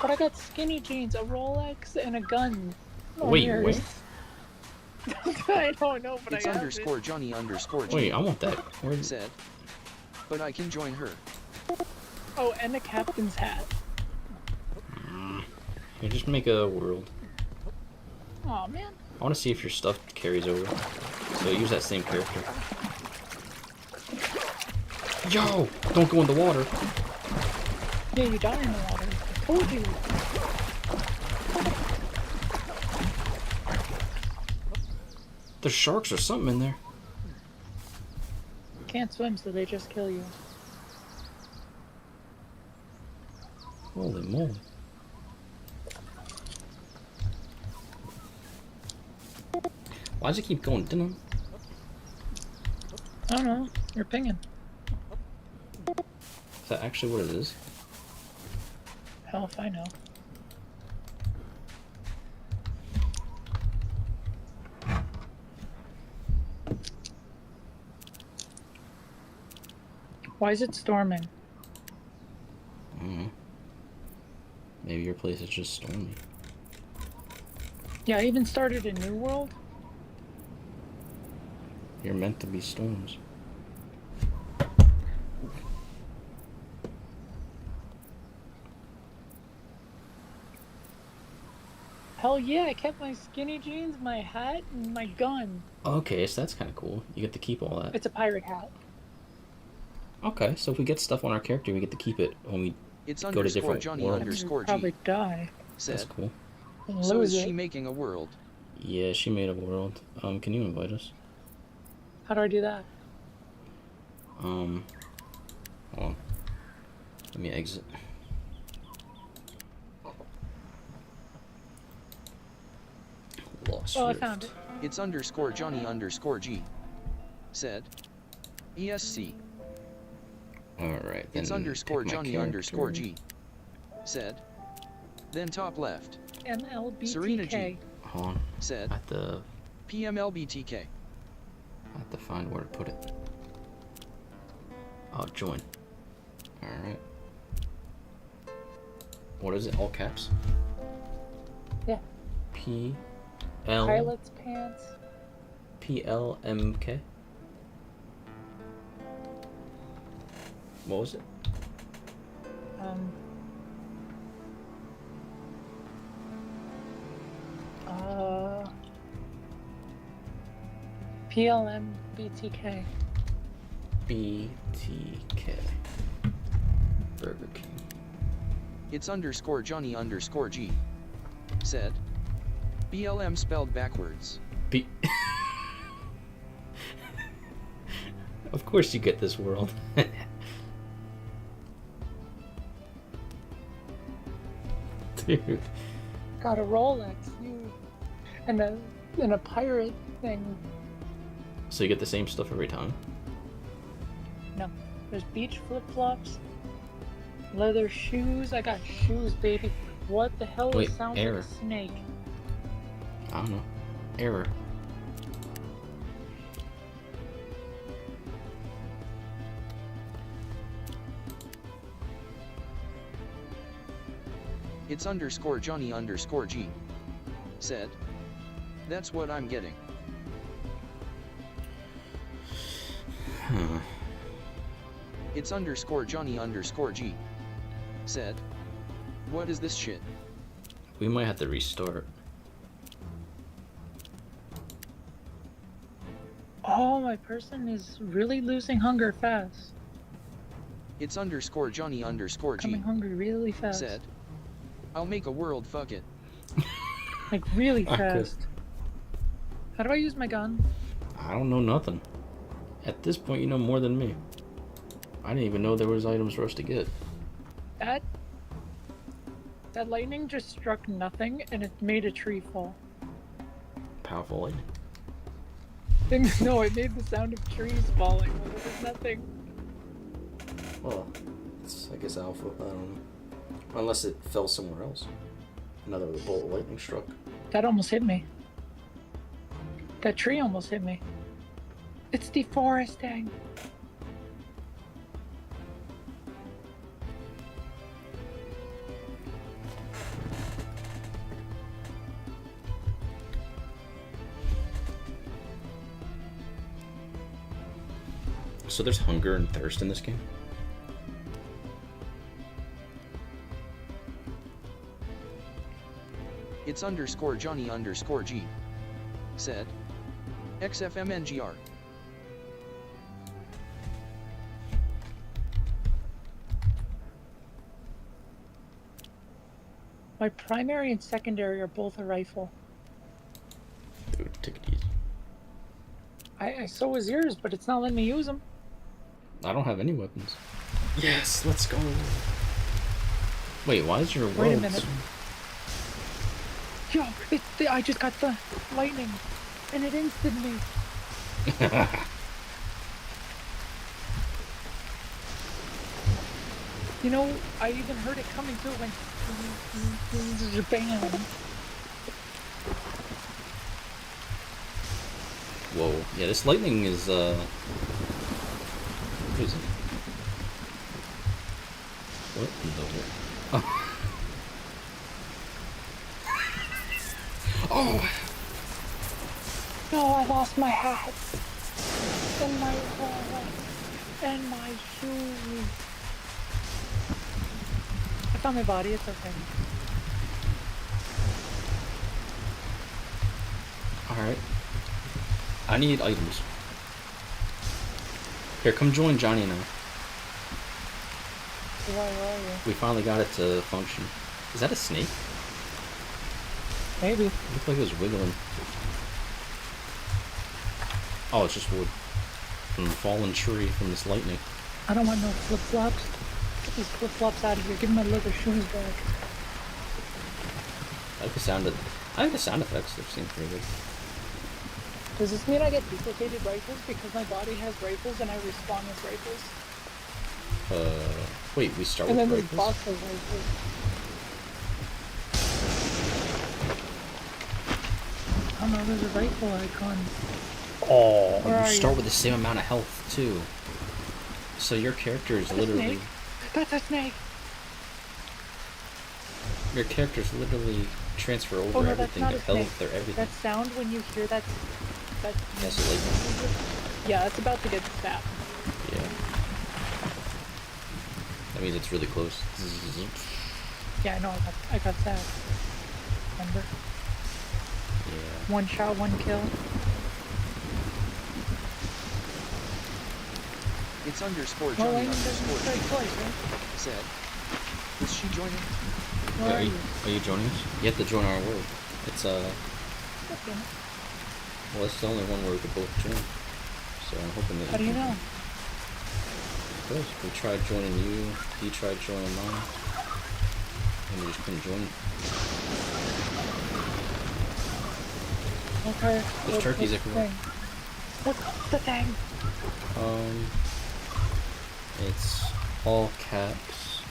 But I got skinny jeans, a Rolex, and a gun. Wait, wait. I don't know, but it's I got _Johnny_G. Wait, I want that. Where said. But I can join her. Oh, and the captain's hat. You just make a world. Aw, man. I want to see if your stuff carries over. So use that same character. Yo! Don't go in the water. Yeah, you die in the water. I told you. There's sharks or something in there. Can't swim, so they just kill you. Holy moly. Why does it keep going? Didn't I don't know. You're pinging. Is that actually what it is? Hell if I know. Why is it storming? I don't know. Maybe your place is just stormy. Yeah, I even started a new world. You're meant to be storms. Hell yeah, I kept my skinny jeans, my hat, and my gun. Okay, so that's kind of cool. You get to keep all that. It's a pirate hat. Okay, so if we get stuff on our character, we get to keep it when we go to different worlds. Probably die. That's cool. So is she making a world? Yeah, she made a world. Can you invite us? How do I do that? Hold on. Let me exit. Lost I found it. It's _Johnny_G. Said. ESC. Alright, then it's _Johnny_G. Said. Then top left. MLBTK. Serena G. Hold on. Said. At the PMLBTK. I have to find where to put it. Oh, join. Alright. What is it? All caps? Yeah. P. Pilot's pants. PLMK. What was it? PLMBTK. BTK. Burger King. It's _Johnny_G. Said. BLM spelled backwards. B. Of course you get this world. Dude. Got a Rolex, you, and a pirate thing. So you get the same stuff every time? No, there's beach flip-flops, leather shoes. I got shoes, baby. What the hell? Wait, sounds error. like a snake. I don't know. Error. It's _Johnny_G. Said. That's what I'm getting. It's _Johnny_G. Said. What is this shit? We might have to restart. Oh, my person is really losing hunger fast. It's _Johnny_G. Coming hungry really fast. Said. I'll make a world, fuck it. Like really fast. How do I use my gun? I don't know nothing. At this point, you know more than me. I didn't even know there was items for us to get. That lightning just struck nothing and it made a tree fall. Powerful lightning. No, it made the sound of trees falling when there was nothing. Well, it's I guess alpha, I don't know. Unless it fell somewhere else. Another bolt of lightning struck. That almost hit me. That tree almost hit me. It's deforesting. So there's hunger and thirst in this game? It's _Johnny_G. Said. XFMNGR. My primary and secondary are both a rifle. Dude, take it easy. So was yours, but it's not letting me use them. I don't have any weapons. Yes, let's go. Wait, why is your world... Wait a minute. Yo, I just got the lightning, and it insted me. You know, I even heard it coming through. It went Bam. Whoa. Yeah, this lightning is, what is it? What in the world? Oh. Oh! No, I lost my hat. And my wallet. And my shoes. I found my body, it's okay. Alright. I need items. Here, come join Johnny now. Where are you? We finally got it to function. Is that a snake? Maybe. It looked like it was wiggling. Oh, it's just wood. From a fallen tree from this lightning. I don't want no flip-flops. Get these flip-flops out of here. Give me my leather shoes back. I like the sound effects. They seem pretty good. Does this mean I get duplicated rifles because my body has rifles and I respawn with rifles? Wait, we start and with then rifles? there's box of rifles. I don't know, there's a rifle icon. Oh, you start with the same amount of health, too. So your character is literally... That's a snake! Your characters literally transfer over everything, their health, their everything. That sound when you hear that... That's like... Yeah, it's about to get stabbed. Yeah. That means it's really close. Yeah, I know, I got stabbed. Remember? Yeah. One shot, one kill. It's underscore Johnny underscore said. Is she joining? Where are you? Are you joining us? You have to join our world. It's Okay. well, it's the only one where we could both join. So I'm hoping that. How do you know? Because we tried joining you, he tried joining mine, and we just couldn't join. Okay. There's turkeys everywhere. What's the thing? It's all caps.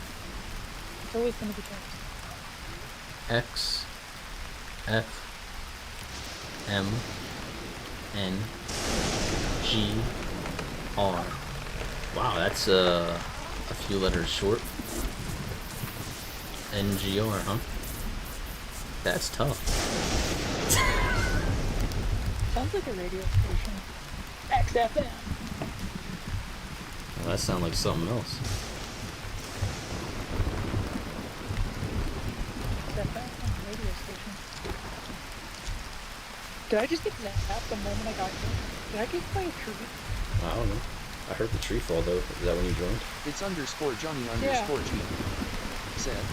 It's always gonna be caps. X F M N G R. Wow, that's a few letters short. NGR, huh? That's tough. Sounds like a radio station. XFM. Well, that sounds like something else. XFM radio station. Did I just get zapped the moment I got here? Did I get by a tree? I don't know. I heard the tree fall though. Is that when you joined? It's underscore Johnny underscore G. Said.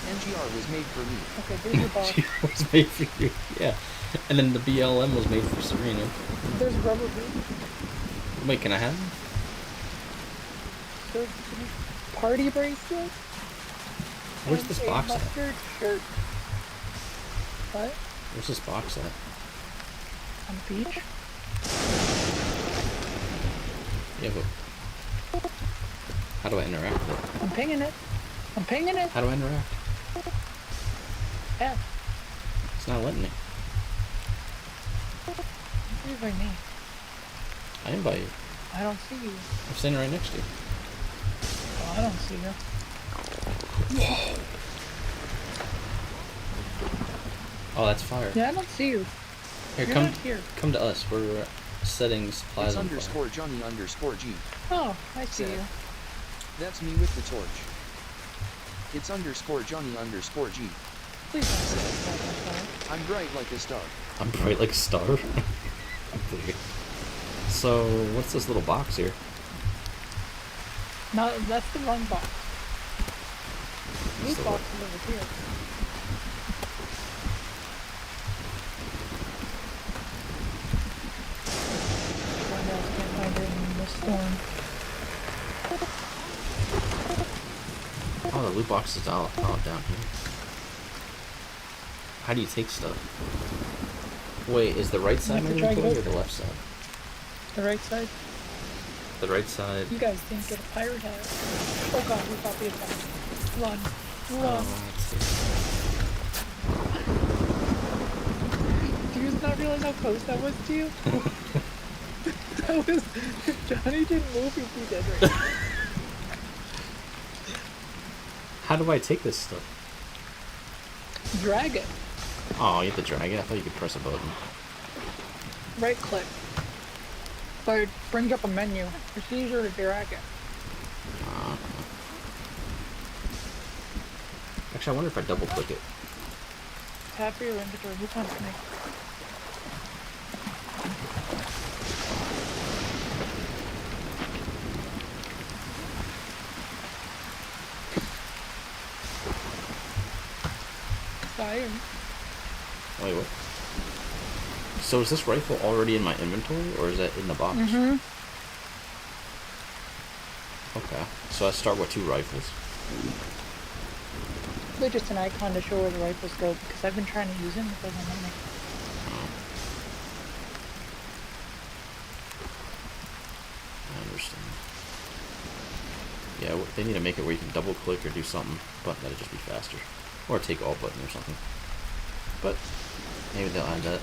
NGR was made for me. Okay, there's your boss. NGR was made for you. Yeah. And then the BLM was made for Serena. There's rubber boots. Wait, can I have them? There's party bracelet. Where's this box at? Mustard shirt. What? Where's this box at? On the beach? Yeah, but how do I interact with it? I'm pinging it. I'm pinging it. How do I interact? F. It's not letting me. Invite me. I invite you. I don't see you. I'm standing right next to you. Oh, I don't see you. Whoa. Oh, that's fire. Yeah, I don't see you. Here, You're not here. Come to us. We're setting supplies it's on underscore fire. Johnny underscore G. Oh, I see you. That's me with the torch. It's underscore Johnny underscore G. Please don't say that. I'm bright like a star. I'm bright like a star. So, what's this little box here? No, that's the wrong box. This box is over here. Find out, can't find it in the storm. Oh, the loot box is all down here. How do you take stuff? Wait, is the right side my inventory or the left side? The right side? The right side. You guys didn't get a pirate hat. Oh god, we got the attack. Run. Do you not realize how close that was to you? That was... Johnny didn't move, he'd be dead right now. How do I take this stuff? Drag it. Oh, you have to drag it? I thought you could press a button. Right click. But it brings up a menu. It's easier to drag it. Actually, I wonder if I double click it. Tap your inventory. Who punched me? Fire. Wait, what? So is this rifle already in my inventory, or is that in the box? Mm-hmm. Okay, so I start with 2 rifles. They're just an icon to show where the rifles go, because I've been trying to use them, it doesn't let me. I understand. Yeah, they need to make it where you can double click or do something, but that'd just be faster. Or take all button or something. But maybe they'll add that.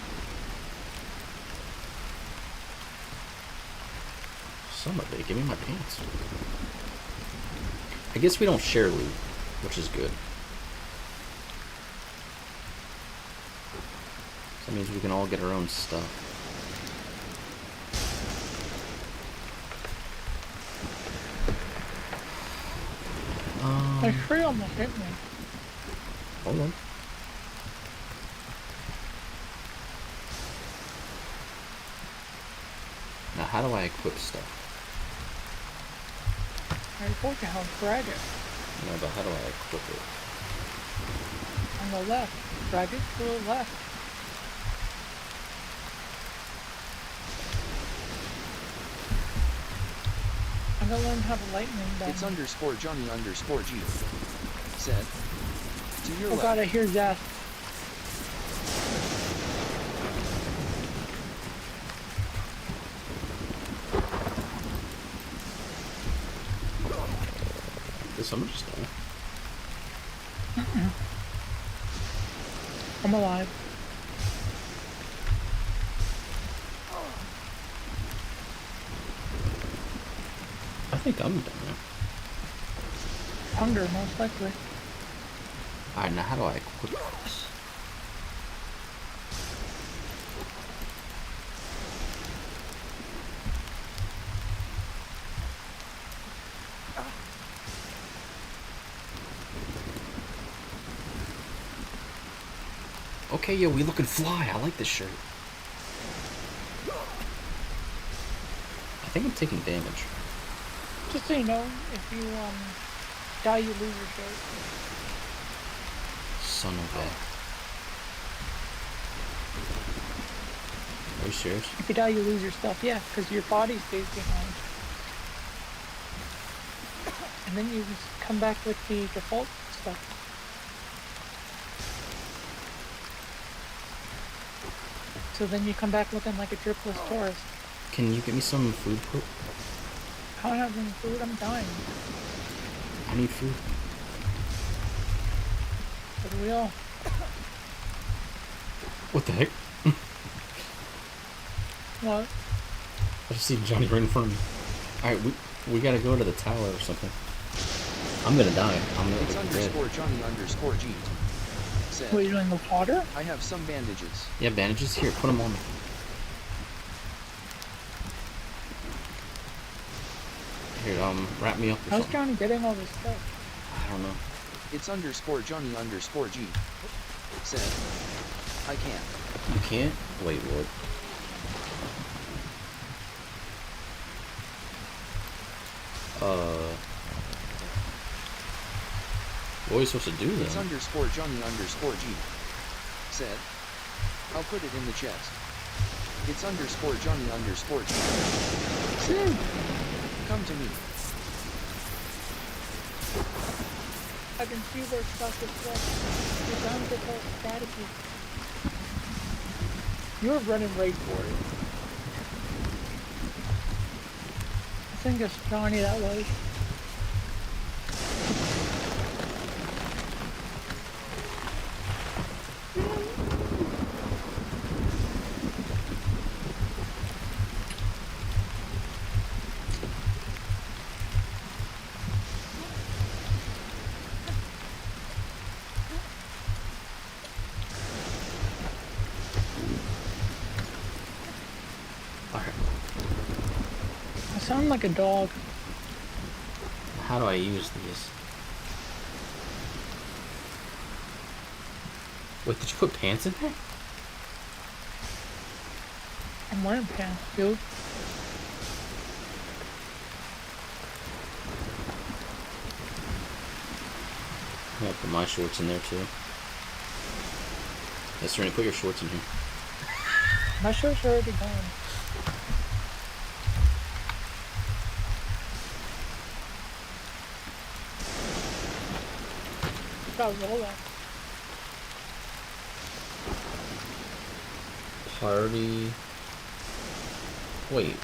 Some of it. Give me my pants. I guess we don't share loot, which is good. So that means we can all get our own stuff. My tree almost hit me. Hold on. Now, how do I equip stuff? I told you how to drag it. No, but how do I equip it? On the left. Drag it to the left. I'm gonna learn how to lightning them. It's underscore Johnny underscore G. Said. To your left. Oh god, I hear death. Did someone just die? I'm alive. I think I'm done now. Hunger, most likely. Alright, now how do I equip this? Okay, yo, we looking fly. I like this shirt. I think I'm taking damage. Just so you know, if you die, you lose your shirt. Son of a... Are you serious? If you die, you lose your stuff. Yeah, because your body stays behind. And then you just come back with the default stuff. So then you come back looking like a dripless tourist. Can you get me some food, quick? I don't have any food, I'm dying. I need food. So do we all. What the heck? What? I just see Johnny right in front of me. Alright, we gotta go to the tower or something. I'm gonna die. I'm gonna It's underscore Johnny underscore G. What are you doing with water? I have some bandages. Yeah, bandages here. Put them on me. Here, wrap me up or How's something. Johnny getting all this stuff? I don't know. It's underscore Johnny underscore G. Said. I can't. You can't? Wait, what? What are we supposed to do then? It's underscore Johnny underscore G. Said. I'll put it in the chest. It's underscore Johnny underscore G. Said. Come to me. I can see where stuff is left. Your guns are all staticky. You're running right for it. I think it's Johnny that was. sound like a dog. How do I use these? Wait, did you put pants in there? I'm wearing pants, dude. I'm gonna put my shorts in there too. Yes, Serena, put your shorts in here. My shorts are already gone. Got Rolex. Party. Wait.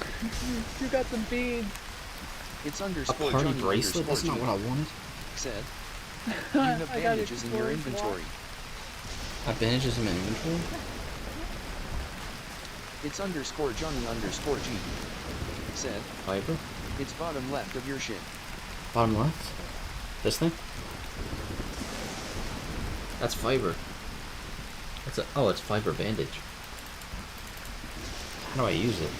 You got some beads. It's A underscore party Johnny bracelet? That's not G what I wanted. said. You have bandages in your inventory. I have bandages in my inventory? It's underscore Johnny underscore G said. Fiber? It's bottom left of your shit. Bottom left? This thing? That's fiber. That's a it's fiber bandage. How do I use it?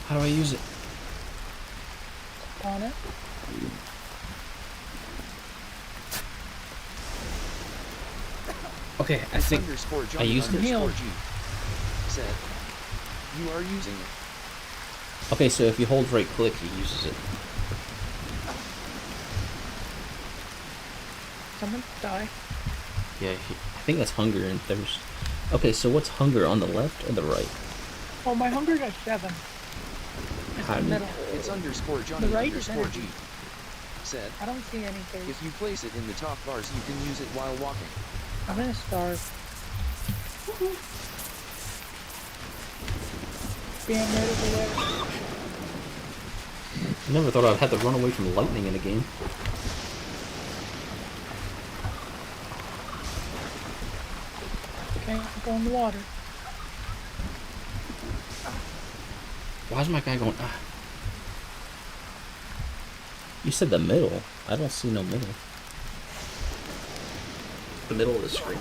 How do I use it? On it. Okay, I think I used it. Said, you are using it. Okay, so if you hold right click, he uses it. Someone die. Yeah, I think that's hunger and thirst. Okay, so what's hunger, on the left or the right? Oh, my hunger got 7. It's underscore Johnny the right underscore G said. I don't see anything. If you place it in the top bars, you can use it while walking. I'm gonna starve. Being right over there. I never thought I'd have to run away from lightning in a game. Okay, go in the water. Why is my guy going? You said the middle. I don't see no middle. The middle of the screen.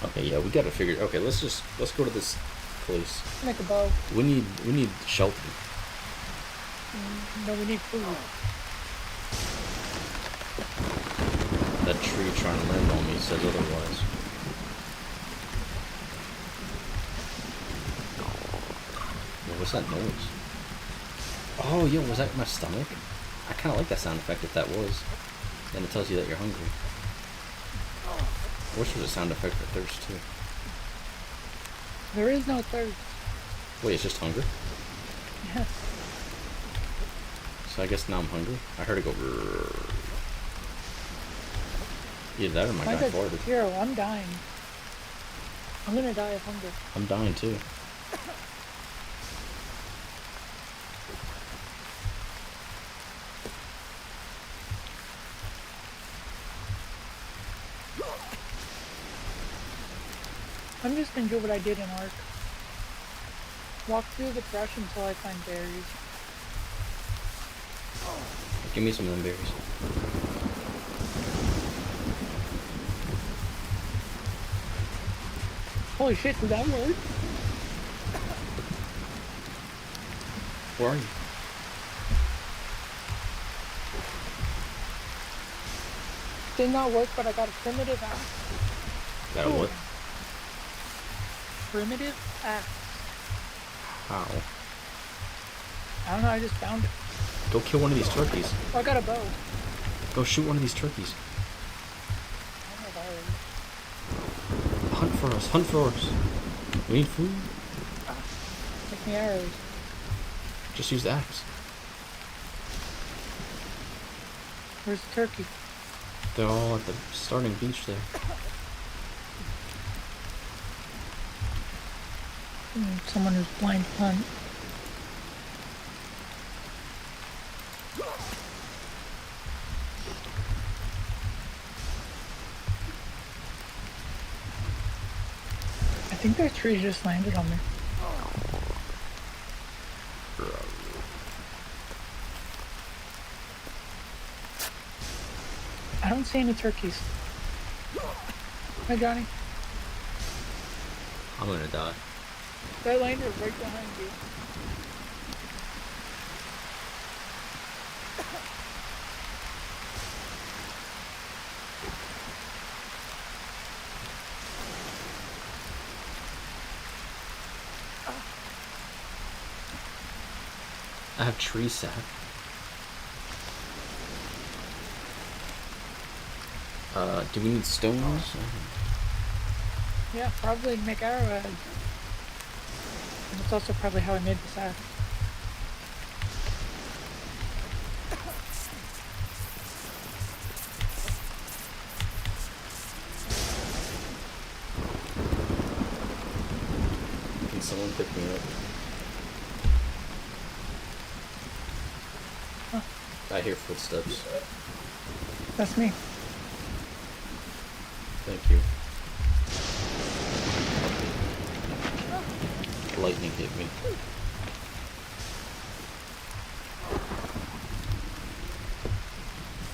Okay, yeah, we gotta figure. Okay, let's go to this place. Make a bow. We need shelter. No, we need food. That tree trying to land on me says otherwise. What was that noise? Oh, yo, was that my stomach? I kind of like that sound effect if that was. And it tells you that you're hungry. I wish there was a sound effect for thirst too. There is no thirst. Wait, it's just hunger? Yes. So I guess now I'm hungry. I heard it go. Either that or my guy farted. 0. I'm dying. I'm gonna die of hunger. I'm dying too. I'm just gonna do what I did in Ark. Walk through the brush until I find berries. Give me some of them berries. Holy shit, did that work? Where are you? Did not work, but I got a primitive axe. Got a what? Primitive axe. How? I don't know, I just found it. Go kill one of these turkeys. Oh, I got a bow. Go shoot one of these turkeys. Hunt for us, hunt for us. We need food. Take me arrows. Just use the axe. Where's the turkey? They're all at the starting beach there. Someone who's blind hunt. think that tree just landed on me. I don't see any turkeys. Hi, Johnny. I'm gonna die. That landed right behind you. I have tree sap. Do we need stones? Yeah, probably make arrowheads. And it's also probably how I made the sack. Can someone pick me up? Huh. I hear footsteps. That's me. Thank you. Lightning hit me.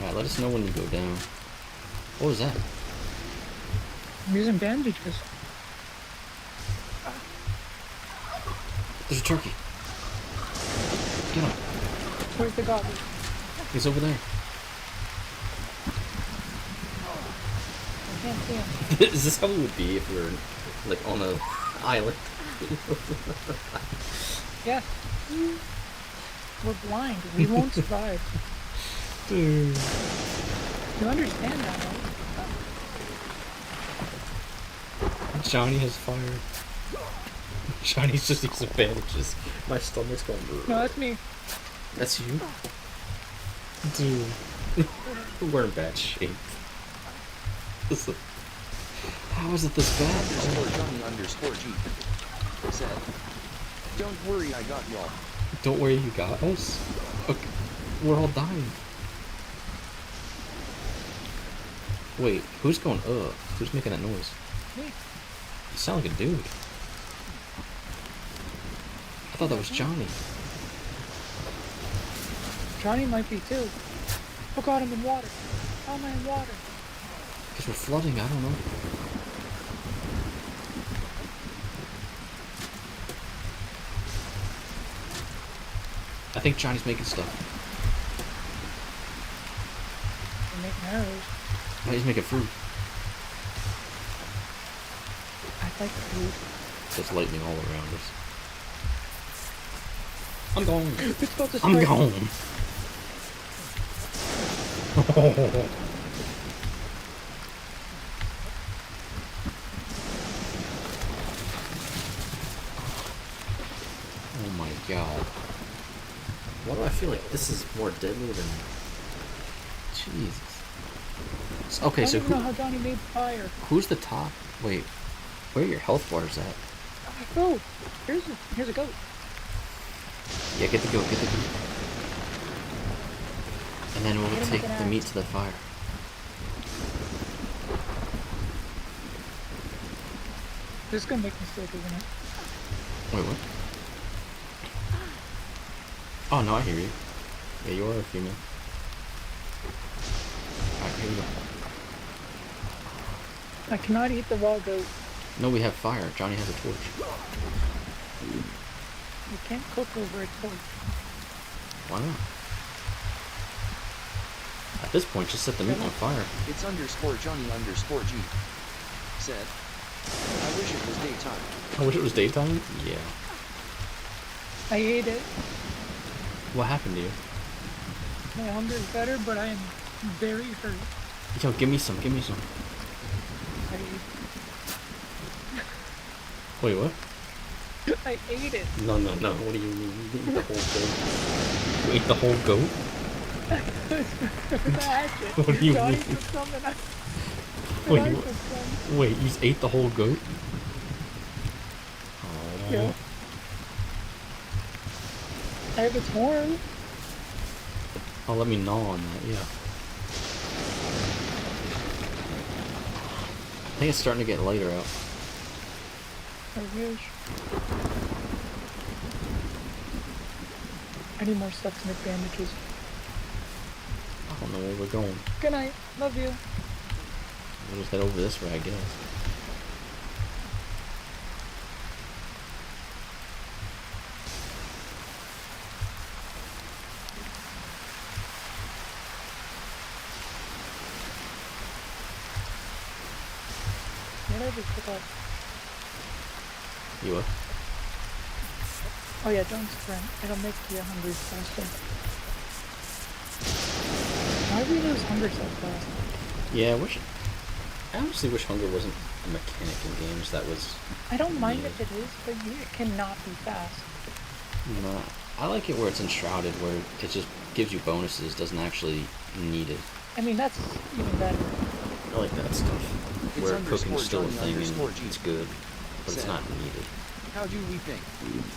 Alright, let us know when you go down. What was that? I'm using bandages. There's a turkey. Get him. Where's the goblin? He's over there. I can't see him. Is this how it would be if we were like on an island? Yeah. We're blind. We won't survive. Dude. You understand that, right? Johnny has fire. Johnny's just using bandages. My stomach's going blue. No, that's me. That's you? Dude. We're in bad shape. How is it this bad? _Johnny_G said, "Don't worry, I got y'all." Don't worry, you got us? Okay. We're all dying. Wait, who's going up? Who's making that noise? Me. You sound like a dude. I thought that was Johnny. Johnny might be too. Oh god, I'm in water. How am I in water? Because we're flooding, I don't know. I think Johnny's making stuff. I'm making arrows. No, he's making fruit. I like food. There's lightning all around us. I'm gone. It's about to I'm strike. gone. Oh my god. Why do I feel like this is more deadly than... Jesus. Okay, so I don't know how Johnny made fire. who's the top? Wait, where are your health bars at? Oh, here's a goat. Yeah, get the goat, get the goat. And then we'll take the meat to the fire. This is gonna make me sick, isn't it? Wait, what? Oh, no, I hear you. Yeah, you are a female. Alright, here we go. I cannot eat the raw goat. No, we have fire. Johnny has a torch. You can't cook over a torch. Why not? At this point, just set the meat on fire. It's _Johnny_G said, "I wish it was daytime." I wish it was daytime? Yeah. I ate it. What happened to you? My hunger is better, but I am very hurt. Yo, give me some, give me some. I ate. Wait, what? I ate it. No, no, no. What do you mean? You ate the whole goat? You ate the whole goat? What do you mean? Wait, you just ate the whole goat? Oh. Yeah. I have its horn. Oh, let me gnaw on that, yeah. I think it's starting to get lighter out. I wish. I need more stuff to make bandages. I don't know where we're going. Good night. Love you. We'll just head over this way, I guess. What did I just pick up? You what? Oh yeah, don't sprint. It'll make you hungry faster. Why do we lose hunger so fast? Yeah, I honestly wish hunger wasn't a mechanic in games that was... I don't mind if it is, but it cannot be fast. No, I like it where it's enshrouded, where it just gives you bonuses, doesn't actually need it. I mean, that's even better. I like that stuff. Where cooking's still a thing and it's good, but it's not needed. How do we ping?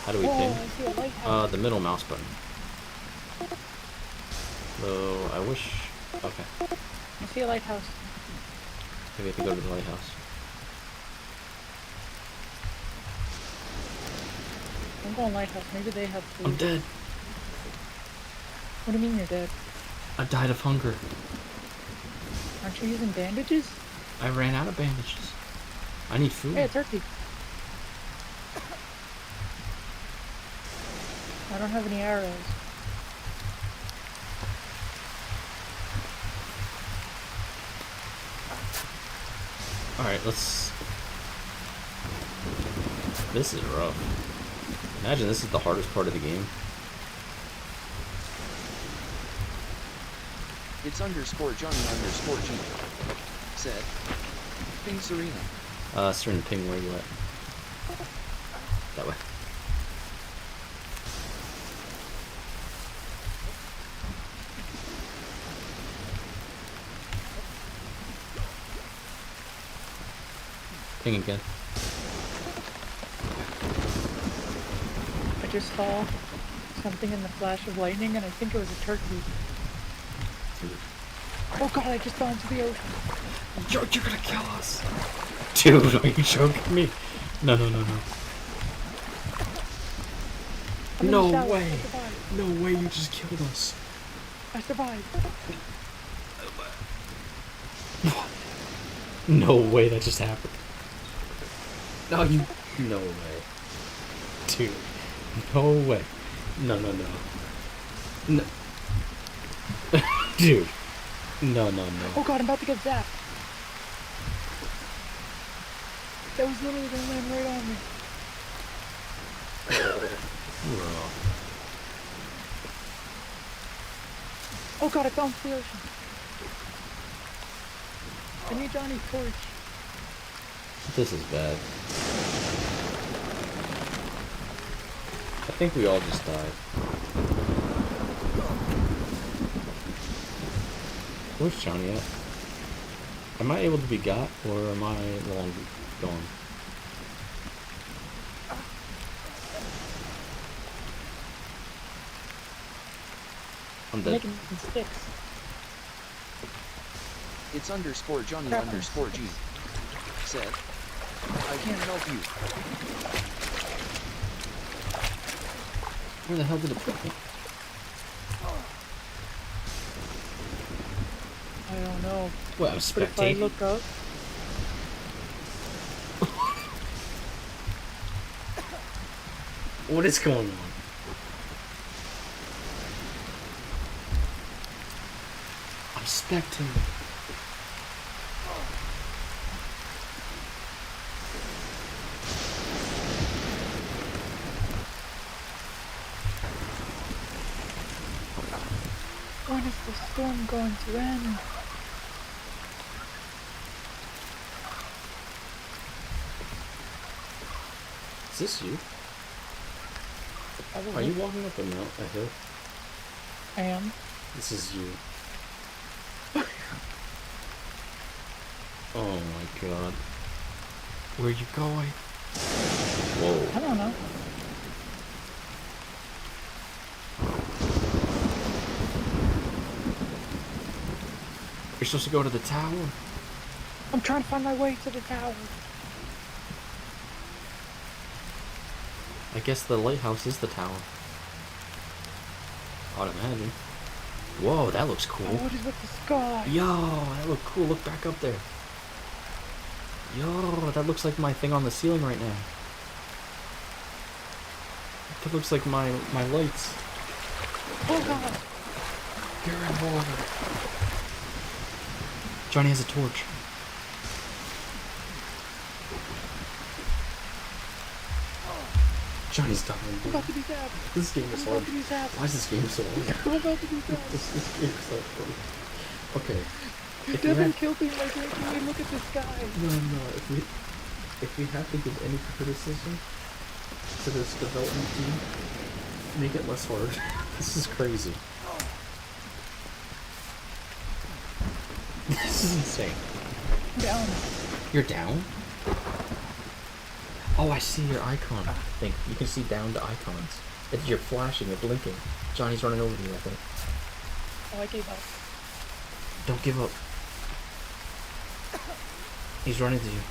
How do we ping? The middle mouse button. So, I wish... Okay. I see a lighthouse. Maybe I have to go to the lighthouse. I'm going lighthouse. Maybe they have food. I'm dead. What do you mean you're dead? I died of hunger. Aren't you using bandages? I ran out of bandages. I need food. Hey, a turkey. I don't have any arrows. Alright, let's... This is rough. Imagine this is the hardest part of the game. It's underscore Johnny underscore G. Said. Ping Serena. Serena, ping, where you at? That way. Ping again. I just saw something in the flash of lightning, and I think it was a turkey. Oh god, I just fell into the ocean. You're gonna kill us! Dude, are you joking me? No. No way! No way, you just killed us. I survived. No way, that just happened. No, you... No way. Dude. No way. No. No. Dude. No. Oh god, I'm about to get zapped. That was literally gonna land right on me. Oh god, I fell into the ocean. I need Johnny's torch. This is bad. I think we all just died. Where's Johnny at? Am I able to be got, or am I long gone? I'm dead. Making sticks. It's underscore Johnny underscore G. Said. I can't help you. Where the hell did it put me? I don't know. What, I'm spectating? But if I look up... What is going on? I'm spectating. When is the storm going to end? Is this you? Probably. Are you walking up a hill? I am. This is you. Oh my god. Where are you going? Whoa. I don't know. You're supposed to go to the tower. I'm trying to find my way to the tower. I guess the lighthouse is the tower. I'd imagine. Whoa, that looks cool. Oh, what is with the sky? Yo, that looks cool. Look back up there. Yo, that looks like my thing on the ceiling right now. That looks like my lights. Oh god. You're in water. Johnny has a torch. Johnny's dying. I'm about to be zapped. This game is hard. Why is this game so hard? I'm about to be zapped. This game is so hard. Okay. Devin killed me by drinking me. Look at this guy. No. If we have to give any criticism to this development team, make it less hard. This is crazy. This is insane. I'm down. You're down? Oh, I see your icon. I think you can see down to icons. You're flashing, you're blinking. Johnny's running over you, I think. Oh, I gave up. Don't give up. He's running to you.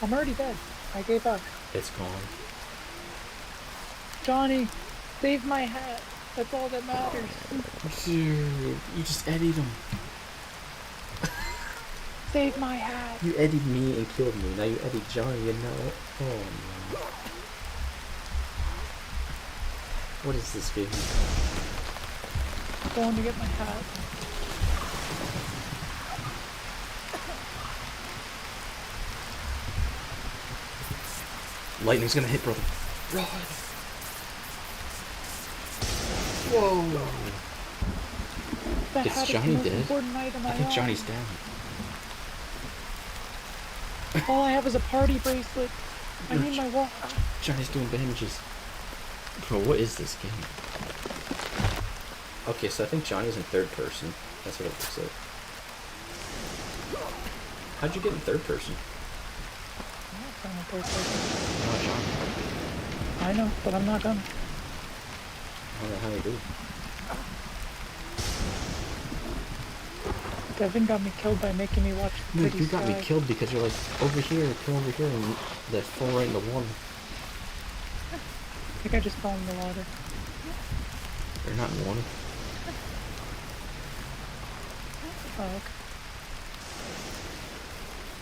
I'm already dead. I gave up. It's gone. Johnny, save my hat. That's all that matters. Dude, you just eddied him. Save my hat. You eddied me and killed me. Now you eddied Johnny and now... Oh no. What is this game? I'm going to get my hat. Lightning's gonna hit, brother. Run! Whoa! Is Johnny dead? I think Johnny's down. All I have is a party bracelet. I need my watch. Johnny's doing damages. Bro, what is this game? Okay, so I think Johnny's in third person. That's what it looks like. How'd you get in third person? I'm not in third person. Not Johnny. I know, but I'm not gonna. I don't know how you do. Devin got me killed by making me watch the You got me killed because you're like, over here, come over here, and they fall right in the water. I think I just fell in the water. They're not in water. Oh, okay.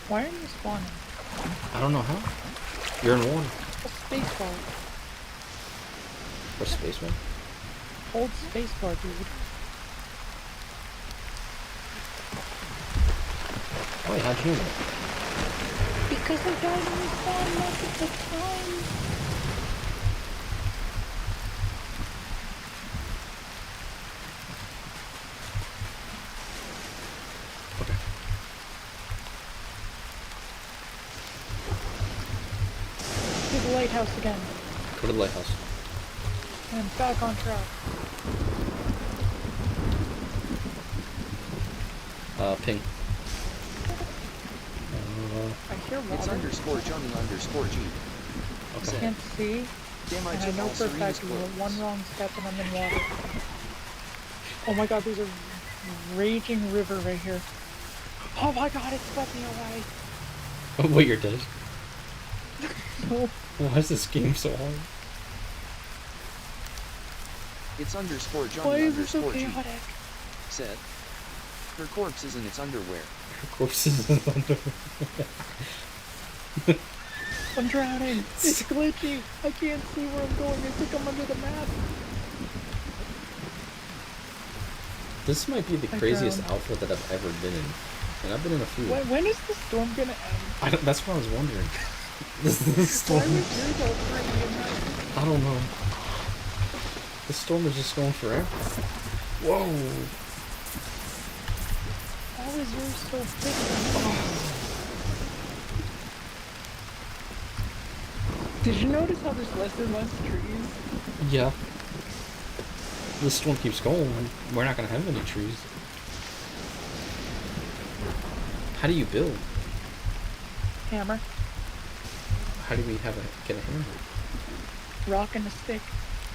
Why are you spawning? I don't know how. You're in water. A spacebar. What's spacebar? Hold spacebar, dude. Wait, how'd you know? Because I died in the spawn multiple times. Okay. To the lighthouse again. Go to the lighthouse. And back on track. Ping. I hear water. It's underscore Johnny underscore G. Okay. I can't see. Damn, and I know for a fact you were one wrong step and I'm in water. Oh my god, there's a raging river right here. Oh my god, it swept me away. Oh, wait, you're dead? No. Why is this game so hard? It's underscore Johnny underscore G. chaotic? Said. Her corpse is in its underwear. Her corpse is in its underwear. I'm drowning. It's glitchy. I can't see where I'm going. I think I'm under the map. This might be the craziest alpha that I've ever been in. And I've been in a few. When is the storm gonna end? That's what I was wondering. This storm. Why was yours all pretty and nice? I don't know. The storm is just going forever. Whoa! How is yours so big? Did you notice how there's less and less trees? Yeah. The storm keeps going. We're not gonna have any trees. How do you build? Hammer. How do we get a hammer? Rock and a stick.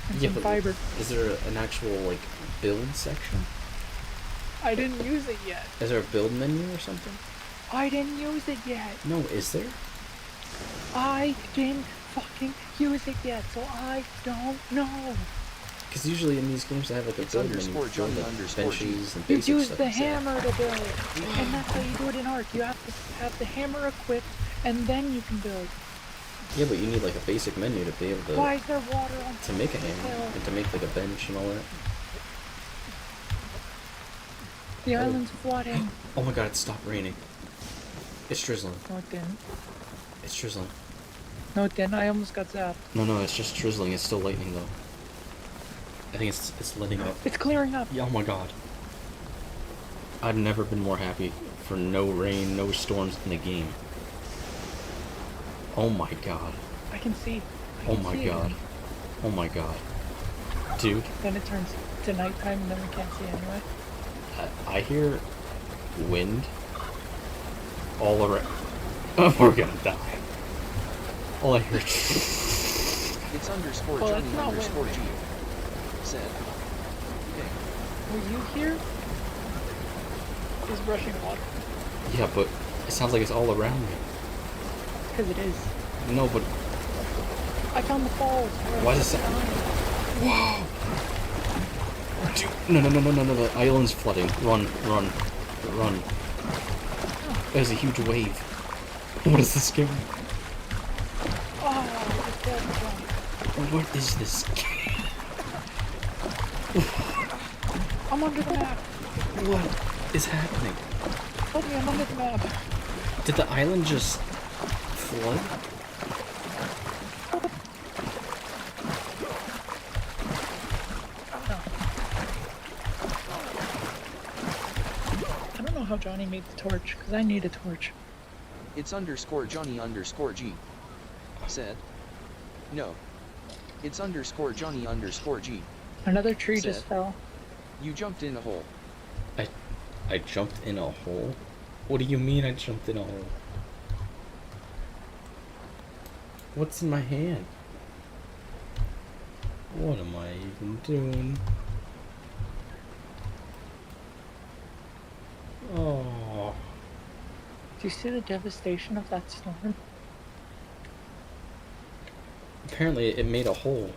And Yeah, some but fiber. is there an actual like build section? I didn't use it yet. Is there a build menu or something? I didn't use it yet. No, is there? I didn't fucking use it yet, so I don't know. Because usually in these games they have like a build menu for like benches and basic you use stuff. the hammer to build, and that's how you do it in Ark. You have to have the hammer equipped, and then you can build. Yeah, but you need like a basic menu to be able to. Why is there water on to make a hammer and to make like a bench and all that. The island's flooding. Oh my god, it stopped raining. It's drizzling. No, it didn't. It's drizzling. No, it didn't. I almost got zapped. No, it's just drizzling. It's still lightning though. I think it's letting up. It's clearing up. Yeah, oh my god. I've never been more happy for no rain, no storms in the game. Oh my god. I can see. Oh my god. Oh my god. Dude. Then it turns to nighttime and then we can't see anyway. I hear wind all around. Oh, we're gonna die. All I hear It's underscore Johnny underscore G. Said. Okay. What you hear is rushing water. Yeah, but it sounds like it's all around me. Because it is. No, but... I found the falls. Why does it sound... Whoa! Dude, no, the island's flooding. Run. There's a huge wave. What is this game? Oh, what is this game? I'm under the map. What is happening? Help me, I'm under the map. Did the island just flood? I don't know how Johnny made the torch, because I need a torch. It's underscore Johnny underscore G. Said. No. It's underscore Johnny underscore G. Another tree said, just fell. You jumped in a hole. I jumped in a hole? What do you mean I jumped in a hole? What's in my hand? What am I even doing? Oh. Do you see the devastation of that storm? Apparently it made a hole.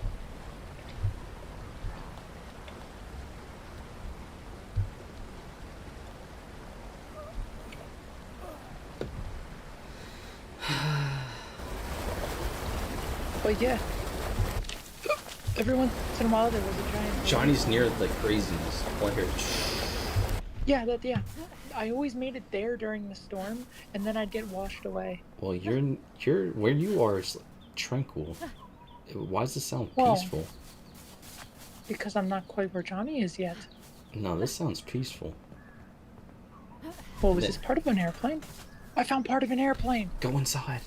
But yeah, every once in a while there was a giant... Johnny's near the craziness. All I hear yeah, I always made it there during the storm, and then I'd get washed away. Well, you're where you are is tranquil. Why does this sound peaceful? Because I'm not quite where Johnny is yet. No, this sounds peaceful. Well, was this part of an airplane? I found part of an airplane. Go inside.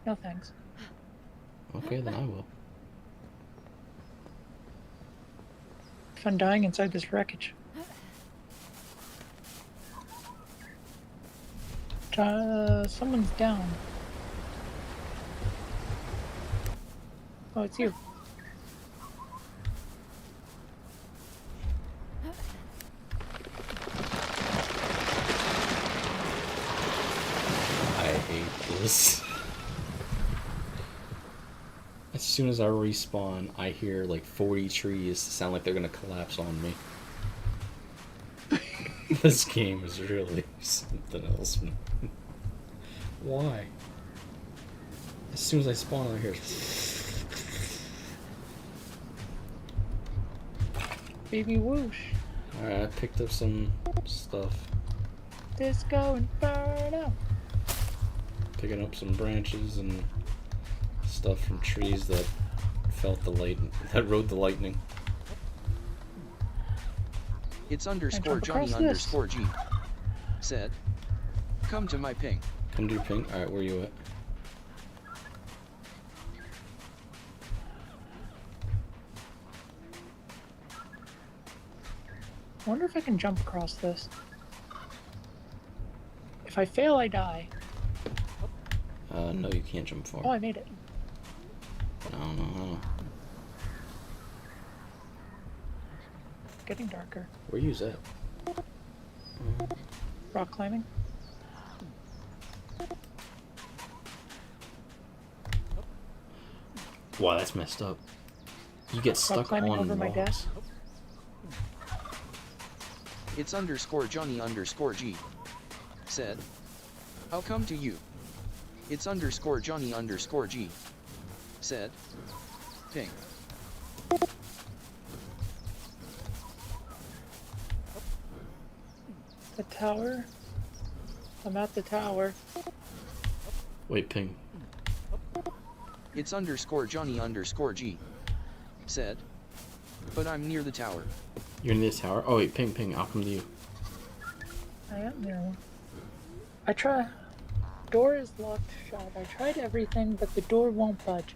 No thanks. Okay, then I will. If I'm dying inside this wreckage. Someone's down. Oh, it's you. I hate this. As soon as I respawn, I hear like 40 trees sound like they're gonna collapse on me. This game is really something else. Why? As soon as I spawn, I hear. Baby whoosh. Alright, I picked up some stuff. Disco Inferno. Picking up some branches and stuff from trees that felt the that rode the lightning. It's underscore Johnny underscore G. Said. Come to my ping. Come to your ping? Alright, where are you at? I wonder if I can jump across this. If I fail, I die. No, you can't jump far. Oh, I made it. No. Getting darker. Where you at? Rock climbing. Wow, that's messed up. You get stuck on over my desk. It's underscore Johnny underscore G. Said, I'll come to you. It's underscore Johnny underscore G. Said, ping. The tower? I'm at the tower. Wait, ping. It's underscore Johnny underscore G. Said, but I'm near the tower. You're near the tower? Oh wait, ping, I'll come to you. I am near one. I try. Door is locked shut. I tried everything, but the door won't budge.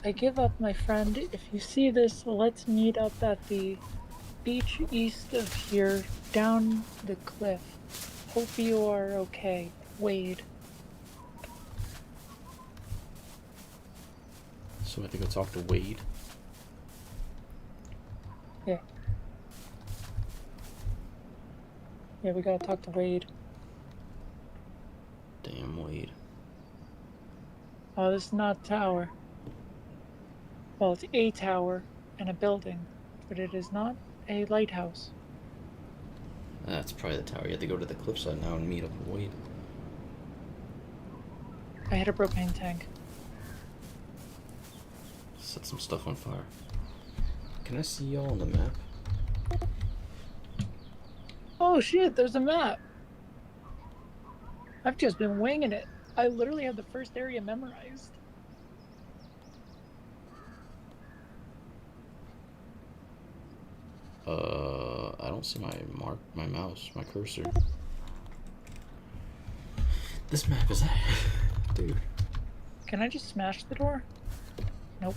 I give up, my friend. If you see this, let's meet up at the beach east of here, down the cliff. Hope you are okay. Wade. So I have to go talk to Wade? Yeah. Yeah, we gotta talk to Wade. Damn Wade. Oh, this is not a tower. Well, it's a tower and a building, but it is not a lighthouse. That's probably the tower. You have to go to the cliffside now and meet up with Wade. I hit a propane tank. Set some stuff on fire. Can I see y'all on the map? Oh shit, there's a map! I've just been winging it. I literally have the first area memorized. I don't see my mouse, my cursor. This map is dude. Can I just smash the door? Nope.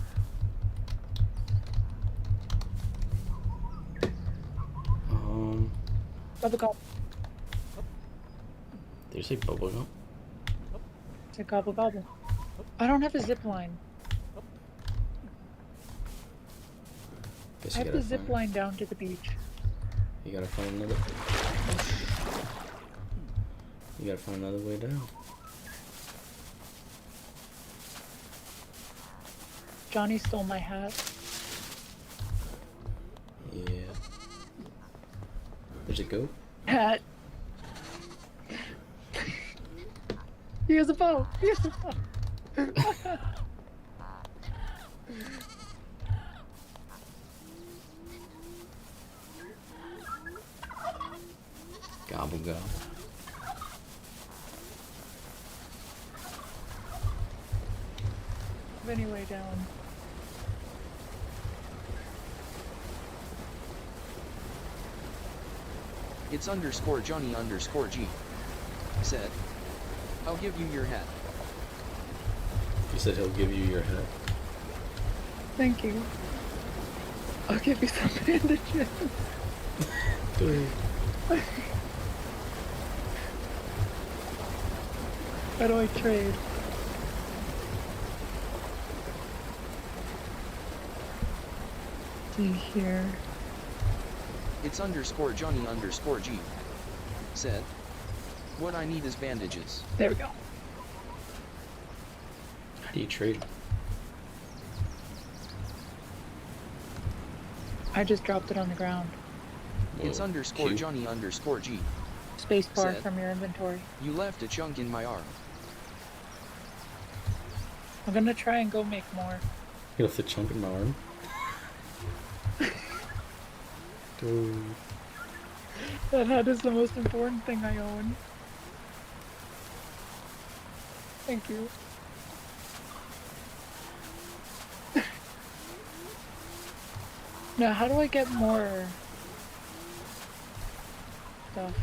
Bubblegum. Did you say bubblegum? It's a gobble gobble. I don't have a zip line. I have to zip line down to the beach. You gotta find another. You gotta find another way down. Johnny stole my hat. Yeah. There's a goat. Hat. Here's a bow. Here's a bow. Gobble gobble. Anyway, down. It's underscore Johnny underscore G. Said, I'll give you your hat. He said he'll give you your hat. Thank you. I'll give you some bandages. How do I trade? See here. It's underscore Johnny underscore G. Said, what I need is bandages. There we go. How do you trade? I just dropped it on the ground. Whoa. It's underscore Johnny underscore G. Spacebar from your inventory. You left a chunk in my arm. I'm gonna try and go make more. You left a chunk in my arm? Dude. That hat is the most important thing I own. Thank you. Now, how do I get more stuff?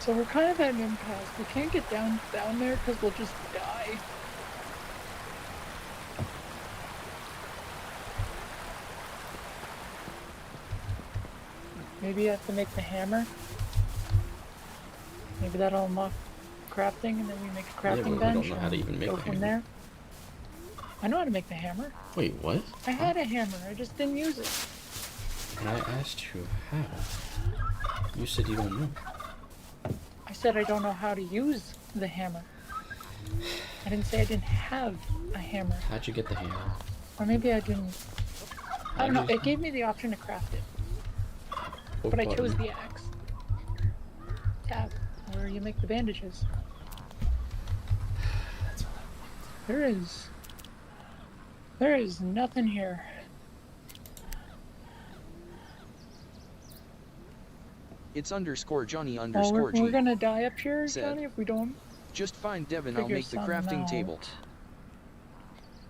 So we're kind of at an impasse. We can't get down there because we'll just die. Maybe I have to make the hammer. Maybe that'll unlock crafting, and then we make a crafting bench. I don't know how to even make a hammer. There. I know how to make the hammer. Wait, what? I had a hammer, I just didn't use it. And I asked you how. You said you don't know. I said I don't know how to use the hammer. I didn't say I didn't have a hammer. How'd you get the hammer? Or maybe I didn't. I don't know. It gave me the option to craft it. But I chose the axe. Tab, where you make the bandages. There is nothing here. It's underscore Johnny underscore G. We're gonna die up here, Johnny, if we don't. Just find Devin, I'll make the crafting table.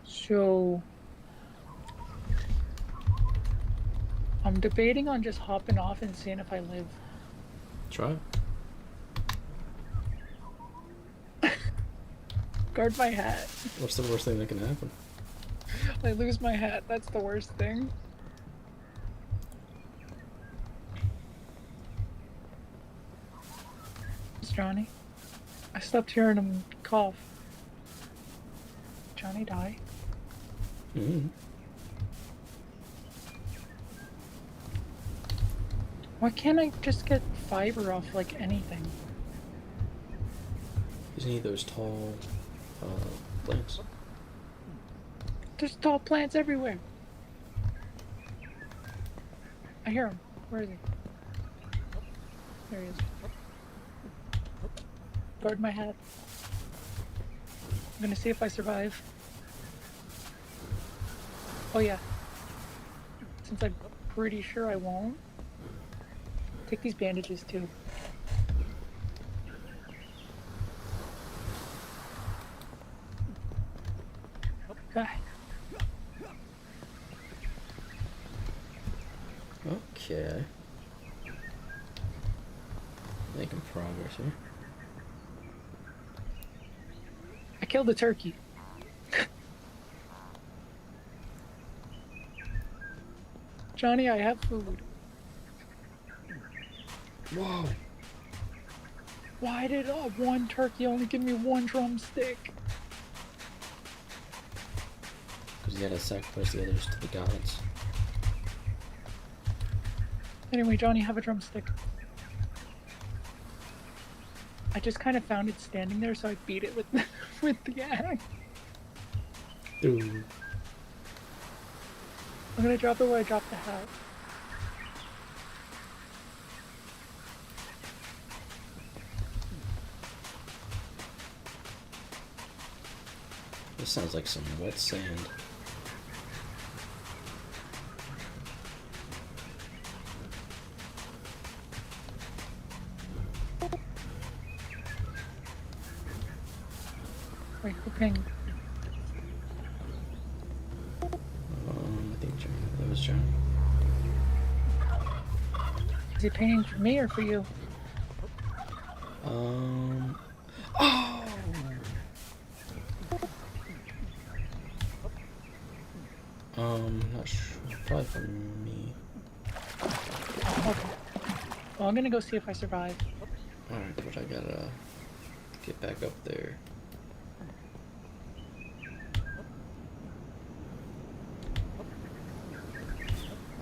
So I'm debating on just hopping off and seeing if I live. Try. Guard my hat. What's the worst thing that can happen? I lose my hat. That's the worst thing. It's Johnny. I slept hearing him cough. Johnny die? Mm-hmm. Why can't I just get fiber off like anything? You need those tall plants. There's tall plants everywhere. I hear him. Where is he? There he is. Guard my hat. I'm gonna see if I survive. Oh yeah. Since I'm pretty sure I won't. Take these bandages too. Okay. Okay. Making progress here. I killed a turkey. Johnny, I have food. Whoa. Why did one turkey only give me one drumstick? Because you gotta sacrifice the others to the gods. Anyway, Johnny, have a drumstick. I just kind of found it standing there, so I beat it with with the axe. Ooh. I'm gonna drop it where I dropped the hat. This sounds like some wet sand. Wait, who pinged? I think that was Johnny. Is he pinging for me or for you? Oh! Not sure. Probably for me. Okay. Well, I'm gonna go see if I survive. Alright, but I gotta get back up there.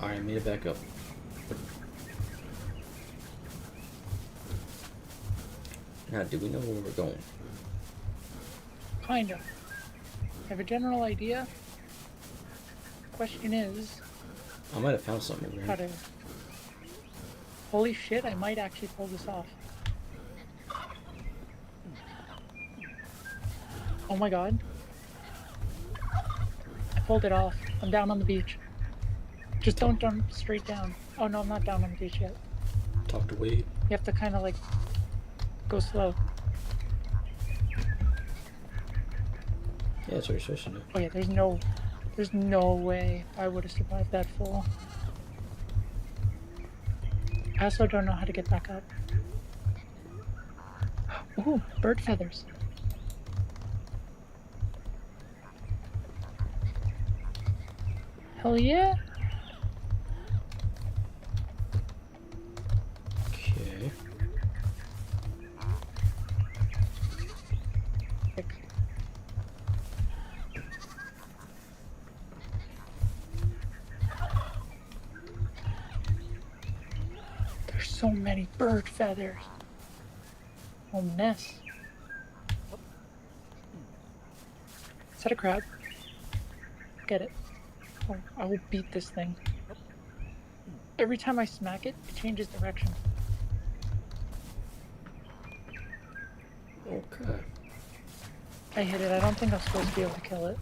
Alright, meet it back up. Now, do we know where we're going? Kinda. Have a general idea? Question is... I might have found something over here. How to... Holy shit, I might actually pull this off. Oh my god. I pulled it off. I'm down on the beach. Just don't jump straight down. Oh no, I'm not down on the beach yet. Talk to Wade. You have to kind of like... go slow. Yeah, that's what you're supposed to do. Oh yeah, there's no way I would have survived that fall. I also don't know how to get back up. Ooh, bird feathers. Hell yeah! Okay. There's so many bird feathers. Oh, Ness. Is that a crab? Get it. Oh, I will beat this thing. Every time I smack it, it changes direction. Okay. I hit it. I don't think I'm supposed to be able to kill it.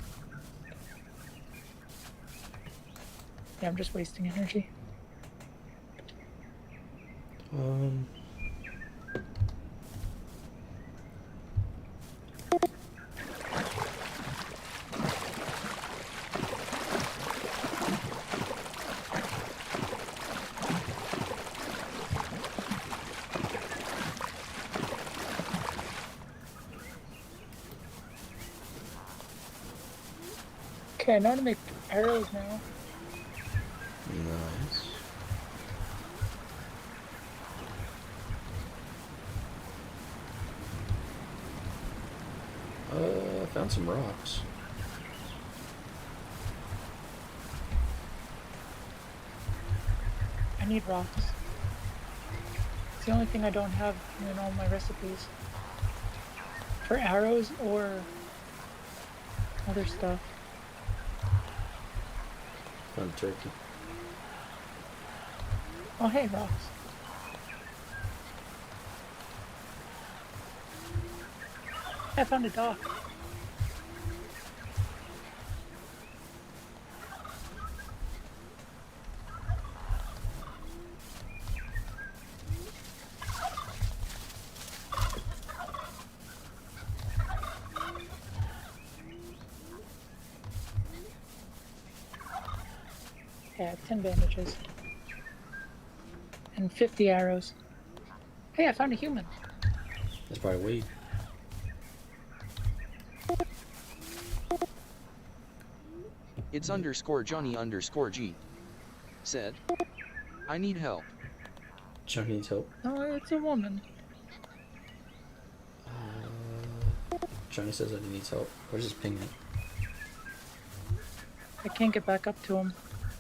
Yeah, I'm just wasting energy. Okay, I know how to make arrows now. Nice. I found some rocks. I need rocks. It's the only thing I don't have in all my recipes. For arrows or other stuff. Found turkey. Oh, hey, rocks. I found a dock. Yeah, I have 10 bandages. And 50 arrows. Hey, I found a human. That's probably weed. It's _Johnny_G. Said, I need help. Johnny needs help. Oh, it's a woman. Johnny says that he needs help. Where's his ping at? I can't get back up to him.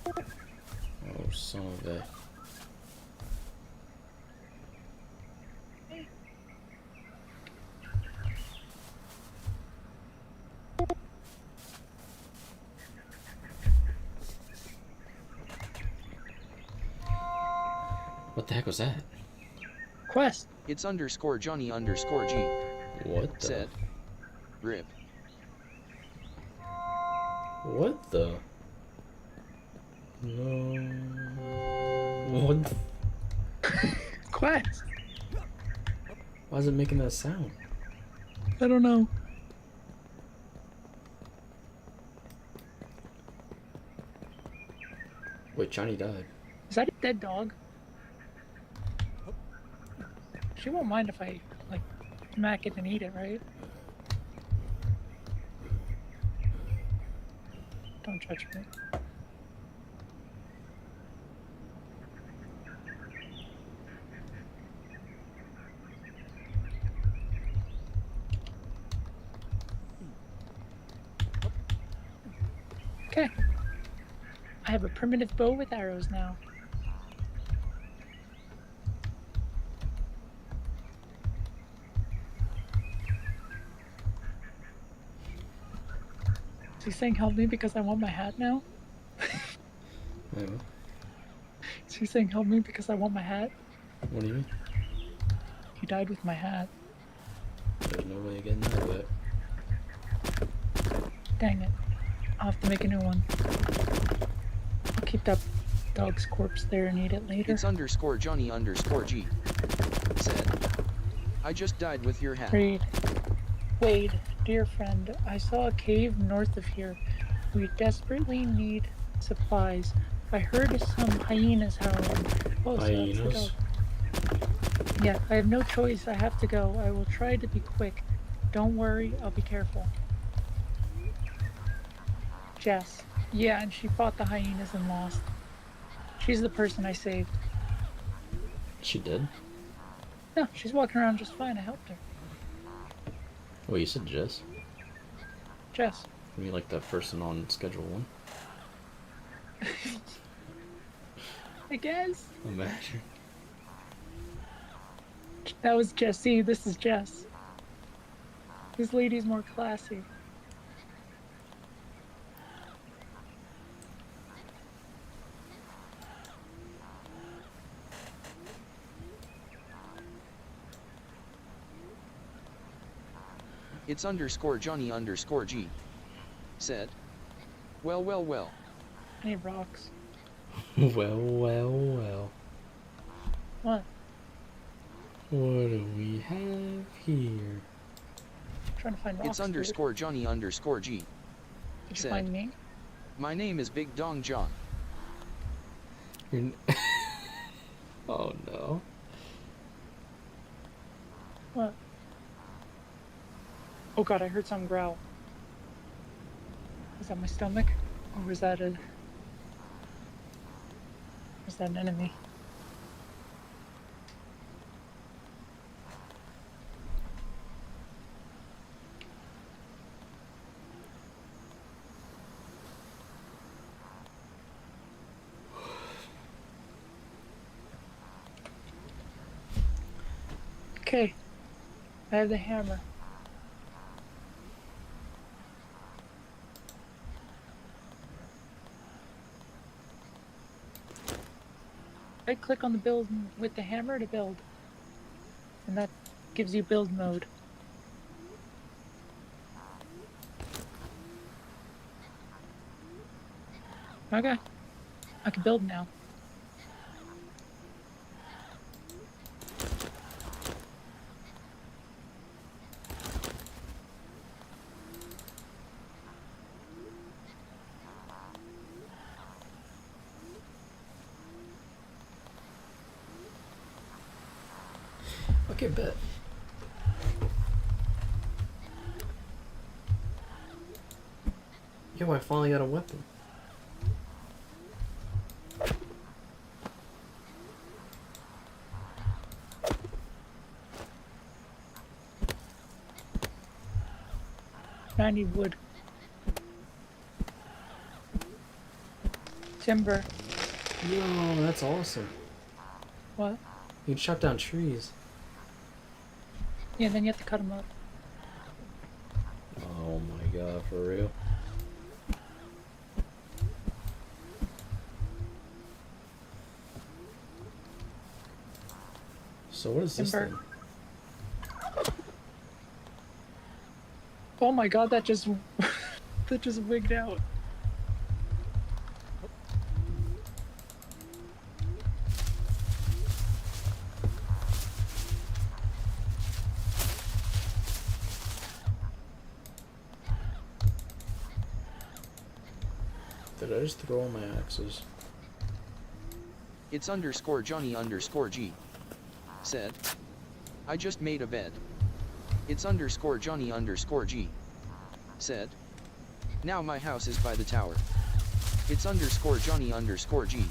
Oh, son of a... What the heck was that? Quest. It's _Johnny_G. What the? Said, rip. What the? No. What the? Quest. Why is it making that sound? I don't know. Wait, Johnny died. Is that a dead dog? She won't mind if I, like, smack it and eat it, right? Don't judge me. Okay. I have a primitive bow with arrows now. Is he saying help me because I want my hat now? Yeah. Is he saying help me because I want my hat? What do you mean? He died with my hat. There's no way of getting that back. Dang it. I'll have to make a new one. I'll keep that dog's corpse there and eat it later. It's _Johnny_G. Said, I just died with your hat. Read. Wade, dear friend, I saw a cave north of here. We desperately need supplies. I heard some hyenas howling. Oh, hyenas? Yeah, I have no choice. I have to go. I will try to be quick. Don't worry, I'll be careful. Jess. Yeah, and she fought the hyenas and lost. She's the person I saved. She did? No, she's walking around just fine. I helped her. Wait, you said Jess? Jess. You mean like the person on schedule 1? I guess. Imagine. That was Jessie. This is Jess. This lady's more classy. It's underscore Johnny underscore G. Said. Well. I need rocks. Well. What? What do we have here? I'm trying to find rocks. It's underscore Johnny underscore G. Did you find me? My name is Big Dong John. Oh no. What? Oh god, I heard some growl. Was that my stomach? Or was that an enemy? Okay, I have the hammer. I click on the build with the hammer to build, and that gives you build mode. Okay, I can build now. Okay, bet. Yo, I finally got a weapon. I need wood. Timber. Yo, that's awesome. What? You can chop down trees. Yeah, then you have to cut them up. Oh my god, for real? So what is this thing? Oh my god, that just that just wigged out. Did I just throw all my axes? It's underscore Johnny underscore G. Said. I just made a bed. It's underscore Johnny underscore G. Said. Now my house is by the tower. It's underscore Johnny underscore G.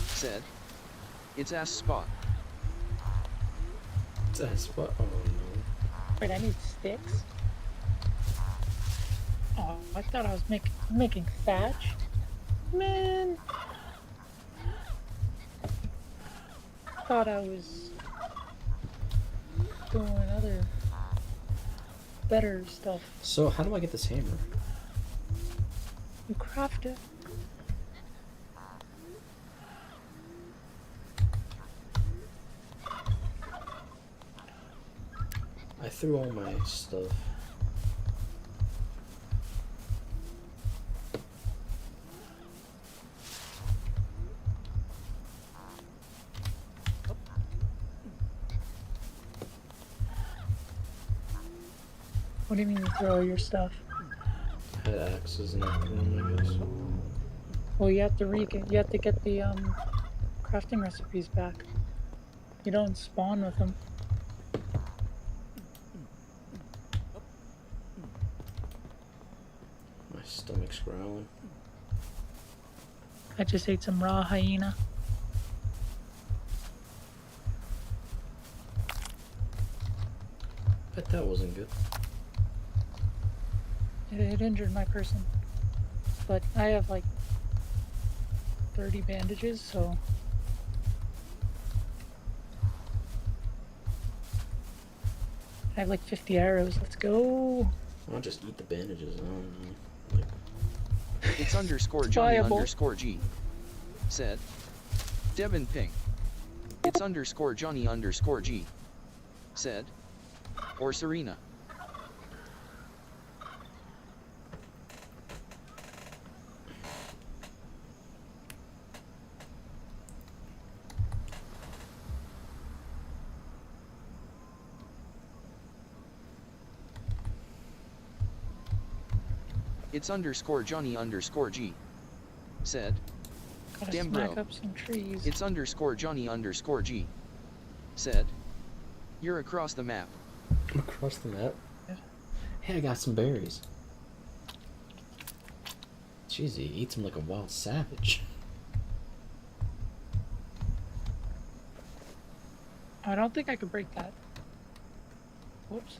Said. It's ass spot. It's ass spot? Oh no. Wait, I need sticks? Oh, I thought I was making thatch. Man. I thought I was doing other better stuff. So how do I get this hammer? You craft it. I threw all my stuff. What do you mean you throw your stuff? I had axes and everything, I guess. Well, you have to get the crafting recipes back. You don't spawn with them. My stomach's growling. I just ate some raw hyena. Bet that wasn't good. It injured my person. But I have like 30 bandages, so I have like 50 arrows. Let's go. I'll just eat the bandages. I don't know. Like... It's underscore Johnny underscore G. Said. Devin Ping. It's underscore Johnny underscore G. Said. Or Serena. It's underscore Johnny underscore G. Said. Damn bro. Up some trees. It's underscore Johnny underscore G. Said. You're across the map. I'm across the map? Yeah. Hey, I got some berries. Jeez, he eats them like a wild savage. I don't think I could break that. Whoops.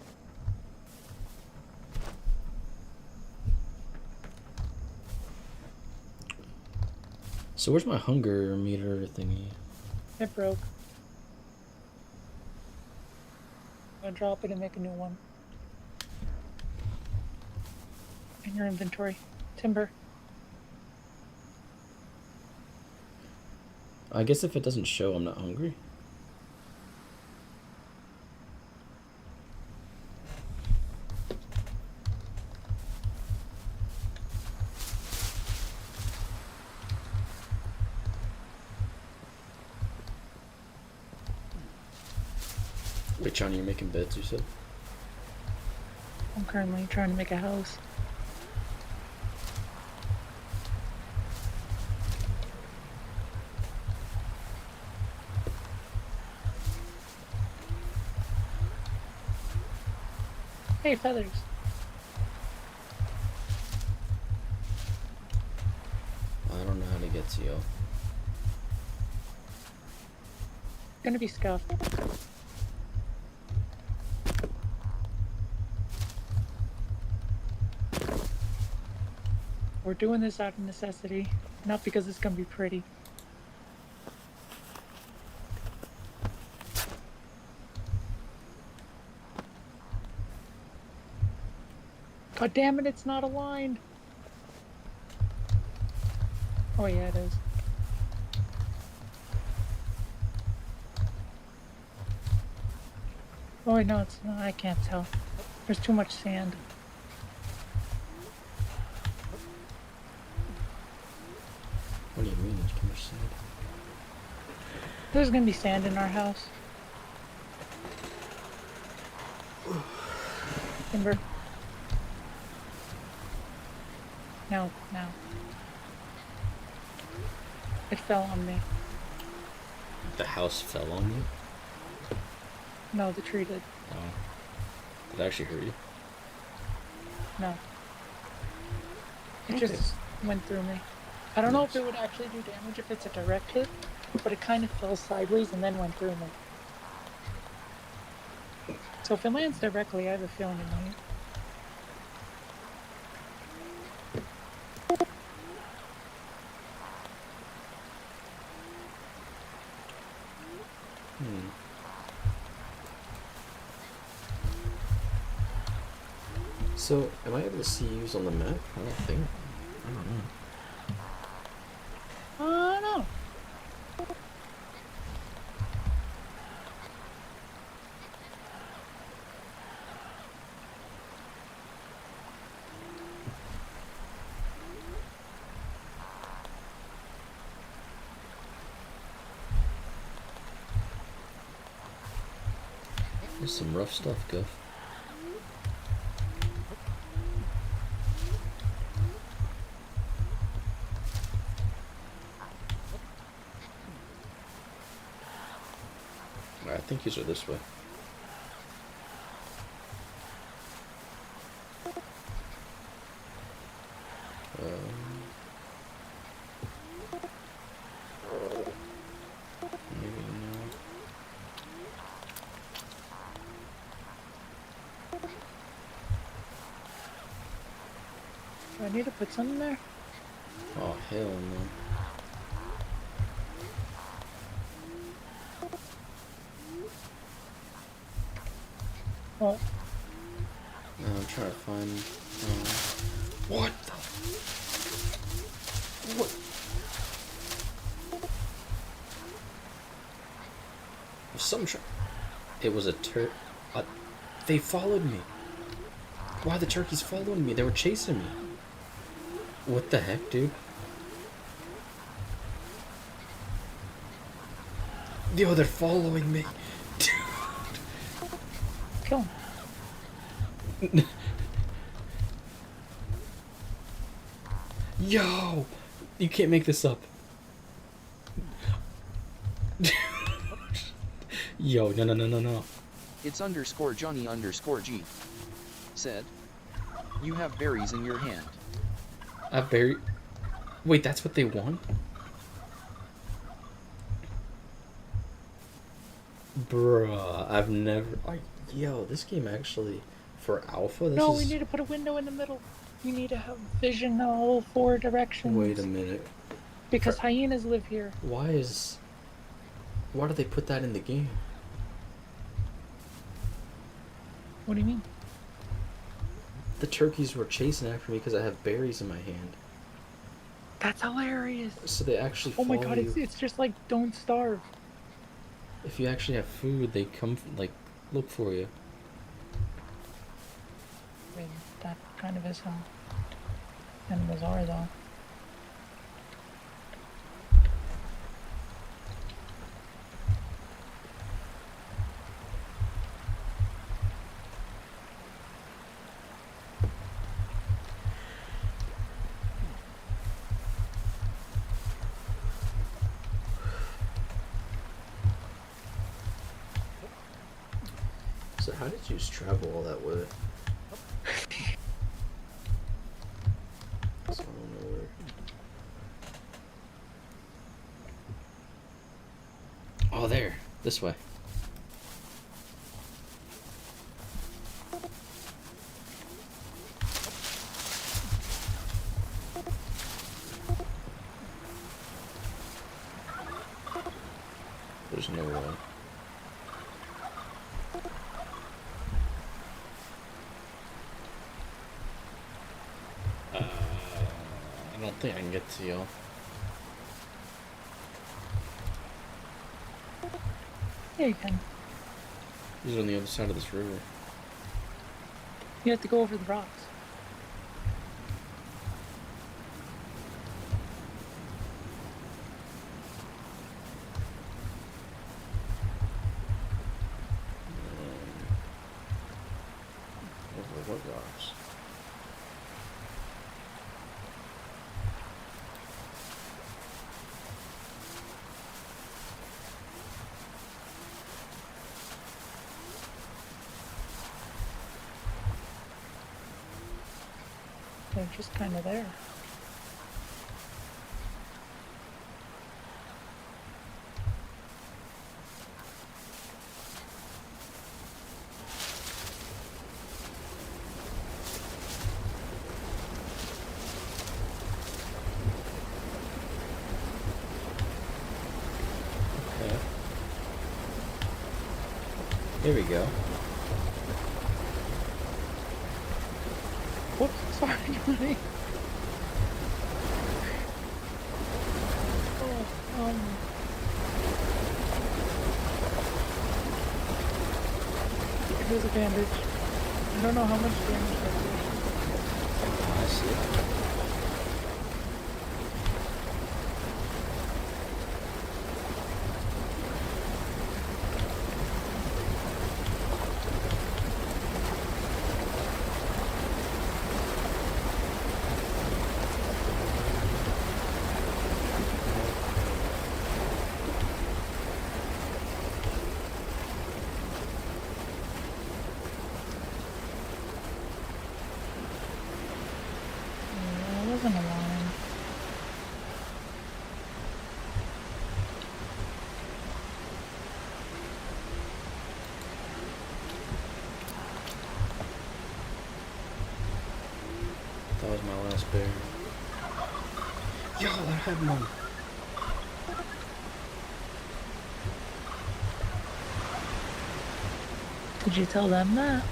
So where's my hunger meter thingy? It broke. I'll drop it and make a new one. In your inventory. Timber. I guess if it doesn't show, I'm not hungry. Wait, Johnny, you're making beds, you said? I'm currently trying to make a house. Hey, feathers. I don't know how to get to you. Gonna be scuffed. We're doing this out of necessity, not because it's gonna be pretty. God damn it, it's not aligned! Oh yeah, it is. Oh wait, no, it's not. I can't tell. There's too much sand. What do you mean there's too much sand? There's gonna be sand in our house. Timber. No, no. It fell on me. The house fell on you? No, the tree did. Oh. Did it actually hurt you? No. It just went through me. I don't know if it would actually do damage if it's a direct hit, but it kind of fell sideways and then went through me. So if it lands directly, I have a feeling it might. So, am I able to see yous on the map? I don't think. I don't know. No. There's some rough stuff, Guff. I think these are this way. Maybe no. Do I need to put some in there? Oh, hell no. What? I'm trying to find. What the? What? It was a they followed me. Why the turkeys following me? They were chasing me. What the heck, dude? Yo, they're following me. Dude. Kill him. Yo! You can't make this up. Yo, no. It's underscore Johnny underscore G. Said. You have berries in your hand. A berry? Wait, that's what they want? Bruh, I've never... yo, this game actually... For alpha, this no, is... we need to put a window in the middle. You need to have vision all 4 directions. Wait a minute. Because hyenas live here. Why do they put that in the game? What do you mean? The turkeys were chasing after me because I have berries in my hand. That's hilarious. So they actually follow you. Oh my god, it's just like Don't Starve. If you actually have food, they come, like, look for you. I mean, that kind of is how animals are, though. So how did you travel all that way? So I don't know where. Oh, there. This way. There's no way. I don't think I can get to you. Yeah, you can. He's on the other side of this river. You have to go over the rocks. Over what rocks? They're just kind of there. Okay. Here we go. Whoops, sorry, Johnny. Oh, here's a bandage. I don't know how much damage that did. I see. It wasn't a line. That was my last bear. Yo, I have one. Did you tell them that?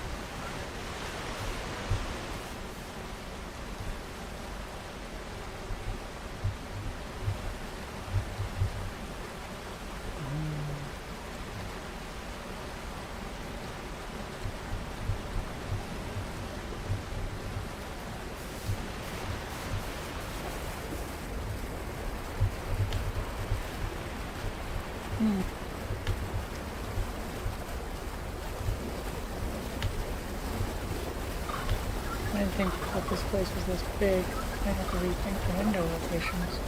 I didn't think that this place was this big. I have to rethink the window locations.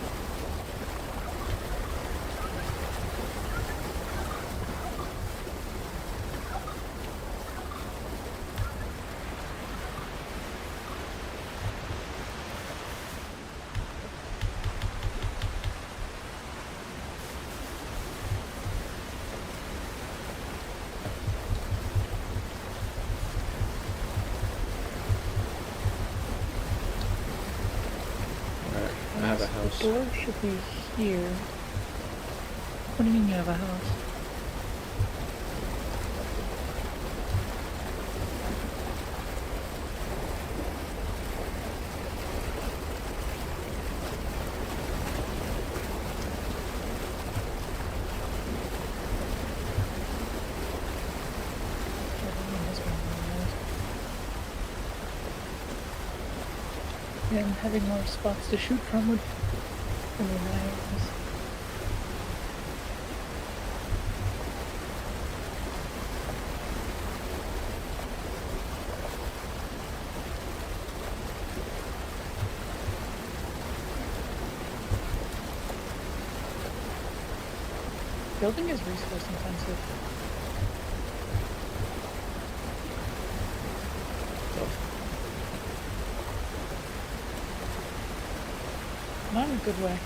The door should be here. What do you mean you have a house? And having more spots to shoot from would be nice. Building is resource intensive. Not in a good way.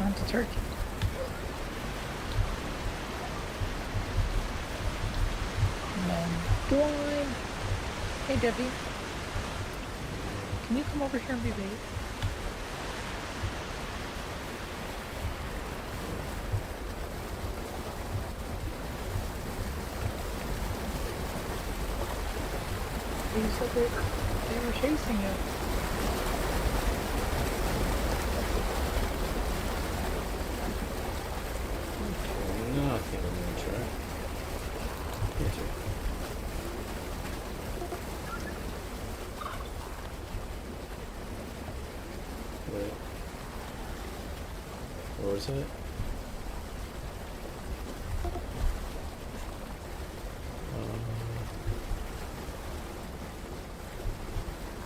To Turkey. And then Dawn. Hey Debbie. Can you come over here and be bait? You said that they were chasing you. Nothing on the track. Yes, sir. Wait. Where was it?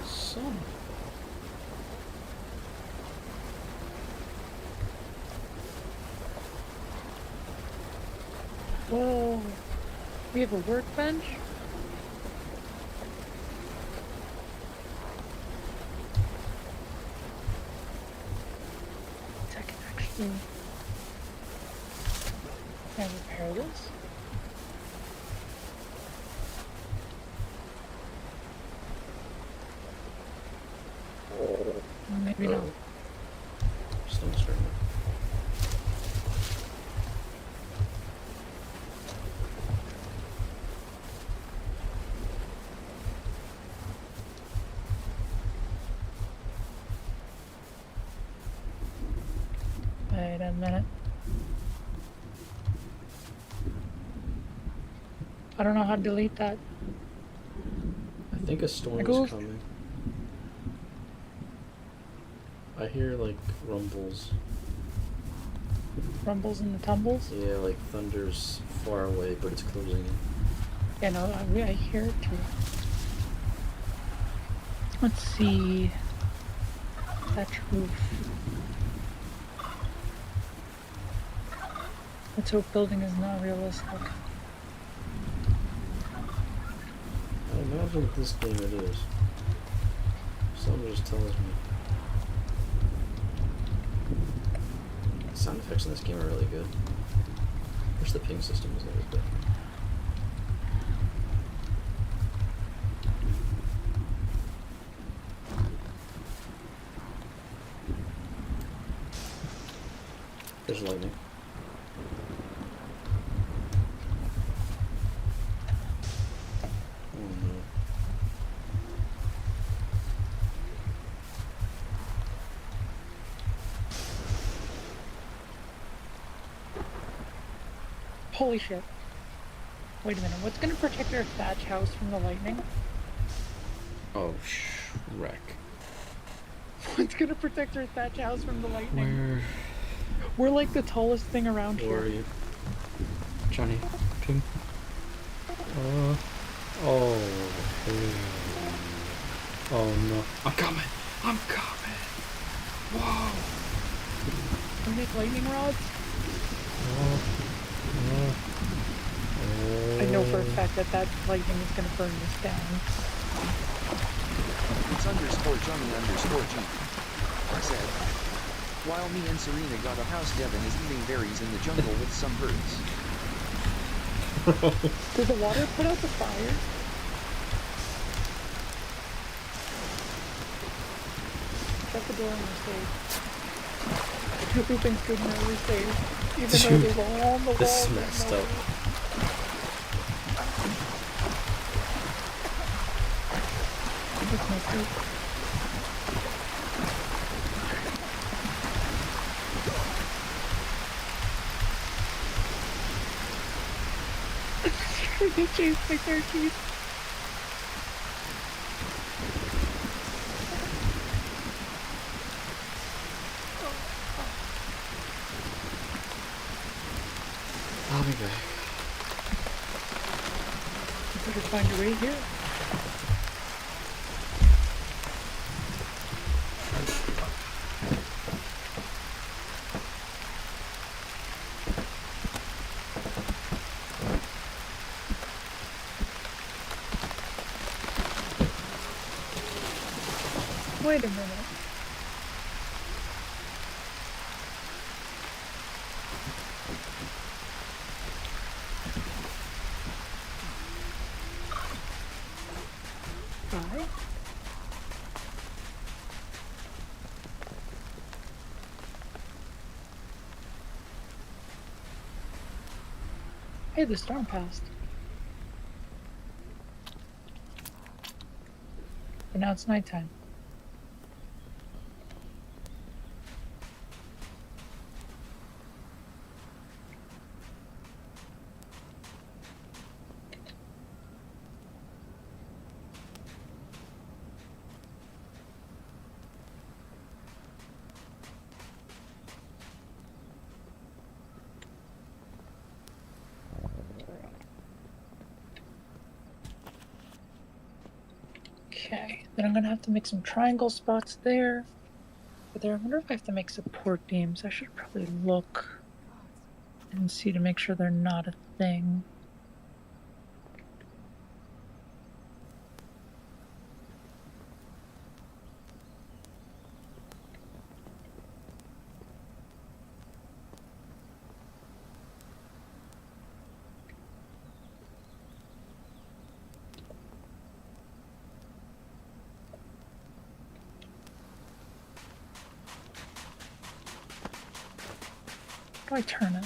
Some. Whoa, we have a workbench? I can actually repair this. Maybe not. Still starting. Wait a minute. I don't know how to delete that. I think a storm is coming. I hear like rumbles. Rumbles and the tumbles? Yeah, like thunder's far away, but it's closing in. Yeah, no, I hear it too. Let's see. Thatch roof. Let's hope building is not realistic. imagine this game it is. Someone just tells me. The sound effects in this game are really good. I wish the ping system was a bit. There's lightning. Oh no. Holy shit. Wait a minute, what's gonna protect our thatch house from the lightning? Oh, wreck. What's gonna protect our thatch house from the lightning? Where? We're like the tallest thing around here. Where are you? Johnny, ping. Oh, oh no. I'm coming! I'm coming! Whoa! Can we make lightning rods? I know for a fact that lightning is gonna burn this down. It's _Johnny_G. Said. While me and Serena got a house, Devin is eating berries in the jungle with some birds. Did the water put out the fire? Shut the door and we're safe. Everything's good now, we're safe. Even though there's all on the wall. This is messed up. That's messed up. I get chased by turkeys. I'll be back. You better find a way here. Wait a minute. Bye. Hey, the storm passed. But now it's nighttime. Okay, then I'm gonna have to make some triangle spots there. But there, I wonder if I have to make support beams. I should probably look and see to make sure they're not a thing. How do I turn it?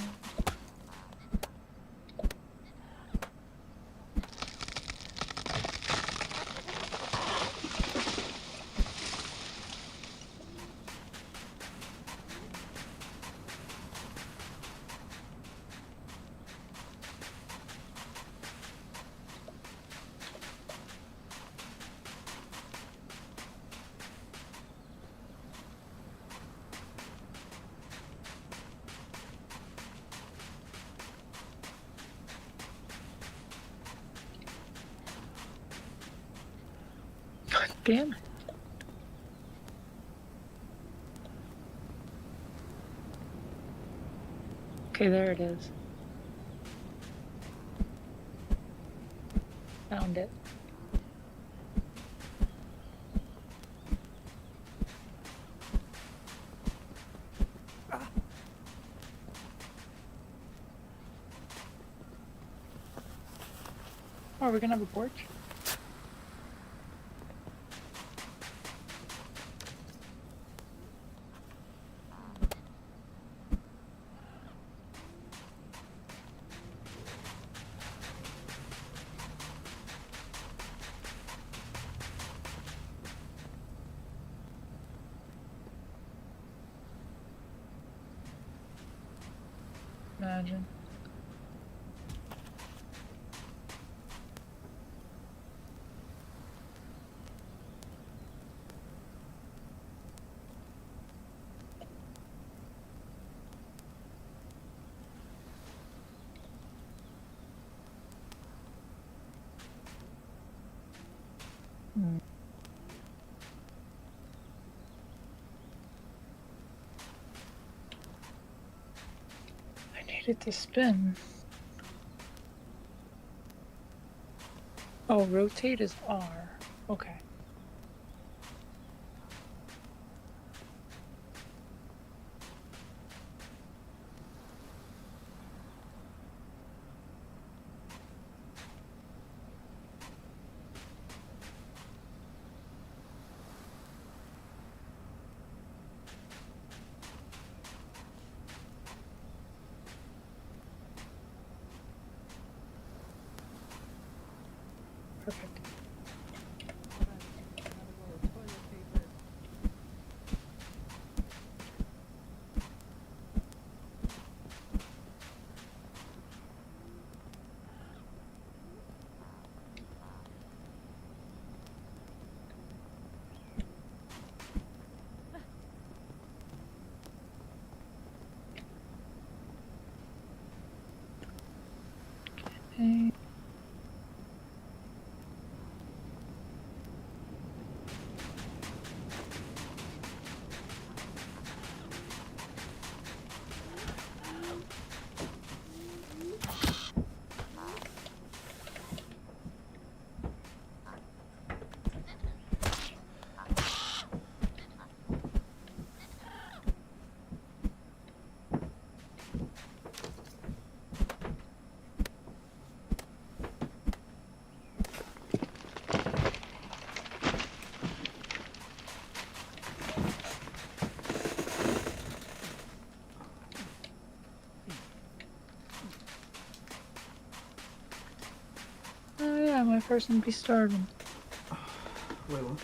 Damn it. Okay, there it is. Found it. Oh, we're gonna have a porch? Imagine. I need it to spin. Oh, rotate is R. Okay. Perfect. Okay. Oh yeah, my person be starving. Wait, what?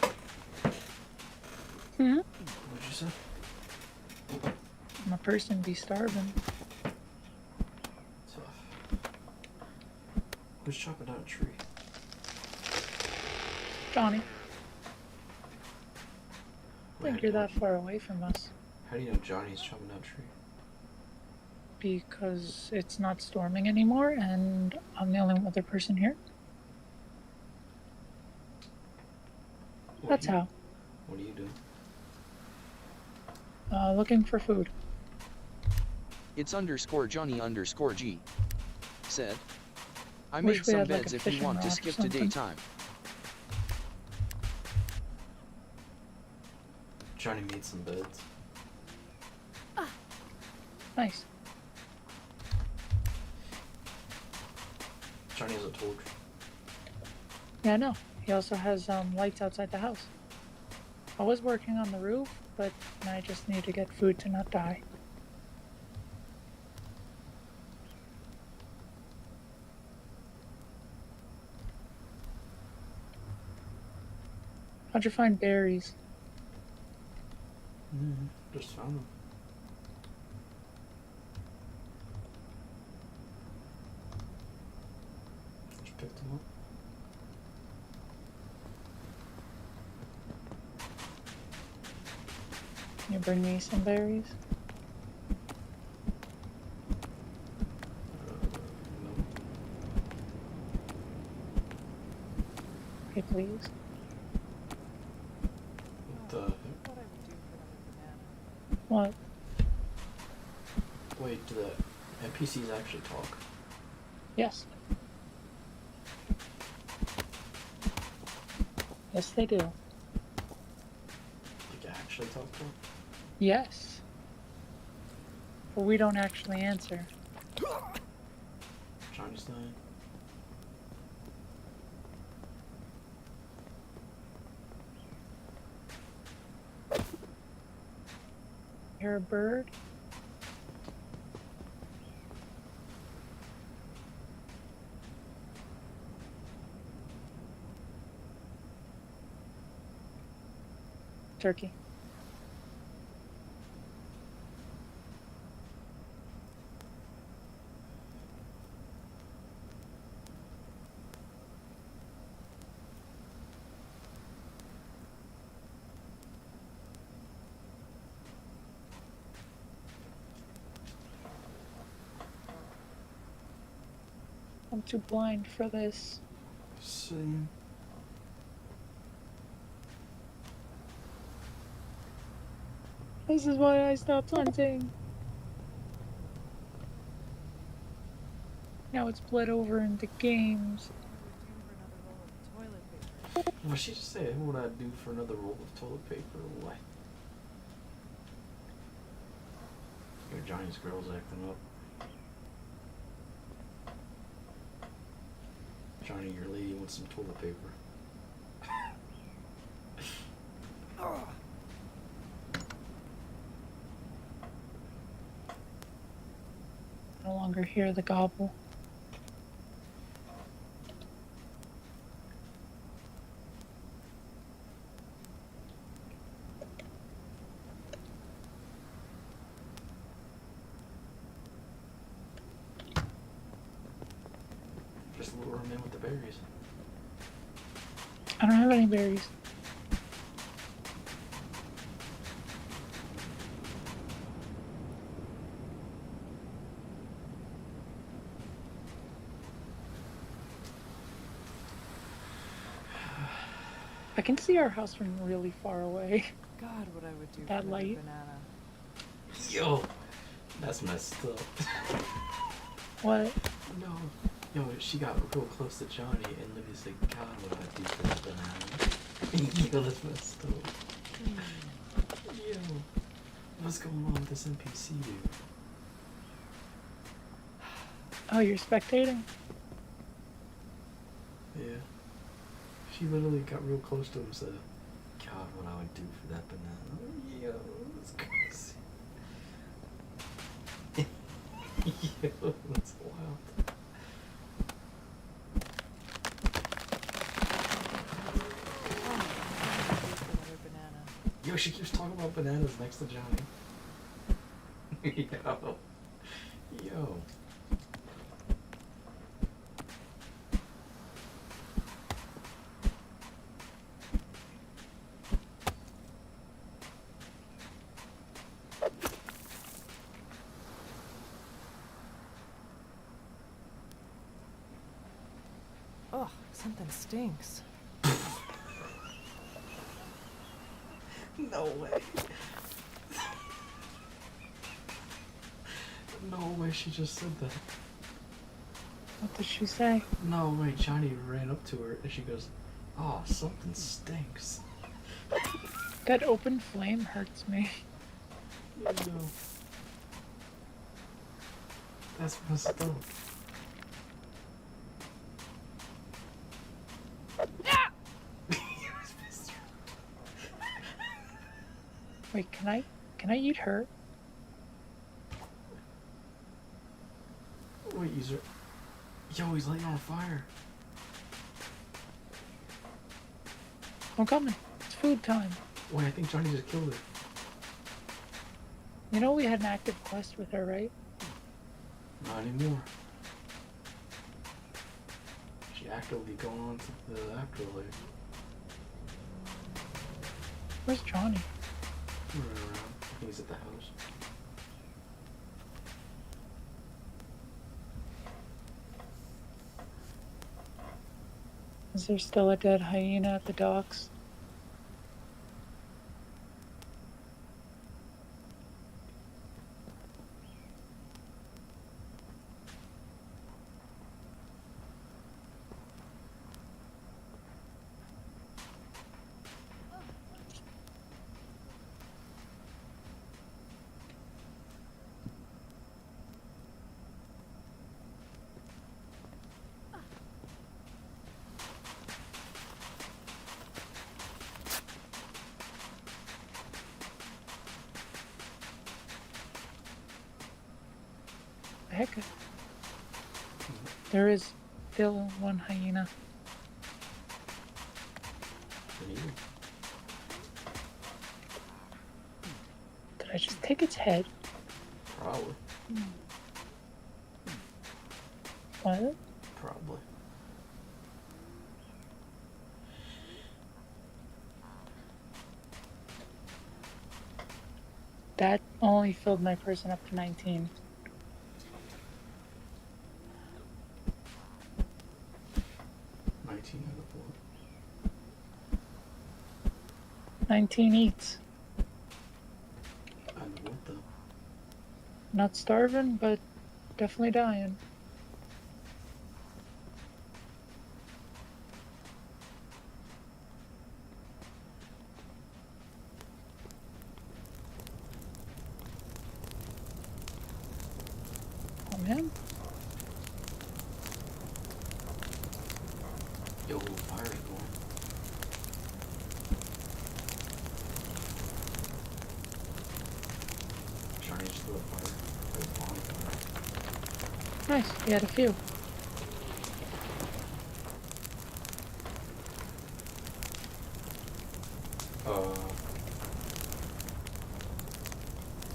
Hmm? What'd you say? My person be starving. Tough. Who's chopping down a tree? Johnny. I think you're that far away from us. How do you know Johnny's chopping down a tree? Because it's not storming anymore and I'm the only other person here. That's how. What are you doing? Looking for food. It's _Johnny _G. Said. I made some beds if you want to skip to daytime. Johnny made some beds. Nice. Johnny has a torch. Yeah, I know. He also has lights outside the house. I was working on the roof, but I just need to get food to not die. How'd you find berries? Just found them. Just picked them up. Can you bring me some berries? No. Okay, please. What the heck? What? Wait, do the NPCs actually talk? Yes. Yes, they do. Like, actually talk to them? Yes. But we don't actually answer. Johnny's dying. Hear a bird? Turkey. I'm too blind for this. Same. This is why I stopped hunting. Now it's bled over into games. What she just say? What would I do for another roll of toilet paper? What? Your Johnny's girl's acting up. Johnny, your lady wants some toilet paper. No longer hear the gobble. Just lure him in with the berries. I don't have any berries. I can see our house from really far away. God, what I would do that for light. Banana. Yo, that's messed up. What? No. Yo, she got real close to Johnny and Libby said, God, what I do for that banana. Yo, that's messed up. Yo, what's going on with this NPC, dude? Oh, you're spectating? Yeah. She literally got real close to him and said, God, what I would do for that banana. Yo, that's crazy. Yo, that's wild. Yo, she keeps talking about bananas next to Johnny. Yo. Yo. Oh, something stinks. No way. No way she just said that. What did she say? No way, Johnny ran up to her and she goes, oh, something stinks. That open flame hurts me. No. That's messed up. Wait, can I eat her? Wait, yo, he's lighting on fire. I'm coming. It's food time. Wait, I think Johnny just killed it. You know we had an active quest with her, right? Not anymore. She actively going on to the afterlife. Where's Johnny? Running around. I think he's at the house. Is there still a dead hyena at the docks? heck? There is still one hyena. Did I just take its head? Probably. What? Probably. That only filled my person up to 19. Out of 4. 19 eats. And what though? Not starving, but definitely dying. Oh man. Yo, fire is going. Trying to do a fire. Nice, he had a few.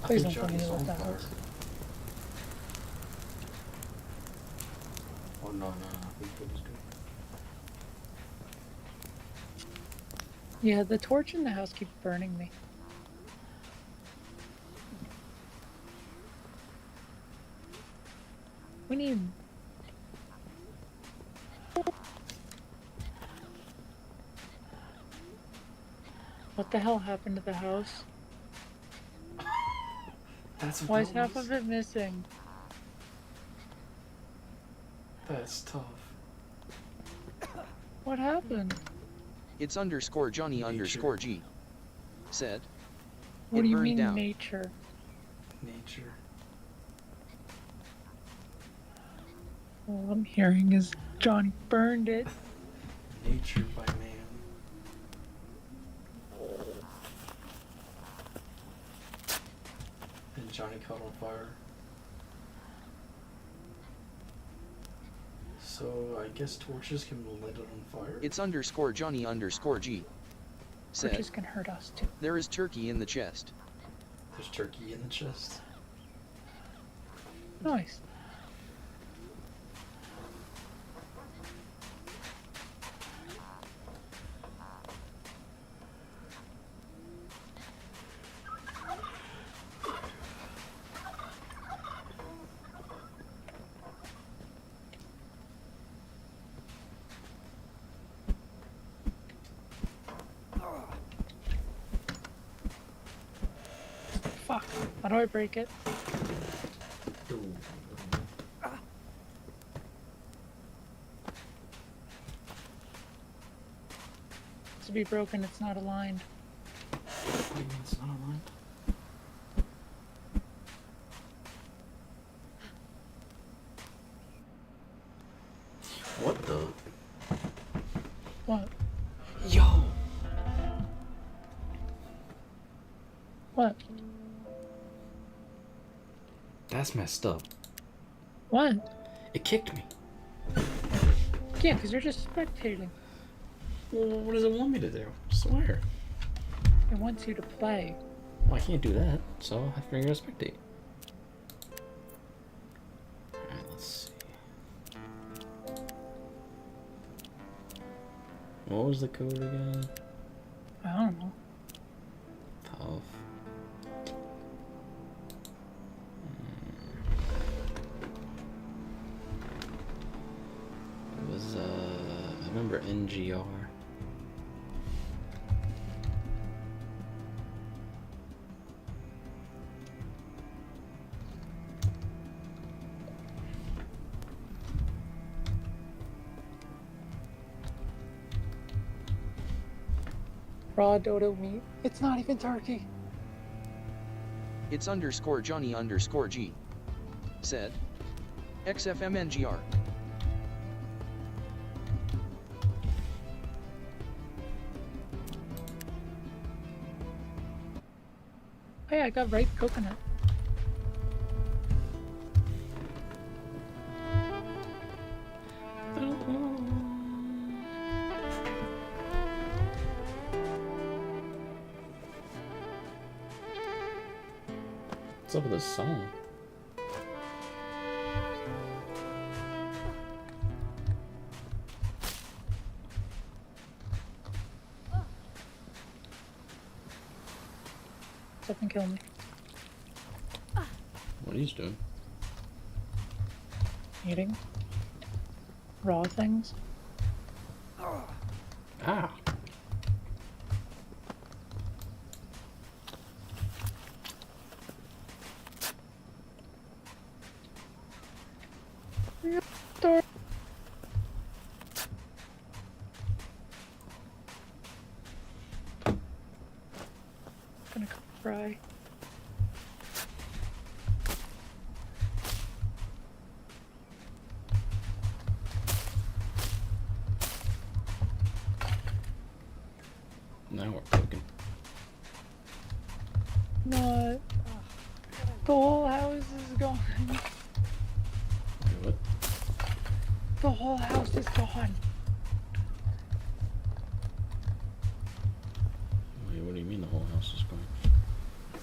Please don't tell me you left the house. Oh no, we could just do. Yeah, the torch in the house keeps burning me. We need... What the hell happened to the house? Why is half of it missing? That's tough. What happened? It's underscore Johnny underscore G. Said. What do you mean down. nature? Nature. All I'm hearing is Johnny burned it. Nature by man. And Johnny caught on fire. So I guess torches can light it on fire. It's underscore Johnny underscore G. Said. Torches can hurt us too. There is turkey in the chest. There's turkey in the chest. Nice. Fuck. How do I break it? To be broken, it's not aligned. What do you mean it's not aligned? What the? What? Yo! What? That's messed up. What? It kicked me. Yeah, because you're just spectating. Well, what does it want me to do? I swear. It wants you to play. Well, I can't do that, so I have to figure out spectate. Alright, let's see. What was the code again? I don't know. Tough. It was, I remember NGR. Raw dodo meat. It's not even turkey. It's underscore Johnny underscore G. Said. XFMNGR. Hey, I got ripe coconut. What's up with this song? Something kill me. What are you doing? Eating raw things. Ah. Gonna cry. Now we're cooking. Not. The whole house is gone. What? The whole house is gone. Wait, what do you mean the whole house is gone?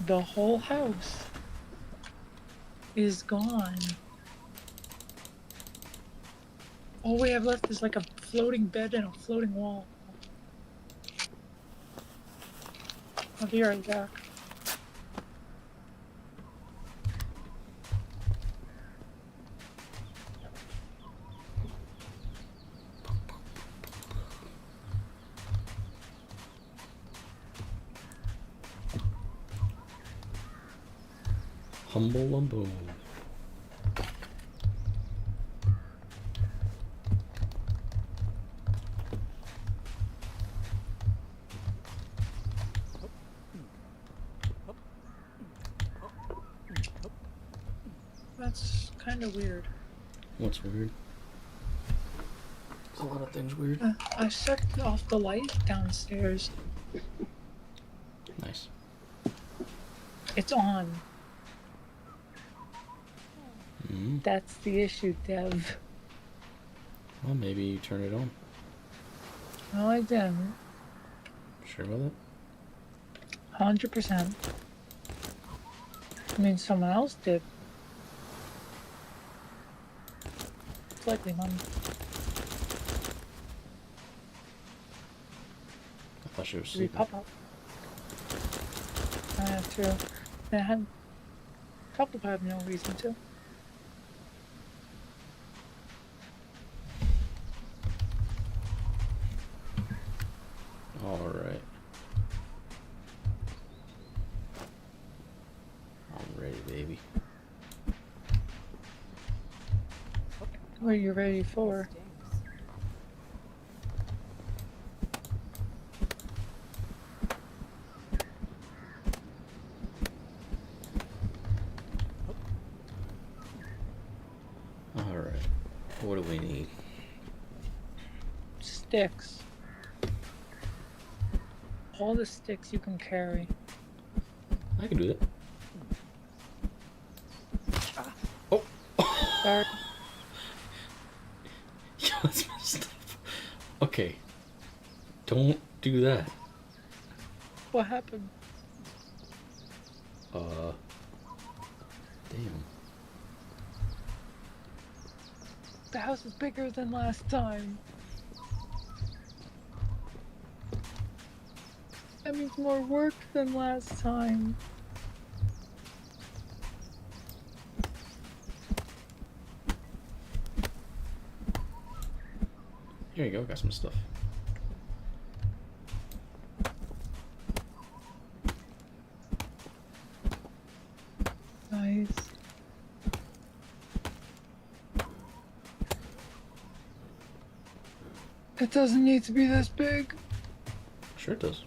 The whole house is gone. All we have left is like a floating bed and a floating wall. I'll be right back. Humble Lumbo. That's kind of weird. What's weird? There's a lot of things weird. I shut off the light downstairs. Nice. It's on. Mm-hmm. That's the issue, Dev. Well, maybe you turn it on. No, I didn't. Sure about that? 100%. I mean, someone else did. It's likely Mom. I thought she was Did we sleeping. pop up? I have to. I had. Probably have no reason to. Alright. I'm ready, baby. What are you ready for? Alright. What do we need? Sticks. All the sticks you can carry. I can do that. Oh! Sorry. Yo, that's messed up. Okay. Don't do that. What happened? Damn. The house is bigger than last time. That means more work than last time. Here you go, got some stuff. Nice. It doesn't need to be this big. Sure it does.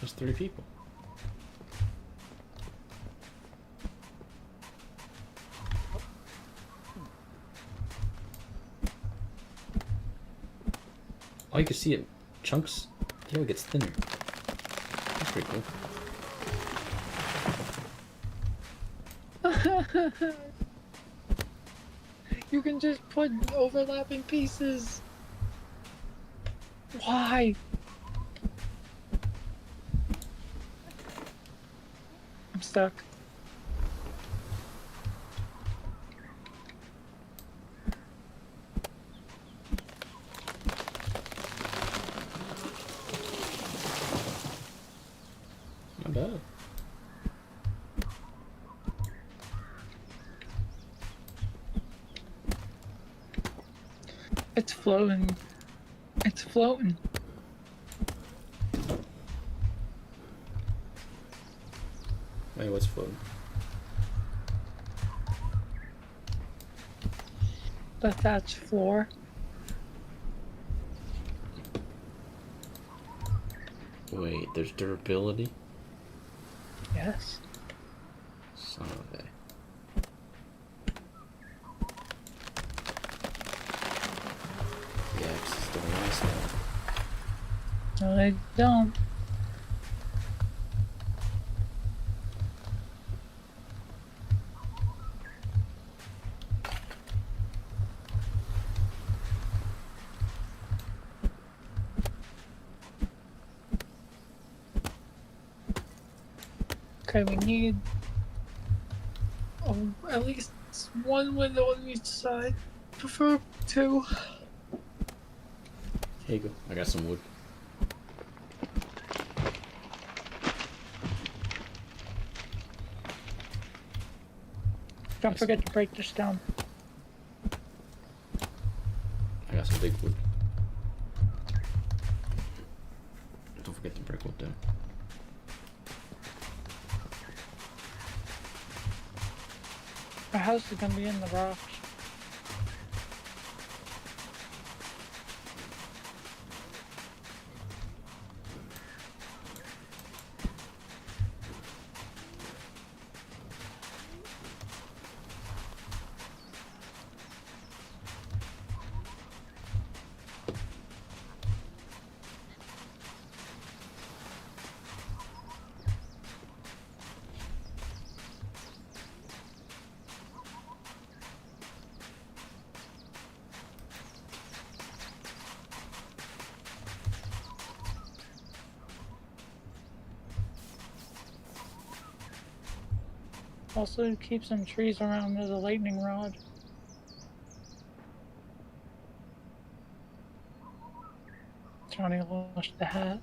There's 3 people. Oh, you can see it. Chunks. Yeah, it gets thinner. That's pretty cool. You can just put overlapping pieces. Why? I'm stuck. It's floating. It's floating. Wait, what's floating? The thatched floor. Wait, there's durability? Yes. Son of a. Yeah, it's the last one. No, they don't. Okay, we need at least one window on each side. Prefer two. Here you go. I got some wood. Don't forget to break this down. I got some big wood. Don't forget to break wood down. Our house is gonna be in the rocks. Also keep some trees around the lightning rod. Johnny lost the hat.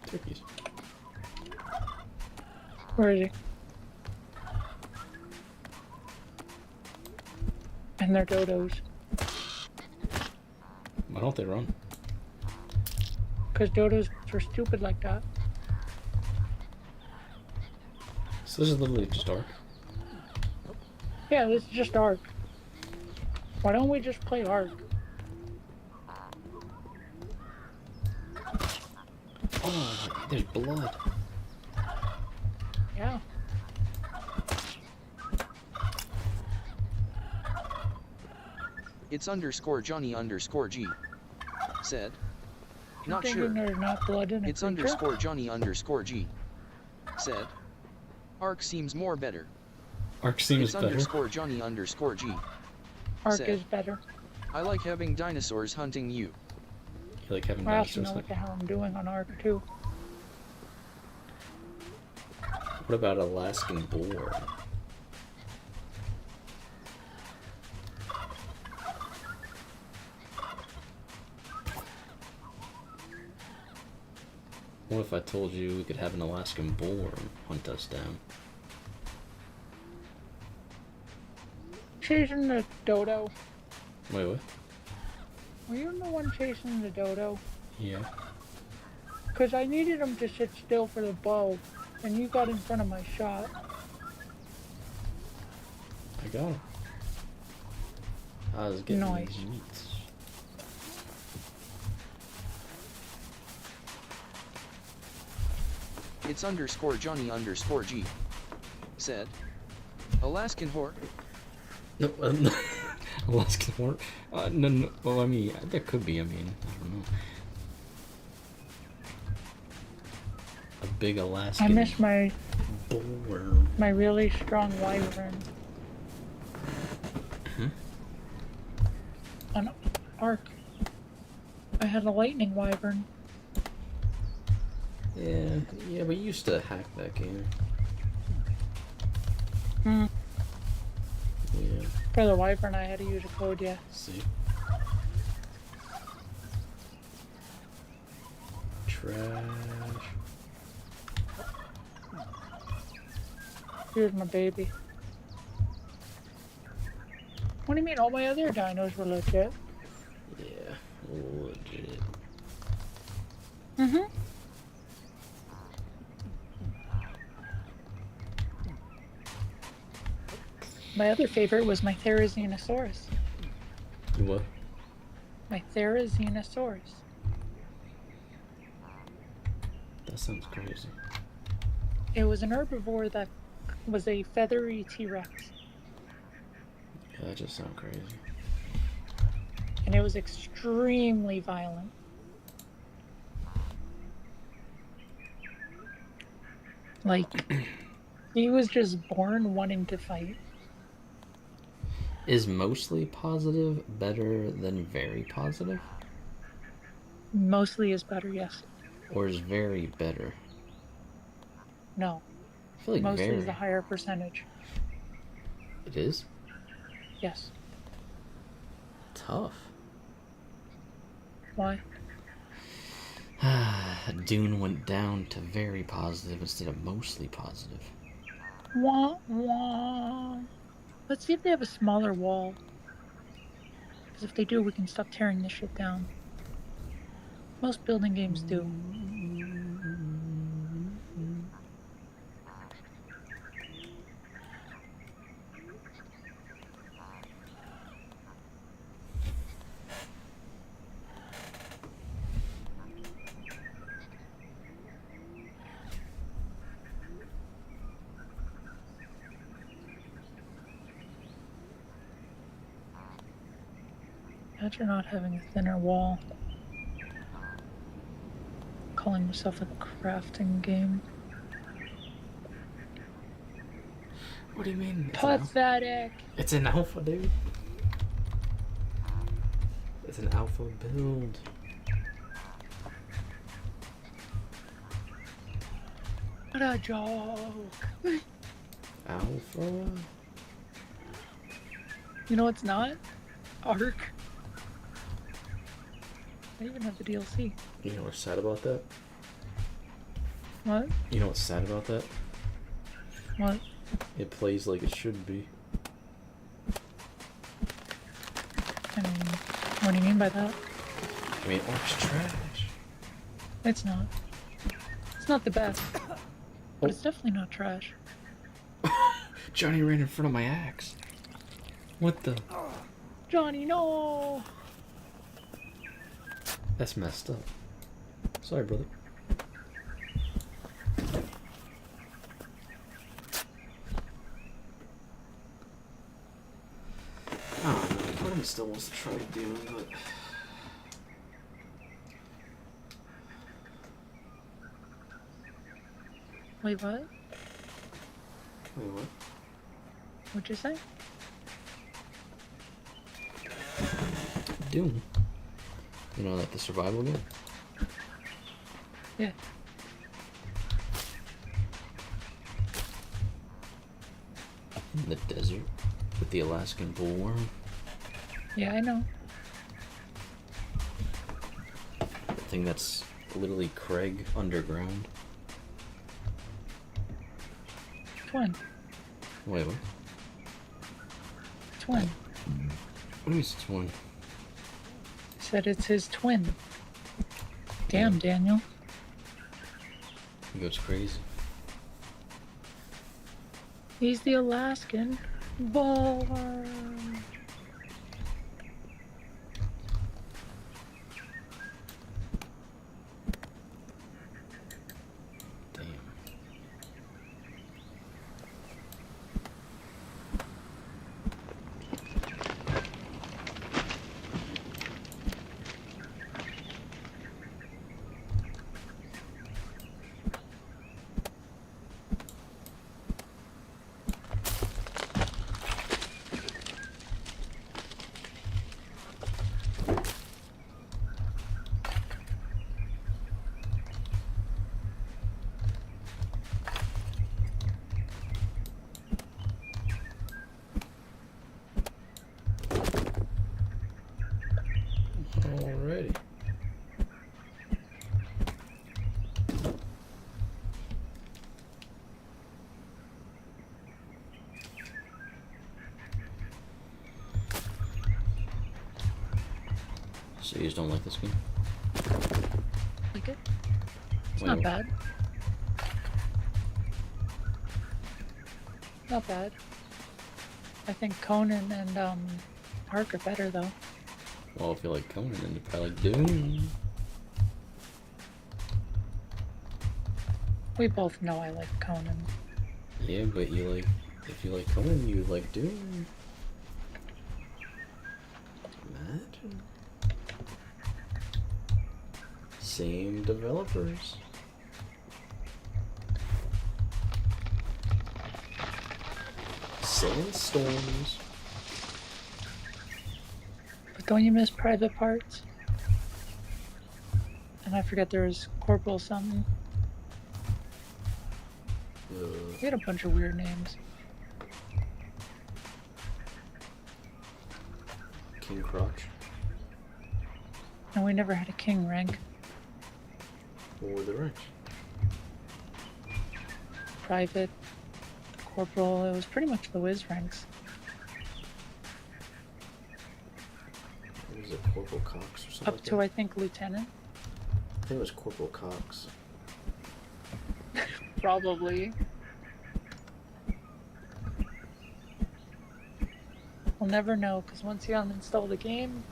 Turkeys. Where is he? And they're dodos. Why don't they run? Because dodos are stupid like that. So this is literally just dark. Yeah, this is just Ark. Why don't we just play Ark? Oh, there's blood. Yeah. It's underscore Johnny underscore G. Said. Not You're sure. There's not blood in It's creature? underscore Johnny underscore G. Said. Ark seems more better. Ark seems better. It's underscore Johnny underscore G. Ark Said, is better. I like having dinosaurs hunting you. You like having I also dinosaurs? know what the hell I'm doing on Ark too. What about Alaskan boar? What if I told you we could have an Alaskan boar hunt us down? Chasing the dodo. Wait, what? Were you the one chasing the dodo? Yeah. Because I needed him to sit still for the bow, and you got in front of my shot. I got him. I was getting Nice. these meats. It's underscore Johnny underscore G. Said. Alaskan whore. No, Alaskan whore? No, well, I mean, there could be, I don't know. big Alaskan. I miss my bullworm. My really strong wyvern. On Ark, I had a lightning wyvern. Yeah, we used to hack that game. Hmm. Yeah. For the wyvern, I had to use a code, yeah. See. Trash. Here's my baby. What do you mean? All my other dinos were legit. Yeah, legit. Mm-hmm. My other favorite was my Therizinosaurus. You what? My Therizinosaurus. That sounds crazy. It was an herbivore that was a feathery T-Rex. Yeah, that just sounds crazy. And it was extremely violent. Like, he was just born wanting to fight. Is mostly positive better than very positive? Mostly is better, yes. Or is very better? No. I feel like mostly very is a higher percentage. It is? Yes. Tough. Why? Dune went down to very positive instead of mostly positive. Wah, wah. Let's see if they have a smaller wall. Because if they do, we can stop tearing this shit down. Most building games do. Imagine not having a thinner wall. Calling yourself a crafting game. What do you mean? Pathetic! It's an alpha, dude. It's an alpha build. What a joke! Alpha? You know what's not? Ark. I even have the DLC. You know what's sad about that? What? You know what's sad about that? What? It plays like it should be. I mean, what do you mean by that? I mean, Ark's trash. It's not. It's not the best. But it's definitely not trash. Johnny ran in front of my axe. What the? Johnny, no! That's messed up. Sorry, brother. I don't know. Part of me still wants to try Dune, but... Wait, what? Wait, what? What'd you say? Dune. You know, like the survival game? Yeah. In the desert with the Alaskan bullworm. Yeah, I know. The thing that's literally Craig underground. Twin. Wait, what? Twin. What is twin? Said it's his twin. Damn, Daniel. He goes crazy. He's the Alaskan bullworm. So you just don't like this game? Like it? It's not bad. Not bad. I think Conan and Ark are better though. Well, if you like Conan, then you probably like Doom. We both know I like Conan. Yeah, but if you like Conan, you like Doom. Imagine. Same developers. Same storms. But don't you miss Private Parts? And I forget there was Corporal something. He had a bunch of weird names. King Crotch. And we never had a king rank. What were the ranks? Private, Corporal, it was pretty much the whiz ranks. Was it Corporal Cox or something? Up to, I think, Lieutenant. I think it was Corporal Cox. Probably. We'll never know, because once you uninstall the game,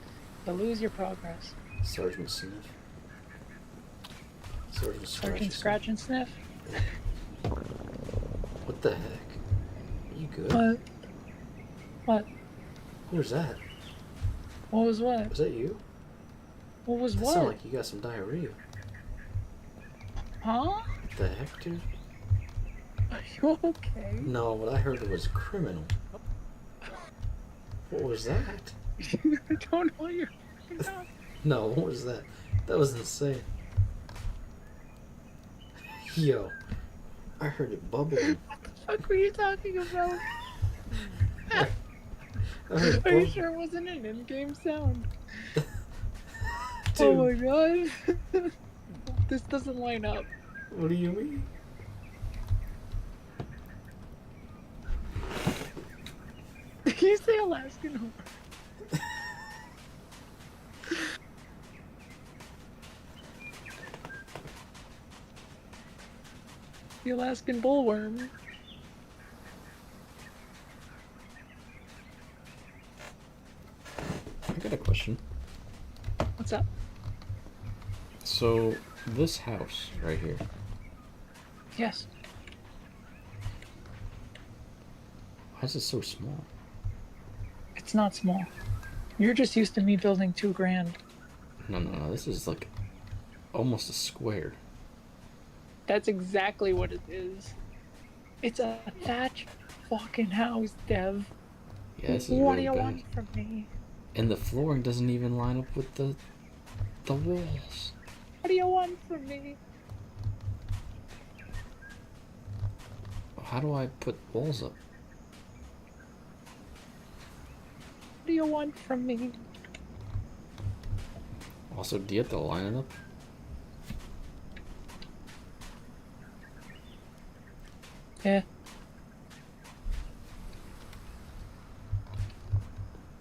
you'll lose your progress. Sergeant Sniff. Sergeant Scratch and Sniff? What the heck? Are you good? What? What? Who was that? What was what? Was that you? What was that what? Sounded like you got some diarrhea. Huh? What the heck, dude? Are you okay? No, what I heard was criminal. What was that? I don't know what you're talking about. No, what was that? That was insane. Yo, I heard it bubbling. What the fuck were you talking about? I heard Are you sure it wasn't an in-game sound? Oh my god. This doesn't line up. What do you mean? Did you say Alaskan whore? The Alaskan bullworm. I got a question. What's up? So, this house right here. Yes. Why is it so small? It's not small. You're just used to me building $2 grand. No, this is like almost a square. That's exactly what it is. It's a thatch fucking house, Dev. Yeah, this is what really do you bad. want from me? And the flooring doesn't even line up with the walls. What do you want from me? How do I put walls up? What do you want from me? Also, do you have to line it up? Yeah.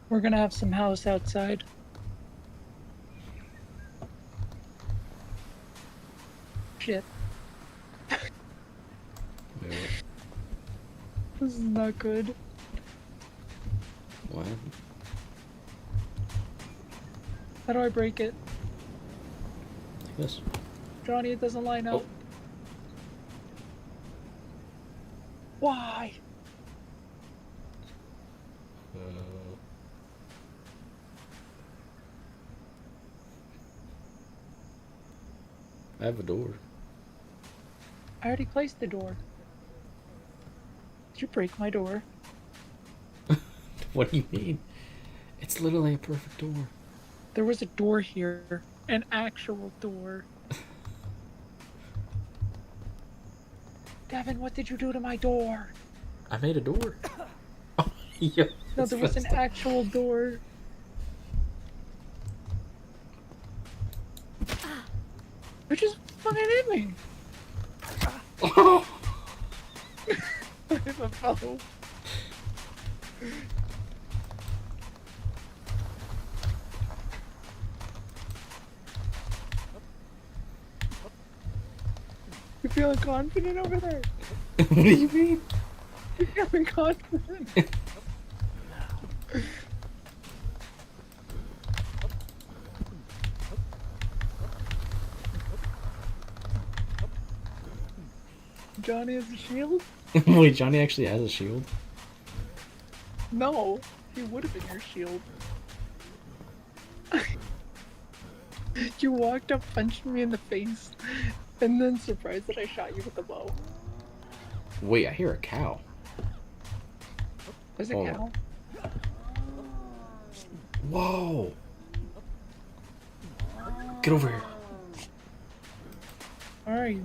We're gonna have some house outside. Shit. Wait, this is not good. What? How do I break it? Like this. Johnny, it doesn't line up. Oh. Why? I have a door. I already placed the door. Did you break my door? What do you mean? It's literally a perfect door. There was a door here. An actual door. Devin, what did you do to my door? I made a door. Oh, yeah. No, there was an actual door. You just fucking hit me. Oh. I have a bow. You feeling confident over there? What do you mean? You're feeling confident. Johnny has a shield? Wait, Johnny actually has a shield? No, he would have been your shield. You walked up, punched me in the face, and then surprised that I shot you with the bow. Wait, I hear a cow. There's a cow? Whoa! Get over here. Where are you?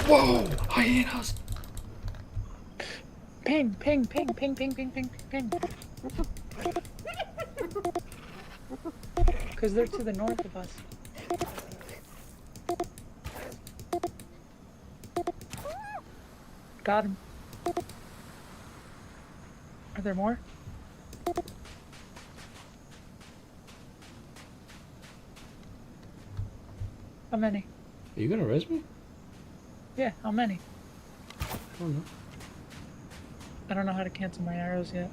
Whoa! Hyenas! Ping, ping, ping, ping, ping, ping, ping, ping. Because they're to the north of us. Got him. Are there more? How many? Are you gonna res me? Yeah, how many? I don't know. I don't know how to cancel my arrows yet.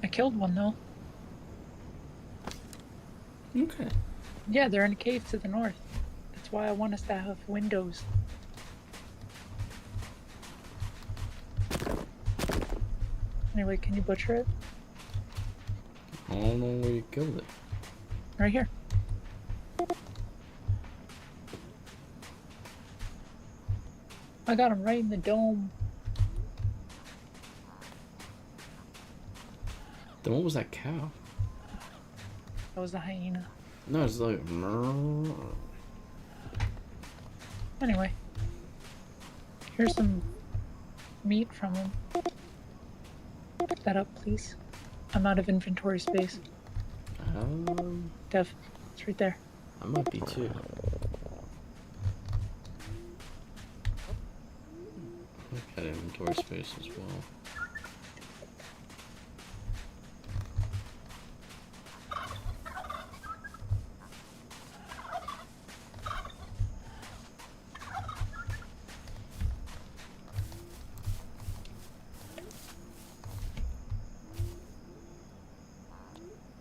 I killed one though. Okay. Yeah, they're in a cave to the north. That's why I want us to have windows. Anyway, can you butcher it? I don't know where you killed it. Right here. I got him right in the dome. Then what was that cow? That was the hyena. No, it's like... Anyway. Here's some meat from him. Pick that up, please. I'm out of inventory space. Dev, it's right there. I might be too. I've got inventory space as well.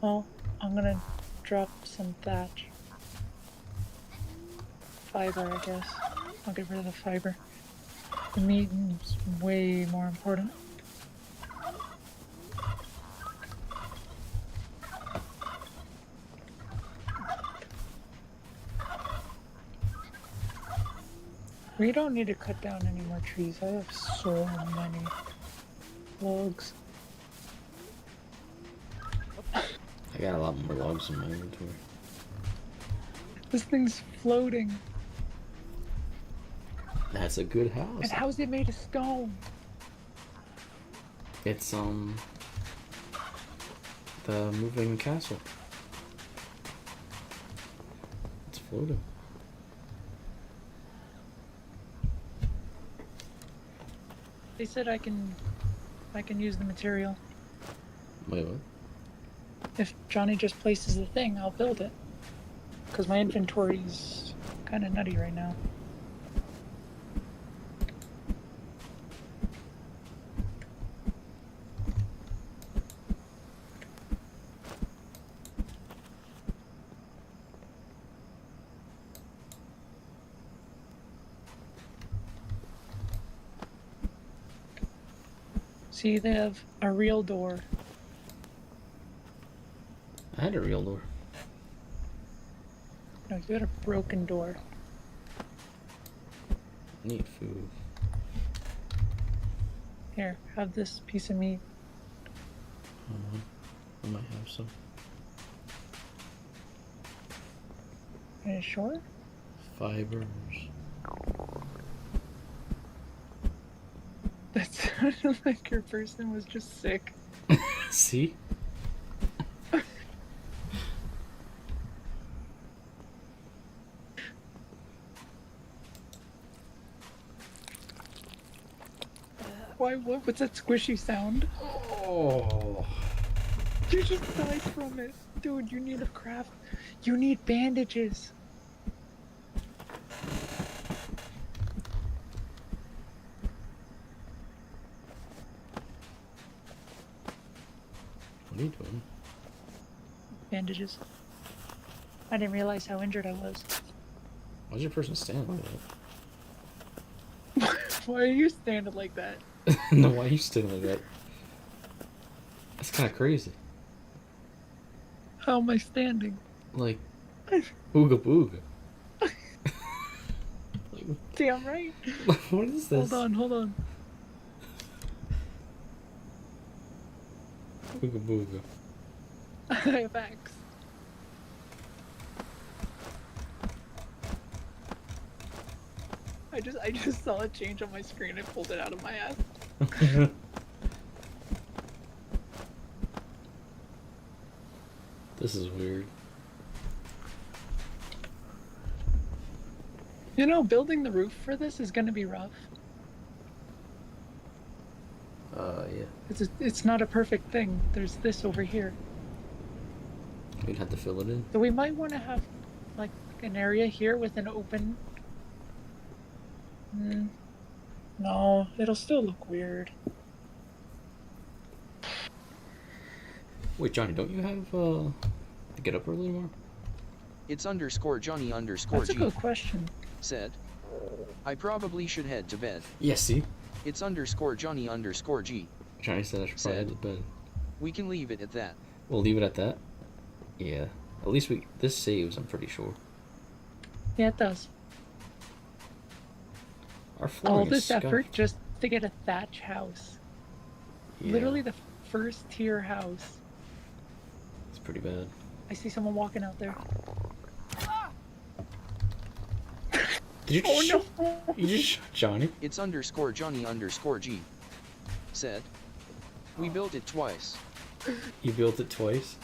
Well, I'm gonna drop some thatch. Fiber, I guess. I'll get rid of the fiber. The meat is way more important. We don't need to cut down any more trees. I have so many logs. I got a lot more logs in my inventory. This thing's floating. That's a good house. And how's it made of stone? It's the moving castle. It's floating. They said I can use the material. Wait, what? If Johnny just places the thing, I'll build it. Because my inventory's kind of nutty right now. See, they have a real door. I had a real door. No, you had a broken door. Need food. Here, have this piece of meat. I might have some. Are you sure? Fibers. That sounded like your person was just sick. See? Why? What's that squishy sound? Oh. You just died from it. Dude, you need a craft. You need bandages. bandages. I didn't realize how injured I was. Why's your person standing like that? Why are you standing like that? No, why are you standing like that? That's kind of crazy. How am I standing? Like, ooga booga. Damn right. What is this? Hold on. Ooga booga. I have axe. I just saw a change on my screen. I pulled it out of my ass. This is weird. You know, building the roof for this is gonna be rough. Yeah. It's not a perfect thing. There's this over here. We'd have to fill it in. So we might want to have, like, an area here with an open... No, it'll still look weird. Wait, Johnny, don't you have, to get up early tomorrow? It's underscore Johnny underscore G. That's a good question. Said, I probably should head to bed. Yeah, see? It's underscore Johnny underscore G. Johnny said I should probably head to bed. We can leave it at that. We'll leave it at that? Yeah. At least this saves, I'm pretty sure. Yeah, it does. All this effort just to get a thatch house. Yeah. Literally the first tier house. It's pretty bad. I see someone walking out there. Did you just shoot? You just shot Johnny? It's underscore Johnny underscore G. Said, we built it twice. You built it twice?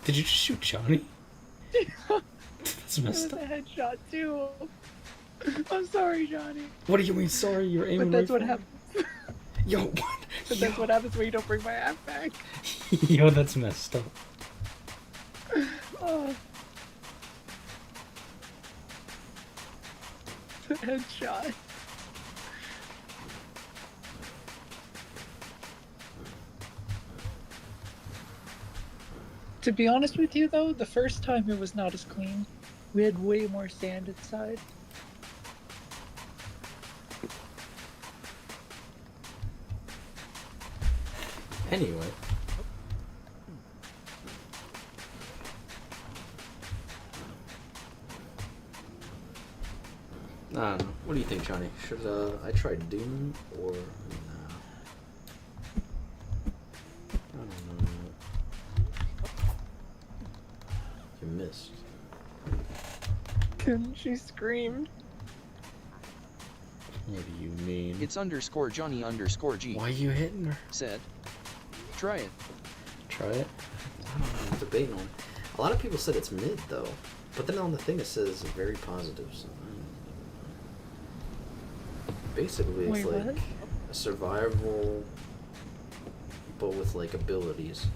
Did you just shoot Johnny? That's messed up. A headshot too. I'm sorry, Johnny. What do you mean sorry? You're aiming. But that's what happens. Yo, what? But that's what happens when you don't bring my ass back. Yo, that's messed up. Oh. Headshot. To be honest with you though, the first time it was not as clean. We had way more sand inside. Anyway. I don't know. What do you think, Johnny? Should I try Doom or no? I don't know. You missed. Couldn't she screamed? What do you mean? It's underscore Johnny underscore G. Why are you hitting her? Said, try it. Try it? I don't know. I'm debating on. A lot of people said it's mid though, but then on the thing it says very positive. So basically, it's like a survival, but with like abilities.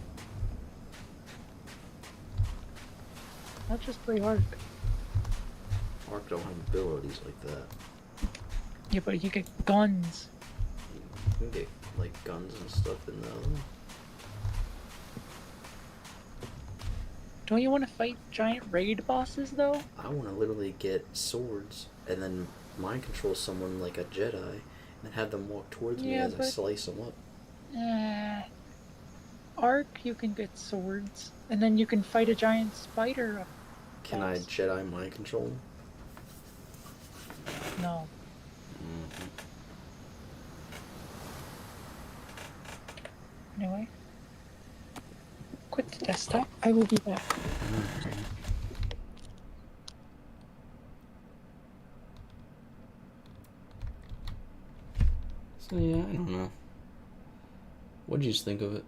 Not just play Ark. Ark don't have abilities like that. Yeah, but you get guns. You can get like guns and stuff in the other one. Don't you want to fight giant raid bosses though? I want to literally get swords and then mind control someone like a Jedi and have them walk towards me as I slice them up. Ark, you can get swords and then you can fight a giant spider. Can I Jedi mind control them? No. Anyway, quit the desktop. I will be back. So yeah, I don't know. What did you think of it?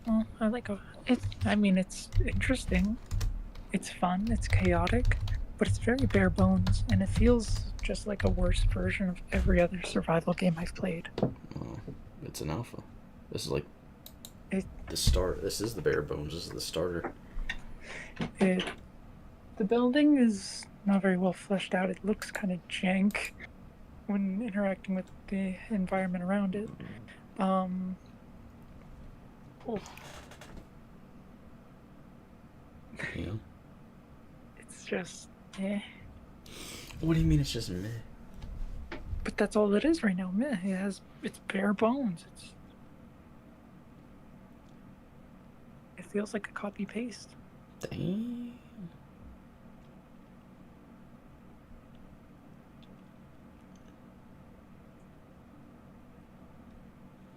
Well, I like it. I mean, it's interesting. It's fun. It's chaotic, but it's very bare bones, and it feels just like a worse version of every other survival game I've played. Oh, it's an alpha. This is like the start. This is the bare bones. This is the starter. The building is not very well fleshed out. It looks kind of jank when interacting with the environment around it. Yeah. It's just, eh. What do you mean it's just meh? But that's all it is right now, meh. It's bare bones. It feels like a copy paste. Damn.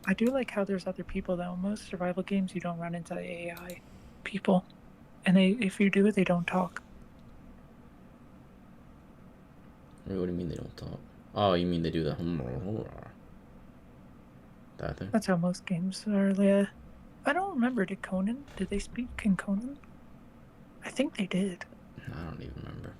I do like how there's other people though. Most survival games you don't run into the AI people, and if you do, they don't talk. What do you mean they don't talk? Oh, you mean they do the that thing? That's how most games are. Yeah. I don't remember. Did they speak in Conan? I think they did. I don't even remember.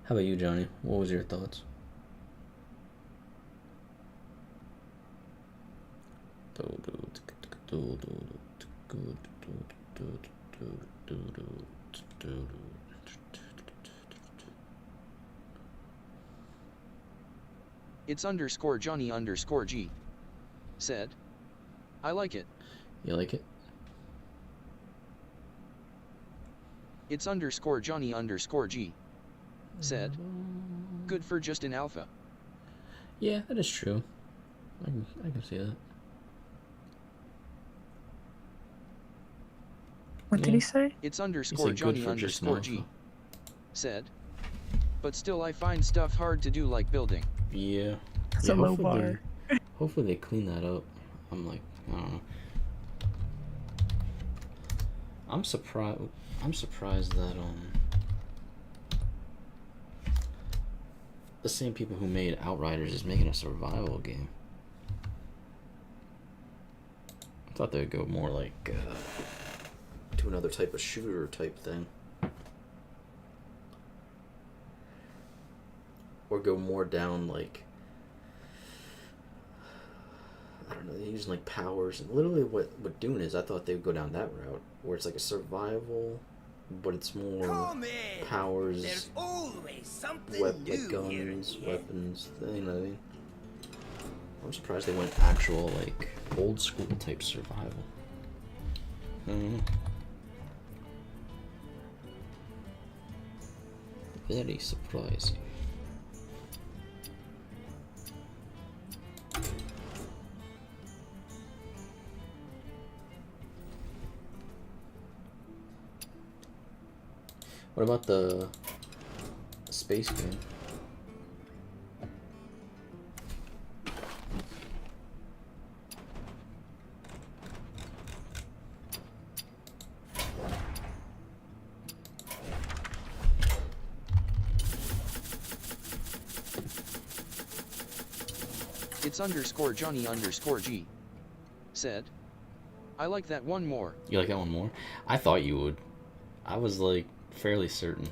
How about you, Johnny? What was your thoughts? It's underscore Johnny underscore G. Said, I like it. You like it? It's underscore Johnny underscore G. Said, good for just an alpha. Yeah, that is true. I can see that. What did he say? It's underscore Johnny underscore G. Said, but still I find stuff hard to do like building. Yeah. It's a low bar. Hopefully they clean that up. I don't know. I'm surprised that the same people who made Outriders is making a survival game. I thought they'd go more like to another type of shooter type thing, or go more down like, I don't know, they're using like powers. And literally what Dune is, I thought they would go down that route where it's like a survival, but it's more powers. There's always something like guns, weapons, you know what I mean? I'm surprised they went actual like old school type survival. Very surprising. What about the space game? It's underscore Johnny underscore G. Said, I like that one more. You like that one more? I thought you would. I was like fairly certain.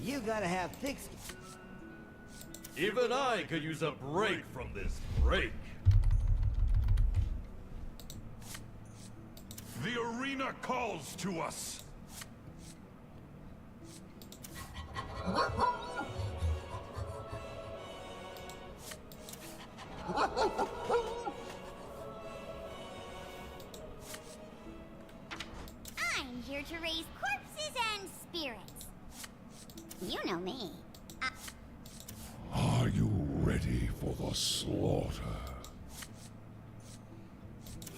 You gotta have thick skin. Even I could use a break from this break. The arena calls to us. I'm here to raise corpses and spirits. You know me. Are you ready for the slaughter?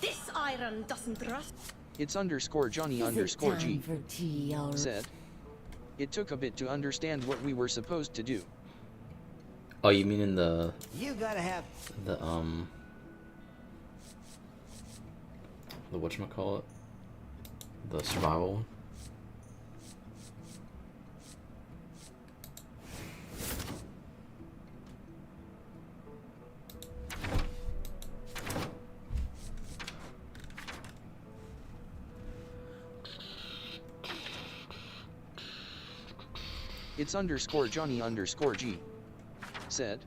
This iron doesn't rust. It's underscore Johnny underscore G. Said, it took a bit to understand what we were supposed to do. Oh, you mean in the... You gotta have... The whatchamacallit? The survival one? It's underscore Johnny underscore G. Said,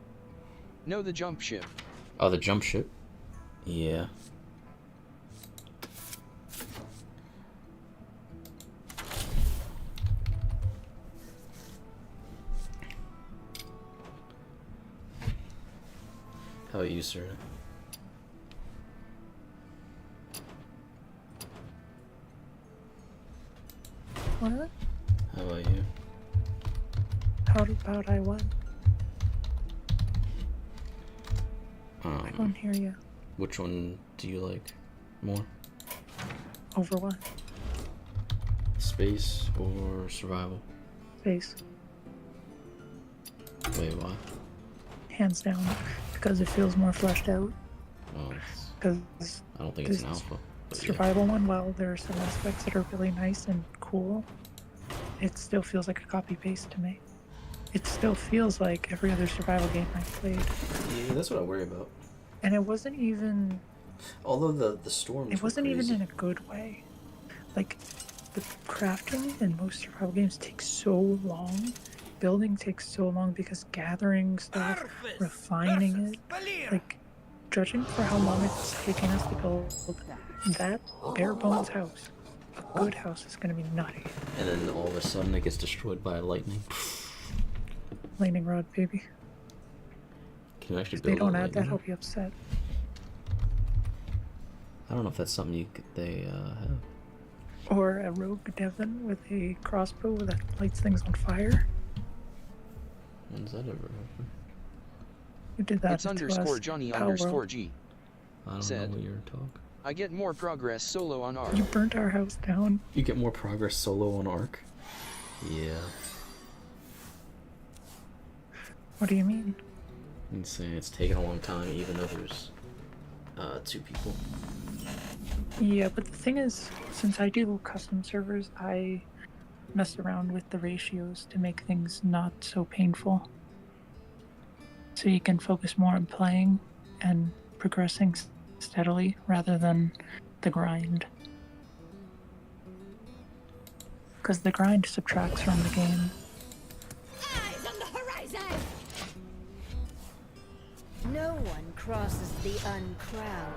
know the jump ship. Oh, the jump ship. Yeah. How about you, sir? What? How about you? How about I what? I don't hear you. Which one do you like more? Over what? Space or survival? Space. Wait, why? Hands down. Because it feels more fleshed out. Well, Because I don't think it's an alpha. Survival one, while there are some aspects that are really nice and cool, it still feels like a copy-paste to me. It still feels like every other survival game I've played. Yeah, that's what I worry about. And it wasn't even... Although the storms It wasn't were crazy. even in a good way. Like, the crafting in most survival games takes so long. Building takes so long because gathering stuff, refining it, like, judging for how long it's taking us to build that bare bones house, a good house is going to be nutty. And then all of a sudden it gets destroyed by lightning. Lightning rod, baby. Can you actually If build they don't a add that, lightning I'll rod? be upset. I don't know if that's something they have. Or a rogue Devon with a crossbow that lights things on fire. When's that ever happen? You did that. It's underscore Johnny underscore G. I don't said, know what you're talking. I get more progress solo on Ark. You burnt our house down. You get more progress solo on Ark? Yeah. What do you mean? I'm saying it's taken a long time, even though there's 2 people. Yeah, but the thing is, since I do custom servers, I mess around with the ratios to make things not so painful. So you can focus more on playing and progressing steadily rather than the grind. Because the grind subtracts from the game. Eyes on the horizon! No one crosses the uncrowned.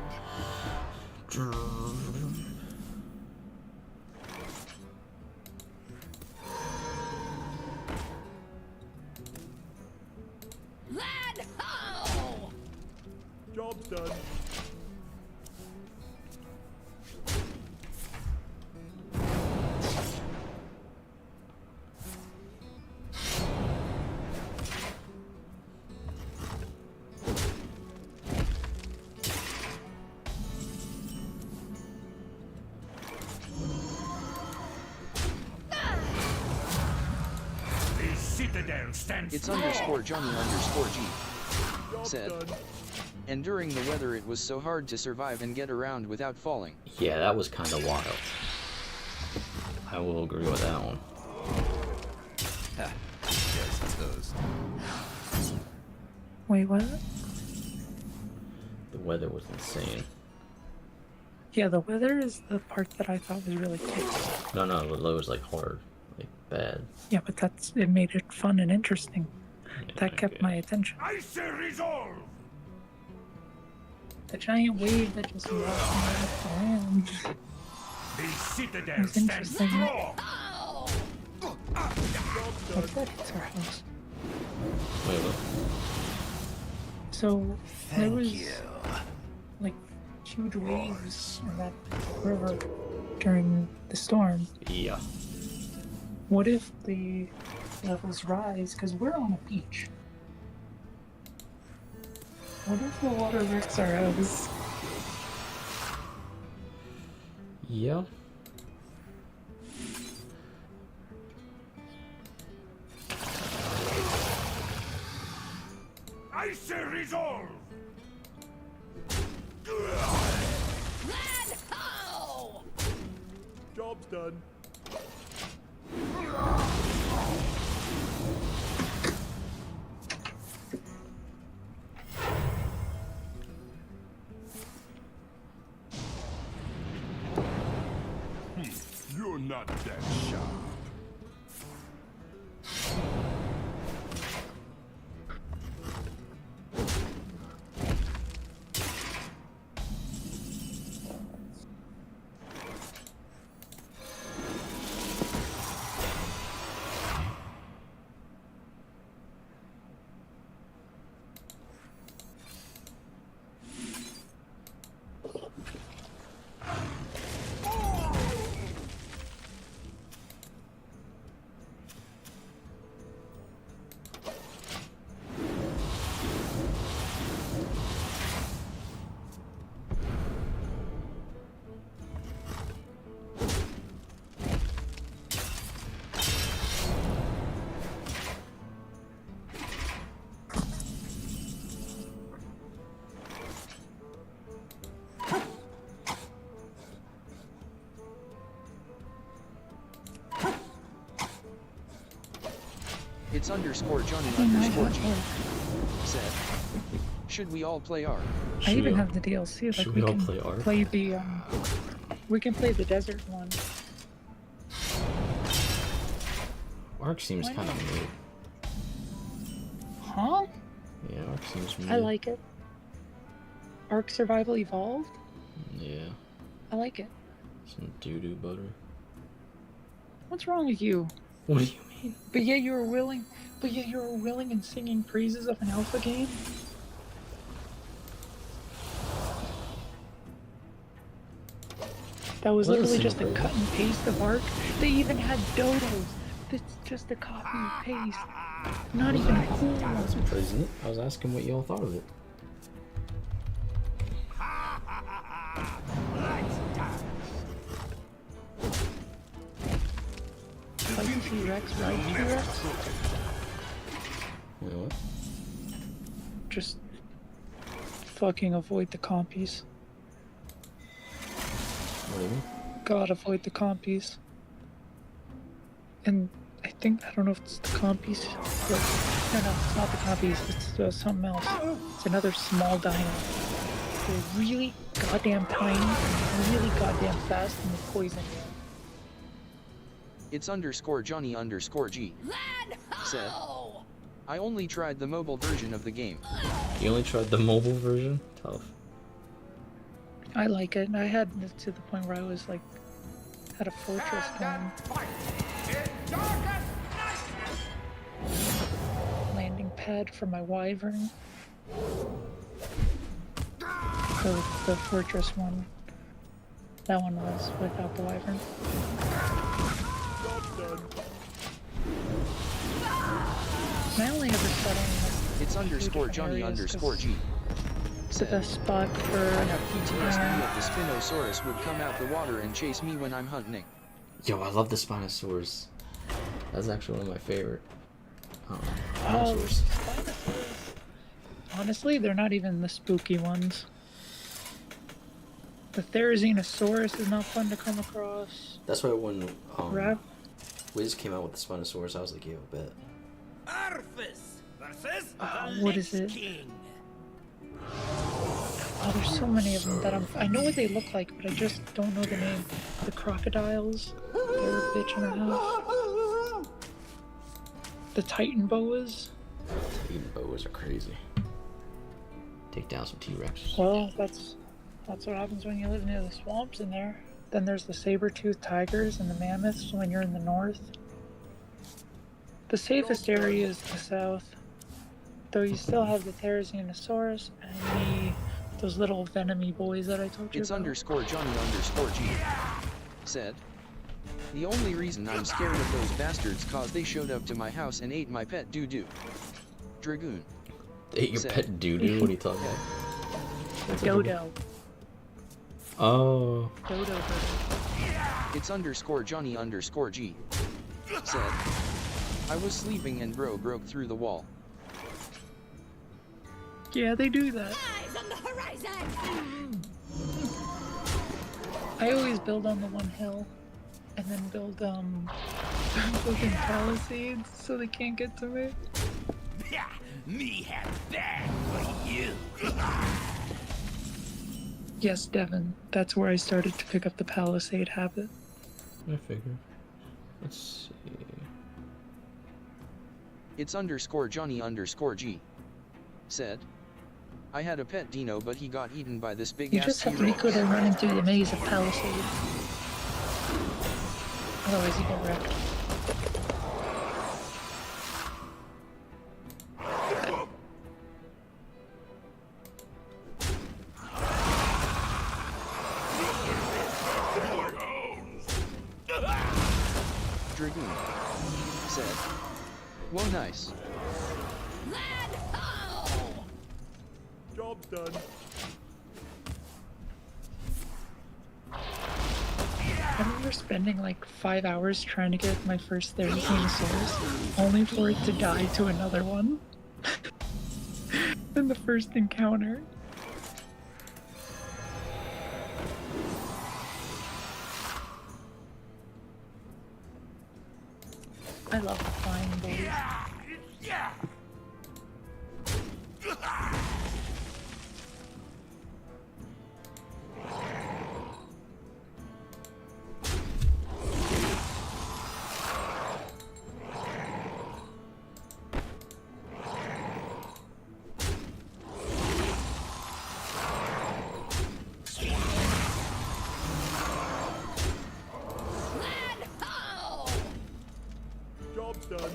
Lad ho! Job's done. It's underscore Johnny underscore G. Said. And during the weather it was so hard to survive and get around without falling. Yeah, that was kind of wild. I will agree with that one. Wait, what? The weather was insane. Yeah, the weather is the part that I thought was really cool. No, the weather was like hard, like bad. Yeah, but it made it fun and interesting. Yeah, that kept my attention. I say resolve! The giant wave that just rocked off the land. The citadel was interesting. What's that? It's our house. Wait, what? So there was like huge waves in that river during the storm. Yeah. What if the levels rise? Because we're on a beach. What if the water wrecks our house? Yeah. I say resolve! Lad ho! Job's done. You're not that sharp. It's underscore Johnny underscore G. Said, should we all play Ark? I even have the DLC. Should Like we we all can play Ark? play the we can play the desert one. Ark seems kind of mid. Huh? Yeah, Ark seems mid. I like it. Ark Survival Evolved? Yeah. I like it. Some doo-doo butter. What's wrong with you? What do you mean? But yet you were willing and singing praises of an alpha game? That was literally just a cut and paste of Ark. They even had dodos. That's just a copy and paste. Not even cool. That's surprising. I was asking what y'all thought of it. Like T-Rex, right? T-Rex? You know what? Just fucking avoid the compies. What do you mean? God, avoid the compies. And I don't know if it's the compies. No, it's not the compies. It's something else. It's another small dino. They're really goddamn tiny, really goddamn fast, and they poison you. It's underscore Johnny underscore G. Said, I only tried the mobile version of the game. You only tried the mobile version? Tough. I like it. I had it to the point where I was like, had a fortress going. Landing pad for my wyvern. The fortress one. That one was without the wyvern. I only ever settled in It's underscore Johnny underscore G. It's the best spot for I have PTSD if the Spinosaurus would come out the water and chase me when I'm hunting. Yo, I love the Spinosaurus. That's actually one of my favorite. Spinosaurus. Honestly, they're not even the spooky ones. The Therizinosaurus is not fun to come across. That's why when Wiz came out with the Spinosaurus, I was like, yo, bet. What is it? Oh, there's so many of them that I know what they look like, but I just don't know the name. The crocodiles, they're a bitch and a half. The Titan boas. Titan boas are crazy. Take down some T-Rexes. Well, that's what happens when you live near the swamps in there. Then there's the saber-toothed tigers and the mammoths when you're in the north. The safest area is the south, though you still have the Therizinosaurus and those little venomy boys that I told you It's about. underscore Johnny underscore G. Said, the only reason I'm scared of those bastards cause they showed up to my house and ate my pet doo-doo. Dragoon. They ate your pet doo-doo? What are you talking about? Dodo. Oh. Dodo. It's underscore Johnny underscore G. Said, I was sleeping and bro broke through the wall. Yeah, they do that. Eyes on the horizon! I always build on the one hill, and then build fucking palisades so they can't get to me. Me have that for you. Yes, Devin, that's where I started to pick up the palisade habit. I figured. Let's see. It's underscore Johnny underscore G. Said, I had a pet dino but he got eaten by this big You ass just have to T-Rex. be good at running through the maze of palisade. Otherwise you get wrecked. Dragoon. Said, whoa nice. Job done. I remember spending like 5 hours trying to get my first Therizinosaurus, only for it to die to another one. In the first encounter. I love the flying boys. Done.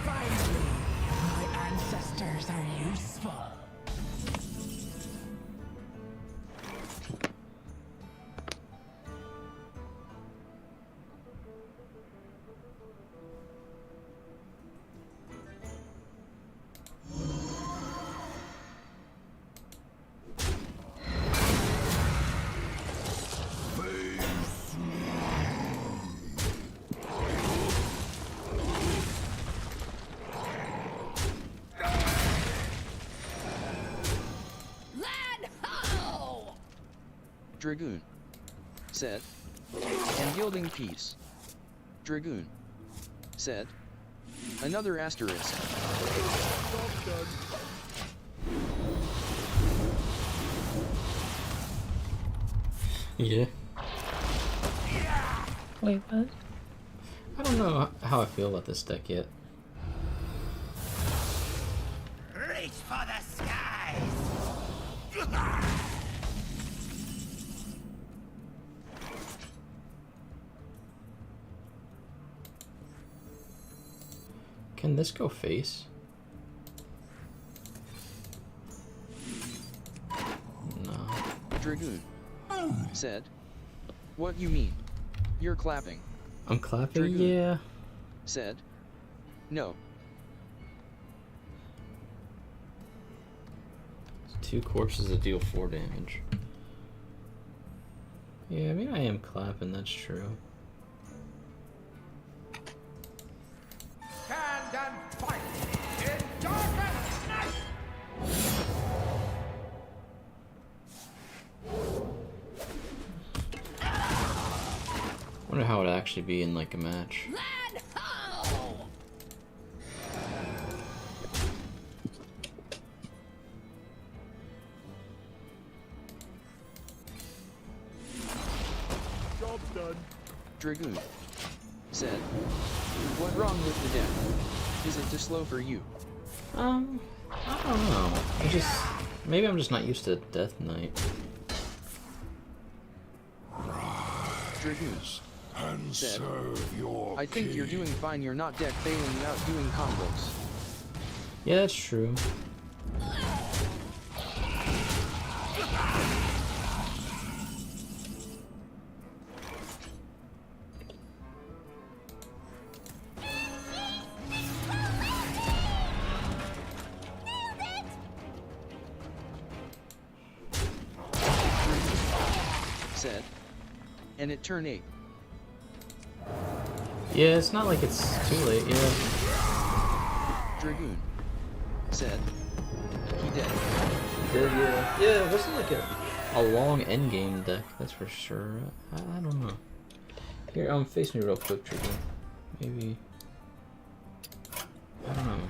Finally, my ancestors are useful. Dragoon. Said. And yielding peace. Dragoon. Said. Another asterisk. Yeah. Wait, what? I don't know how I feel about this deck yet. Reach for the skies! Can this go face? No. Dragoon. Said. What you mean? You're clapping. I'm clapping? Dragoon. Yeah. Said. No. 2 corpses that deal 4 damage. Yeah, I mean I am clapping, that's true. Stand and fight in darkest night! Wonder how it would actually be in like a match. Job's done. Dragoon. Said. What wrong with the deck? Is it too slow for you? I don't know. Maybe I'm just not used to Death Knight. Dragoons. And Said. serve your I think you're doing fine. You're not deck failing out doing combos. Yeah, that's true. Said. And it turned 8. Yeah, it's not like it's too late, yeah. Dragoon. Said. He dead. Yeah, it wasn't like a long endgame deck, that's for sure. I don't know. Here, face me real quick, Dragoon. Maybe. I don't know.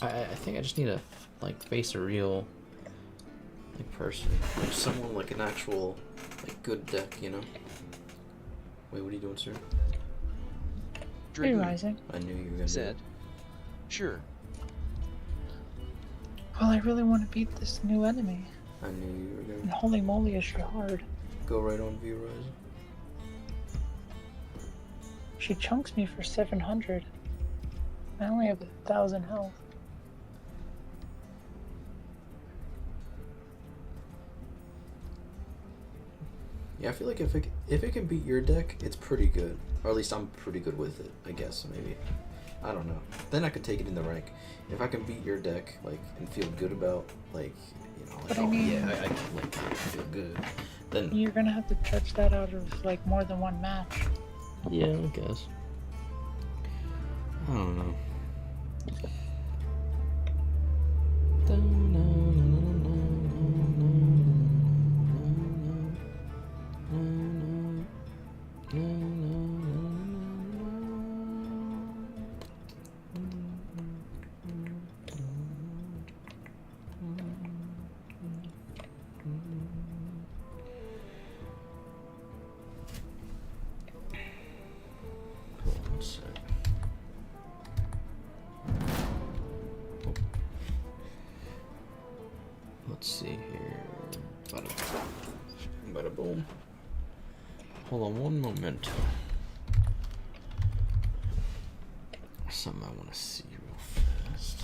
I think I just need to like face a real like person, like someone like an actual like good deck, you know. Wait, what are you doing, sir? Dragoon. Rising. I knew you were gonna Said. Sure. Well, I really want to beat this new enemy. I knew you were And gonna holy moly, is she hard. go right on V Rising. She chunks me for 700. I only have 1,000 health. Yeah, I feel like if it can beat your deck, it's pretty good. Or at least I'm pretty good with it, I guess, maybe. I don't know. Then I could take it in the rank. If I can beat your deck, like, and feel good about, like, you know, like, But I mean, yeah, I can, like, feel good. Then you're gonna have to judge that out of, like, more than one match. yeah, I guess. I don't know. see here. Bada boom. Hold on one moment. Something I want to see real fast.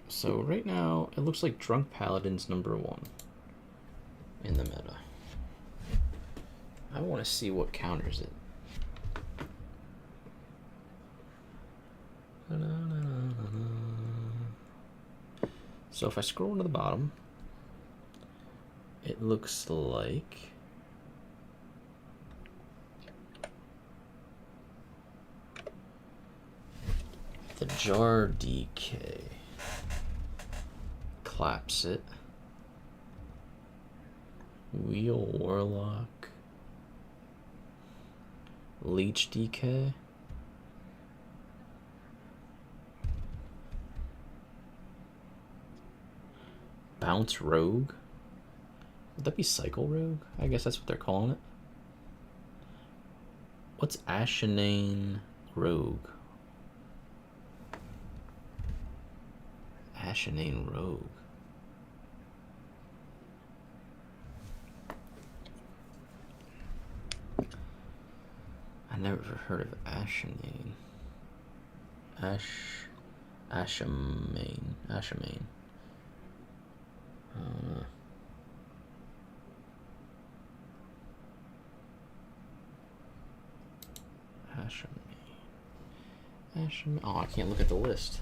So right now, it looks like Drunk Paladin's #1 in the meta. I want to see what counters it. So if I scroll to the bottom, it looks like the Jar DK claps it. Wheel Warlock, Leech DK, Bounce Rogue. Would that be Cycle Rogue? I guess that's what they're calling it. What's Ashenane Rogue? Ashenane Rogue. I never heard of Ashenane. Ashamane. Ashamane. Ashamane. Oh, I can't look at the list.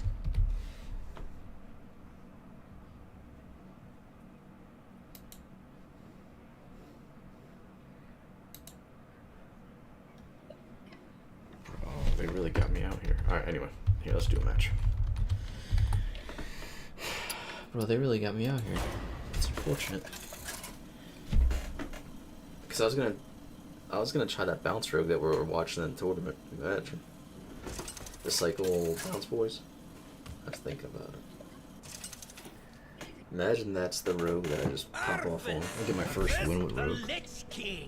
Bro, they really got me out here. Alright, anyway. Here, let's do a match. Bro, they really got me out here. It's unfortunate. Because I was gonna try that bounce rogue that we were watching in the tournament. Imagine. The cycle bounce boys. Let's think about it. Imagine that's the rogue that I just pop off on. I'll get my first win with rogue.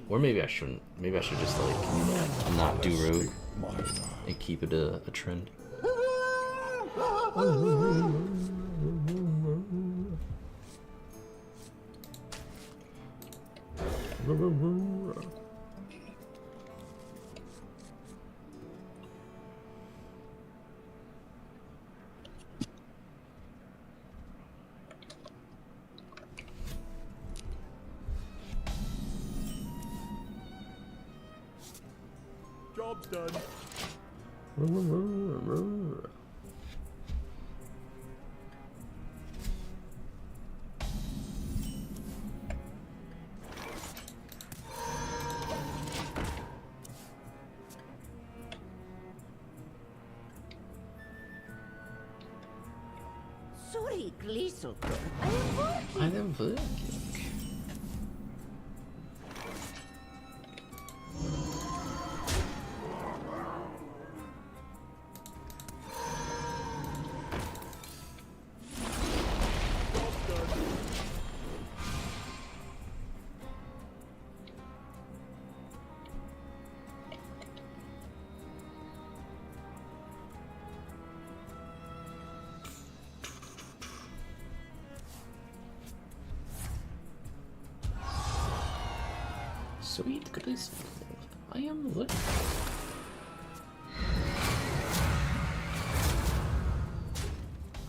Or maybe I shouldn't. Maybe I should just like not do rogue and keep it a trend. Job's done. Sorry, Gleeson. I am working. Sweet goodness. I am lit.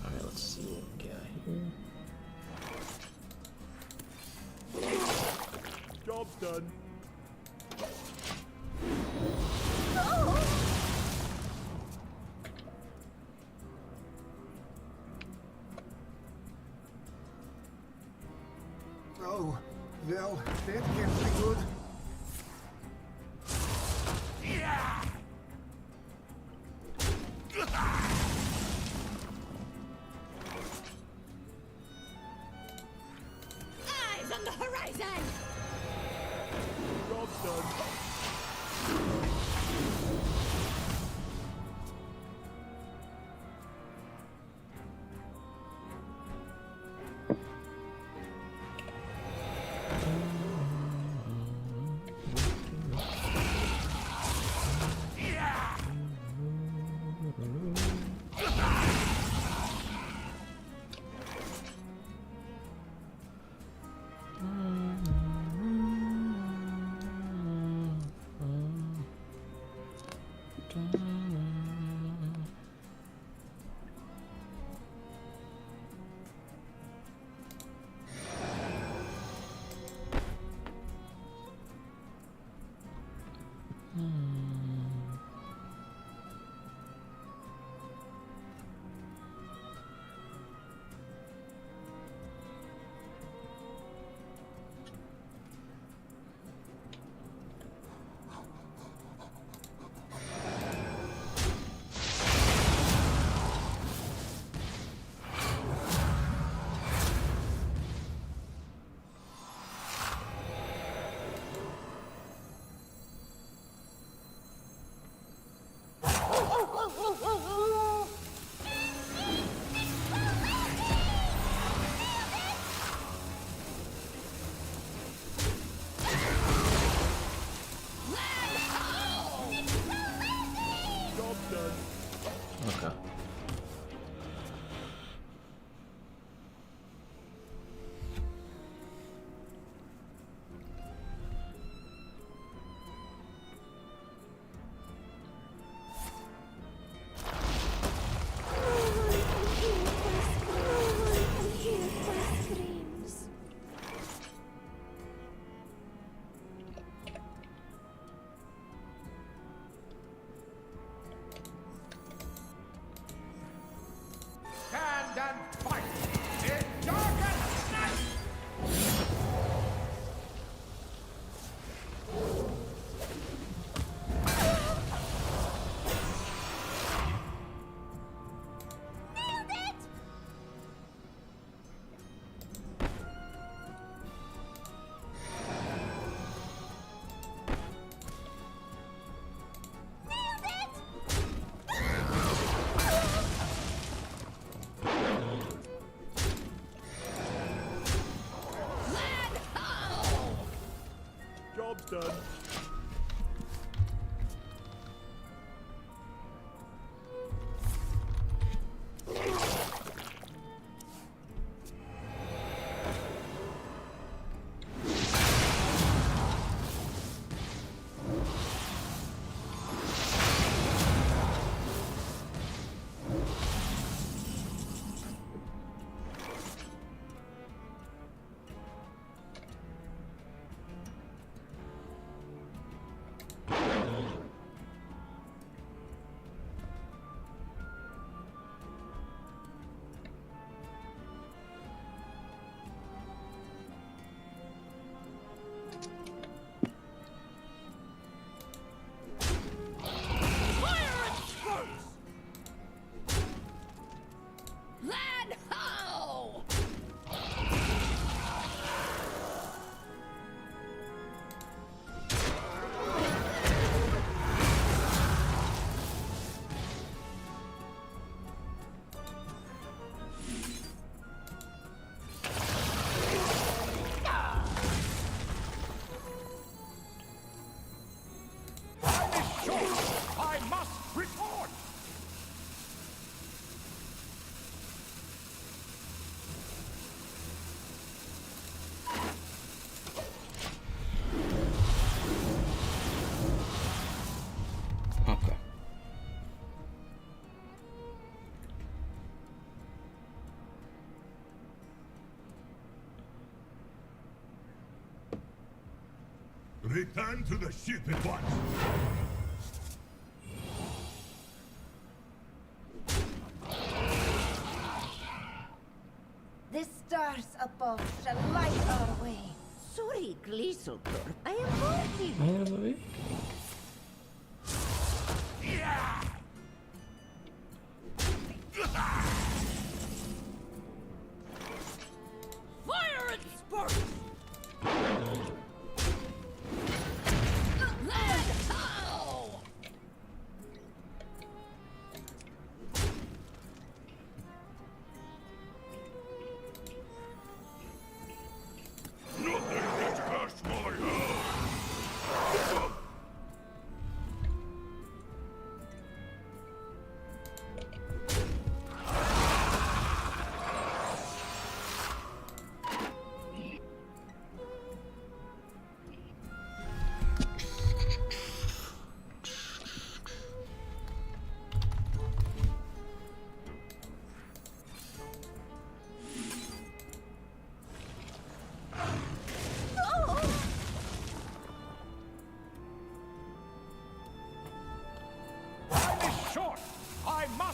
Alright, let's see what we got here. Job's done. Oh, well, that can't be good. Yeah! Done. Return to the ship at once! The stars above shall light our way. Sorry, Gleeseltor. I am working. Yeah! Fire and sparks!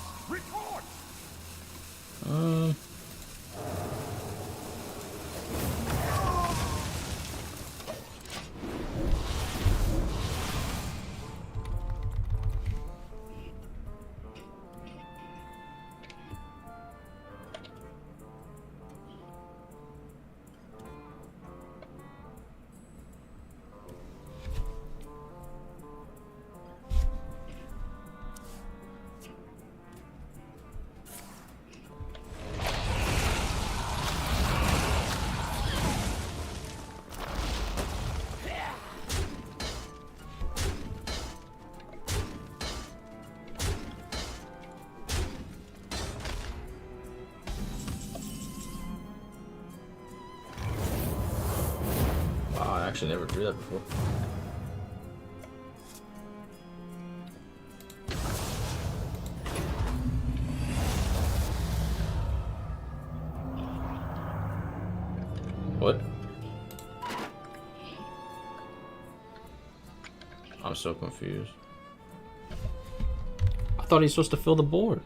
must report! I actually never drew that before. What? I'm so confused. I thought he's supposed to fill the board.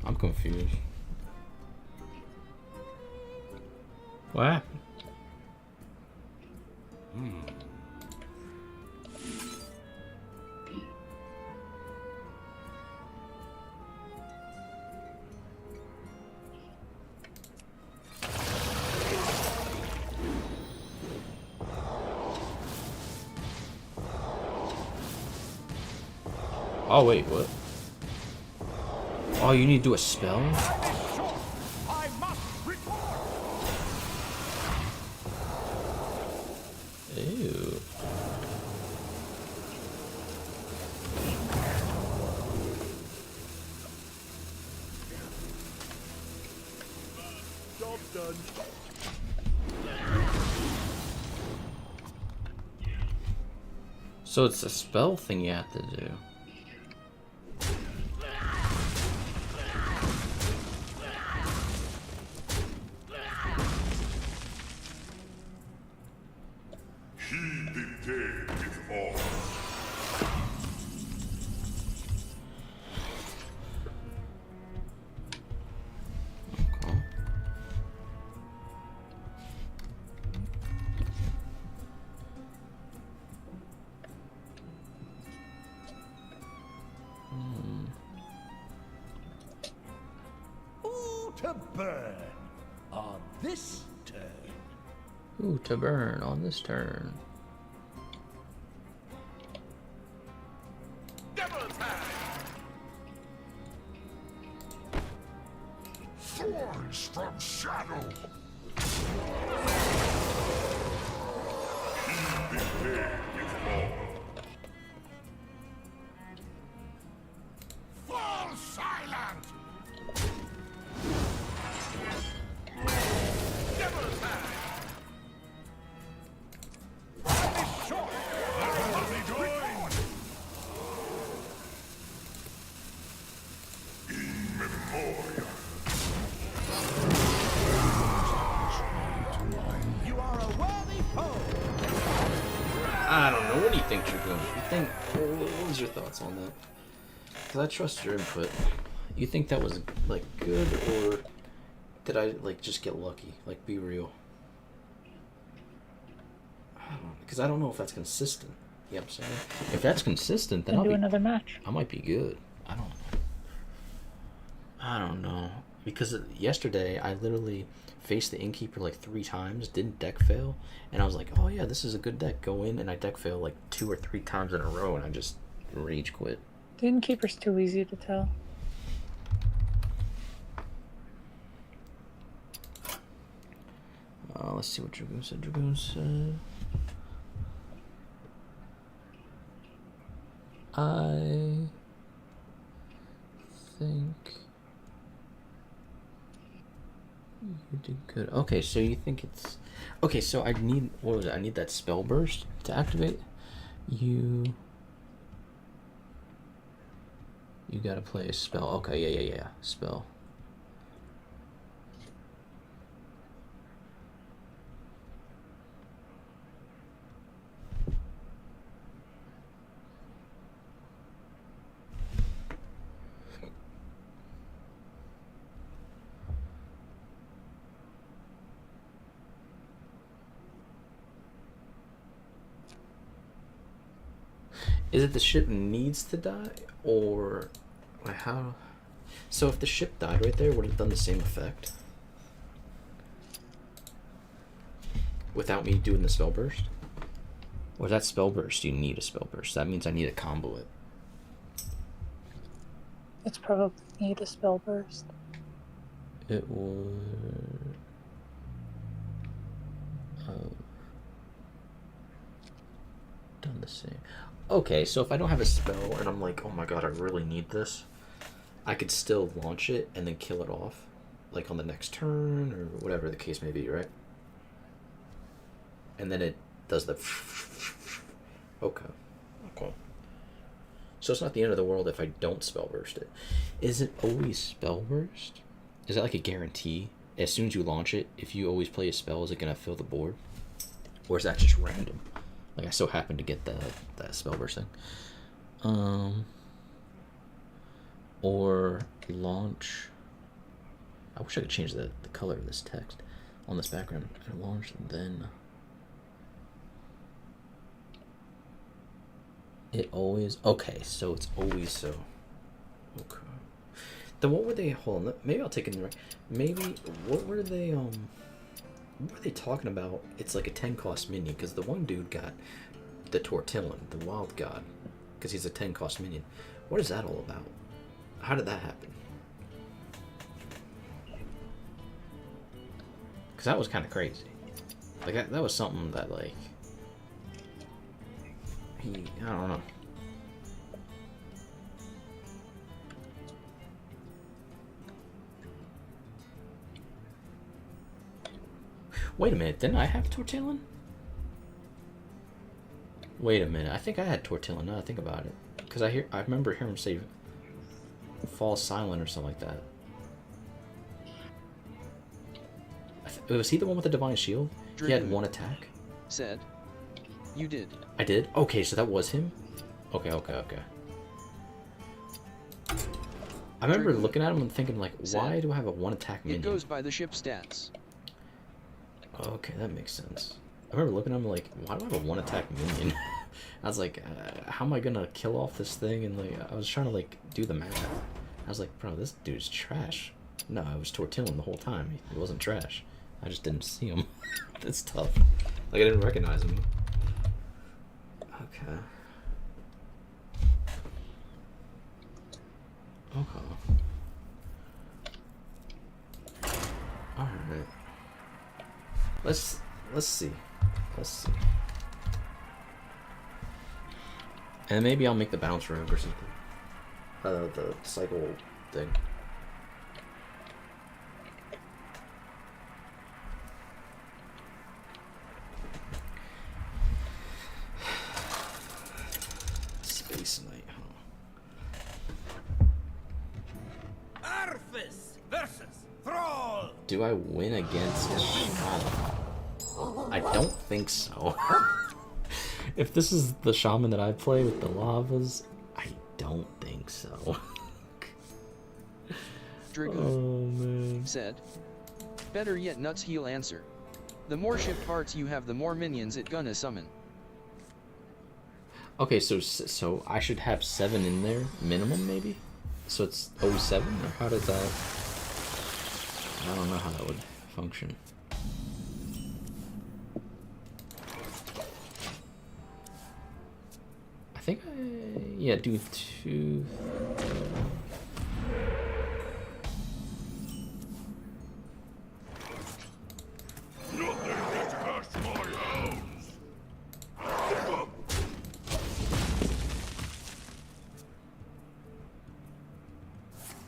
I'm confused. What happened? Oh wait, what? Oh, you need to do a spell? I must report! Ew. Job's done. So it's a spell thing you have to do. To burn on this turn. Ooh, to burn on this turn. Double time! Thorns from shadow! He prepared with all. Fall silent! I don't know. What do you think, Dragoon? You think? What was your thoughts on that? Because I trust your input. You think that was like good, or did I like just get lucky? Like, be real. I don't know, because I don't know if that's consistent. You know what I'm saying? If that's consistent, then I'll do be, another match. I might be good. I don't know. Because yesterday I literally faced the Innkeeper like 3 times, didn't deck fail, and I was like, oh yeah, this is a good deck. Go in, and I deck fail like 2 or 3 times in a row, and I just rage quit. The Innkeeper's too easy to tell. Let's see what Dragoon said. Dragoon said, I think you did good. Okay, so you think it's... Okay, so I need... What was it? I need that spell burst to activate. You gotta play a spell. Okay, yeah. Spell. Is it the ship needs to die, or how? So if the ship died right there, would it have done the same effect? Without me doing the spell burst? Or is that spell burst? You need a spell burst. That means I need to combo it. It's probably need a spell burst. It would... done the same. Okay, so if I don't have a spell and I'm like, oh my god, I really need this, I could still launch it and then kill it off, like on the next turn or whatever the case may be, right? And then it does the... Okay. So it's not the end of the world if I don't spell burst it. Is it always spell burst? Is that like a guarantee? As soon as you launch it, if you always play a spell, is it going to fill the board? Or is that just random? Like I so happen to get that spell burst thing. Or launch... I wish I could change the color of this text on this background. And launch and then... It always... Okay, so it's always so. Okay. Then what were they... Hold on, maybe I'll take it in the right... Maybe... What were they, What were they talking about? It's like a 10 cost minion, because the one dude got the Tortillon, the wild god, because he's a 10 cost minion. What is that all about? How did that happen? Because that was kind of crazy. Like, that was something that, like... I don't know. Wait a minute, didn't I have Tortillon? Wait a minute, I think I had Tortillon, now that I think about it. Because I remember hearing him say Fall Silent or something like that. Was he the one with the Divine Shield? He had one attack? Said. You did. I did? Okay, so that was him? Okay. I remember looking at him and thinking, like, why do I have a one attack minion? It goes by the ship stats. Okay, that makes sense. I remember looking at him like, why do I have a one attack minion? I was like, how am I gonna kill off this thing? And like, I was trying to like do the math. I was like, bro, this dude's trash. No, I was Tortillon the whole time. He wasn't trash. I just didn't see him. That's tough. Like, I didn't recognize him. Okay. Alright. Let's see. And maybe I'll make the bounce rogue or something. The cycle thing. Space Knight, huh? Arthas versus Thrall. Do I win against Shaman? I don't think so. If this is the Shaman that I play with the lavas, I don't think so. Dragoon said, better yet nuts he'll answer. The more ship parts you have, the more minions it gonna summon. Okay, so I should have 7 in there, minimum maybe? So it's 07, or how does that... I don't know how that would function. I think yeah, do 2...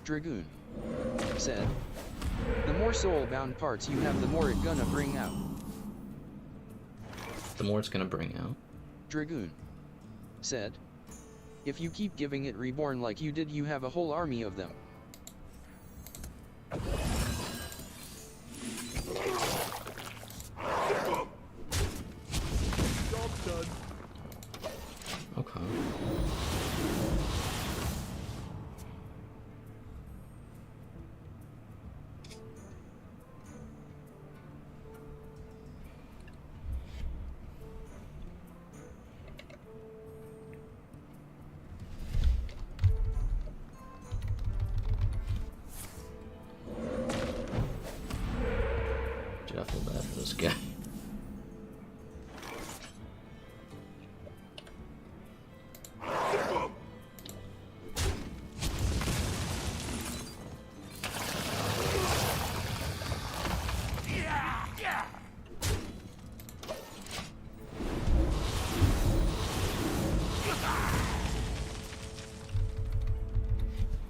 Dragoon said, the more soul-bound parts you have, the more it gonna bring out. The more it's gonna bring out? Dragoon said, if you keep giving it reborn like you did, you have a whole army of them. Job done. Okay.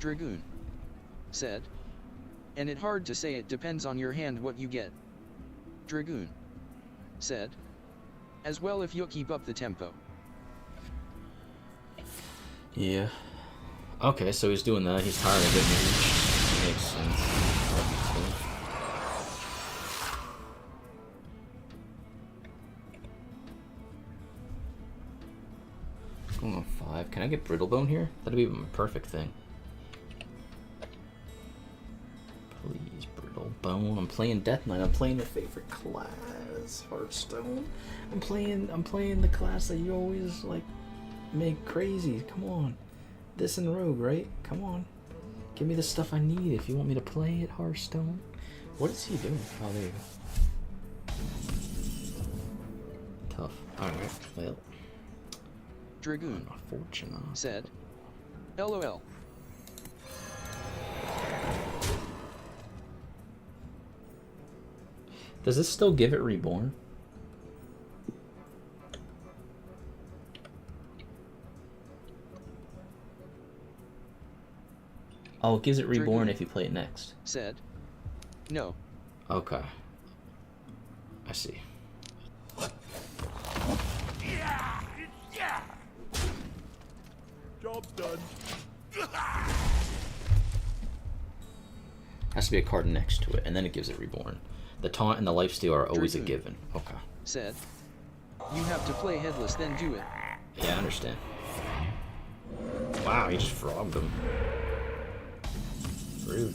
Dragoon said. And it hard to say, it depends on your hand what you get. Dragoon said. As well if you keep up the tempo. Yeah. Okay, so he's doing that. He's tired of getting reached. Makes sense. Going on 5. Can I get Brittlebone here? That'd be a perfect thing. Please, Brittlebone. I'm playing Death Knight. I'm playing your favorite class, Hearthstone. I'm playing the class that you always like make crazy. Come on. This and Rogue, right? Come on. Give me the stuff I need if you want me to play at Hearthstone. What is he doing? Oh, there you go. Tough. Alright, well. Dragoon said. LOL. Does this still give it Reborn? Oh, it gives it Reborn Dragoon if you play it next. Said. No. Okay. I see. Job's done. Has to be a card next to it, and then it gives it Reborn. The taunt and the lifesteal are always Dragoon a given. Okay. said. You have to play headless, then do it. Yeah, I understand. Wow, he just frogged him. Rude.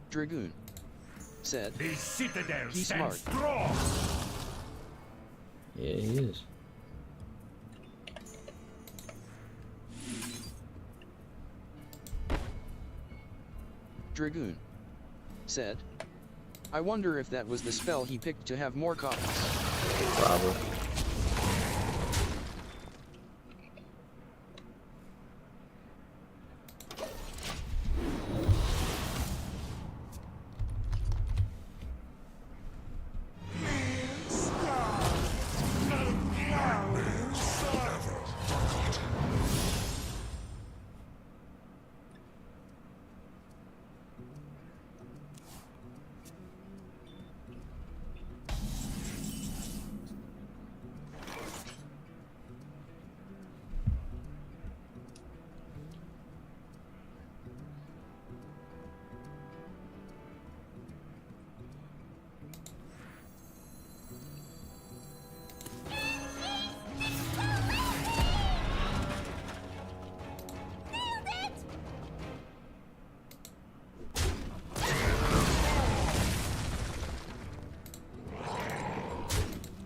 Dragoon said. The citadel He's stands smart. strong. Yeah, he is. Dragoon said. I wonder if that was the spell he picked to have more copies. Probably.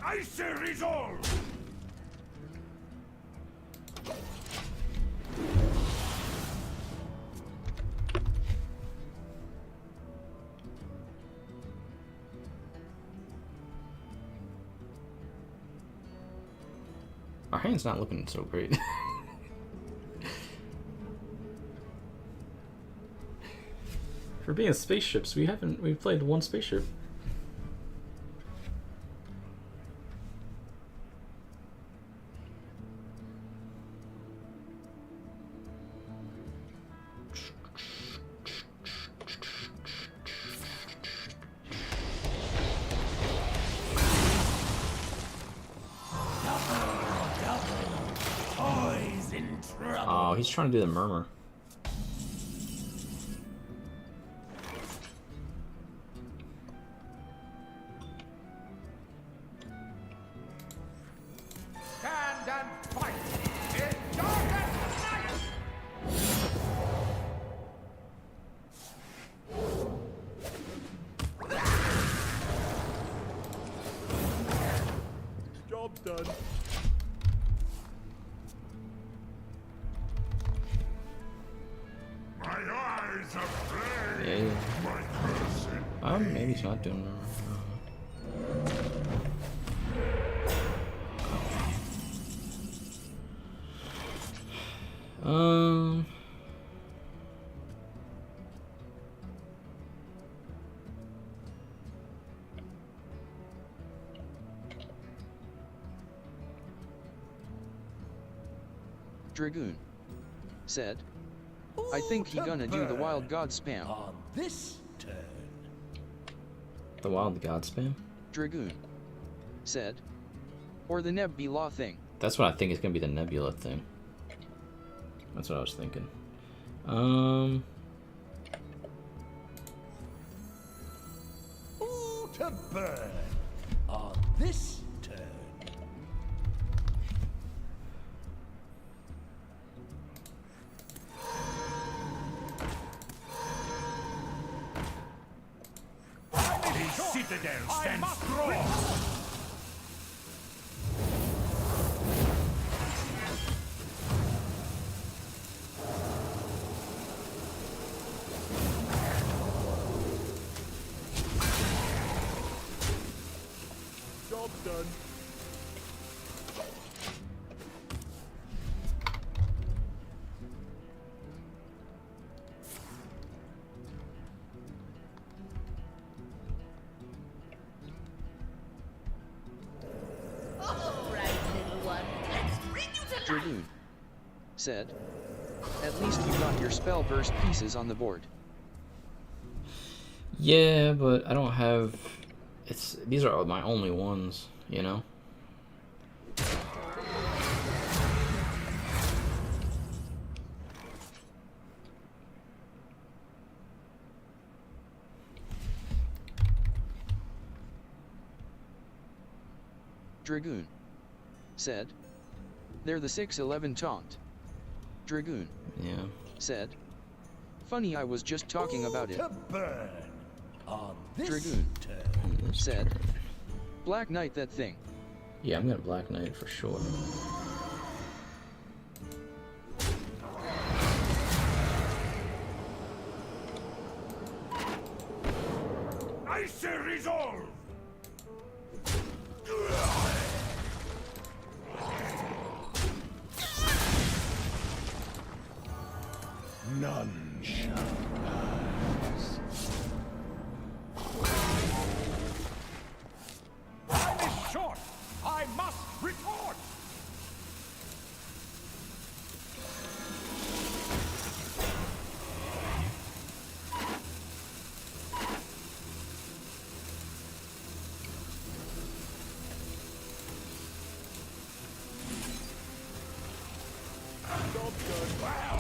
Icy resolve. Our hand's not looking so great. For being spaceships, we've played one spaceship. Oh, he's trying to do the murmur. Stand and fight in darkest night. Job's done. My eyes are flame. Yeah. My person. Maybe he's not doing murmur. Dragoon said, I think he gonna do the Wild God spam. On this turn. The Wild God spam? Dragoon said, or the Nebula thing. That's what I think is gonna be, the Nebula thing. That's what I was thinking. Ooh, to burn. On this turn. The citadel stands strong. Job's done. Dragoon said, at least you got your spell burst pieces on the board. Yeah, but I don't have... These are my only ones, you know? Dragoon said, they're the 6-11 taunt. Dragoon said, funny, I was just talking about it. To burn. On this Dragoon turn. said, Black Knight that thing. Yeah, I'm gonna Black Knight for sure. I say resolve. None shall rise. Time is short. I must retort. Job's done. Wow.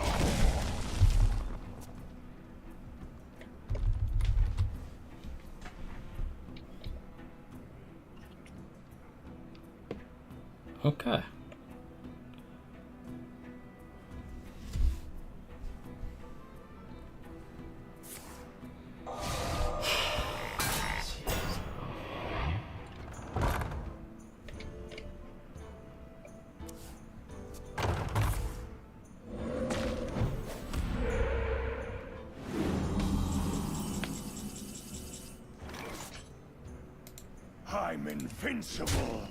Okay. I'm invincible.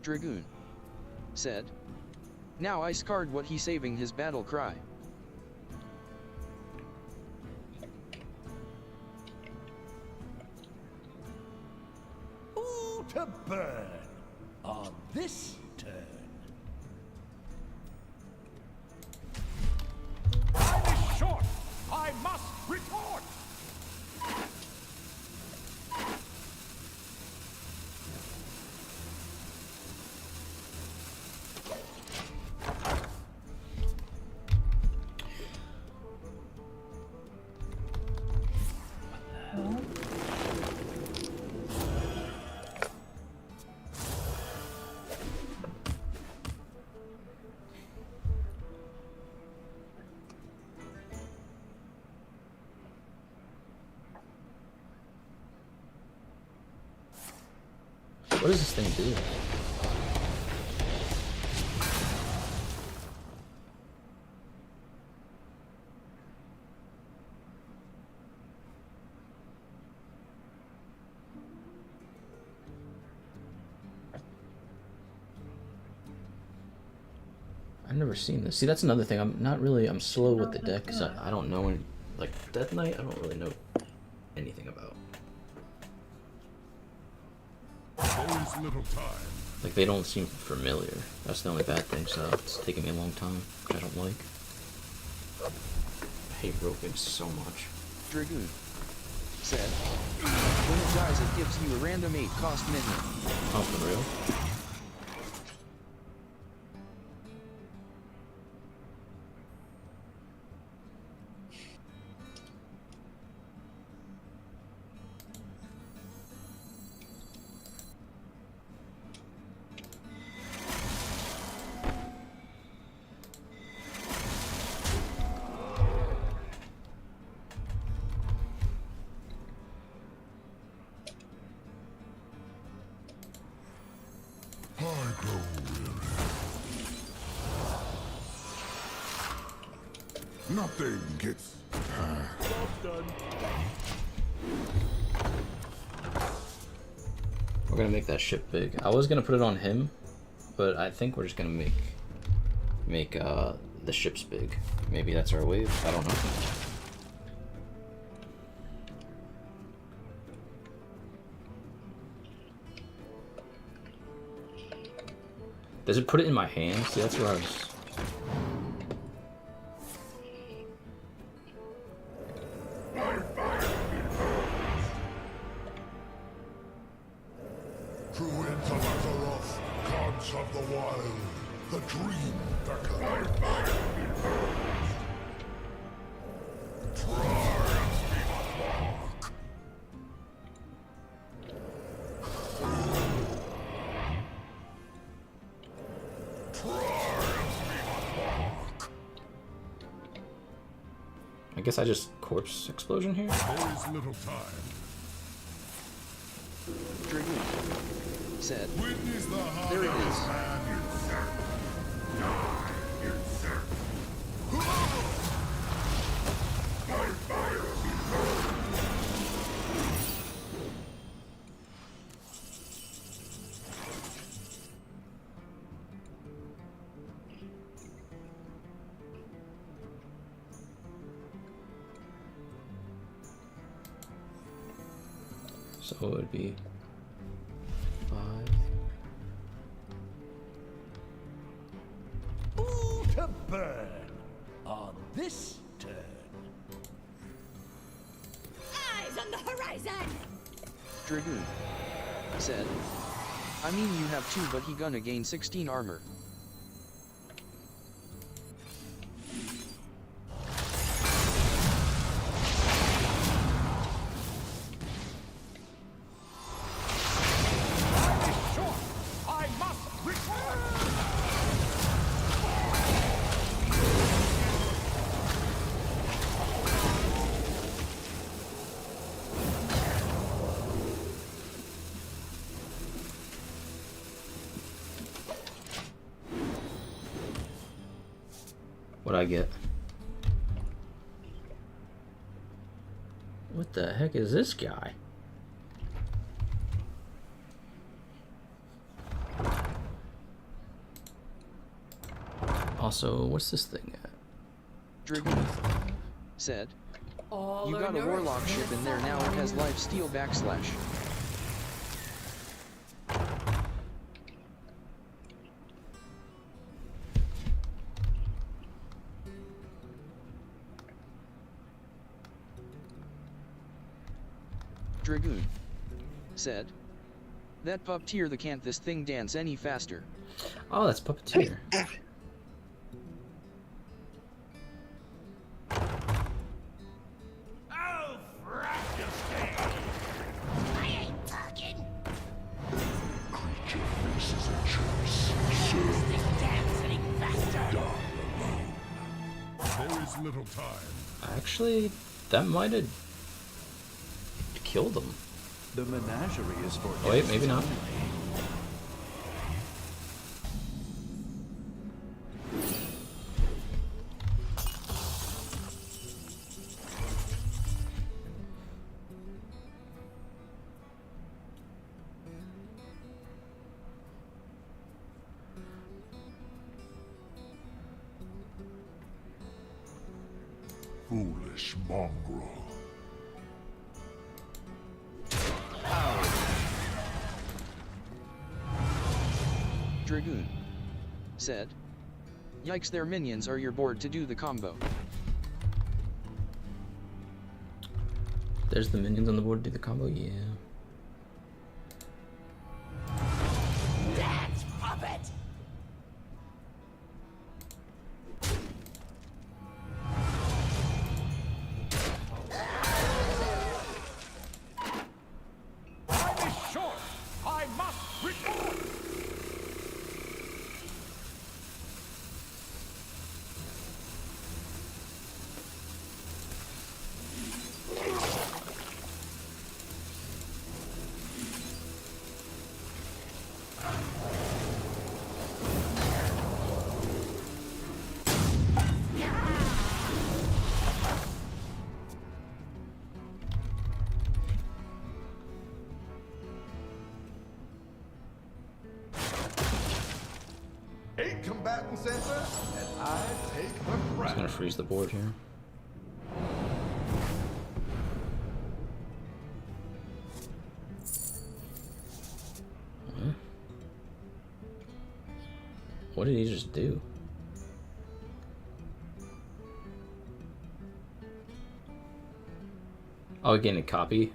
Dragoon said, now I scarred what he saving his battle cry. Ooh, to burn. On this turn. Time is short. I must retort. What does this thing do? I've never seen this. See, that's another thing. I'm slow with the deck because I don't know any, like Death Knight. I don't really know anything about. Always little time. Like they don't seem familiar. That's the only bad thing. So it's taking me a long time, which I don't like. I hate roping so much. Dragoon said, when it dies, it gives you a random 8 cost minion. Oh, for real? Nothing gets done. We're gonna make that ship big. I was gonna put it on him, but I think we're just gonna make the ships big. Maybe that's our wave. I don't know. Does it put it in my hand? See, that's where I was. I guess I just corpse explosion here. Always little time. Dragoon said, Witness the there it is. So it would be 5. Ooh, to burn on this turn. Eyes on the horizon! Dragoon said, I mean you have 2, but he gonna gain 16 armor. What'd I get? What the heck is this guy? Also, what's this thing at? Dragoon said, you got a warlock ship in there now, it has lifesteal /. Dragoon said, that puppeteer the can't this thing dance any faster. Oh, that's puppeteer. Oh, Frankenstein! I ain't talking. Creature faces a choice. Is this dance any faster? There is little time. Actually, that might have killed them. The menagerie is for wait, maybe not. Foolish mongrel. Dragoon said, "Yikes, their minions are your board to do the combo." There's the minions on the board to do the combo, yeah. Dance, puppet! Time is short! I must record! Combatant center, and I take the I'm crown. just gonna freeze the board here. Huh? What did he just do? Oh, getting a copy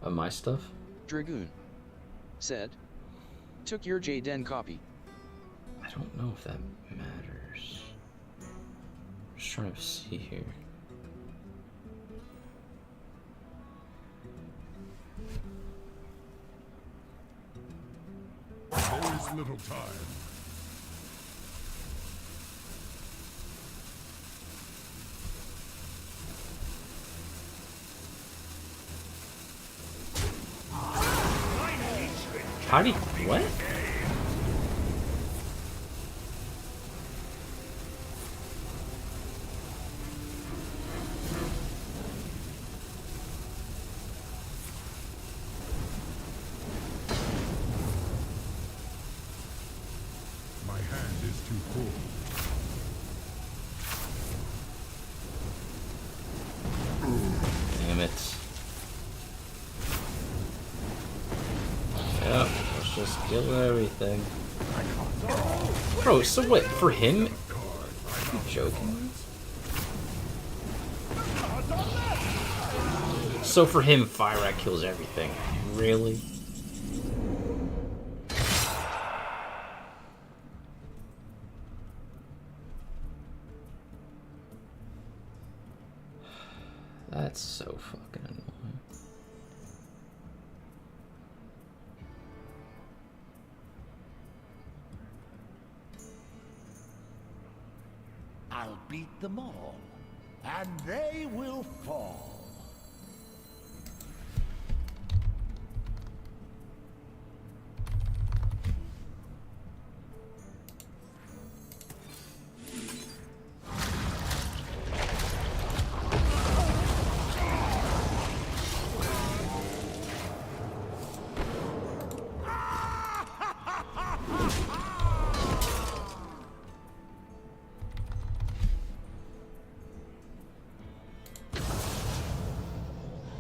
of my stuff? Dragoon said, "Took your Jaden copy." I don't know if that matters. I'm just trying to see here. There's little time. How do you, what? My hand is too full. Damn it. Yep, let's just kill everything. Bro, so what, for him? Are you joking? So for him, Fire kills everything. Really? That's so fucking annoying. I'll beat them all, and they will fall.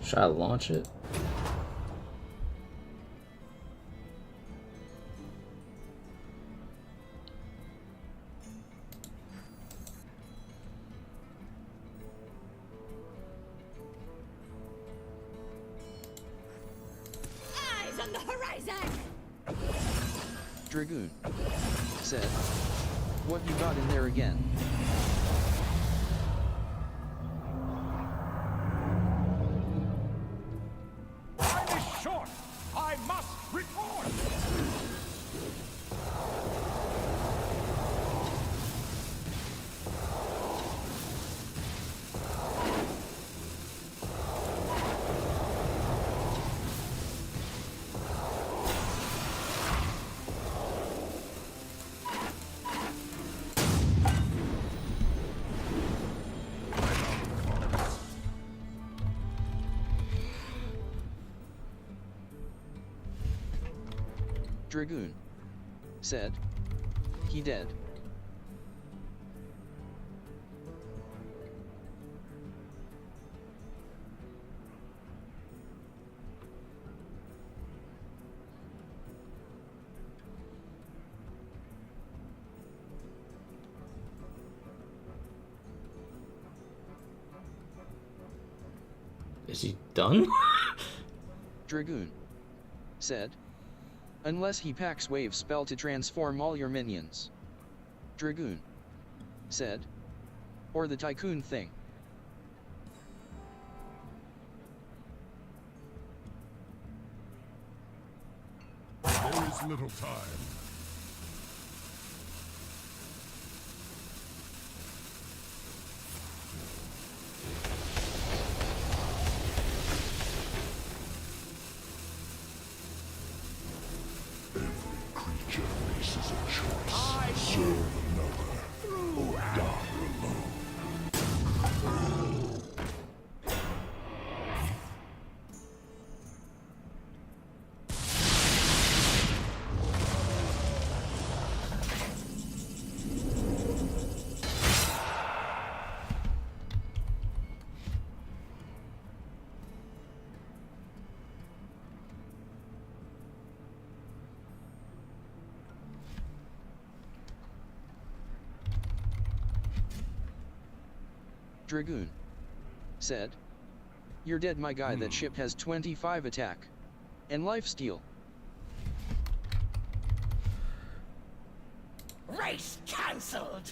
Should I launch it? Eyes on the horizon! Dragoon said, "What you got in there again?" I must record! Dragoon said, "He dead." Is he done? Dragoon said, unless he packs wave spell to transform all your minions. Dragoon said, or the tycoon thing. There is little time. Dragoon said, you're dead, my guy. That ship has 25 attack and lifesteal. Race cancelled.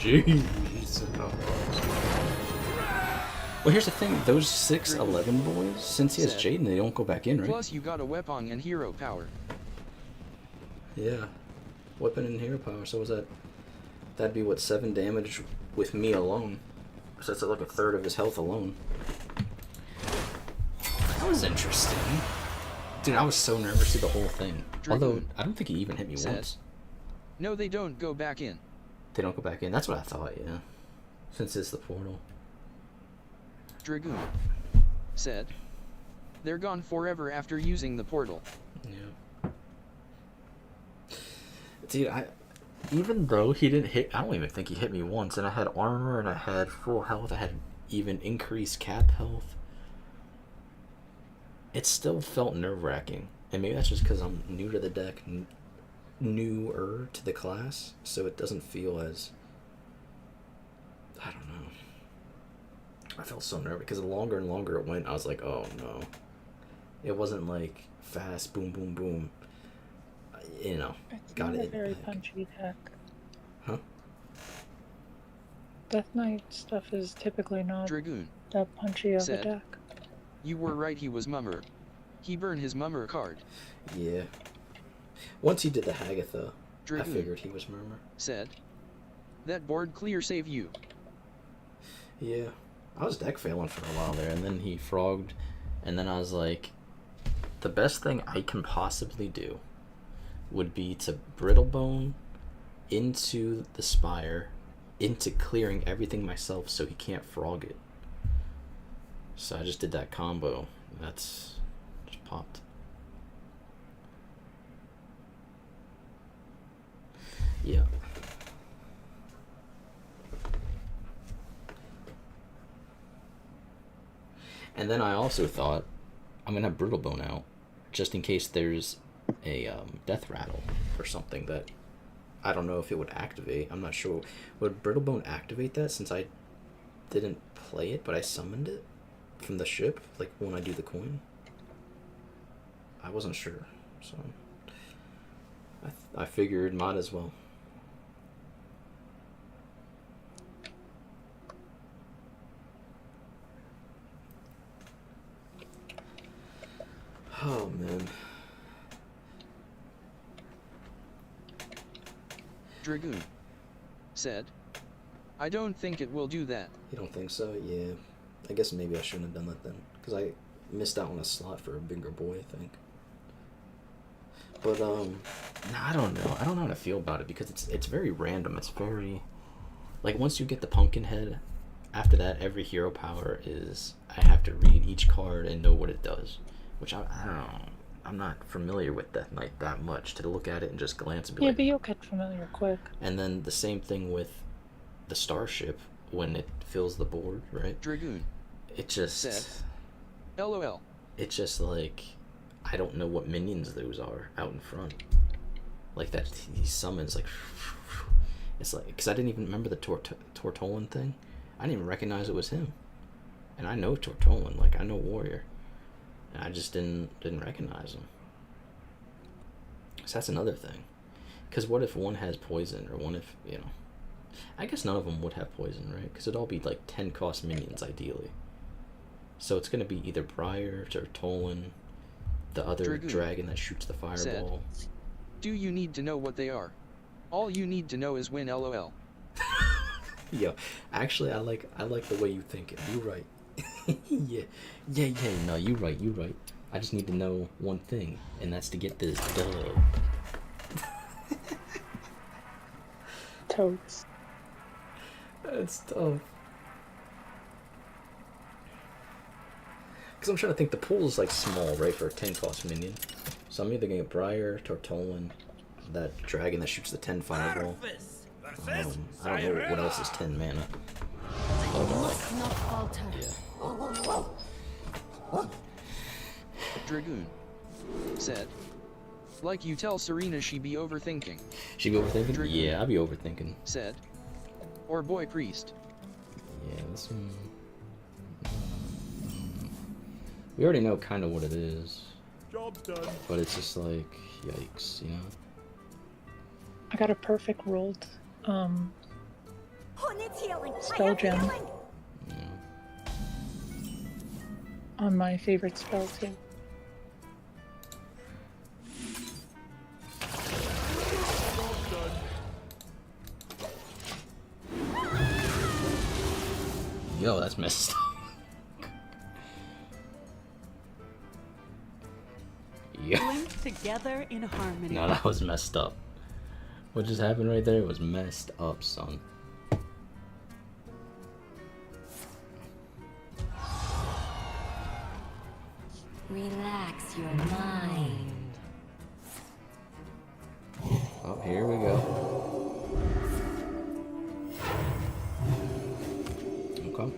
Jeez. Well, here's the thing. Those 6'11" boys, since he has Jaden, they don't go back in, right? Plus, you got a weapon and hero power. Yeah. Weapon and hero power. So was that... That'd be, what, 7 damage with me alone. So that's like a third of his health alone. That was interesting. Dude, I was so nervous through the whole thing. Although, I don't think he even hit me once. No, they don't go back in. They don't go back in. That's what I thought, yeah. Since it's the portal. Dragoon said, they're gone forever after using the portal. Yeah. Dude, even though he didn't hit, I don't even think he hit me once, and I had armor, and I had full health, I had even increased cap health. It still felt nerve-wracking. And maybe that's just because I'm new to the deck, newer to the class, so it doesn't feel as, I don't know. I felt so nervous because the longer and longer it went, I was like, oh no. It wasn't like fast, boom, boom, boom. You know, it's got not it. a very punchy deck. Huh? Death Knight stuff is typically not Dragoon that punchy of a deck. You were right, he was Mummer. He burned his Mummer card. Yeah. Once he did the Hagatha, Dragoon I figured he was Murmur. Said, that board clear save you. Yeah. I was deck failing for a while there, and then he frogged, and then I was like, the best thing I can possibly do would be to Brittlebone into the Spire, into clearing everything myself so he can't frog it. So I just did that combo. That's just popped. Yeah. And then I also thought, I'm going to have Brittlebone out, just in case there's a Death Rattle or something that I don't know if it would activate. I'm not sure. Would Brittlebone activate that since I didn't play it, but I summoned it from the ship, like when I do the coin? I wasn't sure, so I figured might as well. Oh, man. Dragoon said, I don't think it will do that. You don't think so? Yeah. I guess maybe I shouldn't have done that then, because I missed out on a slot for a bigger boy, I think. But, nah, I don't know. I don't know how to feel about it, because it's very random. It's very... Like, once you get the Pumpkinhead, after that, every hero power is... I have to read each card and know what it does. Which I don't know. I'm not familiar with Death Knight that much to look at it and just glance and be like... Yeah, but you'll get familiar quick. And then the same thing with the Starship when it fills the board, right? Dragoon. It just said, LOL. It's just like, I don't know what minions those are out in front. Like that, he summons like, it's like, because I didn't even remember the Tortollan thing. I didn't even recognize it was him. And I know Tortollan, like I know Warrior. And I just didn't recognize him. So that's another thing. Because what if one has poison, or one if, you know, I guess none of them would have poison, right? Because it'd all be like 10 cost minions ideally. So it's going to be either Briar, Tortollan, the other dragon that shoots the fireball. Said, do you need to know what they are? All you need to know is when, LOL. Yo, actually, I like the way you think it. You're right. yeah. No, you're right. I just need to know one thing, and that's to get this dub. Totes. That's tough. Because I'm trying to think, the pool is like small, right, for a 10 cost minion. So I'm either gonna get Briar, Tortollan, that dragon that shoots the 10 fireball. I don't know what else is 10 mana. Yeah. Dragoon said, like you tell Serena she be overthinking. She be overthinking? Dragoon yeah, I be overthinking. Said, or boy priest. Yeah, this one. We already know kind of what it is. Job's done. But it's just like, yikes, you know? I got a perfect rolled spell gem on my favorite spell too. Yo, that's messed up. Linked together in harmony. No, that was messed up. What just happened right there was messed up, son. Relax your mind. Oh, here we go. Okay.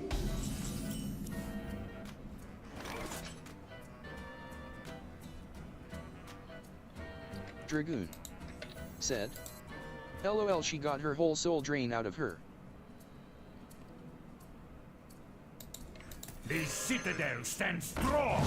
Dragoon said, LOL, she got her whole soul drain out of her. The citadel stands strong.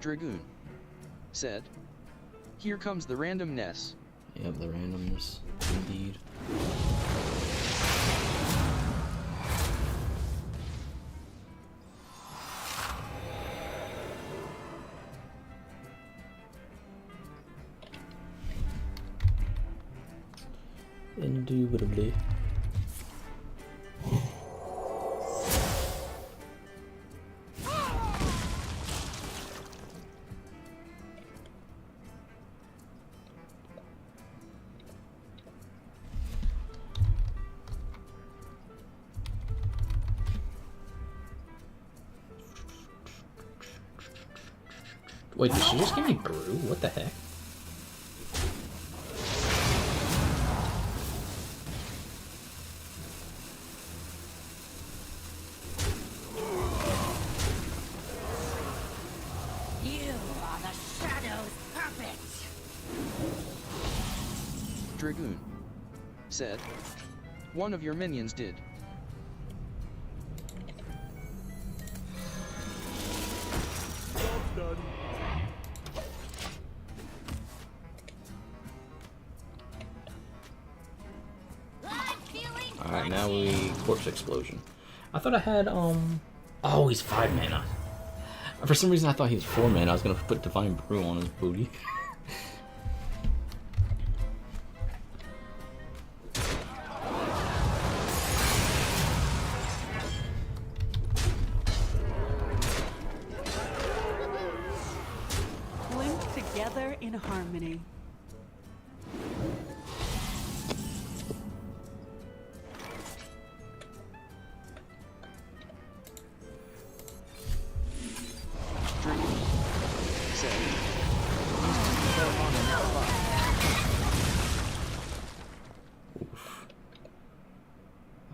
Dragoon said, here comes the randomness. Yep, the randomness, indeed. Indubitably. Wait, did she just give me brew? What the heck? You are the Shadow's puppet. Dragoon said, one of your minions did. Alright, now we corpse explosion. I thought I had oh, he's 5 mana. For some reason I thought he was 4 mana. I was gonna put Divine Brew on his booty. Linked together in harmony.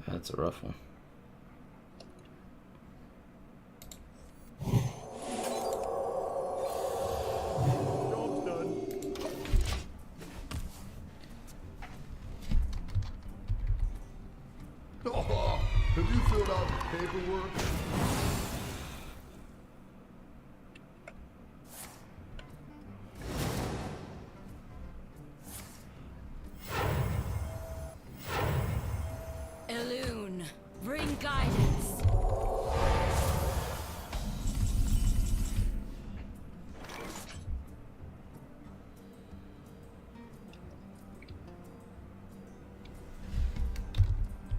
That's a rough one. Job's done. Oh, have you filled out the paperwork? Elune, bring guidance.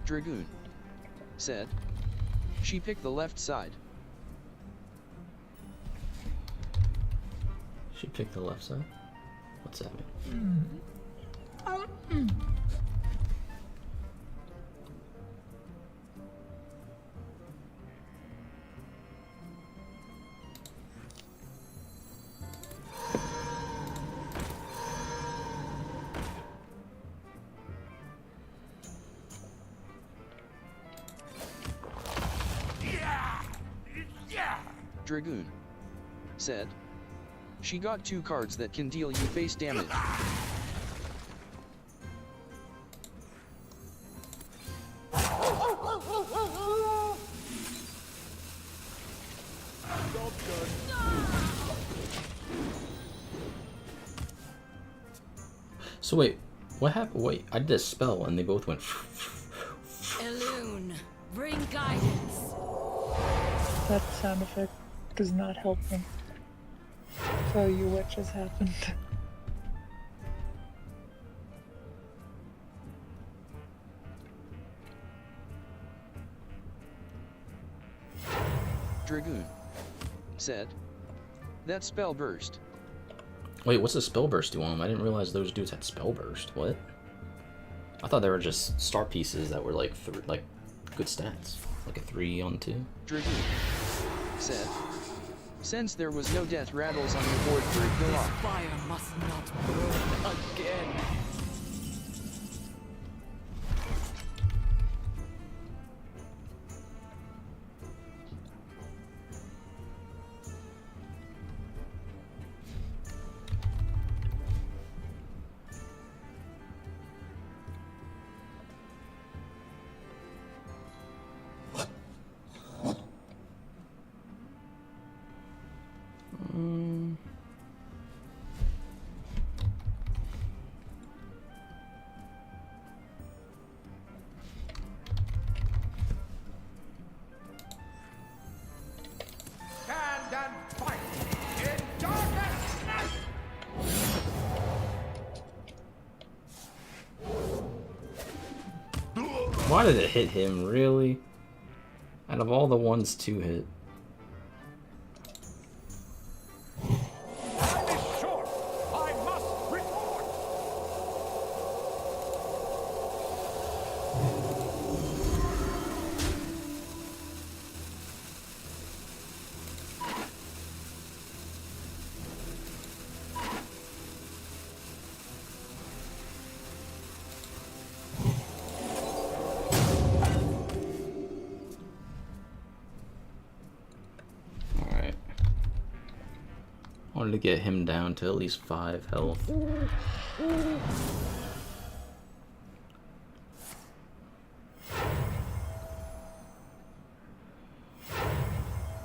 Dragoon said. She picked the left side. She picked the left side? What's that mean? Dragoon said. She got 2 cards that can deal you face damage. So wait, what happened? Wait, I did a spell and they both went. Elune, bring guidance. That sound effect does not help me tell you what just happened. Dragoon said. That spell burst. Wait, what's the spell burst do on them? I didn't realize those dudes had spell burst. What? I thought they were just star pieces that were like good stats, like a 3 on 2. Dragoon said. Since there was no death rattles on the board for a kill off. Fire must not burn again. Why did it hit him, really? Out of all the ones to hit. Wanted to get him down to at least 5 health.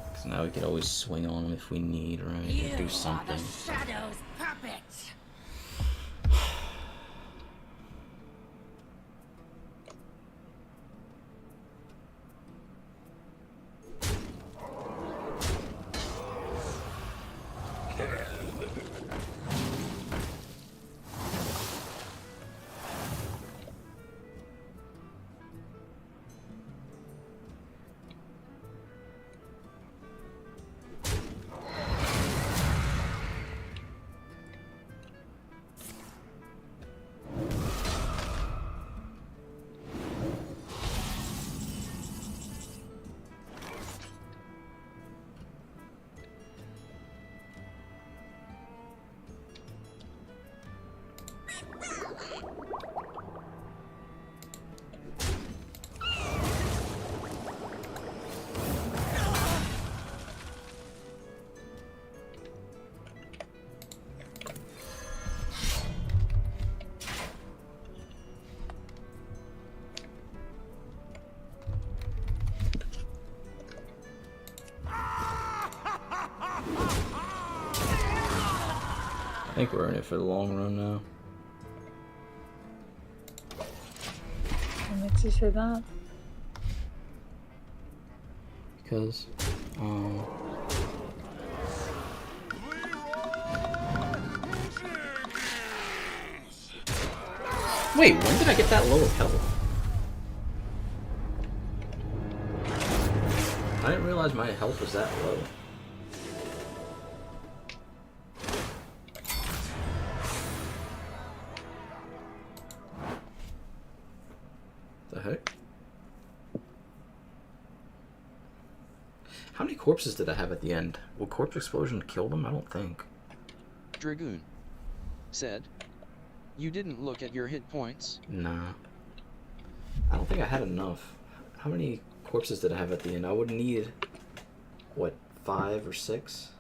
Because now we could always swing on him if we need, right? Or do something. Shadow's puppet. think we're in it for the long run now. What makes you say that? Because, wait, when did I get that low of health? I didn't realize my health was that low. The heck? How many corpses did I have at the end? Will corpse explosion kill them? I don't think. Dragoon said, "You didn't look at your hit points?" Nah. I don't think I had enough. How many corpses did I have at the end? I would need, what, 5 or 6?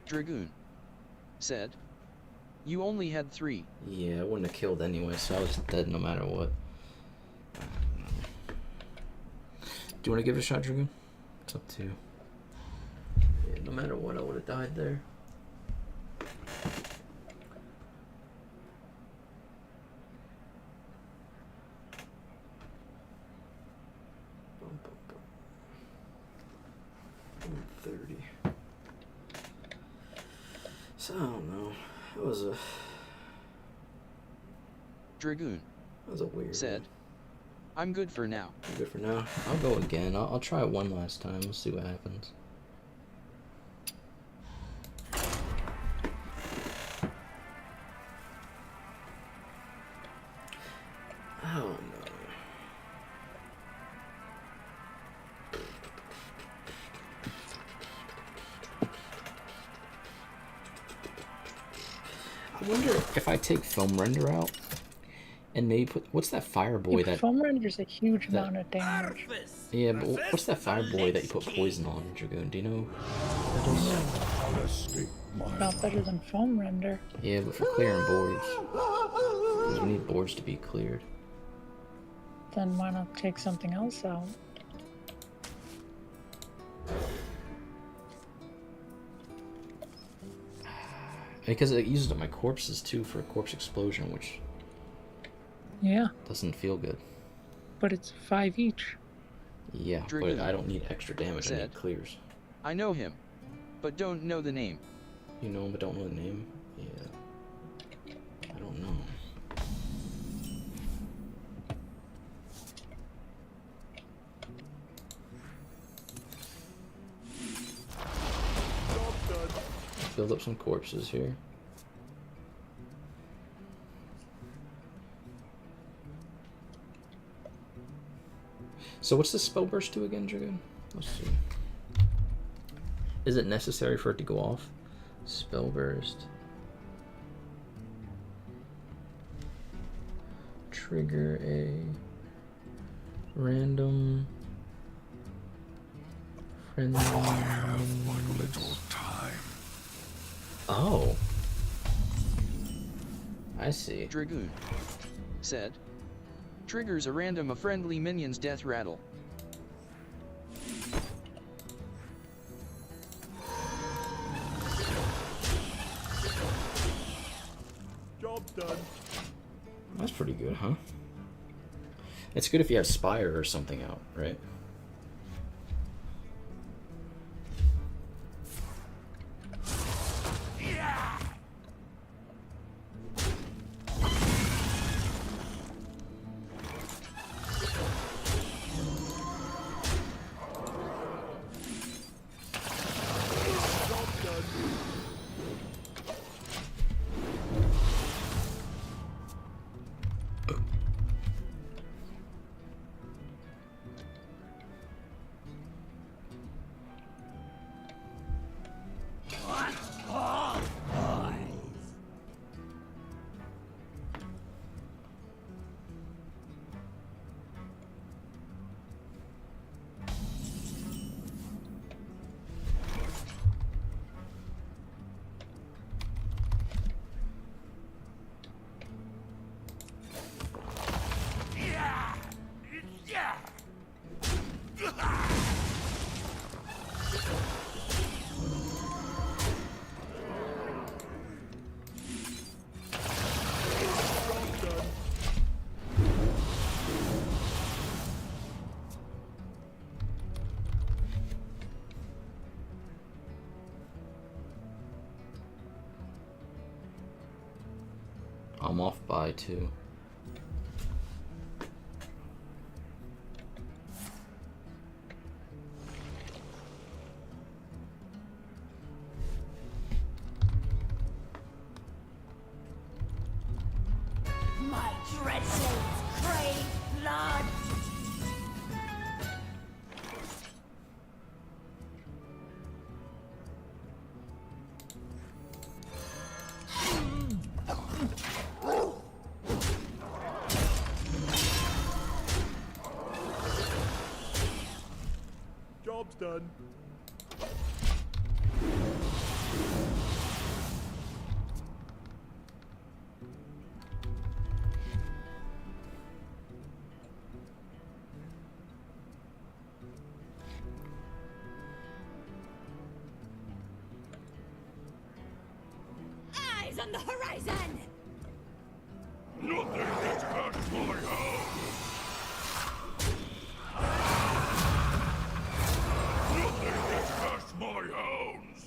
Dragoon said, "You only had 3. Yeah, I wouldn't have killed anyway, so I was dead no matter what. Do you want to give it a shot, Dragoon? It's up to you. Yeah, no matter what, I would have died there. So I don't know. It was a Dragoon weird said, "I'm good for now." I'm good for now. I'll go again. I'll try it one last time. We'll see what happens. Oh no. I wonder if I take foam render out and maybe put, what's that fire boy that foam render's a huge amount of damage. Yeah, but what's that fire boy that you put poison on, Dragoon? Do you know what that is? Not better than foam render. Yeah, but for clearing boards. Because we need boards to be cleared. Then why not take something else out? Because it uses up my corpses too for a corpse explosion, which doesn't feel good. But it's 5 each. Yeah, but I don't need extra damage. I need clears. "I know him, but don't know the name." You know him, but don't know the name? Yeah. I don't know. Build up some corpses here. So what's the spell burst do again, Dragoon? Let's see. Is it necessary for it to go off? Spell burst. Trigger a random friendly. I have but little time. Oh. I see. Dragoon said, "Triggers a random a friendly minion's death rattle." Job done. That's pretty good, huh? It's good if you have Spire or something out, right? I'm off by 2. My dreadnoughts crave blood. Job's done. Eyes on the horizon. Nothing gets past my house. Nothing gets past my hounds.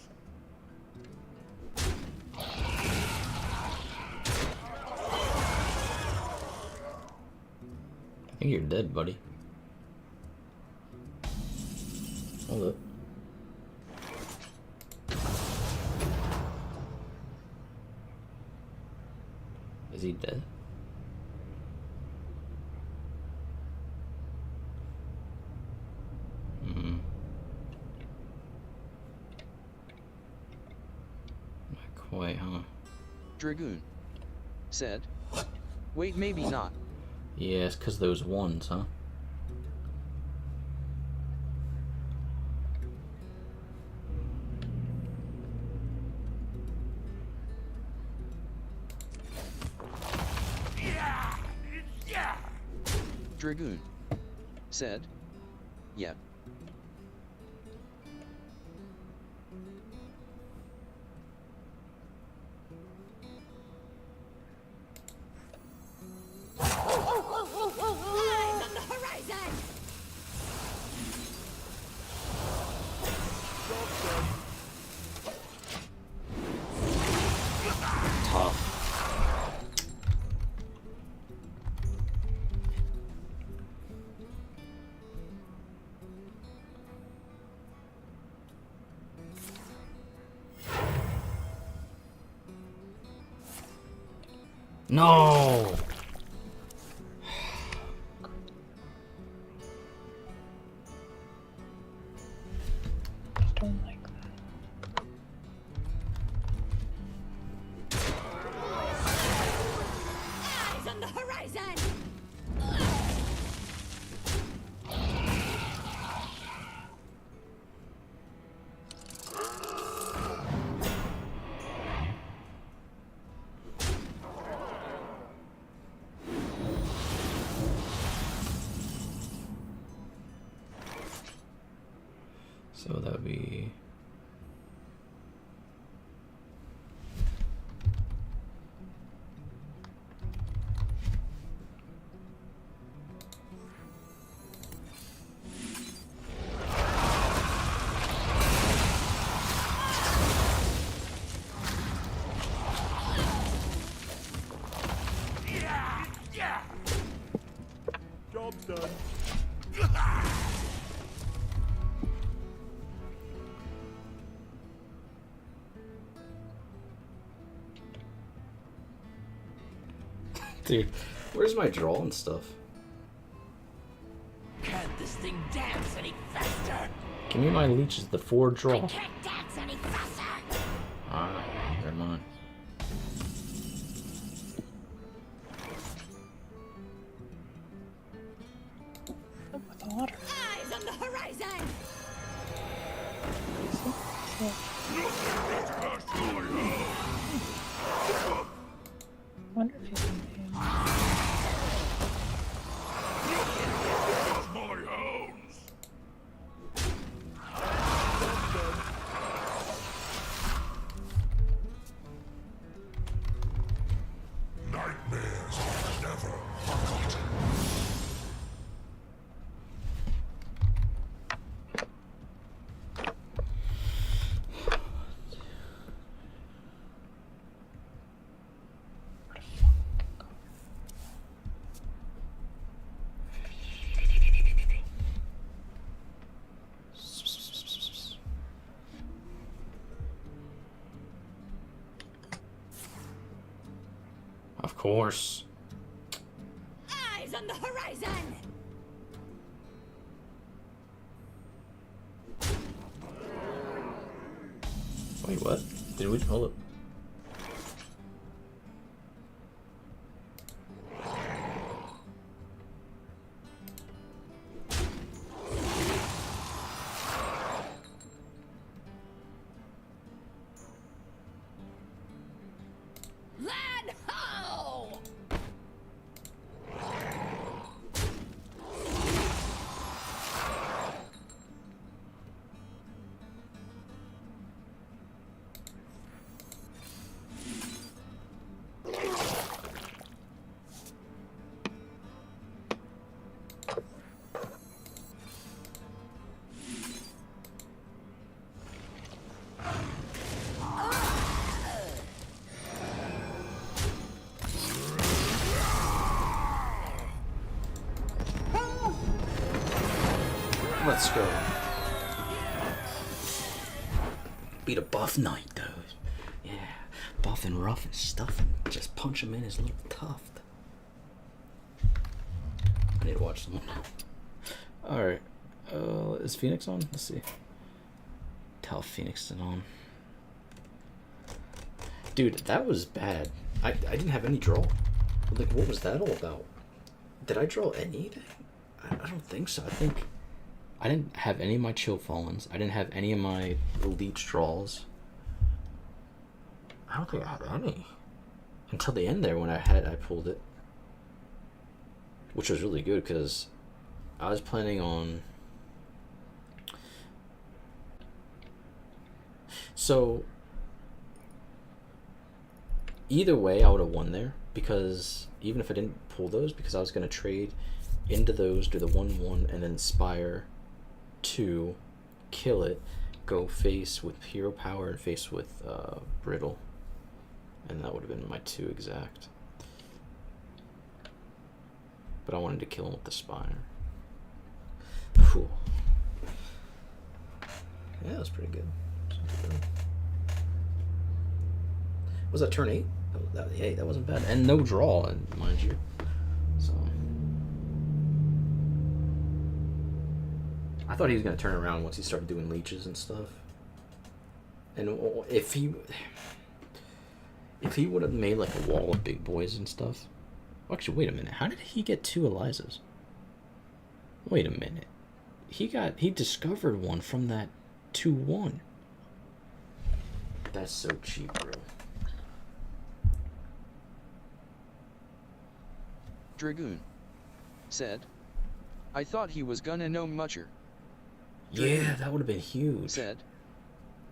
I think you're dead, buddy. Hold up. Is he dead? Not quite, huh? Dragoon said, wait, maybe not. Yeah, it's because those ones, huh? Dragoon said, yep. Eyes on the horizon. Tough. No! Don't like that. Eyes on the horizon. So that would be... Job's done. Dude, where's my draw and stuff? Can't this thing dance any faster? Give me my leeches, the 4 draw. I can't dance any faster. Alright, never mind. With the water. Eyes on the horizon. Wonder if you can pay me. Nightmares are never forgotten. course. Eyes on the horizon! Wait, what? Did we hold it? Let's go. Beat a buff knight, though. Yeah, buff and rough and stuff, and just punch him in his little tuft. I need to watch someone. Alright. Is Phoenix on? Let's see. Tell Phoenix is on. Dude, that was bad. I didn't have any draw. Like, what was that all about? Did I draw anything? I don't think so. I think I didn't have any of my Chill Fallens. I didn't have any of my Leech draws. I don't think I had any. Until the end there when I pulled it. Which was really good because I was planning on... So, either way I would have won there because even if I didn't pull those, because I was going to trade into those, do the 1-1 and then Spire 2, kill it, go face with Hero Power and face with Brittle, and that would have been my 2 exact. But I wanted to kill him with the Spire. Whew. Yeah, that was pretty good. Was that turn 8? Hey, that wasn't bad, and no draw, mind you. So I thought he was gonna turn around once he started doing leeches and stuff. And if he would have made like a wall of big boys and stuff. Actually, wait a minute. How did he get 2 Elizas? Wait a minute. He discovered one from that 2-1. That's so cheap, bro. Dragoon said, I thought he was gonna know Mucher. Yeah, that would have been huge. Said,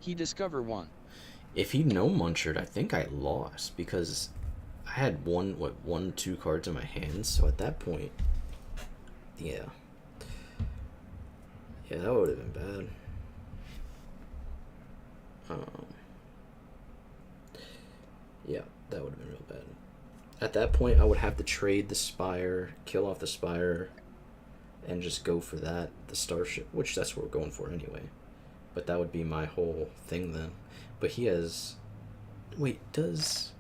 he discovered one. If he no munchered, I think I lost because I had 2 cards in my hands. So at that point, yeah, that would have been bad. Yeah, that would have been real bad. At that point, I would have to trade the Spire, kill off the Spire, and just go for the Starship, which that's what we're going for anyway. But that would be my whole thing then. But he has... Wait, does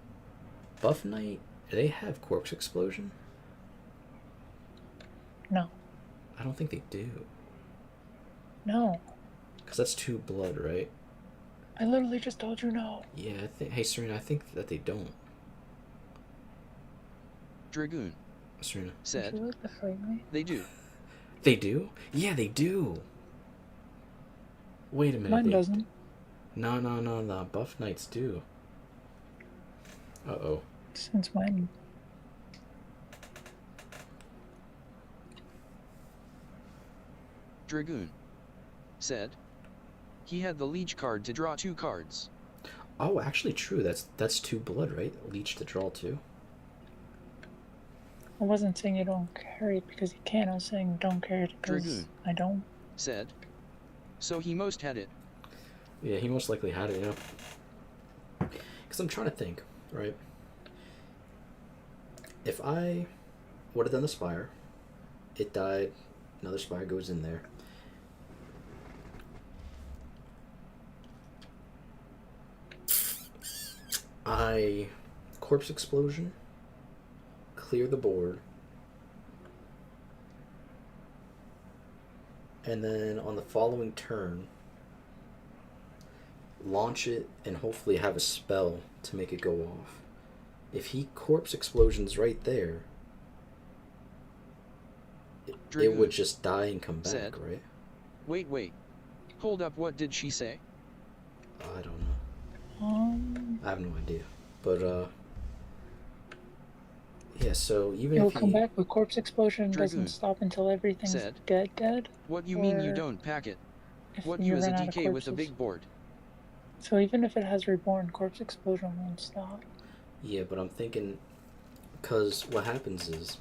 Buff Knight, do they have Corpse Explosion? No. I don't think they do. No. Because that's 2 blood, right? I literally just told you no. Yeah, hey Serena, I think that they don't. Dragoon Serena said, they do. They do? Yeah, they do. Wait a minute. Mine doesn't. No. Buff Knights do. Uh-oh. Since when? Dragoon said, he had the Leech card to draw 2 cards. Oh, actually true. That's 2 blood, right? Leech to draw 2. I wasn't saying you don't carry it because you can. I was saying don't carry it because Dragoon I don't. Said, so he most had it. Yeah, he most likely had it, yeah. Because I'm trying to think, right? If I would have done the Spire, it died, another Spire goes in there. Corpse Explosion, clear the board. And then on the following turn, launch it and hopefully have a spell to make it go off. If he corpse explosions right there, it would just die and come back, right? Wait. Hold up, what did she say? I don't know. I have no idea. But, yeah, so even He'll if come back with corpse explosion, doesn't stop until everything's dead. What do you mean you don't pack it? What you as a DK with a big board? So even if it has reborn, corpse explosion won't stop. Yeah, but I'm thinking, because what happens is,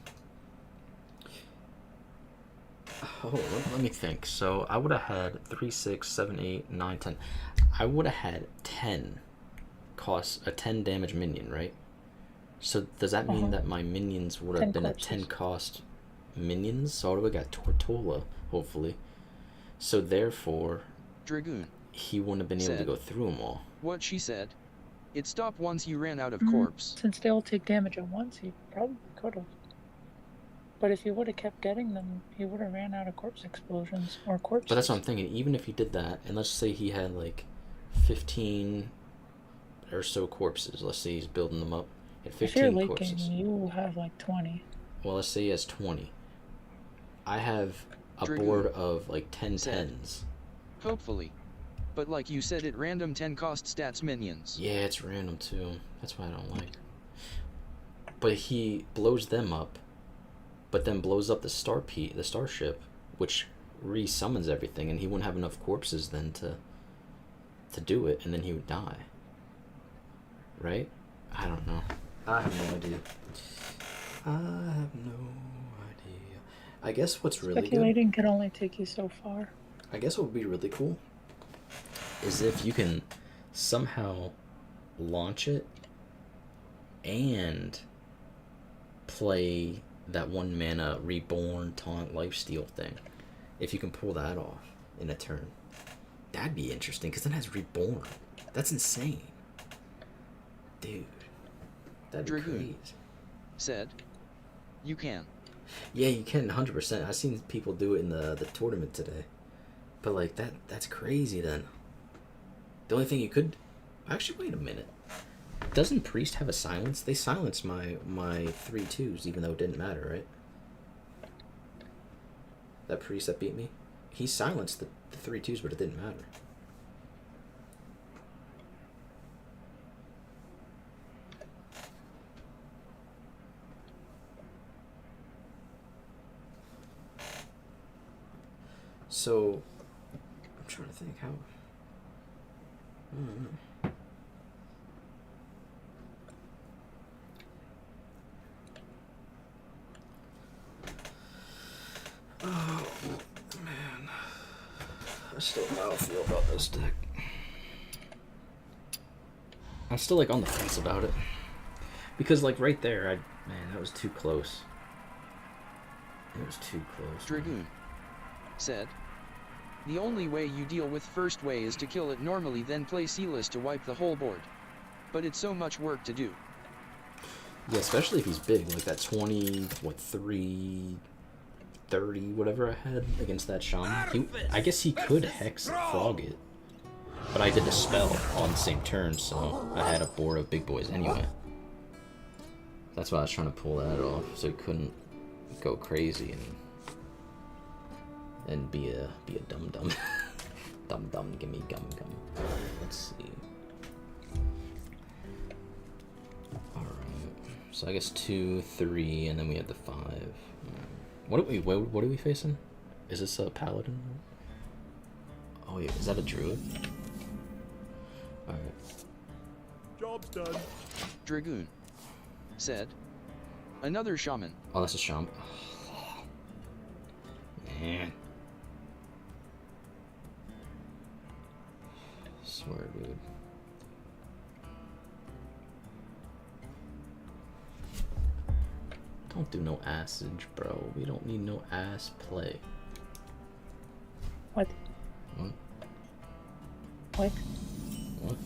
let me think. So I would have had 3, 6, 7, 8, 9, 10. I would have had 10 cost a 10 damage minion, right? So does that mean that my minions would have been at 10 cost minions? So I would have got Tortola, hopefully. So therefore, Dragoon, he wouldn't have been able to go through them all. What she said. It stopped once you ran out of corpse. Since they all take damage at once, he probably could have. But if he would have kept getting them, he would have ran out of corpse explosions or corpses. But that's what I'm thinking. Even if he did that, and let's say he had like 15 or so corpses. Let's say he's building them up at 15 if you're late corpses. game, you will have like 20. Well, let's say he has 20. I have a board of like 10 10s. Hopefully. But like you said, it random 10 cost stats minions. Yeah, it's random too. That's why I don't like. But he blows them up, but then blows up the starship, which re-summons everything, and he wouldn't have enough corpses then to do it, and then he would die. Right? I don't know. I have no idea. I guess what's really Speculating can only take you so far. I guess what would be really cool is if you can somehow launch it and play that 1 mana reborn taunt lifesteal thing. If you can pull that off in a turn, that'd be interesting because then it has reborn. That's insane, dude. That'd be crazy. Said, you can. Yeah, you can 100%. I've seen people do it in the tournament today, but like that's crazy. Then the only thing you could actually wait a minute. Doesn't Priest have a silence? They silenced my 3/2s even though it didn't matter, right? That Priest that beat me, he silenced the 3/2s, but it didn't matter. So I'm trying to think how. Oh man, I still don't know how I feel about this deck. I'm still like on the fence about it because like right there, man, that was too close. It was too close. Dragoon said, the only way you deal with first way is to kill it normally, then play Sealess to wipe the whole board. But it's so much work to do. Yeah, especially if he's big, like that 3, 30, whatever I had against that shaman. I guess he could hex frog it, but I did the spell on the same turn, so I had a board of big boys anyway. That's why I was trying to pull that off, so he couldn't go crazy and be a dum dum, give me gum. Let's see. All right, so I guess 2, 3, and then we have the 5. What are we facing? Is this a paladin? Oh yeah, is that a druid? All right. Job's done. Dragoon said, another shaman. Oh, that's a shaman. Man. I swear, dude. Don't do no assage, bro. We don't need no ass play. What? What? What? What?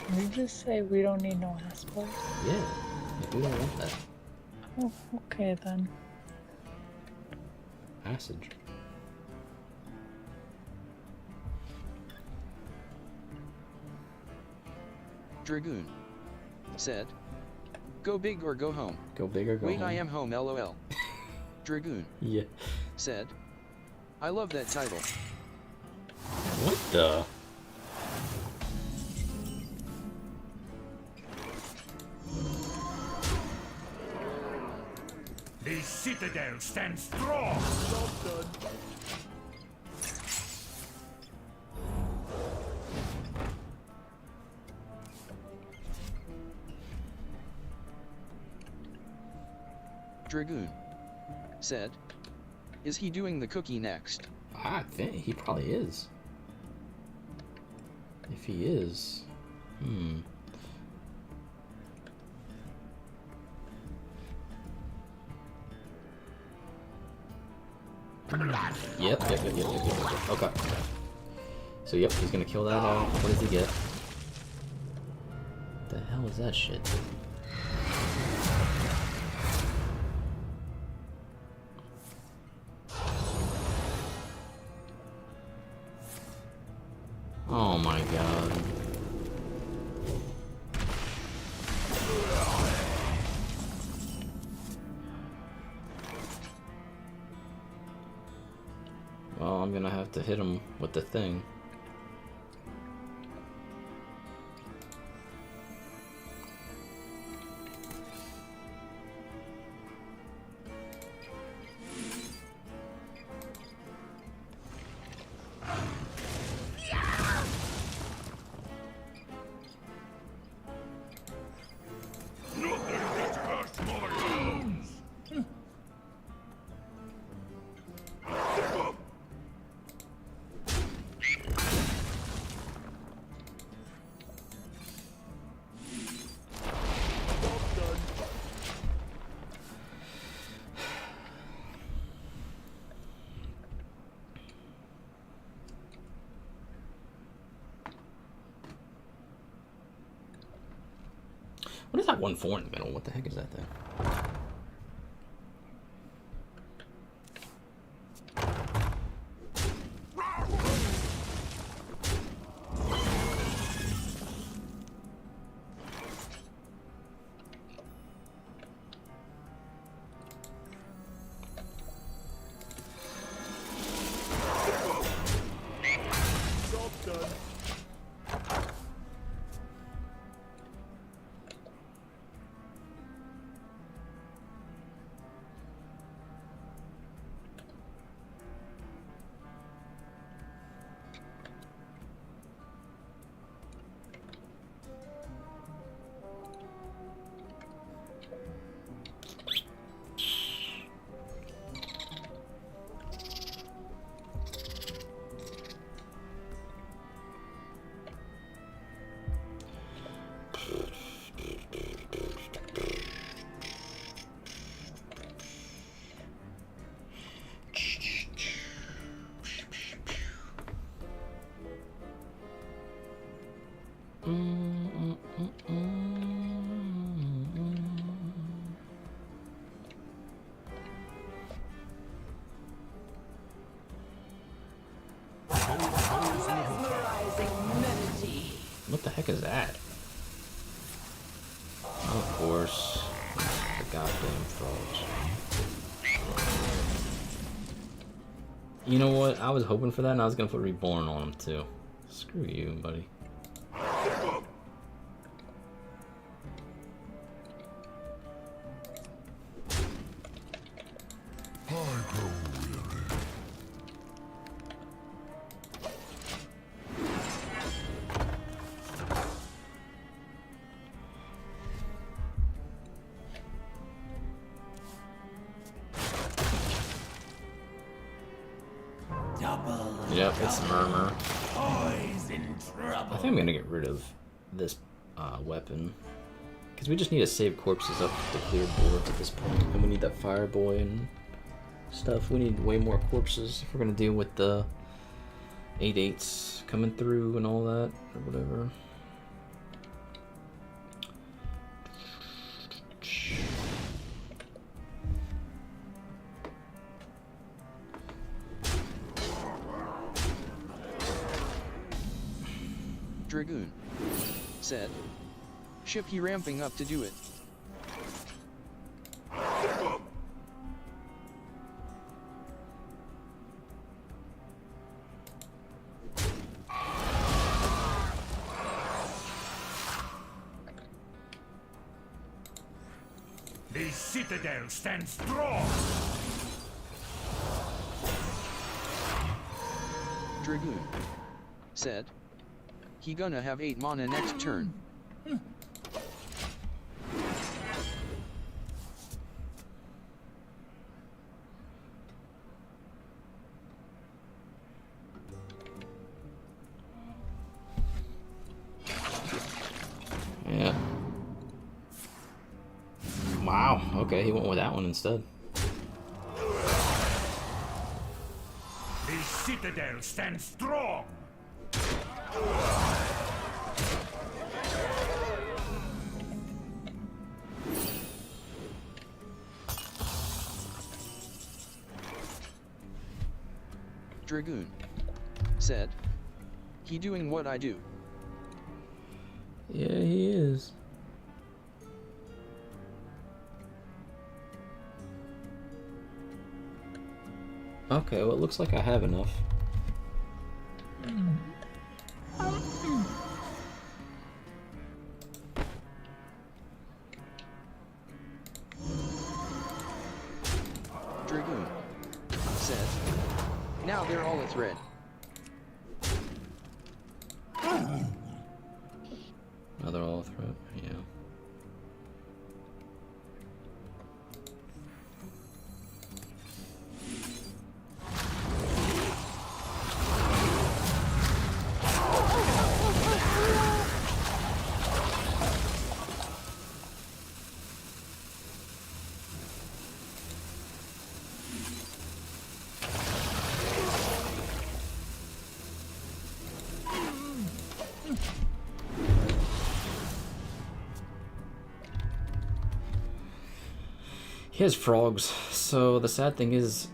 Did you just say we don't need no ass play? Yeah, we don't want that. Oh, okay then. Passage. Dragoon said, "Go big or go home." Go big or go Wait, home. I am home, lol. Dragoon Yeah. said, "I love that title." What the? The citadel stands strong. Job done. Dragoon said, "Is he doing the cookie next?" I think he probably is. If he is, Yep. Okay. So yep, he's gonna kill that all. What does he get? The hell is that shit? Oh my god. Well, I'm gonna have to hit him with the thing. What is that 1-4 in the middle? What the heck is that thing? What the heck is that? Of course. The goddamn frogs. You know what? I was hoping for that and I was gonna put Reborn on him too. Screw you, buddy. Yep, it's Murmur. I think I'm gonna get rid of this weapon. Because we just need to save corpses up the clear board at this point. And we need that Fire Boy and stuff. We need way more corpses if we're gonna deal with the 8/8s coming through and all that, or whatever. Dragoon said. Ship he ramping up to do it. The citadel stands strong. Dragoon said. He gonna have 8 mana next turn. Yeah. Wow, okay, he went with that one instead. The citadel stands strong. Dragoon said. He doing what I do. Yeah, he is. Okay, well, it looks like I have enough. Dragoon said. Now they're all a thread. Now they're all a threat, yeah. He has frogs, so the sad thing is,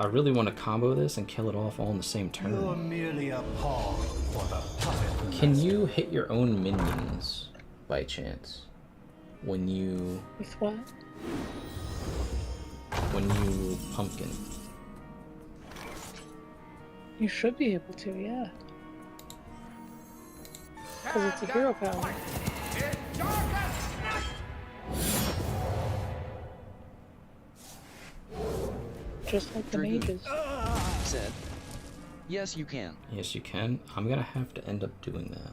I really want to combo this and kill it off all in the same turn. You're merely a pawn for the puppet. Can you hit your own minions by chance? When you... With what? When you pumpkin. You should be able to, yeah. Because it's a hero power. Just like the mages. Said. Yes, you can. Yes, you can. I'm gonna have to end up doing that.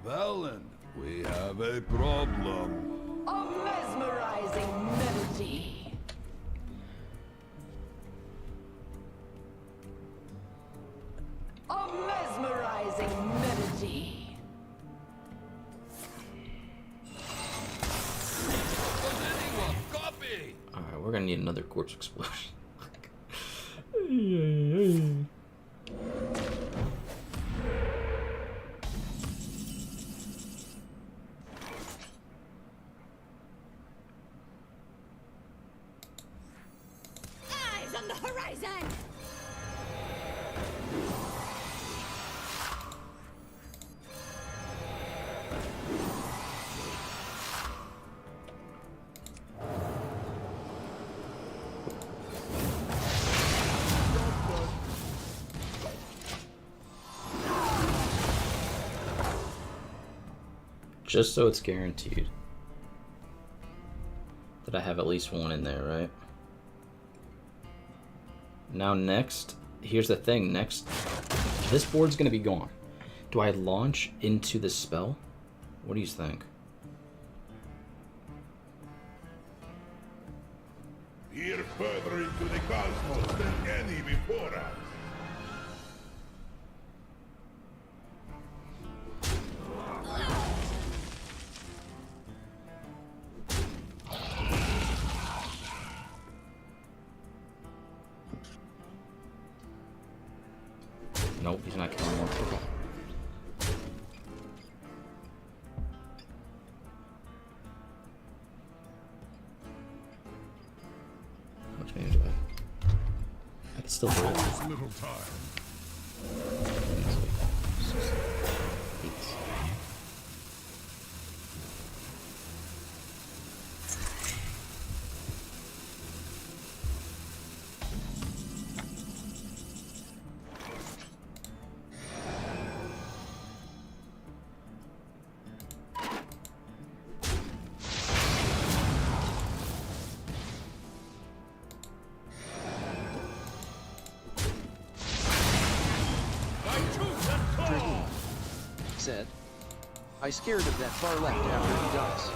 Valen, we have a problem. A mesmerizing melody. A mesmerizing melody. Does anyone copy? Alright, we're gonna need another corpse explosion. Eyes on the horizon! Just so it's guaranteed that I have at least one in there, right? Now next, here's the thing, next, this board's gonna be gone. Do I launch into the spell? What do you think? Here further into the cosmos than any before us. Nope, he's not killing more people. How much damage do I can still do it. Little time. Said, I scared of that far left after he dies.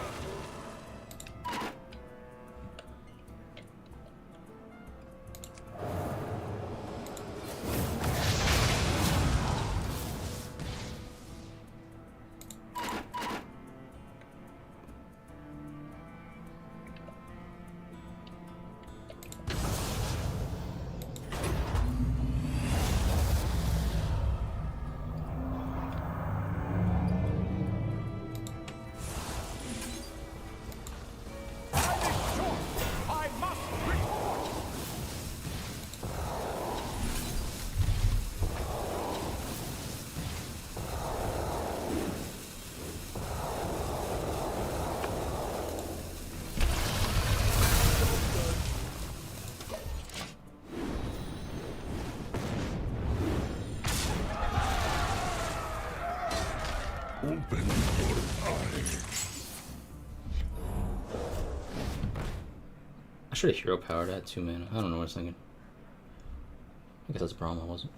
Open your eyes. I should have hero powered at 2 mana. I don't know what I was thinking. I guess that's a problem, I wasn't.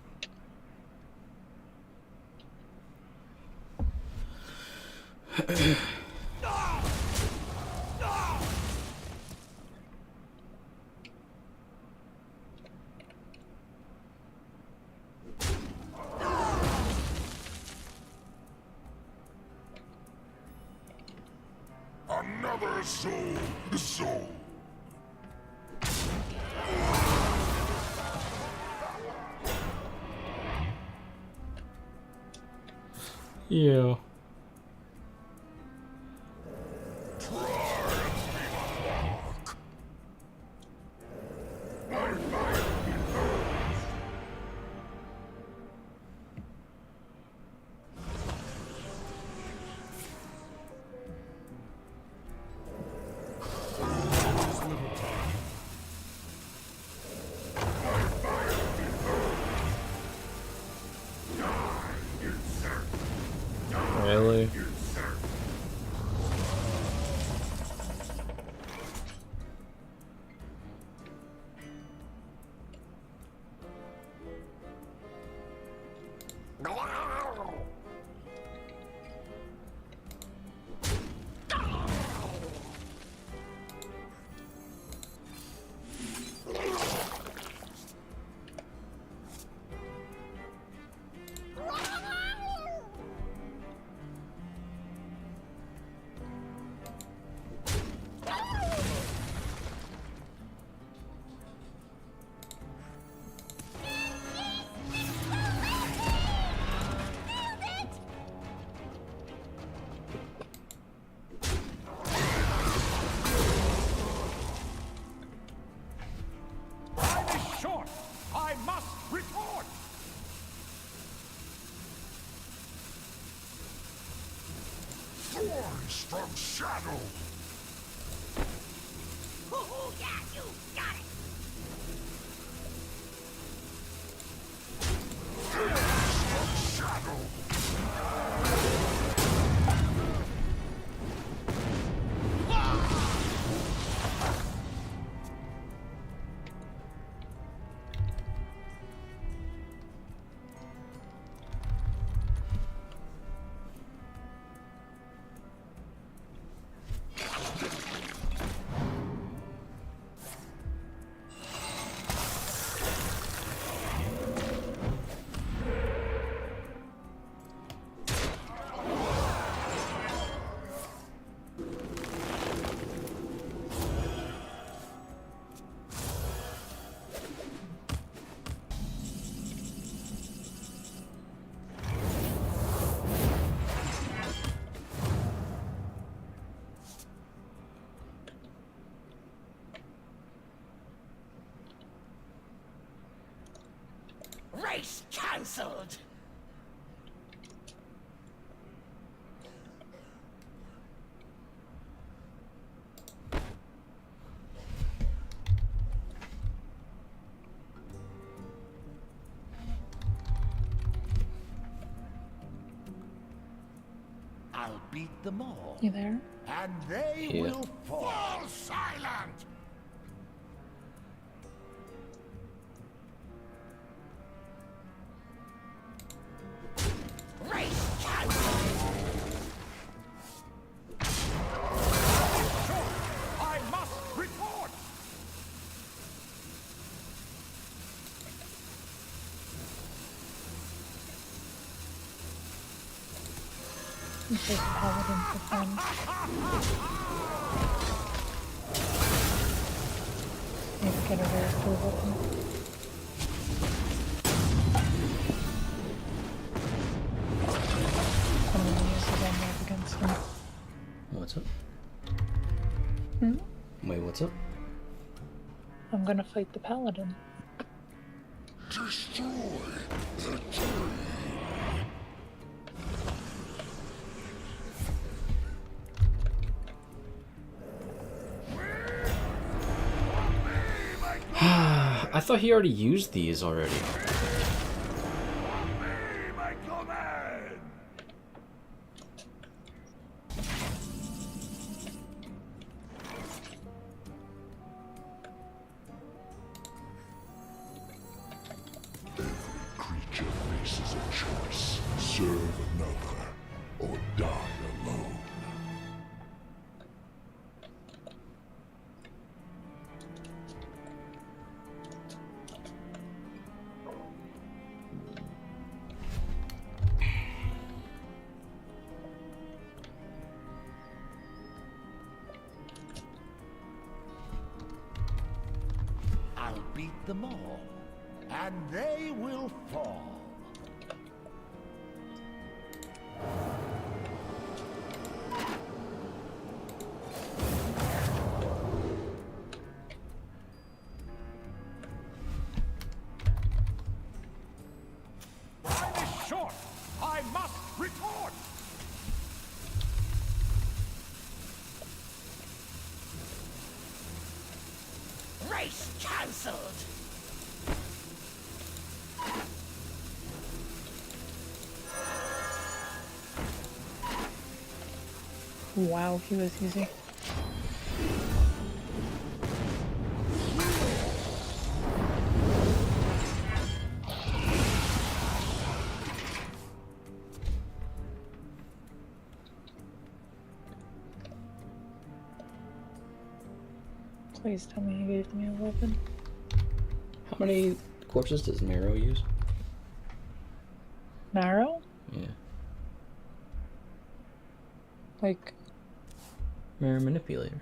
Another soul. Yeah. Really? Thorns from shadow. Oh, yeah, you got it. Thorns from shadow. Race cancelled. I'll beat them all. You there? And they will fall silent. Race cancelled. I must report. You take Paladin for fun. Maybe get a rare cool weapon. I'm gonna use it on move against him. What's up? Hmm? Wait, what's up? I'm gonna fight the Paladin. Destroy the tree. I thought he already used these already. Creature faces a choice. Serve another or die alone. I'll beat them all, and they will fall. Time is short. I must report. Race cancelled. Wow, he was easy. Please tell me he gave me a weapon. How many corpses does Marrow use? Marrow? Yeah. Like... Mirror manipulator.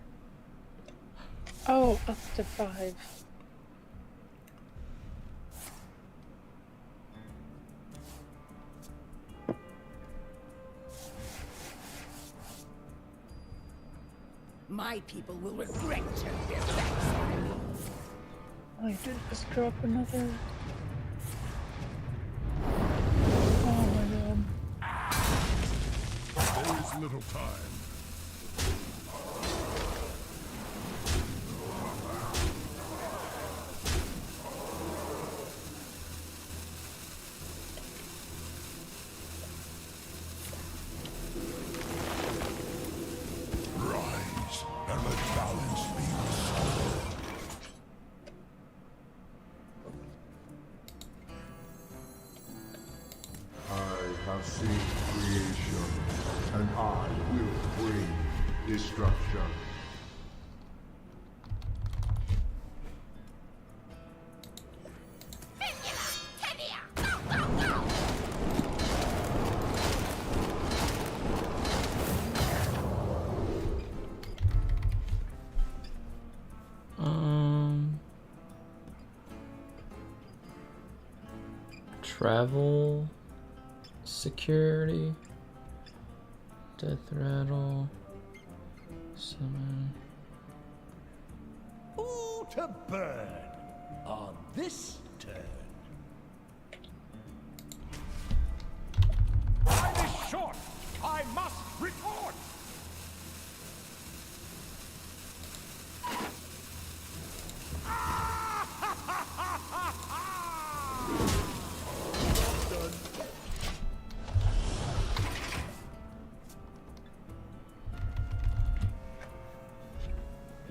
Oh, up to 5. My people will regret their backside. I did just drop another. Oh my god. There's little time. Rise and let balance be restored. I have seen creation, and I will bring destruction. Travel, security, death rattle, summon. All to burn on this turn.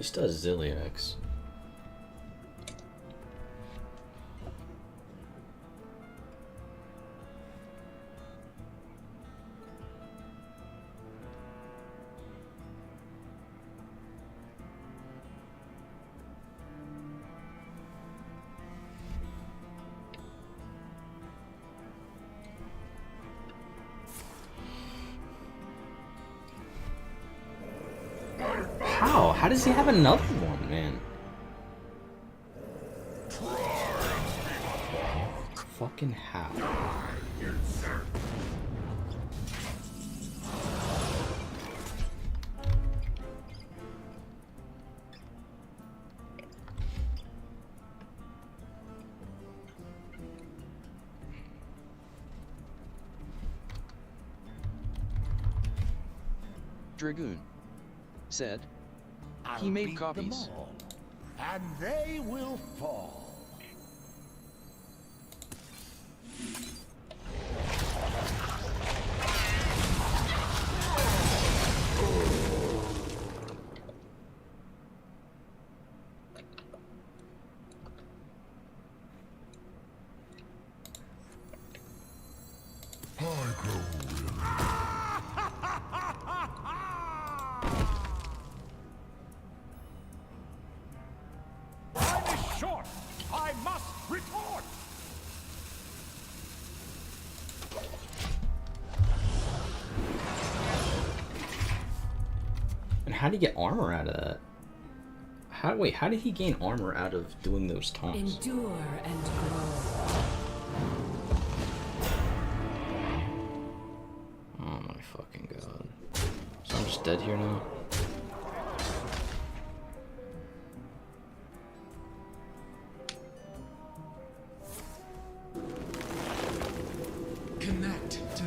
He still has Zilliax. How does he have another one, man? Fucking how? Dragoon said he made copies. And they will fall. How did he get armor out of that? How did he gain armor out of doing those taunts? Endure and grow. Oh my fucking god. So I'm just dead here now?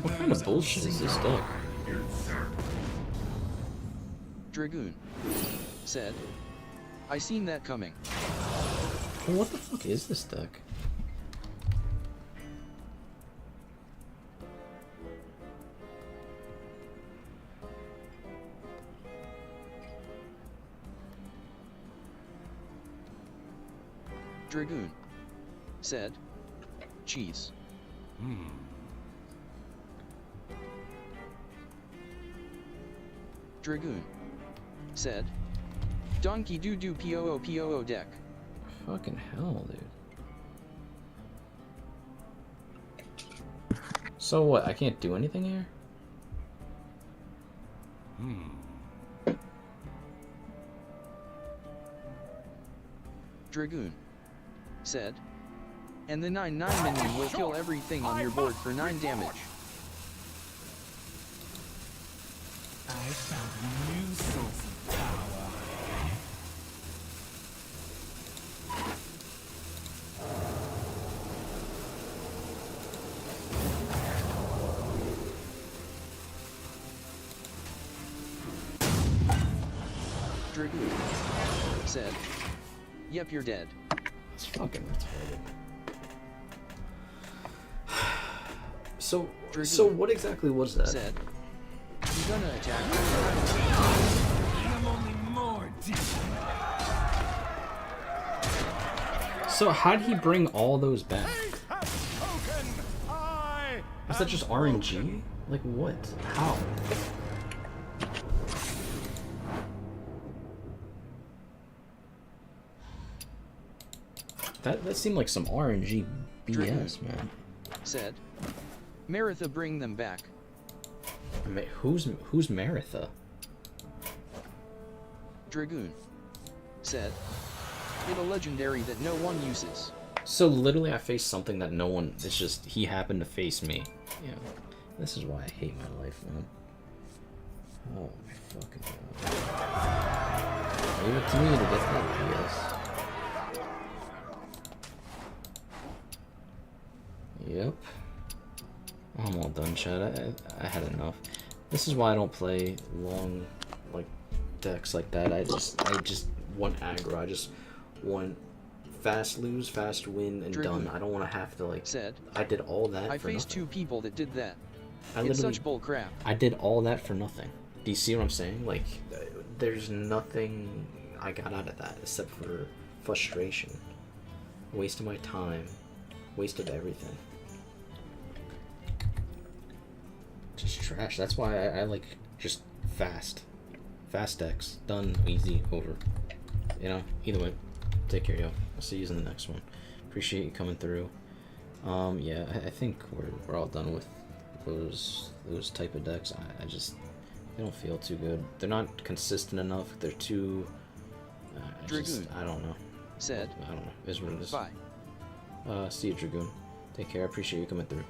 What kind of bullshit is this deck? Dragoon said, I seen that coming. Well, what the fuck is this deck? Dragoon said, cheese. Dragoon said, Donkey Doo Doo POO deck. Fucking hell, dude. So what? I can't do anything here? Dragoon said, and the 9/9 minion will kill everything on your board for 9 damage. I found a new source of power. Dragoon said, yep, you're dead. It's fucking retarded. So, Dragoon so what exactly was that? Said, you're gonna attack me. I'm only more deep. So how did he bring all those back? Is that just RNG? Like what? How? That seemed like some RNG BS, Dragoon man. Said, Maritha, bring them back. Who's Maritha? Dragoon said, get a legendary that no one uses. So literally I faced something that no one, it's just, he happened to face me. Yeah. This is why I hate my life, man. Oh my fucking god. Leave it to me to get that BS. Yep. I'm all done, chat. I had enough. This is why I don't play long, like, decks like that. I just want aggro. I just want fast lose, fast win, and Dragoon done. I don't want to have to, like, said, I did all that I for faced nothing. 2 people that did that. It's It's such bull crap. I did all that for nothing. Do you see what I'm saying? Like, there's nothing I got out of that except for frustration. Waste of my time. Waste of everything. Just trash. That's why I like just fast. Fast decks. Done. Easy. Over. You know? Either way. Take care, yo. I'll see you in the next one. Appreciate you coming through. Yeah, I think we're all done with those type of decks. I just, they don't feel too good. They're not consistent enough. They're too. I don't know. Said. I don't know. It's what it is. Bye. See you, Dragoon. Take care. I appreciate you coming through.